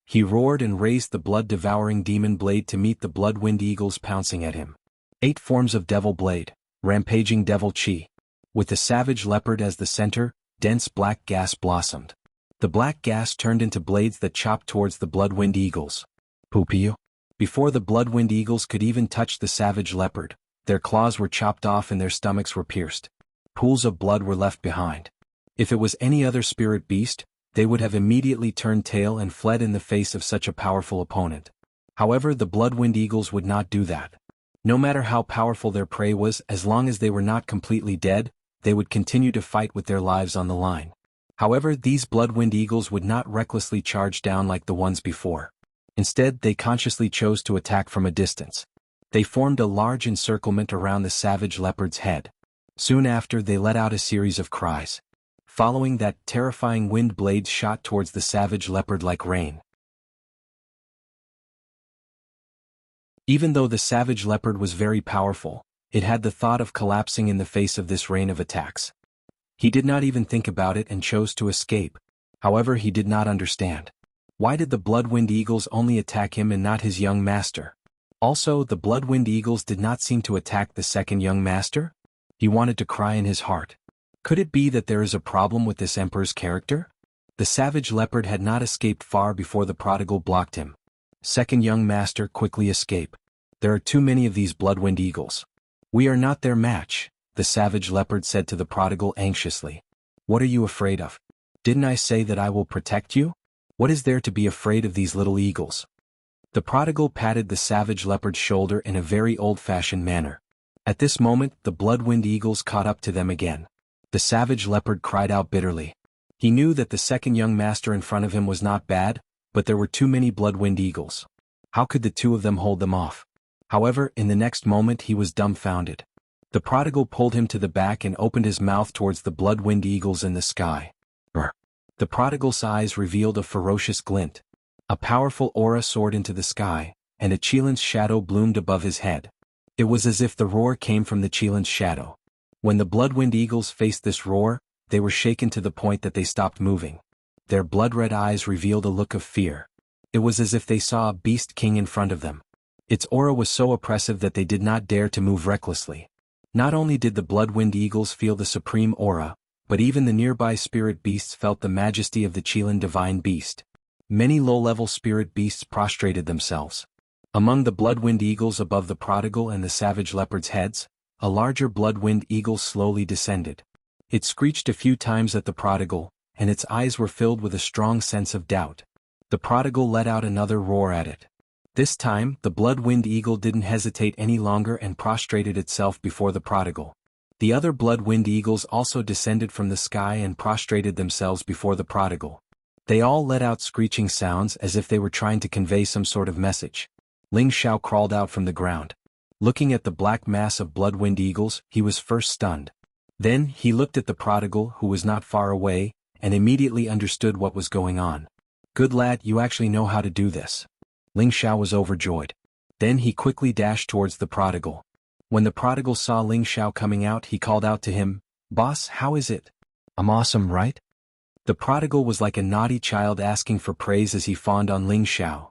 He roared and raised the blood-devouring demon blade to meet the blood-winged eagles pouncing at him. 8 forms of devil blade, rampaging devil chi. With the savage leopard as the center, dense black gas blossomed. The black gas turned into blades that chopped towards the blood-winged eagles. Poopio. Before the blood-winged eagles could even touch the savage leopard, their claws were chopped off and their stomachs were pierced. Pools of blood were left behind. If it was any other spirit beast, they would have immediately turned tail and fled in the face of such a powerful opponent. However, the blood-winged eagles would not do that. No matter how powerful their prey was, as long as they were not completely dead, they would continue to fight with their lives on the line. However, these blood-winged eagles would not recklessly charge down like the ones before. Instead, they consciously chose to attack from a distance. They formed a large encirclement around the savage leopard's head. Soon after, they let out a series of cries. Following that, terrifying wind blades shot towards the savage leopard like rain. Even though the savage leopard was very powerful, it had the thought of collapsing in the face of this rain of attacks. He did not even think about it and chose to escape. However, he did not understand. Why did the blood-wind eagles only attack him and not his young master? Also, the blood-wind eagles did not seem to attack the second young master? He wanted to cry in his heart. Could it be that there is a problem with this emperor's character? The savage leopard had not escaped far before the prodigal blocked him. Second young master, quickly escape. There are too many of these blood-wind eagles. We are not their match, the savage leopard said to the prodigal anxiously. What are you afraid of? Didn't I say that I will protect you? What is there to be afraid of these little eagles? The prodigal patted the savage leopard's shoulder in a very old-fashioned manner. At this moment, the blood-wind eagles caught up to them again. The savage leopard cried out bitterly. He knew that the second young master in front of him was not bad, but there were too many blood-wind eagles. How could the two of them hold them off? However, in the next moment he was dumbfounded. The prodigal pulled him to the back and opened his mouth towards the blood-wind eagles in the sky. Brr. The prodigal's eyes revealed a ferocious glint. A powerful aura soared into the sky, and a Chilin's shadow bloomed above his head. It was as if the roar came from the Chilin's shadow. When the blood-wind eagles faced this roar, they were shaken to the point that they stopped moving. Their blood-red eyes revealed a look of fear. It was as if they saw a beast king in front of them. Its aura was so oppressive that they did not dare to move recklessly. Not only did the blood-wind eagles feel the supreme aura, but even the nearby spirit beasts felt the majesty of the Chilin divine beast. Many low-level spirit beasts prostrated themselves. Among the blood-wind eagles above the prodigal and the savage leopard's heads, a larger blood-wind eagle slowly descended. It screeched a few times at the prodigal, and its eyes were filled with a strong sense of doubt. The prodigal let out another roar at it. This time, the blood-wind eagle didn't hesitate any longer and prostrated itself before the prodigal. The other blood-wind eagles also descended from the sky and prostrated themselves before the prodigal. They all let out screeching sounds as if they were trying to convey some sort of message. Ling Xiao crawled out from the ground. Looking at the black mass of blood-wind eagles, he was first stunned. Then, he looked at the prodigal who was not far away, and immediately understood what was going on. Good lad, you actually know how to do this. Ling Xiao was overjoyed. Then he quickly dashed towards the prodigal. When the prodigal saw Ling Xiao coming out, he called out to him, "Boss, how is it? I'm awesome, right?" The prodigal was like a naughty child asking for praise as he fawned on Ling Xiao.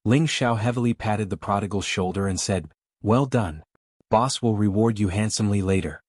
Ling Xiao heavily patted the prodigal's shoulder and said, "Well done. Boss will reward you handsomely later."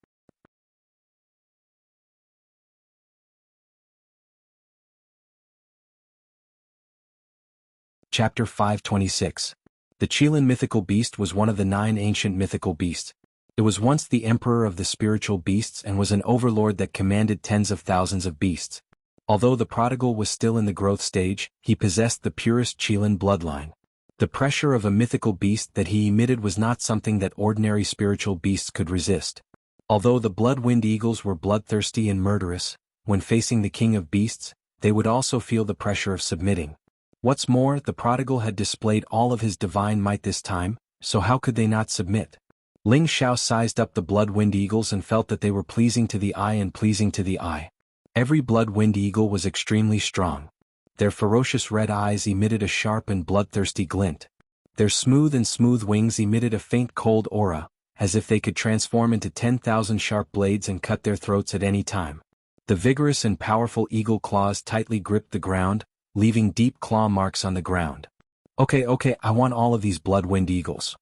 Chapter 526. The Chilin mythical beast was one of the 9 ancient mythical beasts. It was once the emperor of the spiritual beasts and was an overlord that commanded tens of thousands of beasts. Although the prodigal was still in the growth stage, he possessed the purest Chilin bloodline. The pressure of a mythical beast that he emitted was not something that ordinary spiritual beasts could resist. Although the blood-wind eagles were bloodthirsty and murderous, when facing the king of beasts, they would also feel the pressure of submitting. What's more, the prodigal had displayed all of his divine might this time, so how could they not submit? Ling Xiao sized up the blood-wind eagles and felt that they were pleasing to the eye and pleasing to the eye. Every blood-wind eagle was extremely strong. Their ferocious red eyes emitted a sharp and bloodthirsty glint. Their smooth wings emitted a faint cold aura, as if they could transform into 10,000 sharp blades and cut their throats at any time. The vigorous and powerful eagle claws tightly gripped the ground, leaving deep claw marks on the ground. Okay, I want all of these blood-wind eagles.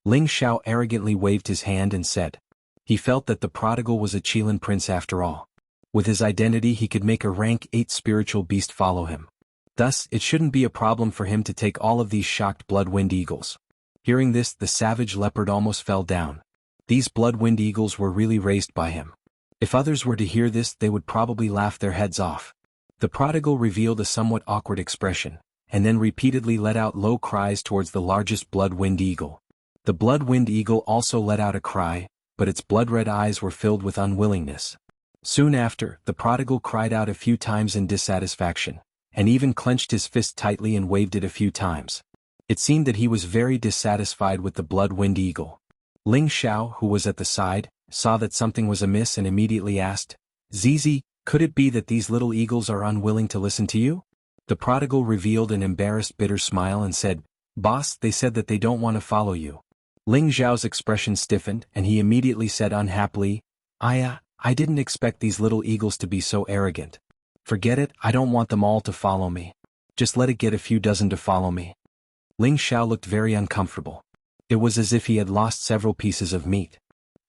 Ling Xiao arrogantly waved his hand and said. He felt that the prodigal was a Chilin prince after all. With his identity he could make a rank 8 spiritual beast follow him. Thus, it shouldn't be a problem for him to take all of these shocked blood-wind eagles. Hearing this, the savage leopard almost fell down. These blood-wind eagles were really raised by him. If others were to hear this, they would probably laugh their heads off. The prodigal revealed a somewhat awkward expression, and then repeatedly let out low cries towards the largest blood-wind eagle. The blood-wind eagle also let out a cry, but its blood-red eyes were filled with unwillingness. Soon after, the prodigal cried out a few times in dissatisfaction, and even clenched his fist tightly and waved it a few times. It seemed that he was very dissatisfied with the blood-wind eagle. Ling Xiao, who was at the side, saw that something was amiss and immediately asked, "Zizi, could it be that these little eagles are unwilling to listen to you?" The prodigal revealed an embarrassed bitter smile and said, "Boss, they said that they don't want to follow you." Ling Zhao's expression stiffened and he immediately said unhappily, I didn't expect these little eagles to be so arrogant. Forget it, I don't want them all to follow me. Just let it get a few dozen to follow me. Ling Zhao looked very uncomfortable. It was as if he had lost several pieces of meat.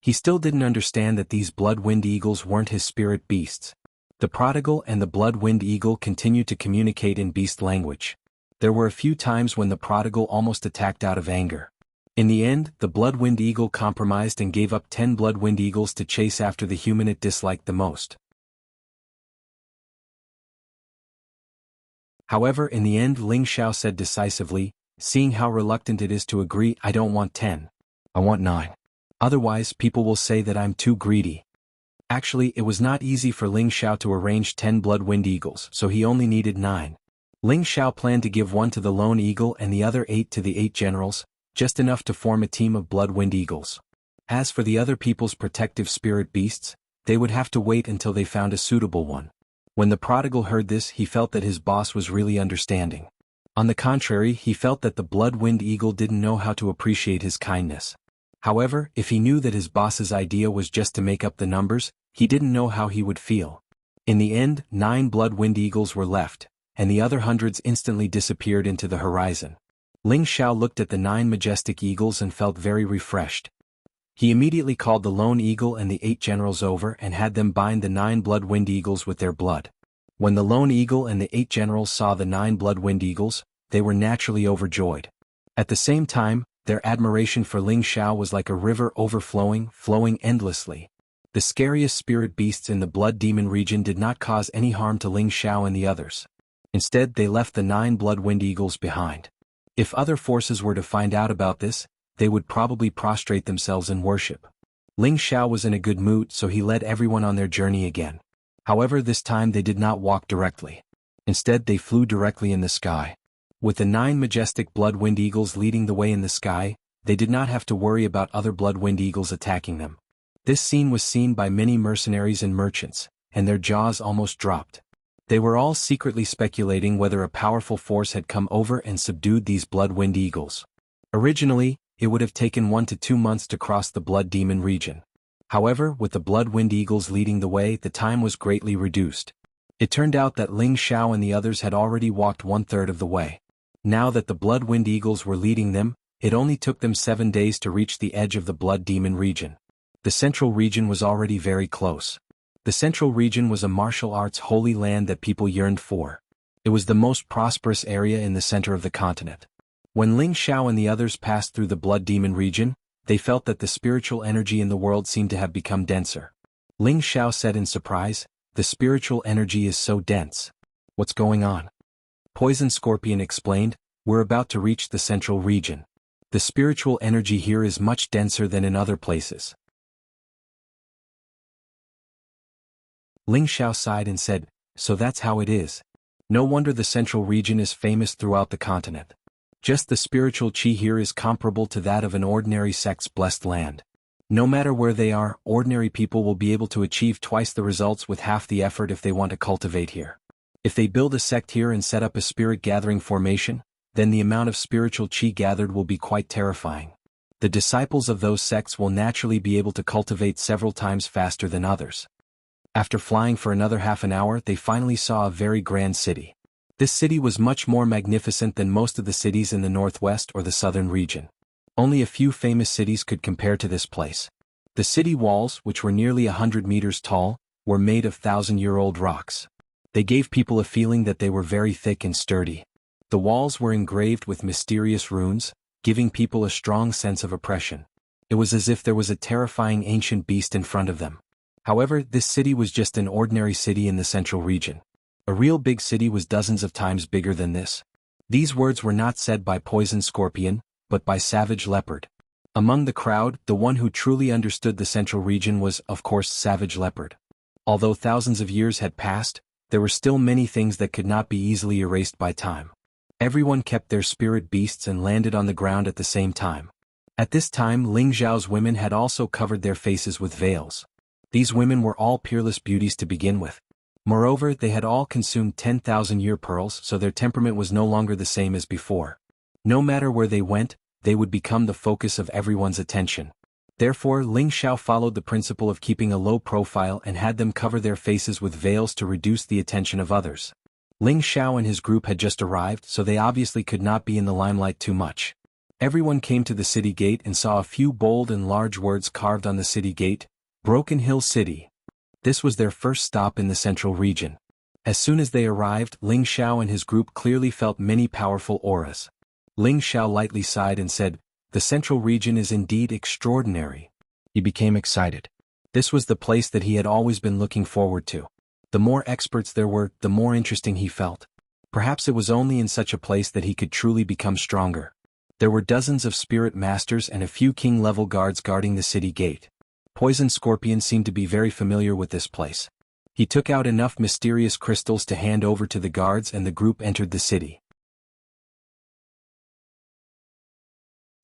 He still didn't understand that these blood-wind eagles weren't his spirit beasts. The prodigal and the blood-wind eagle continued to communicate in beast language. There were a few times when the prodigal almost attacked out of anger. In the end, the blood-wind eagle compromised and gave up 10 blood-wind eagles to chase after the human it disliked the most. However, in the end, Ling Zhao said decisively, seeing how reluctant it is to agree, I don't want 10. I want 9. Otherwise, people will say that I'm too greedy. Actually, it was not easy for Ling Zhao to arrange 10 blood-wind eagles, so he only needed 9. Ling Zhao planned to give 1 to the lone eagle and the other 8 to the 8 generals, just enough to form a team of blood-wind eagles. As for the other people's protective spirit beasts, they would have to wait until they found a suitable one. When the prodigal heard this, he felt that his boss was really understanding. On the contrary, he felt that the blood-wind eagle didn't know how to appreciate his kindness. However, if he knew that his boss's idea was just to make up the numbers, he didn't know how he would feel. In the end, 9 blood-wind eagles were left, and the other hundreds instantly disappeared into the horizon. Ling Zhao looked at the 9 majestic eagles and felt very refreshed. He immediately called the lone eagle and the 8 generals over and had them bind the 9 blood-wind eagles with their blood. When the lone eagle and the 8 generals saw the 9 blood-wind eagles, they were naturally overjoyed. At the same time, their admiration for Ling Zhao was like a river flowing endlessly. The scariest spirit beasts in the blood demon region did not cause any harm to Ling Zhao and the others. Instead, they left the 9 blood-wind eagles behind. If other forces were to find out about this, they would probably prostrate themselves in worship. Ling Zhao was in a good mood, so he led everyone on their journey again. However, this time they did not walk directly. Instead, they flew directly in the sky. With the 9 majestic blood-wind eagles leading the way in the sky, they did not have to worry about other blood-wind eagles attacking them. This scene was seen by many mercenaries and merchants, and their jaws almost dropped. They were all secretly speculating whether a powerful force had come over and subdued these blood-wind eagles. Originally, it would have taken 1 to 2 months to cross the blood demon region. However, with the blood-wind eagles leading the way, the time was greatly reduced. It turned out that Ling Zhao and the others had already walked 1/3 of the way. Now that the blood-wind eagles were leading them, it only took them 7 days to reach the edge of the blood demon region. The central region was already very close. The central region was a martial arts holy land that people yearned for. It was the most prosperous area in the center of the continent. When Ling Zhao and the others passed through the blood demon region, they felt that the spiritual energy in the world seemed to have become denser. Ling Zhao said in surprise, "The spiritual energy is so dense. What's going on?" Poison Scorpion explained, "We're about to reach the central region. The spiritual energy here is much denser than in other places." Ling Zhao sighed and said, "So that's how it is. No wonder the central region is famous throughout the continent. Just the spiritual chi here is comparable to that of an ordinary sect's blessed land. No matter where they are, ordinary people will be able to achieve twice the results with half the effort if they want to cultivate here. If they build a sect here and set up a spirit gathering formation, then the amount of spiritual chi gathered will be quite terrifying. The disciples of those sects will naturally be able to cultivate several times faster than others." After flying for another half an hour, they finally saw a very grand city. This city was much more magnificent than most of the cities in the northwest or the southern region. Only a few famous cities could compare to this place. The city walls, which were nearly 100 meters tall, were made of 1,000-year-old rocks. They gave people a feeling that they were very thick and sturdy. The walls were engraved with mysterious runes, giving people a strong sense of oppression. It was as if there was a terrifying ancient beast in front of them. However, this city was just an ordinary city in the central region. A real big city was dozens of times bigger than this. These words were not said by Poison Scorpion, but by Savage Leopard. Among the crowd, the one who truly understood the central region was, of course, Savage Leopard. Although thousands of years had passed, there were still many things that could not be easily erased by time. Everyone kept their spirit beasts and landed on the ground at the same time. At this time, Ling Zhao's women had also covered their faces with veils. These women were all peerless beauties to begin with. Moreover, they had all consumed 10,000-year pearls, so their temperament was no longer the same as before. No matter where they went, they would become the focus of everyone's attention. Therefore, Ling Xiao followed the principle of keeping a low profile and had them cover their faces with veils to reduce the attention of others. Ling Xiao and his group had just arrived, so they obviously could not be in the limelight too much. Everyone came to the city gate and saw a few bold and large words carved on the city gate, Broken Hill City. This was their first stop in the central region. As soon as they arrived, Ling Xiao and his group clearly felt many powerful auras. Ling Xiao lightly sighed and said, "The central region is indeed extraordinary." He became excited. This was the place that he had always been looking forward to. The more experts there were, the more interesting he felt. Perhaps it was only in such a place that he could truly become stronger. There were dozens of spirit masters and a few king-level guards guarding the city gate. Poison Scorpion seemed to be very familiar with this place. He took out enough mysterious crystals to hand over to the guards and the group entered the city.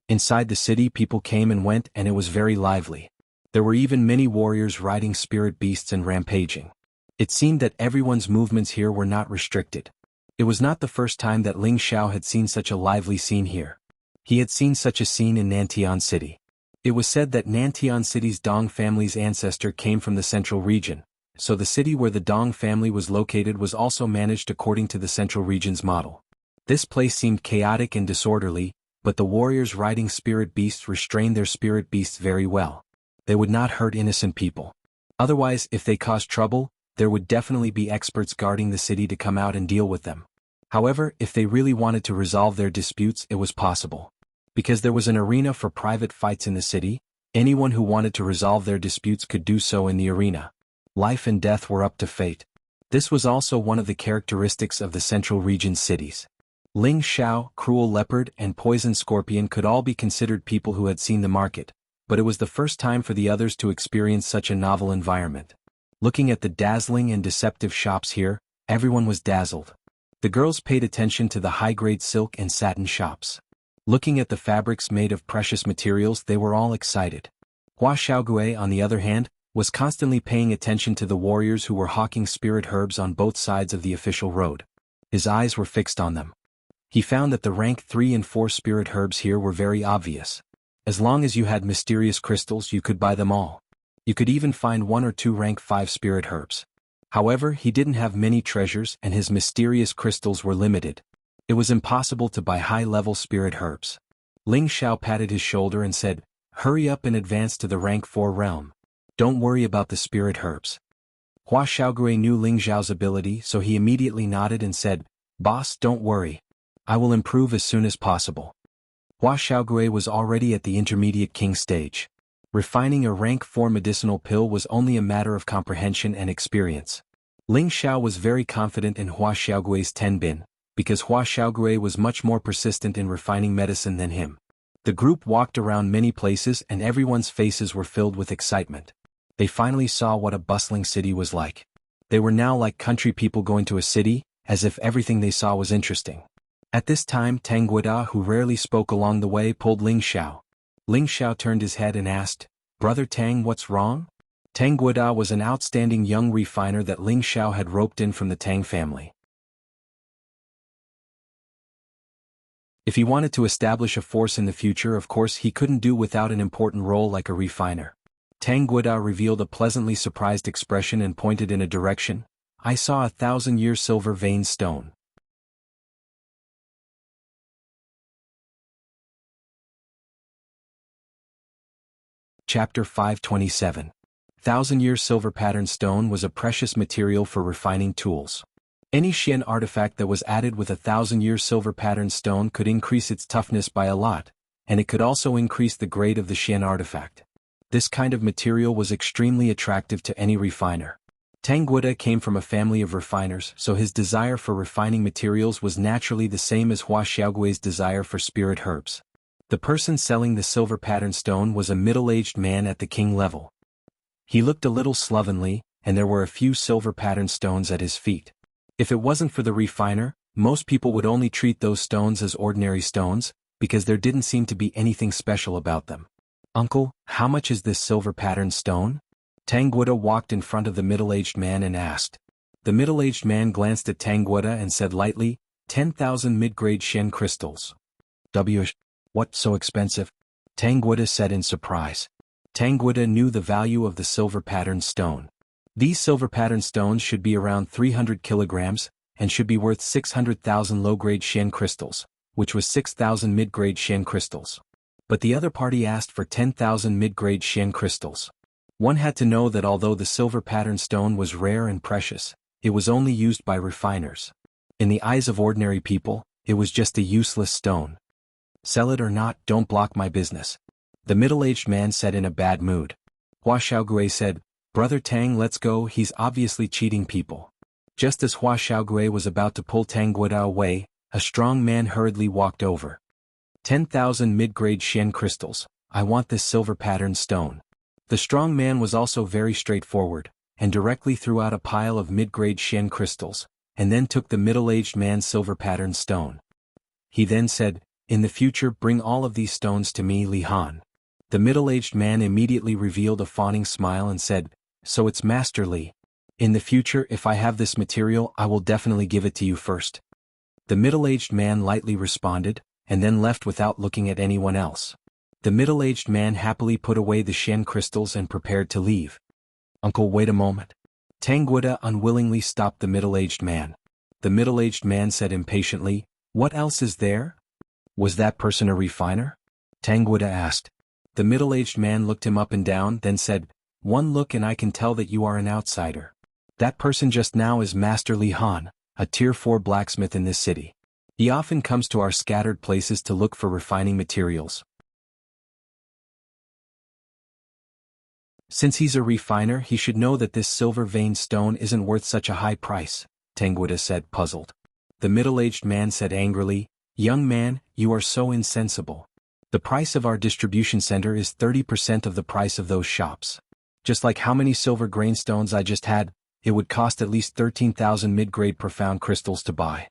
Inside the city, people came and went and it was very lively. There were even many warriors riding spirit beasts and rampaging. It seemed that everyone's movements here were not restricted. It was not the first time that Ling Xiao had seen such a lively scene here. He had seen such a scene in Nantian City. It was said that Nantian City's Dong family's ancestor came from the central region, so the city where the Dong family was located was also managed according to the central region's model. This place seemed chaotic and disorderly, but the warriors riding spirit beasts restrained their spirit beasts very well. They would not hurt innocent people. Otherwise, if they caused trouble, there would definitely be experts guarding the city to come out and deal with them. However, if they really wanted to resolve their disputes, it was possible. Because there was an arena for private fights in the city, anyone who wanted to resolve their disputes could do so in the arena. Life and death were up to fate. This was also one of the characteristics of the central region's cities. Ling Xiao, Cruel Leopard, and Poison Scorpion could all be considered people who had seen the market, but it was the first time for the others to experience such a novel environment. Looking at the dazzling and deceptive shops here, everyone was dazzled. The girls paid attention to the high-grade silk and satin shops. Looking at the fabrics made of precious materials, they were all excited. Hua Xiaogui, on the other hand, was constantly paying attention to the warriors who were hawking spirit herbs on both sides of the official road. His eyes were fixed on them. He found that the rank 3 and 4 spirit herbs here were very obvious. As long as you had mysterious crystals, you could buy them all. You could even find 1 or 2 rank 5 spirit herbs. However, he didn't have many treasures and his mysterious crystals were limited. It was impossible to buy high-level spirit herbs. Ling Xiao patted his shoulder and said, "Hurry up and advance to the rank 4 realm. Don't worry about the spirit herbs." Hua Xiaogui knew Ling Xiao's ability, so he immediately nodded and said, "Boss, don't worry. I will improve as soon as possible." Hua Xiaogui was already at the intermediate king stage. Refining a rank 4 medicinal pill was only a matter of comprehension and experience. Ling Xiao was very confident in Hua Xiaogui's tenbin, because Hua Xiaogui was much more persistent in refining medicine than him. The group walked around many places and everyone's faces were filled with excitement. They finally saw what a bustling city was like. They were now like country people going to a city, as if everything they saw was interesting. At this time, Tang Guida, who rarely spoke along the way, pulled Ling Xiao. Ling Xiao turned his head and asked, "Brother Tang, what's wrong?" Tang Guida was an outstanding young refiner that Ling Xiao had roped in from the Tang family. If he wanted to establish a force in the future, of course he couldn't do without an important role like a refiner. Tang Guida revealed a pleasantly surprised expression and pointed in a direction. "I saw a 1,000-year silver vein stone." Chapter 527. 1,000-year silver pattern stone was a precious material for refining tools. Any Xian artifact that was added with a 1,000-year silver pattern stone could increase its toughness by a lot, and it could also increase the grade of the Xian artifact. This kind of material was extremely attractive to any refiner. Tang Guida came from a family of refiners, so his desire for refining materials was naturally the same as Hua Xiaogui's desire for spirit herbs. The person selling the silver pattern stone was a middle-aged man at the king level. He looked a little slovenly, and there were a few silver pattern stones at his feet. If it wasn't for the refiner, most people would only treat those stones as ordinary stones, because there didn't seem to be anything special about them. "Uncle, how much is this silver pattern stone?" Tang Guida walked in front of the middle-aged man and asked. The middle-aged man glanced at Tang Guoda and said lightly, 10,000 mid-grade Shen crystals. What, so expensive? Tang Guoda said in surprise. Tang Guoda knew the value of the silver-patterned stone. These silver-patterned stones should be around 300 kilograms, and should be worth 600,000 low-grade Shen crystals, which was 6,000 mid-grade Shen crystals. But the other party asked for 10,000 mid-grade Shen crystals. One had to know that although the silver-patterned stone was rare and precious, it was only used by refiners. In the eyes of ordinary people, it was just a useless stone. Sell it or not, don't block my business. The middle-aged man said in a bad mood. Hua Xiaogui said, Brother Tang, let's go, he's obviously cheating people. Just as Hua Xiaogui was about to pull Tang Guoda away, a strong man hurriedly walked over. 10,000 mid-grade Shen crystals, I want this silver-patterned stone. The strong man was also very straightforward, and directly threw out a pile of mid-grade Shen crystals, and then took the middle-aged man's silver-patterned stone. He then said, In the future bring all of these stones to me, Li Han. The middle-aged man immediately revealed a fawning smile and said, So it's Master Li. In the future if I have this material I will definitely give it to you first. The middle-aged man lightly responded, and then left without looking at anyone else. The middle-aged man happily put away the Shen crystals and prepared to leave. Uncle, wait a moment. Tang Guoda unwillingly stopped the middle-aged man. The middle-aged man said impatiently, What else is there? Was that person a refiner? Tang Guoda asked. The middle-aged man looked him up and down, then said, One look and I can tell that you are an outsider. That person just now is Master Li Han, a Tier 4 blacksmith in this city. He often comes to our scattered places to look for refining materials. Since he's a refiner he should know that this silver-veined stone isn't worth such a high price, Tang Guoda said, puzzled. The middle-aged man said angrily, Young man, you are so insensible. The price of our distribution center is 30% of the price of those shops. Just like how many silver grain stones I just had, it would cost at least 13,000 mid-grade profound crystals to buy.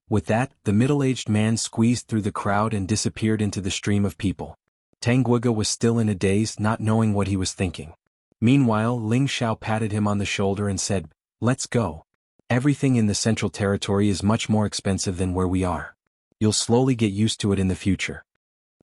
With that, the middle-aged man squeezed through the crowd and disappeared into the stream of people. Tang Guoda was still in a daze, not knowing what he was thinking. Meanwhile, Ling Xiao patted him on the shoulder and said, Let's go. Everything in the Central Territory is much more expensive than where we are. You'll slowly get used to it in the future.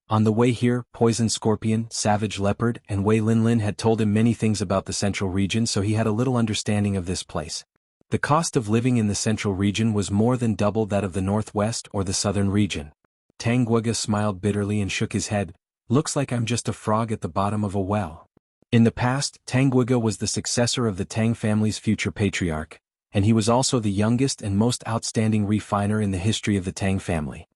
On the way here, Poison Scorpion, Savage Leopard, and Wei Linlin had told him many things about the Central region, so he had a little understanding of this place. The cost of living in the Central region was more than double that of the Northwest or the Southern region. Tang Guoda smiled bitterly and shook his head. Looks like I'm just a frog at the bottom of a well. In the past, Tang Guoda was the successor of the Tang family's future patriarch, and he was also the youngest and most outstanding refiner in the history of the Tang family.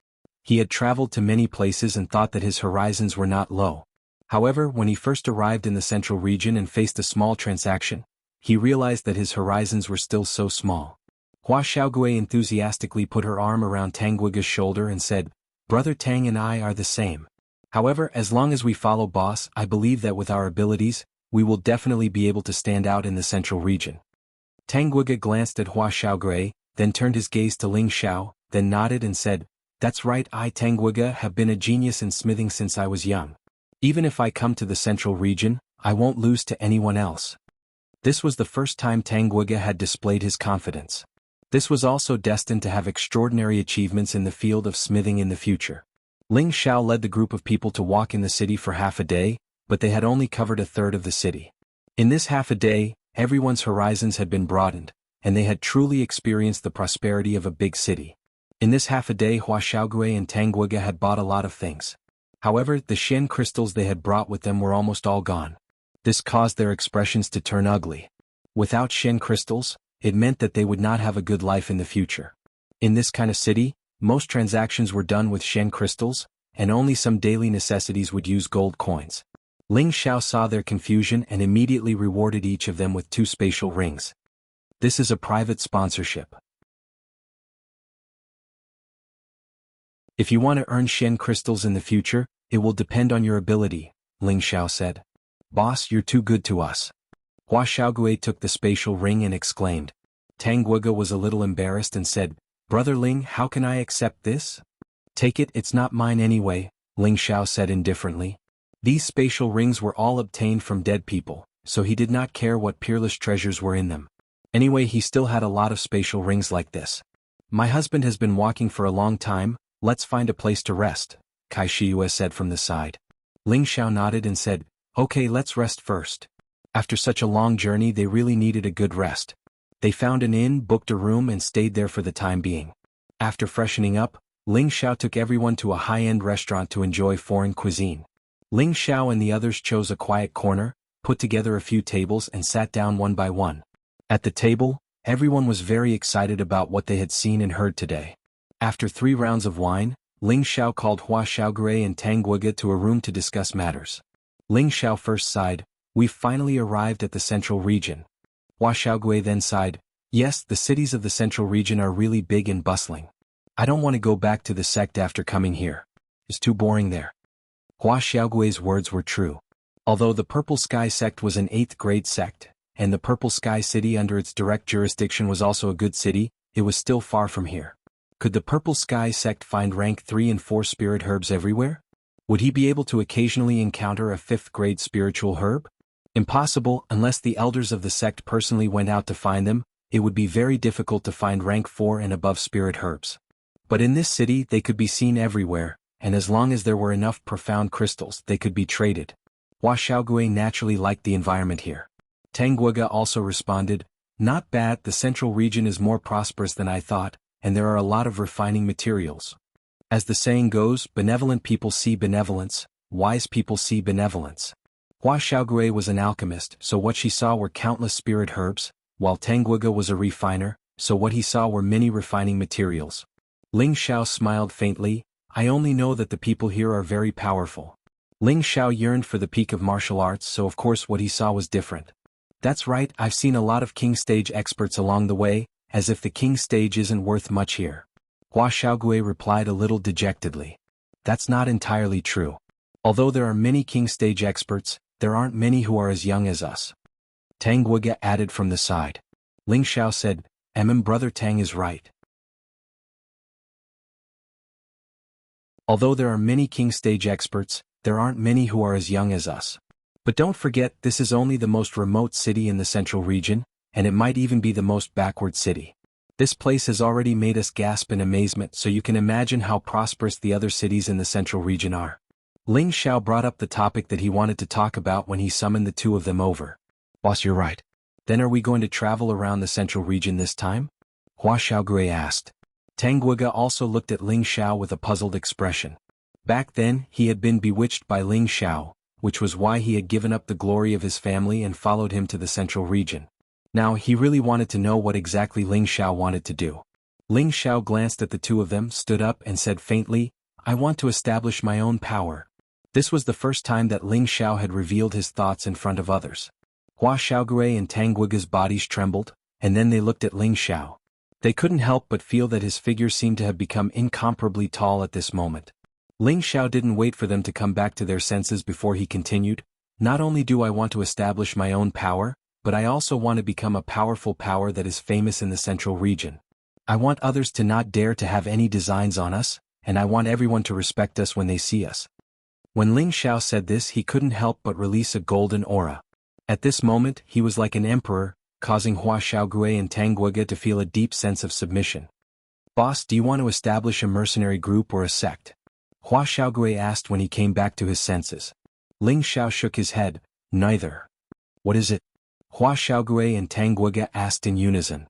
He had traveled to many places and thought that his horizons were not low. However, when he first arrived in the Central region and faced a small transaction, he realized that his horizons were still so small. Hua Xiaogui enthusiastically put her arm around Tang Guoda's shoulder and said, Brother Tang and I are the same. However, as long as we follow boss, I believe that with our abilities, we will definitely be able to stand out in the Central region. Tang Guoda glanced at Hua Xiaogui, then turned his gaze to Ling Xiao, then nodded and said, That's right, I Tang Guoda have been a genius in smithing since I was young. Even if I come to the Central region, I won't lose to anyone else. This was the first time Tang Guoda had displayed his confidence. This was also destined to have extraordinary achievements in the field of smithing in the future. Ling Xiao led the group of people to walk in the city for half a day, but they had only covered a third of the city. In this half a day, everyone's horizons had been broadened, and they had truly experienced the prosperity of a big city. In this half a day Hua Xiaogui and Tang Guoda had bought a lot of things. However, the Shen crystals they had brought with them were almost all gone. This caused their expressions to turn ugly. Without Shen crystals, it meant that they would not have a good life in the future. In this kind of city, most transactions were done with Shen crystals, and only some daily necessities would use gold coins. Ling Xiao saw their confusion and immediately rewarded each of them with 2 spatial rings. This is a private sponsorship. If you want to earn Shen crystals in the future, it will depend on your ability, Ling Xiao said. Boss, you're too good to us. Hua Xiaogui took the spatial ring and exclaimed. Tang Guoda was a little embarrassed and said, Brother Ling, how can I accept this? Take it, it's not mine anyway, Ling Xiao said indifferently. These spatial rings were all obtained from dead people, so he did not care what peerless treasures were in them. Anyway, he still had a lot of spatial rings like this. My husband has been walking for a long time, let's find a place to rest, Kai Shiyue said from the side. Ling Xiao nodded and said, okay, let's rest first. After such a long journey they really needed a good rest. They found an inn, booked a room and stayed there for the time being. After freshening up, Ling Xiao took everyone to a high-end restaurant to enjoy foreign cuisine. Ling Xiao and the others chose a quiet corner, put together a few tables and sat down one by one. At the table, everyone was very excited about what they had seen and heard today. After 3 rounds of wine, Ling Xiao called Hua Xiaogui and Tang Guoge to a room to discuss matters. Ling Xiao first sighed, we've finally arrived at the central region. Hua Xiaogui then sighed, yes, the cities of the central region are really big and bustling. I don't want to go back to the sect after coming here. It's too boring there. Hua Xiaogui's words were true. Although the Purple Sky sect was an 8th grade sect, and the Purple Sky city under its direct jurisdiction was also a good city, it was still far from here. Could the Purple Sky sect find rank 3 and 4 spirit herbs everywhere? Would he be able to occasionally encounter a 5th grade spiritual herb? Impossible, unless the elders of the sect personally went out to find them. It would be very difficult to find rank 4 and above spirit herbs. But in this city they could be seen everywhere, and as long as there were enough profound crystals they could be traded. Hua Xiaogui naturally liked the environment here. Tang Guoge also responded, not bad, the central region is more prosperous than I thought, and there are a lot of refining materials. As the saying goes, benevolent people see benevolence, wise people see benevolence. Hua Xiaogui was an alchemist, so what she saw were countless spirit herbs, while Tang Guoge was a refiner, so what he saw were many refining materials. Ling Xiao smiled faintly, I only know that the people here are very powerful. Ling Xiao yearned for the peak of martial arts, so of course what he saw was different. That's right, I've seen a lot of king stage experts along the way, as if the king stage isn't worth much here. Hua Xiaogui replied a little dejectedly. That's not entirely true. Although there are many king stage experts, there aren't many who are as young as us. Tang Guoge added from the side. Ling Xiao said, brother Tang is right. Although there are many king stage experts, there aren't many who are as young as us. But don't forget, this is only the most remote city in the central region, and it might even be the most backward city. This place has already made us gasp in amazement, so you can imagine how prosperous the other cities in the central region are. Ling Xiao brought up the topic that he wanted to talk about when he summoned the 2 of them over. Boss, you're right. Then are we going to travel around the central region this time? Hua Xiaogui asked. Tang Guoge also looked at Ling Xiao with a puzzled expression. Back then, he had been bewitched by Ling Xiao, which was why he had given up the glory of his family and followed him to the central region. Now he really wanted to know what exactly Ling Xiao wanted to do. Ling Xiao glanced at the 2 of them, stood up and said faintly, I want to establish my own power. This was the first time that Ling Xiao had revealed his thoughts in front of others. Hua Xiaogui and Tang Guoge's bodies trembled, and then they looked at Ling Xiao. They couldn't help but feel that his figure seemed to have become incomparably tall at this moment. Ling Xiao didn't wait for them to come back to their senses before he continued, not only do I want to establish my own power, but I also want to become a powerful power that is famous in the central region. I want others to not dare to have any designs on us, and I want everyone to respect us when they see us. When Ling Xiao said this, he couldn't help but release a golden aura. At this moment, he was like an emperor, causing Hua Xiaogui and Tang Guoge to feel a deep sense of submission. Boss, do you want to establish a mercenary group or a sect? Hua Xiaogui asked when he came back to his senses. Ling Xiao shook his head, neither. What is it? Hua Xiaogui and Tang Guoge asked in unison.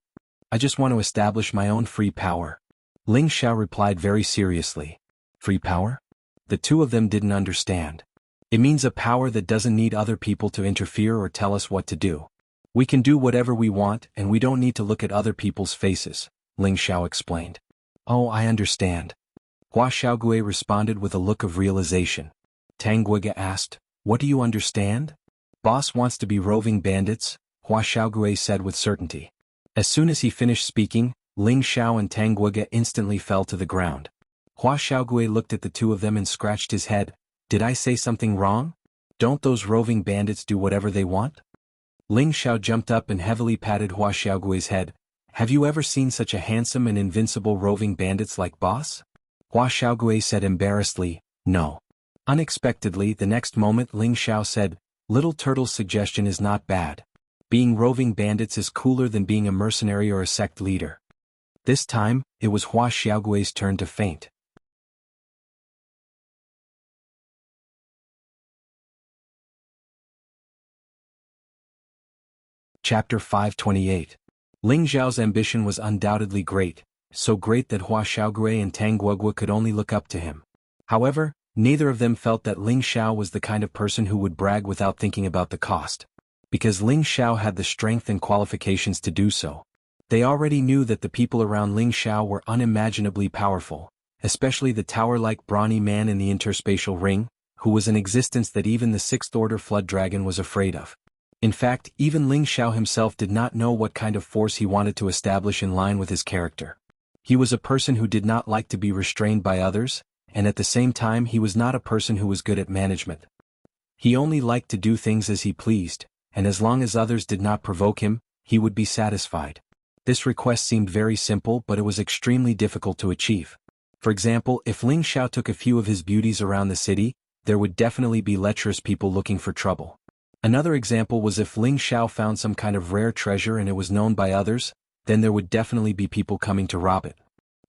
I just want to establish my own free power. Ling Xiao replied very seriously. Free power? The 2 of them didn't understand. It means a power that doesn't need other people to interfere or tell us what to do. We can do whatever we want and we don't need to look at other people's faces, Ling Xiao explained. Oh, I understand. Hua Xiaogui responded with a look of realization. Tang Guoge asked, what do you understand? Boss wants to be roving bandits, Hua Xiaogui said with certainty. As soon as he finished speaking, Ling Xiao and Tang Guoge instantly fell to the ground. Hua Xiaogui looked at the 2 of them and scratched his head. Did I say something wrong? Don't those roving bandits do whatever they want? Ling Xiao jumped up and heavily patted Hua Xiaogui's head. Have you ever seen such a handsome and invincible roving bandits like boss? Hua Xiaogui said embarrassedly, no. Unexpectedly, the next moment Ling Xiao said, Little Turtle's suggestion is not bad. Being roving bandits is cooler than being a mercenary or a sect leader. This time, it was Hua Xiaogui's turn to faint. Chapter 528. Ling Zhao's ambition was undoubtedly great, so great that Hua Xiaogui and Tang Guogua could only look up to him. However, neither of them felt that Ling Xiao was the kind of person who would brag without thinking about the cost. Because Ling Xiao had the strength and qualifications to do so. They already knew that the people around Ling Xiao were unimaginably powerful, especially the tower-like brawny man in the interspatial ring, who was an existence that even the sixth-order flood dragon was afraid of. In fact, even Ling Xiao himself did not know what kind of force he wanted to establish in line with his character. He was a person who did not like to be restrained by others, and at the same time he was not a person who was good at management. He only liked to do things as he pleased, and as long as others did not provoke him, he would be satisfied. This request seemed very simple, but it was extremely difficult to achieve. For example, if Ling Xiao took a few of his beauties around the city, there would definitely be lecherous people looking for trouble. Another example was if Ling Xiao found some kind of rare treasure and it was known by others, then there would definitely be people coming to rob it.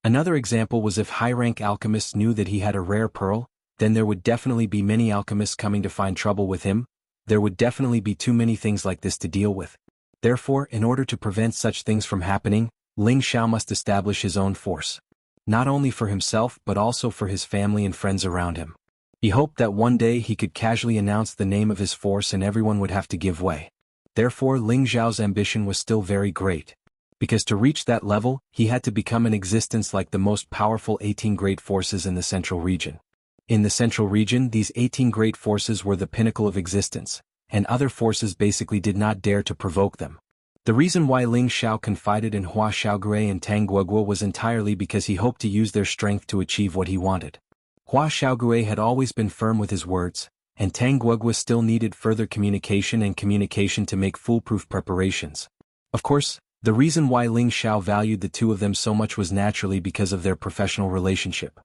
Another example was if high-rank alchemists knew that he had a rare pearl, then there would definitely be many alchemists coming to find trouble with him. There would definitely be too many things like this to deal with. Therefore, in order to prevent such things from happening, Ling Xiao must establish his own force. Not only for himself but also for his family and friends around him. He hoped that one day he could casually announce the name of his force and everyone would have to give way. Therefore, Ling Zhao's ambition was still very great. Because to reach that level, he had to become an existence like the most powerful 18 great forces in the Central Region. In the Central Region, these 18 great forces were the pinnacle of existence, and other forces basically did not dare to provoke them. The reason why Ling Xiao confided in Hua Xiaogui and Tang Guogua was entirely because he hoped to use their strength to achieve what he wanted. Hua Xiaogui had always been firm with his words, and Tang Guogua still needed further communication to make foolproof preparations. Of course, the reason why Ling Xiao valued the two of them so much was naturally because of their professional relationship.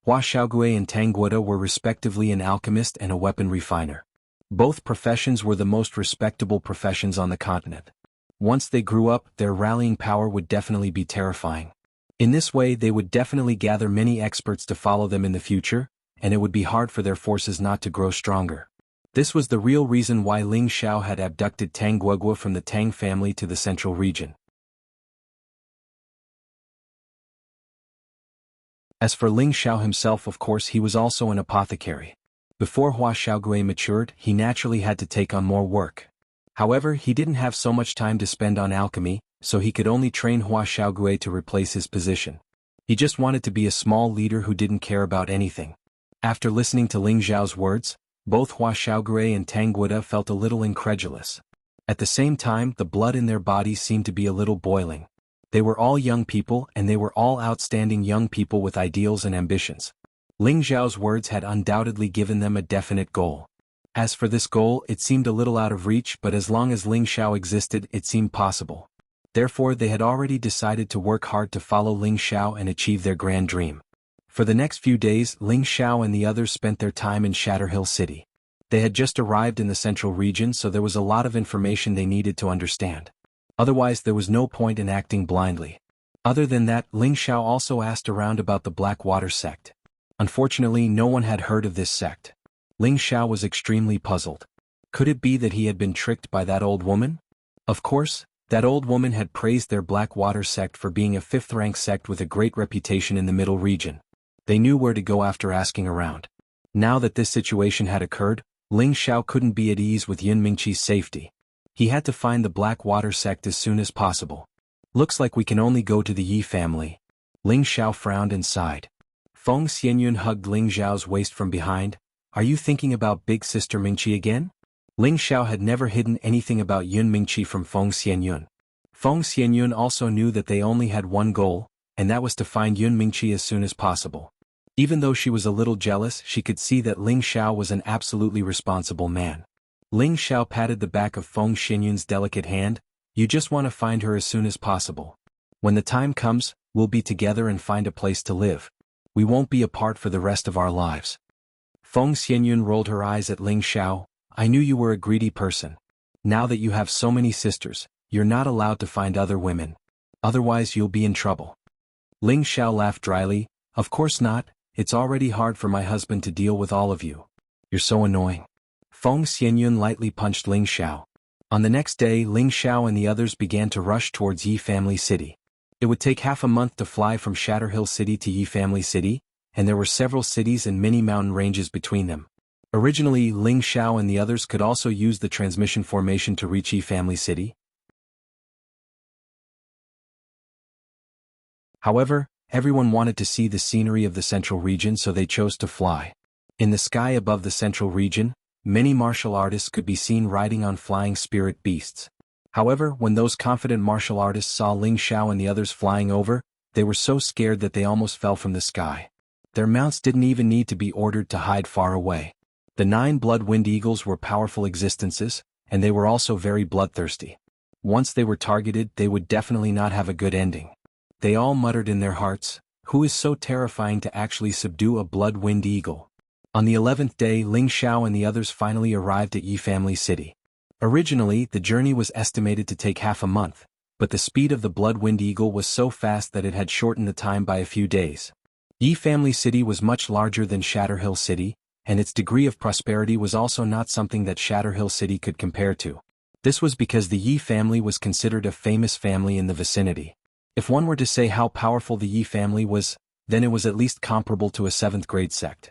Hua Xiaogui and Tang Guogua were respectively an alchemist and a weapon refiner. Both professions were the most respectable professions on the continent. Once they grew up, their rallying power would definitely be terrifying. In this way, they would definitely gather many experts to follow them in the future, and it would be hard for their forces not to grow stronger. This was the real reason why Ling Xiao had abducted Tang Guogua from the Tang family to the Central Region. As for Ling Xiao himself, of course, he was also an apothecary. Before Hua Xiaogui matured, he naturally had to take on more work. However, he didn't have so much time to spend on alchemy, so he could only train Hua Xiaogui to replace his position. He just wanted to be a small leader who didn't care about anything. After listening to Ling Zhao's words, both Hua Xiaogui and Tang Guogua felt a little incredulous. At the same time, the blood in their bodies seemed to be a little boiling. They were all young people, and they were all outstanding young people with ideals and ambitions. Ling Zhao's words had undoubtedly given them a definite goal. As for this goal, it seemed a little out of reach, but as long as Ling Xiao existed, it seemed possible. Therefore, they had already decided to work hard to follow Ling Xiao and achieve their grand dream. For the next few days, Ling Xiao and the others spent their time in Shatter Hill City. They had just arrived in the Central Region, so there was a lot of information they needed to understand. Otherwise, there was no point in acting blindly. Other than that, Ling Xiao also asked around about the Blackwater sect. Unfortunately, no one had heard of this sect. Ling Xiao was extremely puzzled. Could it be that he had been tricked by that old woman? Of course, that old woman had praised their Blackwater sect for being a fifth-rank sect with a great reputation in the Middle Region. They knew where to go after asking around. Now that this situation had occurred, Ling Xiao couldn't be at ease with Yun Mingqi's safety. He had to find the Blackwater sect as soon as possible. Looks like we can only go to the Yi family. Ling Xiao frowned and sighed. Feng Xianyun hugged Ling Xiao's waist from behind. Are you thinking about big sister Mingqi again? Ling Xiao had never hidden anything about Yun Mingqi from Feng Xianyun. Feng Xianyun also knew that they only had one goal, and that was to find Yun Mingqi as soon as possible. Even though she was a little jealous, she could see that Ling Xiao was an absolutely responsible man. Ling Xiao patted the back of Feng Xianyun's delicate hand. You just want to find her as soon as possible. When the time comes, we'll be together and find a place to live. We won't be apart for the rest of our lives. Feng Xianyun rolled her eyes at Ling Xiao. I knew you were a greedy person. Now that you have so many sisters, you're not allowed to find other women. Otherwise you'll be in trouble. Ling Xiao laughed dryly, "Of course not, it's already hard for my husband to deal with all of you. You're so annoying." Feng Xianyun lightly punched Ling Xiao. On the next day, Ling Xiao and the others began to rush towards Yi Family City. It would take half a month to fly from Shatterhill City to Yi Family City, and there were several cities and many mountain ranges between them. Originally, Ling Xiao and the others could also use the transmission formation to reach Yi Family City. However, everyone wanted to see the scenery of the central region, so they chose to fly. In the sky above the central region, many martial artists could be seen riding on flying spirit beasts. However, when those confident martial artists saw Ling Xiao and the others flying over, they were so scared that they almost fell from the sky. Their mounts didn't even need to be ordered to hide far away. The 9 blood-wind eagles were powerful existences, and they were also very bloodthirsty. Once they were targeted, they would definitely not have a good ending. They all muttered in their hearts, "Who is so terrifying to actually subdue a blood-wind eagle?" On the 11th day, Ling Xiao and the others finally arrived at Yi Family City. Originally, the journey was estimated to take half a month, but the speed of the blood-wind eagle was so fast that it had shortened the time by a few days. Yi Family City was much larger than Shatterhill City, and its degree of prosperity was also not something that Shatterhill City could compare to. This was because the Yi family was considered a famous family in the vicinity. If one were to say how powerful the Yi family was, then it was at least comparable to a 7th-grade sect.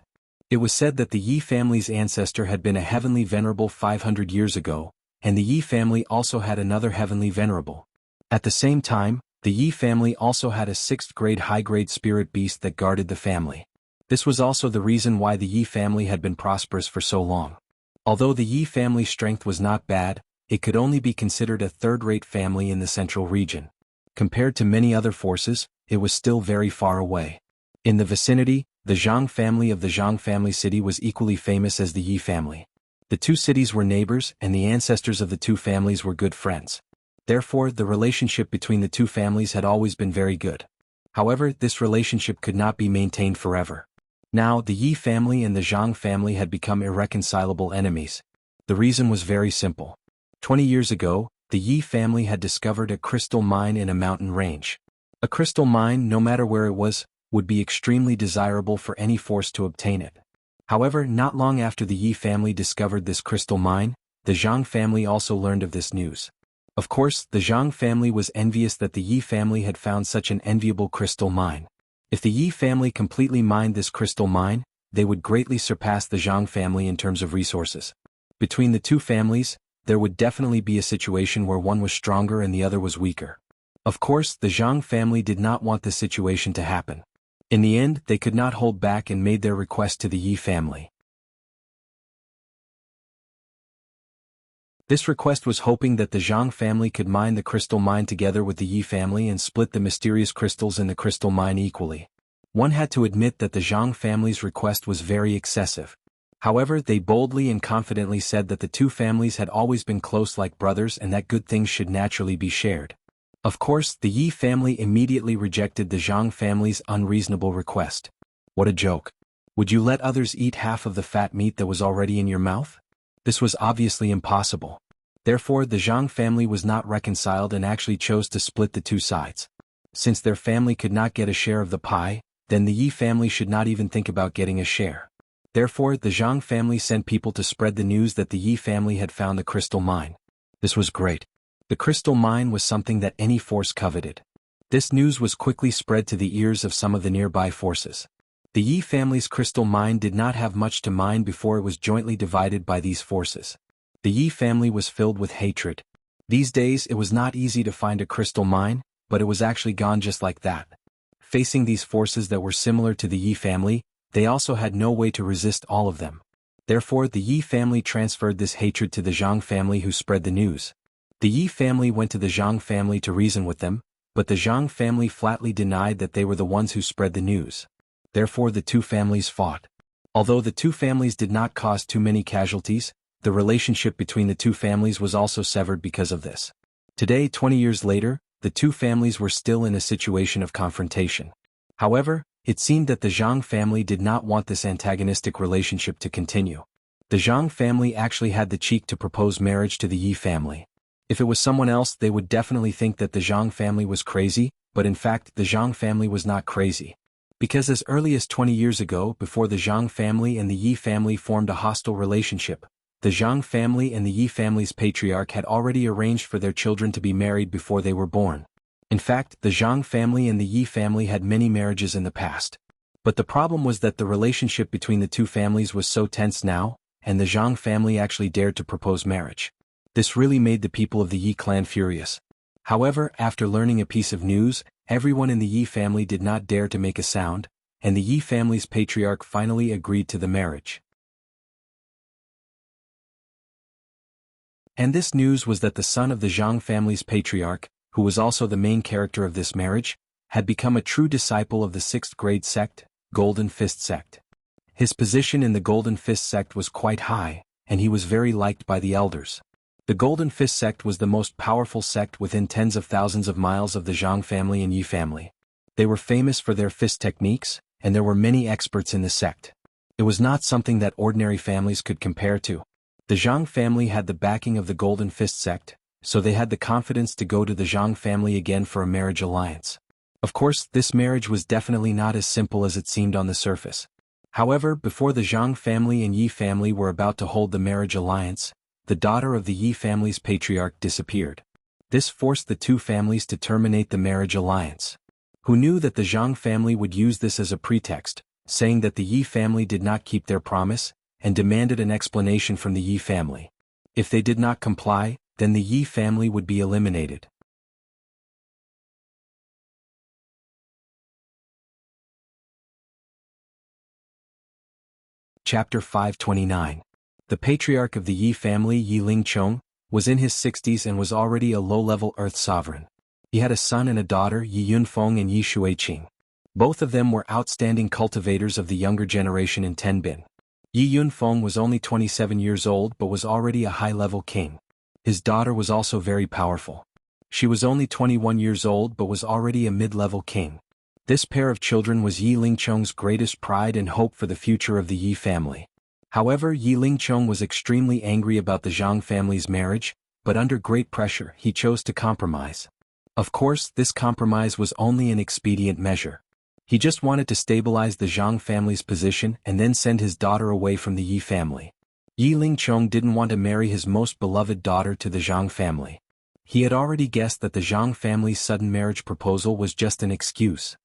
It was said that the Yi family's ancestor had been a heavenly venerable 500 years ago, and the Yi family also had another heavenly venerable. At the same time, the Yi family also had a 6th-grade high-grade spirit beast that guarded the family. This was also the reason why the Yi family had been prosperous for so long. Although the Yi family's strength was not bad, it could only be considered a 3rd-rate family in the central region. Compared to many other forces, it was still very far away. In the vicinity, the Zhang family of the Zhang family city was equally famous as the Yi family. The two cities were neighbors, and the ancestors of the two families were good friends. Therefore, the relationship between the two families had always been very good. However, this relationship could not be maintained forever. Now, the Yi family and the Zhang family had become irreconcilable enemies. The reason was very simple. 20 years ago, the Yi family had discovered a crystal mine in a mountain range. A crystal mine, no matter where it was, would be extremely desirable for any force to obtain it. However, not long after the Yi family discovered this crystal mine, the Zhang family also learned of this news. Of course, the Zhang family was envious that the Yi family had found such an enviable crystal mine. If the Yi family completely mined this crystal mine, they would greatly surpass the Zhang family in terms of resources. Between the two families, there would definitely be a situation where one was stronger and the other was weaker. Of course, the Zhang family did not want this situation to happen. In the end, they could not hold back and made their request to the Yi family. This request was hoping that the Zhang family could mine the crystal mine together with the Yi family and split the mysterious crystals in the crystal mine equally. One had to admit that the Zhang family's request was very excessive. However, they boldly and confidently said that the two families had always been close like brothers and that good things should naturally be shared. Of course, the Yi family immediately rejected the Zhang family's unreasonable request. What a joke. Would you let others eat half of the fat meat that was already in your mouth? This was obviously impossible. Therefore, the Zhang family was not reconciled and actually chose to split the two sides. Since their family could not get a share of the pie, then the Yi family should not even think about getting a share. Therefore, the Zhang family sent people to spread the news that the Yi family had found the crystal mine. This was great. The crystal mine was something that any force coveted. This news was quickly spread to the ears of some of the nearby forces. The Yi family's crystal mine did not have much to mine before it was jointly divided by these forces. The Yi family was filled with hatred. These days, it was not easy to find a crystal mine, but it was actually gone just like that. Facing these forces that were similar to the Yi family, they also had no way to resist all of them. Therefore, the Yi family transferred this hatred to the Zhang family who spread the news. The Yi family went to the Zhang family to reason with them, but the Zhang family flatly denied that they were the ones who spread the news. Therefore, the two families fought. Although the two families did not cause too many casualties, the relationship between the two families was also severed because of this. Today, 20 years later, the two families were still in a situation of confrontation. However, it seemed that the Zhang family did not want this antagonistic relationship to continue. The The Zhang family actually had the cheek to propose marriage to the Yi family. If it was someone else, they would definitely think that the Zhang family was crazy, but in fact the Zhang family was not crazy. Because as early as 20 years ago, before the Zhang family and the Yi family formed a hostile relationship, the Zhang family and the Yi family's patriarch had already arranged for their children to be married before they were born. In fact, the Zhang family and the Yi family had many marriages in the past. But the problem was that the relationship between the two families was so tense now, and the Zhang family actually dared to propose marriage. This really made the people of the Yi clan furious. However, after learning a piece of news, everyone in the Yi family did not dare to make a sound, and the Yi family's patriarch finally agreed to the marriage. And this news was that the son of the Zhang family's patriarch, who was also the main character of this marriage, had become a true disciple of the 6th grade sect, Golden Fist sect. His position in the Golden Fist sect was quite high, and he was very liked by the elders. The Golden Fist sect was the most powerful sect within tens of thousands of miles of the Zhang family and Yi family. They were famous for their fist techniques, and there were many experts in the sect. It was not something that ordinary families could compare to. The Zhang family had the backing of the Golden Fist sect, so they had the confidence to go to the Zhang family again for a marriage alliance. Of course, this marriage was definitely not as simple as it seemed on the surface. However, before the Zhang family and Yi family were about to hold the marriage alliance, the daughter of the Yi family's patriarch disappeared. This forced the two families to terminate the marriage alliance. Who knew that the Zhang family would use this as a pretext, saying that the Yi family did not keep their promise, and demanded an explanation from the Yi family. If they did not comply, then the Yi family would be eliminated. Chapter 529. The patriarch of the Yi family, Yi Lingchong, was in his 60s and was already a low-level earth sovereign. He had a son and a daughter, Yi Yunfeng and Yi Shuiqing. Both of them were outstanding cultivators of the younger generation in Tenbin. Yi Yunfeng was only 27 years old but was already a high-level king. His daughter was also very powerful. She was only 21 years old but was already a mid-level king. This pair of children was Yi Lingchong's greatest pride and hope for the future of the Yi family. However, Yi Lingchong was extremely angry about the Zhang family's marriage, but under great pressure he chose to compromise. Of course, this compromise was only an expedient measure. He just wanted to stabilize the Zhang family's position and then send his daughter away from the Yi family. Yi Lingchong didn't want to marry his most beloved daughter to the Zhang family. He had already guessed that the Zhang family's sudden marriage proposal was just an excuse.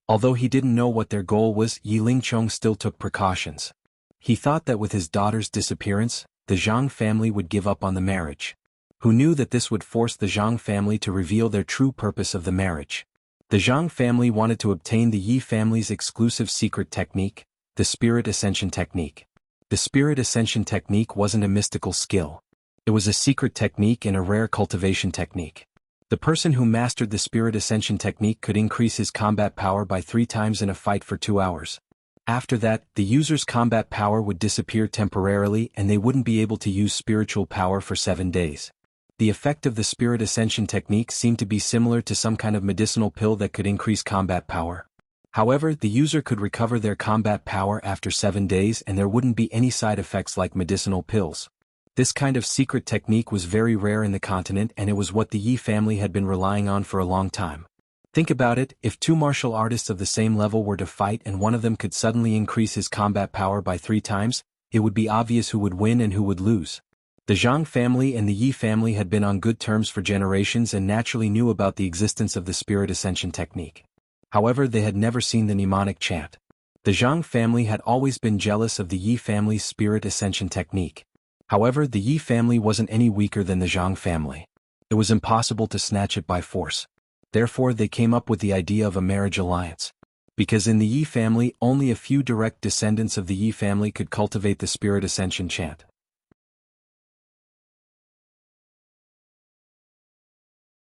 Although he didn't know what their goal was, Yi Lingchong still took precautions. He thought that with his daughter's disappearance, the Zhang family would give up on the marriage. Who knew that this would force the Zhang family to reveal their true purpose of the marriage? The Zhang family wanted to obtain the Yi family's exclusive secret technique, the Spirit Ascension technique. The Spirit Ascension technique wasn't a mystical skill. It was a secret technique and a rare cultivation technique. The person who mastered the Spirit Ascension technique could increase his combat power by 3 times in a fight for 2 hours. After that, the user's combat power would disappear temporarily and they wouldn't be able to use spiritual power for 7 days. The effect of the Spirit Ascension technique seemed to be similar to some kind of medicinal pill that could increase combat power. However, the user could recover their combat power after 7 days and there wouldn't be any side effects like medicinal pills. This kind of secret technique was very rare in the continent and it was what the Yi family had been relying on for a long time. Think about it, if 2 martial artists of the same level were to fight and one of them could suddenly increase his combat power by 3 times, it would be obvious who would win and who would lose. The Zhang family and the Yi family had been on good terms for generations and naturally knew about the existence of the Spirit Ascension technique. However, they had never seen the mnemonic chant. The Zhang family had always been jealous of the Yi family's Spirit Ascension technique. However, the Yi family wasn't any weaker than the Zhang family. It was impossible to snatch it by force. Therefore, they came up with the idea of a marriage alliance. Because in the Yi family, only a few direct descendants of the Yi family could cultivate the Spirit Ascension chant.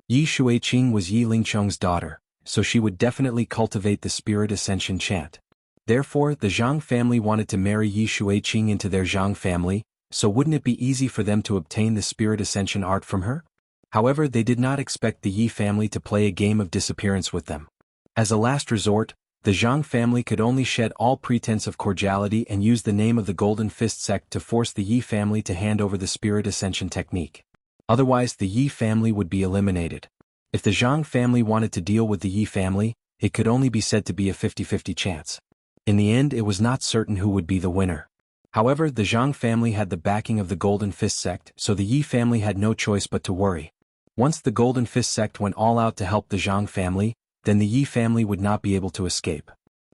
Yi Shuiqing was Yi Lingchong's daughter, so she would definitely cultivate the Spirit Ascension chant. Therefore, the Zhang family wanted to marry Yi Shuiqing into their Zhang family, so wouldn't it be easy for them to obtain the Spirit Ascension art from her? However, they did not expect the Yi family to play a game of disappearance with them. As a last resort, the The Zhang family could only shed all pretense of cordiality and use the name of the Golden Fist sect to force the Yi family to hand over the spirit ascension technique. Otherwise, the Yi family would be eliminated. If the Zhang family wanted to deal with the Yi family, it could only be said to be a 50-50 chance. In the end, it was not certain who would be the winner. However, the Zhang family had the backing of the Golden Fist sect, so the Yi family had no choice but to worry. Once the Golden Fist sect went all out to help the Zhang family, then the Yi family would not be able to escape.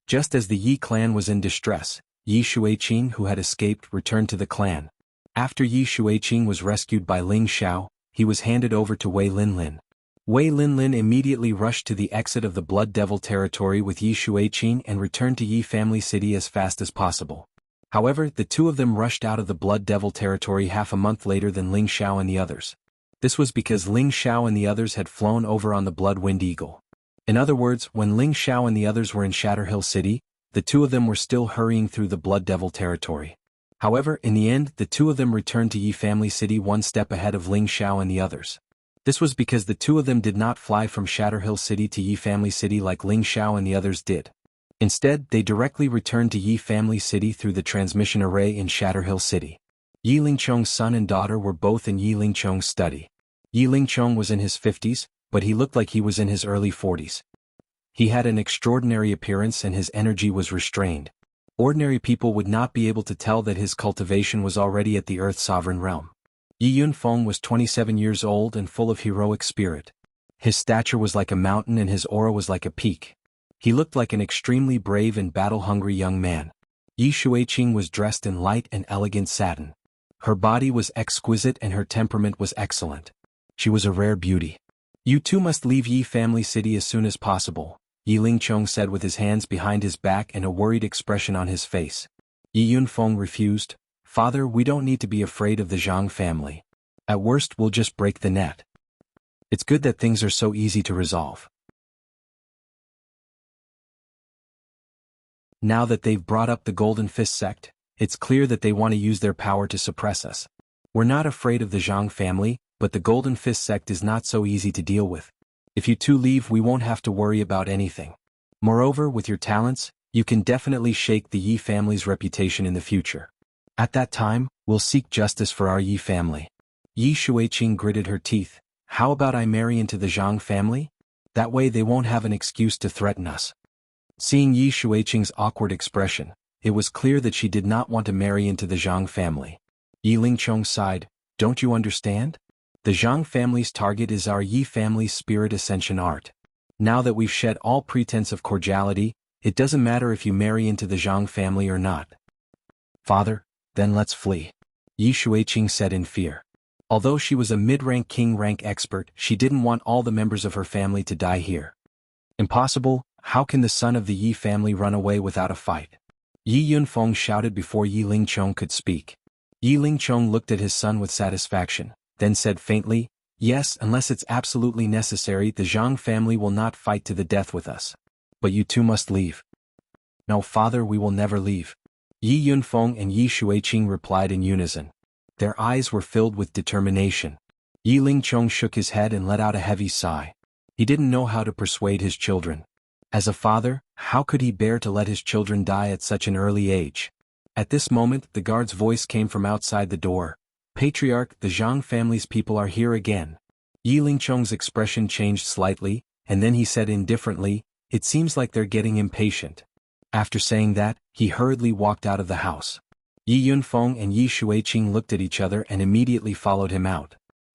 Just as the Yi clan was in distress, Yi Shuiqing, who had escaped, returned to the clan. After Yi Shuiqing was rescued by Ling Xiao, he was handed over to Wei Linlin. Wei Linlin immediately rushed to the exit of the Blood Devil territory with Yi Shuiqing and returned to Yi Family City as fast as possible. However, the two of them rushed out of the Blood Devil territory half a month later than Ling Xiao and the others. This was because Ling Xiao and the others had flown over on the Blood-Wind Eagle. In other words, when Ling Xiao and the others were in Shatterhill City, the two of them were still hurrying through the Blood Devil territory. However, in the end, the two of them returned to Yi Family City one step ahead of Ling Xiao and the others. This was because the two of them did not fly from Shatterhill City to Yi Family City like Ling Xiao and the others did. Instead, they directly returned to Yi Family City through the transmission array in Shatterhill City. Yi Lingchong's son and daughter were both in Yi Lingchong's study. Yi Lingchong was in his 50s, but he looked like he was in his early 40s. He had an extraordinary appearance and his energy was restrained. Ordinary people would not be able to tell that his cultivation was already at the Earth Sovereign realm. Yi Yunfeng was 27 years old and full of heroic spirit. His stature was like a mountain and his aura was like a peak. He looked like an extremely brave and battle-hungry young man. Yi Shuiqing was dressed in light and elegant satin. Her body was exquisite and her temperament was excellent. She was a rare beauty. "You two must leave Yi Family City as soon as possible," Yi Lingchong said with his hands behind his back and a worried expression on his face. Yi Yunfeng refused. "Father, we don't need to be afraid of the Zhang family. At worst, we'll just break the net. It's good that things are so easy to resolve." Now that they've brought up the Golden Fist sect, it's clear that they want to use their power to suppress us. We're not afraid of the Zhang family, but the Golden Fist sect is not so easy to deal with. If you two leave, we won't have to worry about anything. Moreover, with your talents, you can definitely shake the Yi family's reputation in the future. At that time, we'll seek justice for our Yi family. Yi Shuiqing gritted her teeth. "How about I marry into the Zhang family? That way they won't have an excuse to threaten us." Seeing Yi Shuiqing's awkward expression, it was clear that she did not want to marry into the Zhang family. Yi Lingchong sighed. "Don't you understand? The Zhang family's target is our Yi family's spirit ascension art. Now that we've shed all pretense of cordiality, it doesn't matter if you marry into the Zhang family or not." "Father, then let's flee," Yi Shuiqing said in fear. Although she was a mid-rank king-rank expert, she didn't want all the members of her family to die here. "Impossible, how can the son of the Yi family run away without a fight?" Yi Yunfeng shouted before Yi Lingchong could speak. Yi Lingchong looked at his son with satisfaction, then said faintly, "Yes, unless it's absolutely necessary, the Zhang family will not fight to the death with us. But you two must leave." "No, father, we will never leave," Yi Yunfeng and Yi Shuiqing replied in unison. Their eyes were filled with determination. Yi Lingchong shook his head and let out a heavy sigh. He didn't know how to persuade his children. As a father, how could he bear to let his children die at such an early age? At this moment, the guard's voice came from outside the door. "Patriarch, the Zhang family's people are here again." Yi Lingchong's expression changed slightly, and then he said indifferently, "It seems like they're getting impatient." After saying that, he hurriedly walked out of the house. Yi Yunfeng and Yi Shuiqing looked at each other and immediately followed him out.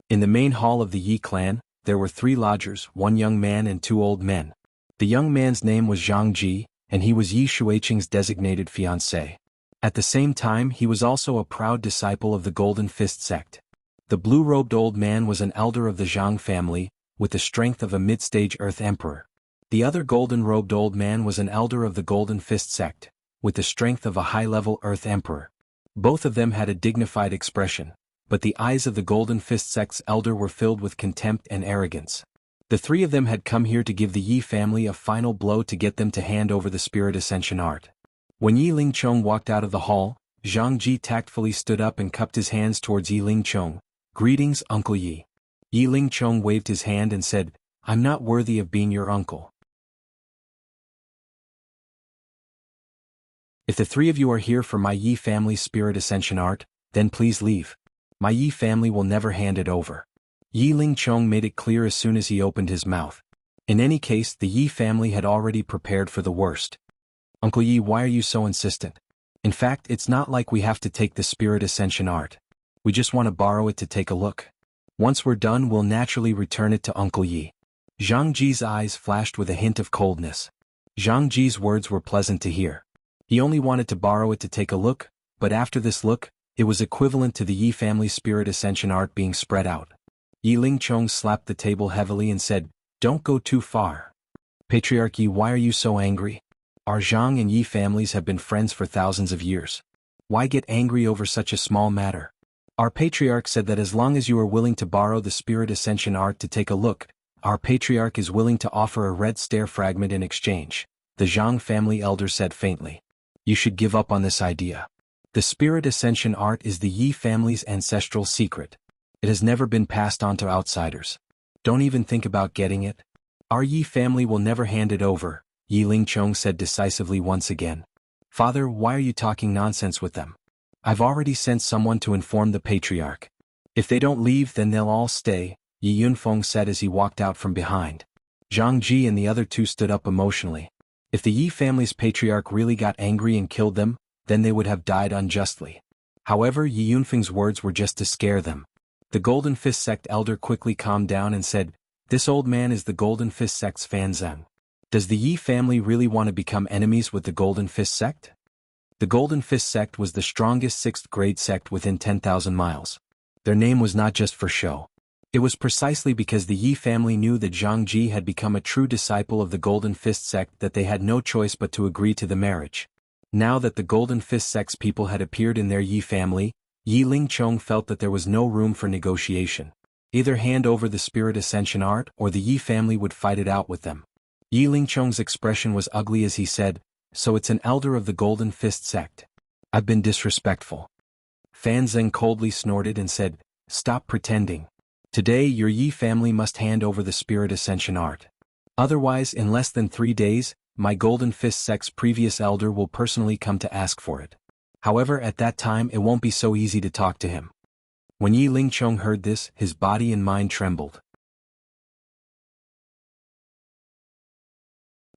In the main hall of the Yi clan, there were 3 lodgers, 1 young man and 2 old men. The young man's name was Zhang Ji, and he was Yi Shuiqing's designated fiancé. At the same time, he was also a proud disciple of the Golden Fist sect. The blue-robed old man was an elder of the Zhang family, with the strength of a mid-stage Earth Emperor. The other golden-robed old man was an elder of the Golden Fist sect, with the strength of a high-level Earth Emperor. Both of them had a dignified expression, but the eyes of the Golden Fist sect's elder were filled with contempt and arrogance. The 3 of them had come here to give the Yi family a final blow to get them to hand over the spirit ascension art. When Yi Lingchong walked out of the hall, Zhang Ji tactfully stood up and cupped his hands towards Yi Lingchong. "Greetings, Uncle Yi." Yi Lingchong waved his hand and said, "I'm not worthy of being your uncle." If the three of you are here for my Yi family's spirit ascension art, then please leave. My Yi family will never hand it over. Yi Lingchong made it clear as soon as he opened his mouth. In any case, the Yi family had already prepared for the worst. Uncle Yi, why are you so insistent? In fact, it's not like we have to take the spirit ascension art. We just want to borrow it to take a look. Once we're done, we'll naturally return it to Uncle Yi. Zhang Ji's eyes flashed with a hint of coldness. Zhang Ji's words were pleasant to hear. He only wanted to borrow it to take a look, but after this look, it was equivalent to the Yi family's spirit ascension art being spread out. Yi Lingchong slapped the table heavily and said, "Don't go too far. Patriarch Yi, why are you so angry? Our Zhang and Yi families have been friends for thousands of years. Why get angry over such a small matter? Our patriarch said that as long as you are willing to borrow the spirit ascension art to take a look, our patriarch is willing to offer a red stare fragment in exchange," the Zhang family elder said faintly. "You should give up on this idea. The spirit ascension art is the Yi family's ancestral secret. It has never been passed on to outsiders. Don't even think about getting it. Our Yi family will never hand it over," Yi Lingchong said decisively once again. "Father, why are you talking nonsense with them? I've already sent someone to inform the patriarch. If they don't leave, then they'll all stay," Yi Yunfeng said as he walked out from behind. Zhang Ji and the other two stood up emotionally. If the Yi family's patriarch really got angry and killed them, then they would have died unjustly. However, Yi Yunfeng's words were just to scare them. The Golden Fist sect elder quickly calmed down and said, "This old man is the Golden Fist sect's Fan Zheng. Does the Yi family really want to become enemies with the Golden Fist sect?" The Golden Fist sect was the strongest 6th grade sect within 10,000 miles. Their name was not just for show. It was precisely because the Yi family knew that Zhang Ji had become a true disciple of the Golden Fist sect that they had no choice but to agree to the marriage. Now that the Golden Fist sect's people had appeared in their Yi family, Yi Lingchong felt that there was no room for negotiation. Either hand over the spirit ascension art or the Yi family would fight it out with them. Yi Lingchong's expression was ugly as he said, "So it's an elder of the Golden Fist sect. I've been disrespectful." Fan Zheng coldly snorted and said, "Stop pretending. Today your Yi family must hand over the spirit ascension art. Otherwise, in less than 3 days, my Golden Fist sect's previous elder will personally come to ask for it. However, at that time it won't be so easy to talk to him." When Yi Lingchong heard this, his body and mind trembled.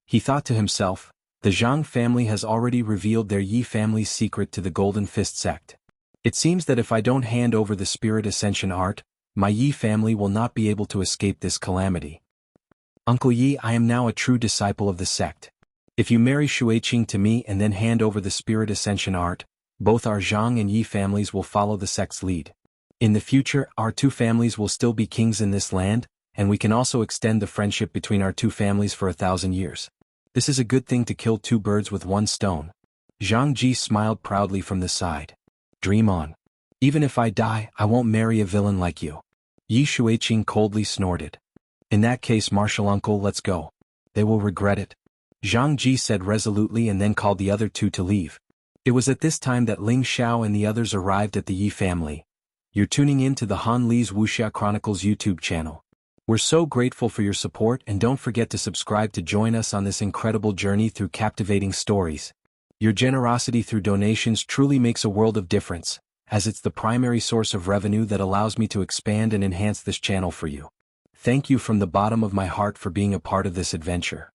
He thought to himself, the Zhang family has already revealed their Yi family's secret to the Golden Fist sect. It seems that if I don't hand over the spirit ascension art, my Yi family will not be able to escape this calamity. Uncle Yi, I am now a true disciple of the sect. If you marry Shuiqing to me and then hand over the spirit ascension art, both our Zhang and Yi families will follow the sect's lead. In the future, our two families will still be kings in this land, and we can also extend the friendship between our two families for 1,000 years. This is a good thing to kill 2 birds with 1 stone. Zhang Ji smiled proudly from the side. Dream on. Even if I die, I won't marry a villain like you. Yi Shuiqing coldly snorted. In that case, martial uncle, let's go. They will regret it. Zhang Ji said resolutely and then called the other two to leave. It was at this time that Ling Xiao and the others arrived at the Yi family. You're tuning in to the Han Li's Wuxia Chronicles YouTube channel. We're so grateful for your support, and don't forget to subscribe to join us on this incredible journey through captivating stories. Your generosity through donations truly makes a world of difference, as it's the primary source of revenue that allows me to expand and enhance this channel for you. Thank you from the bottom of my heart for being a part of this adventure.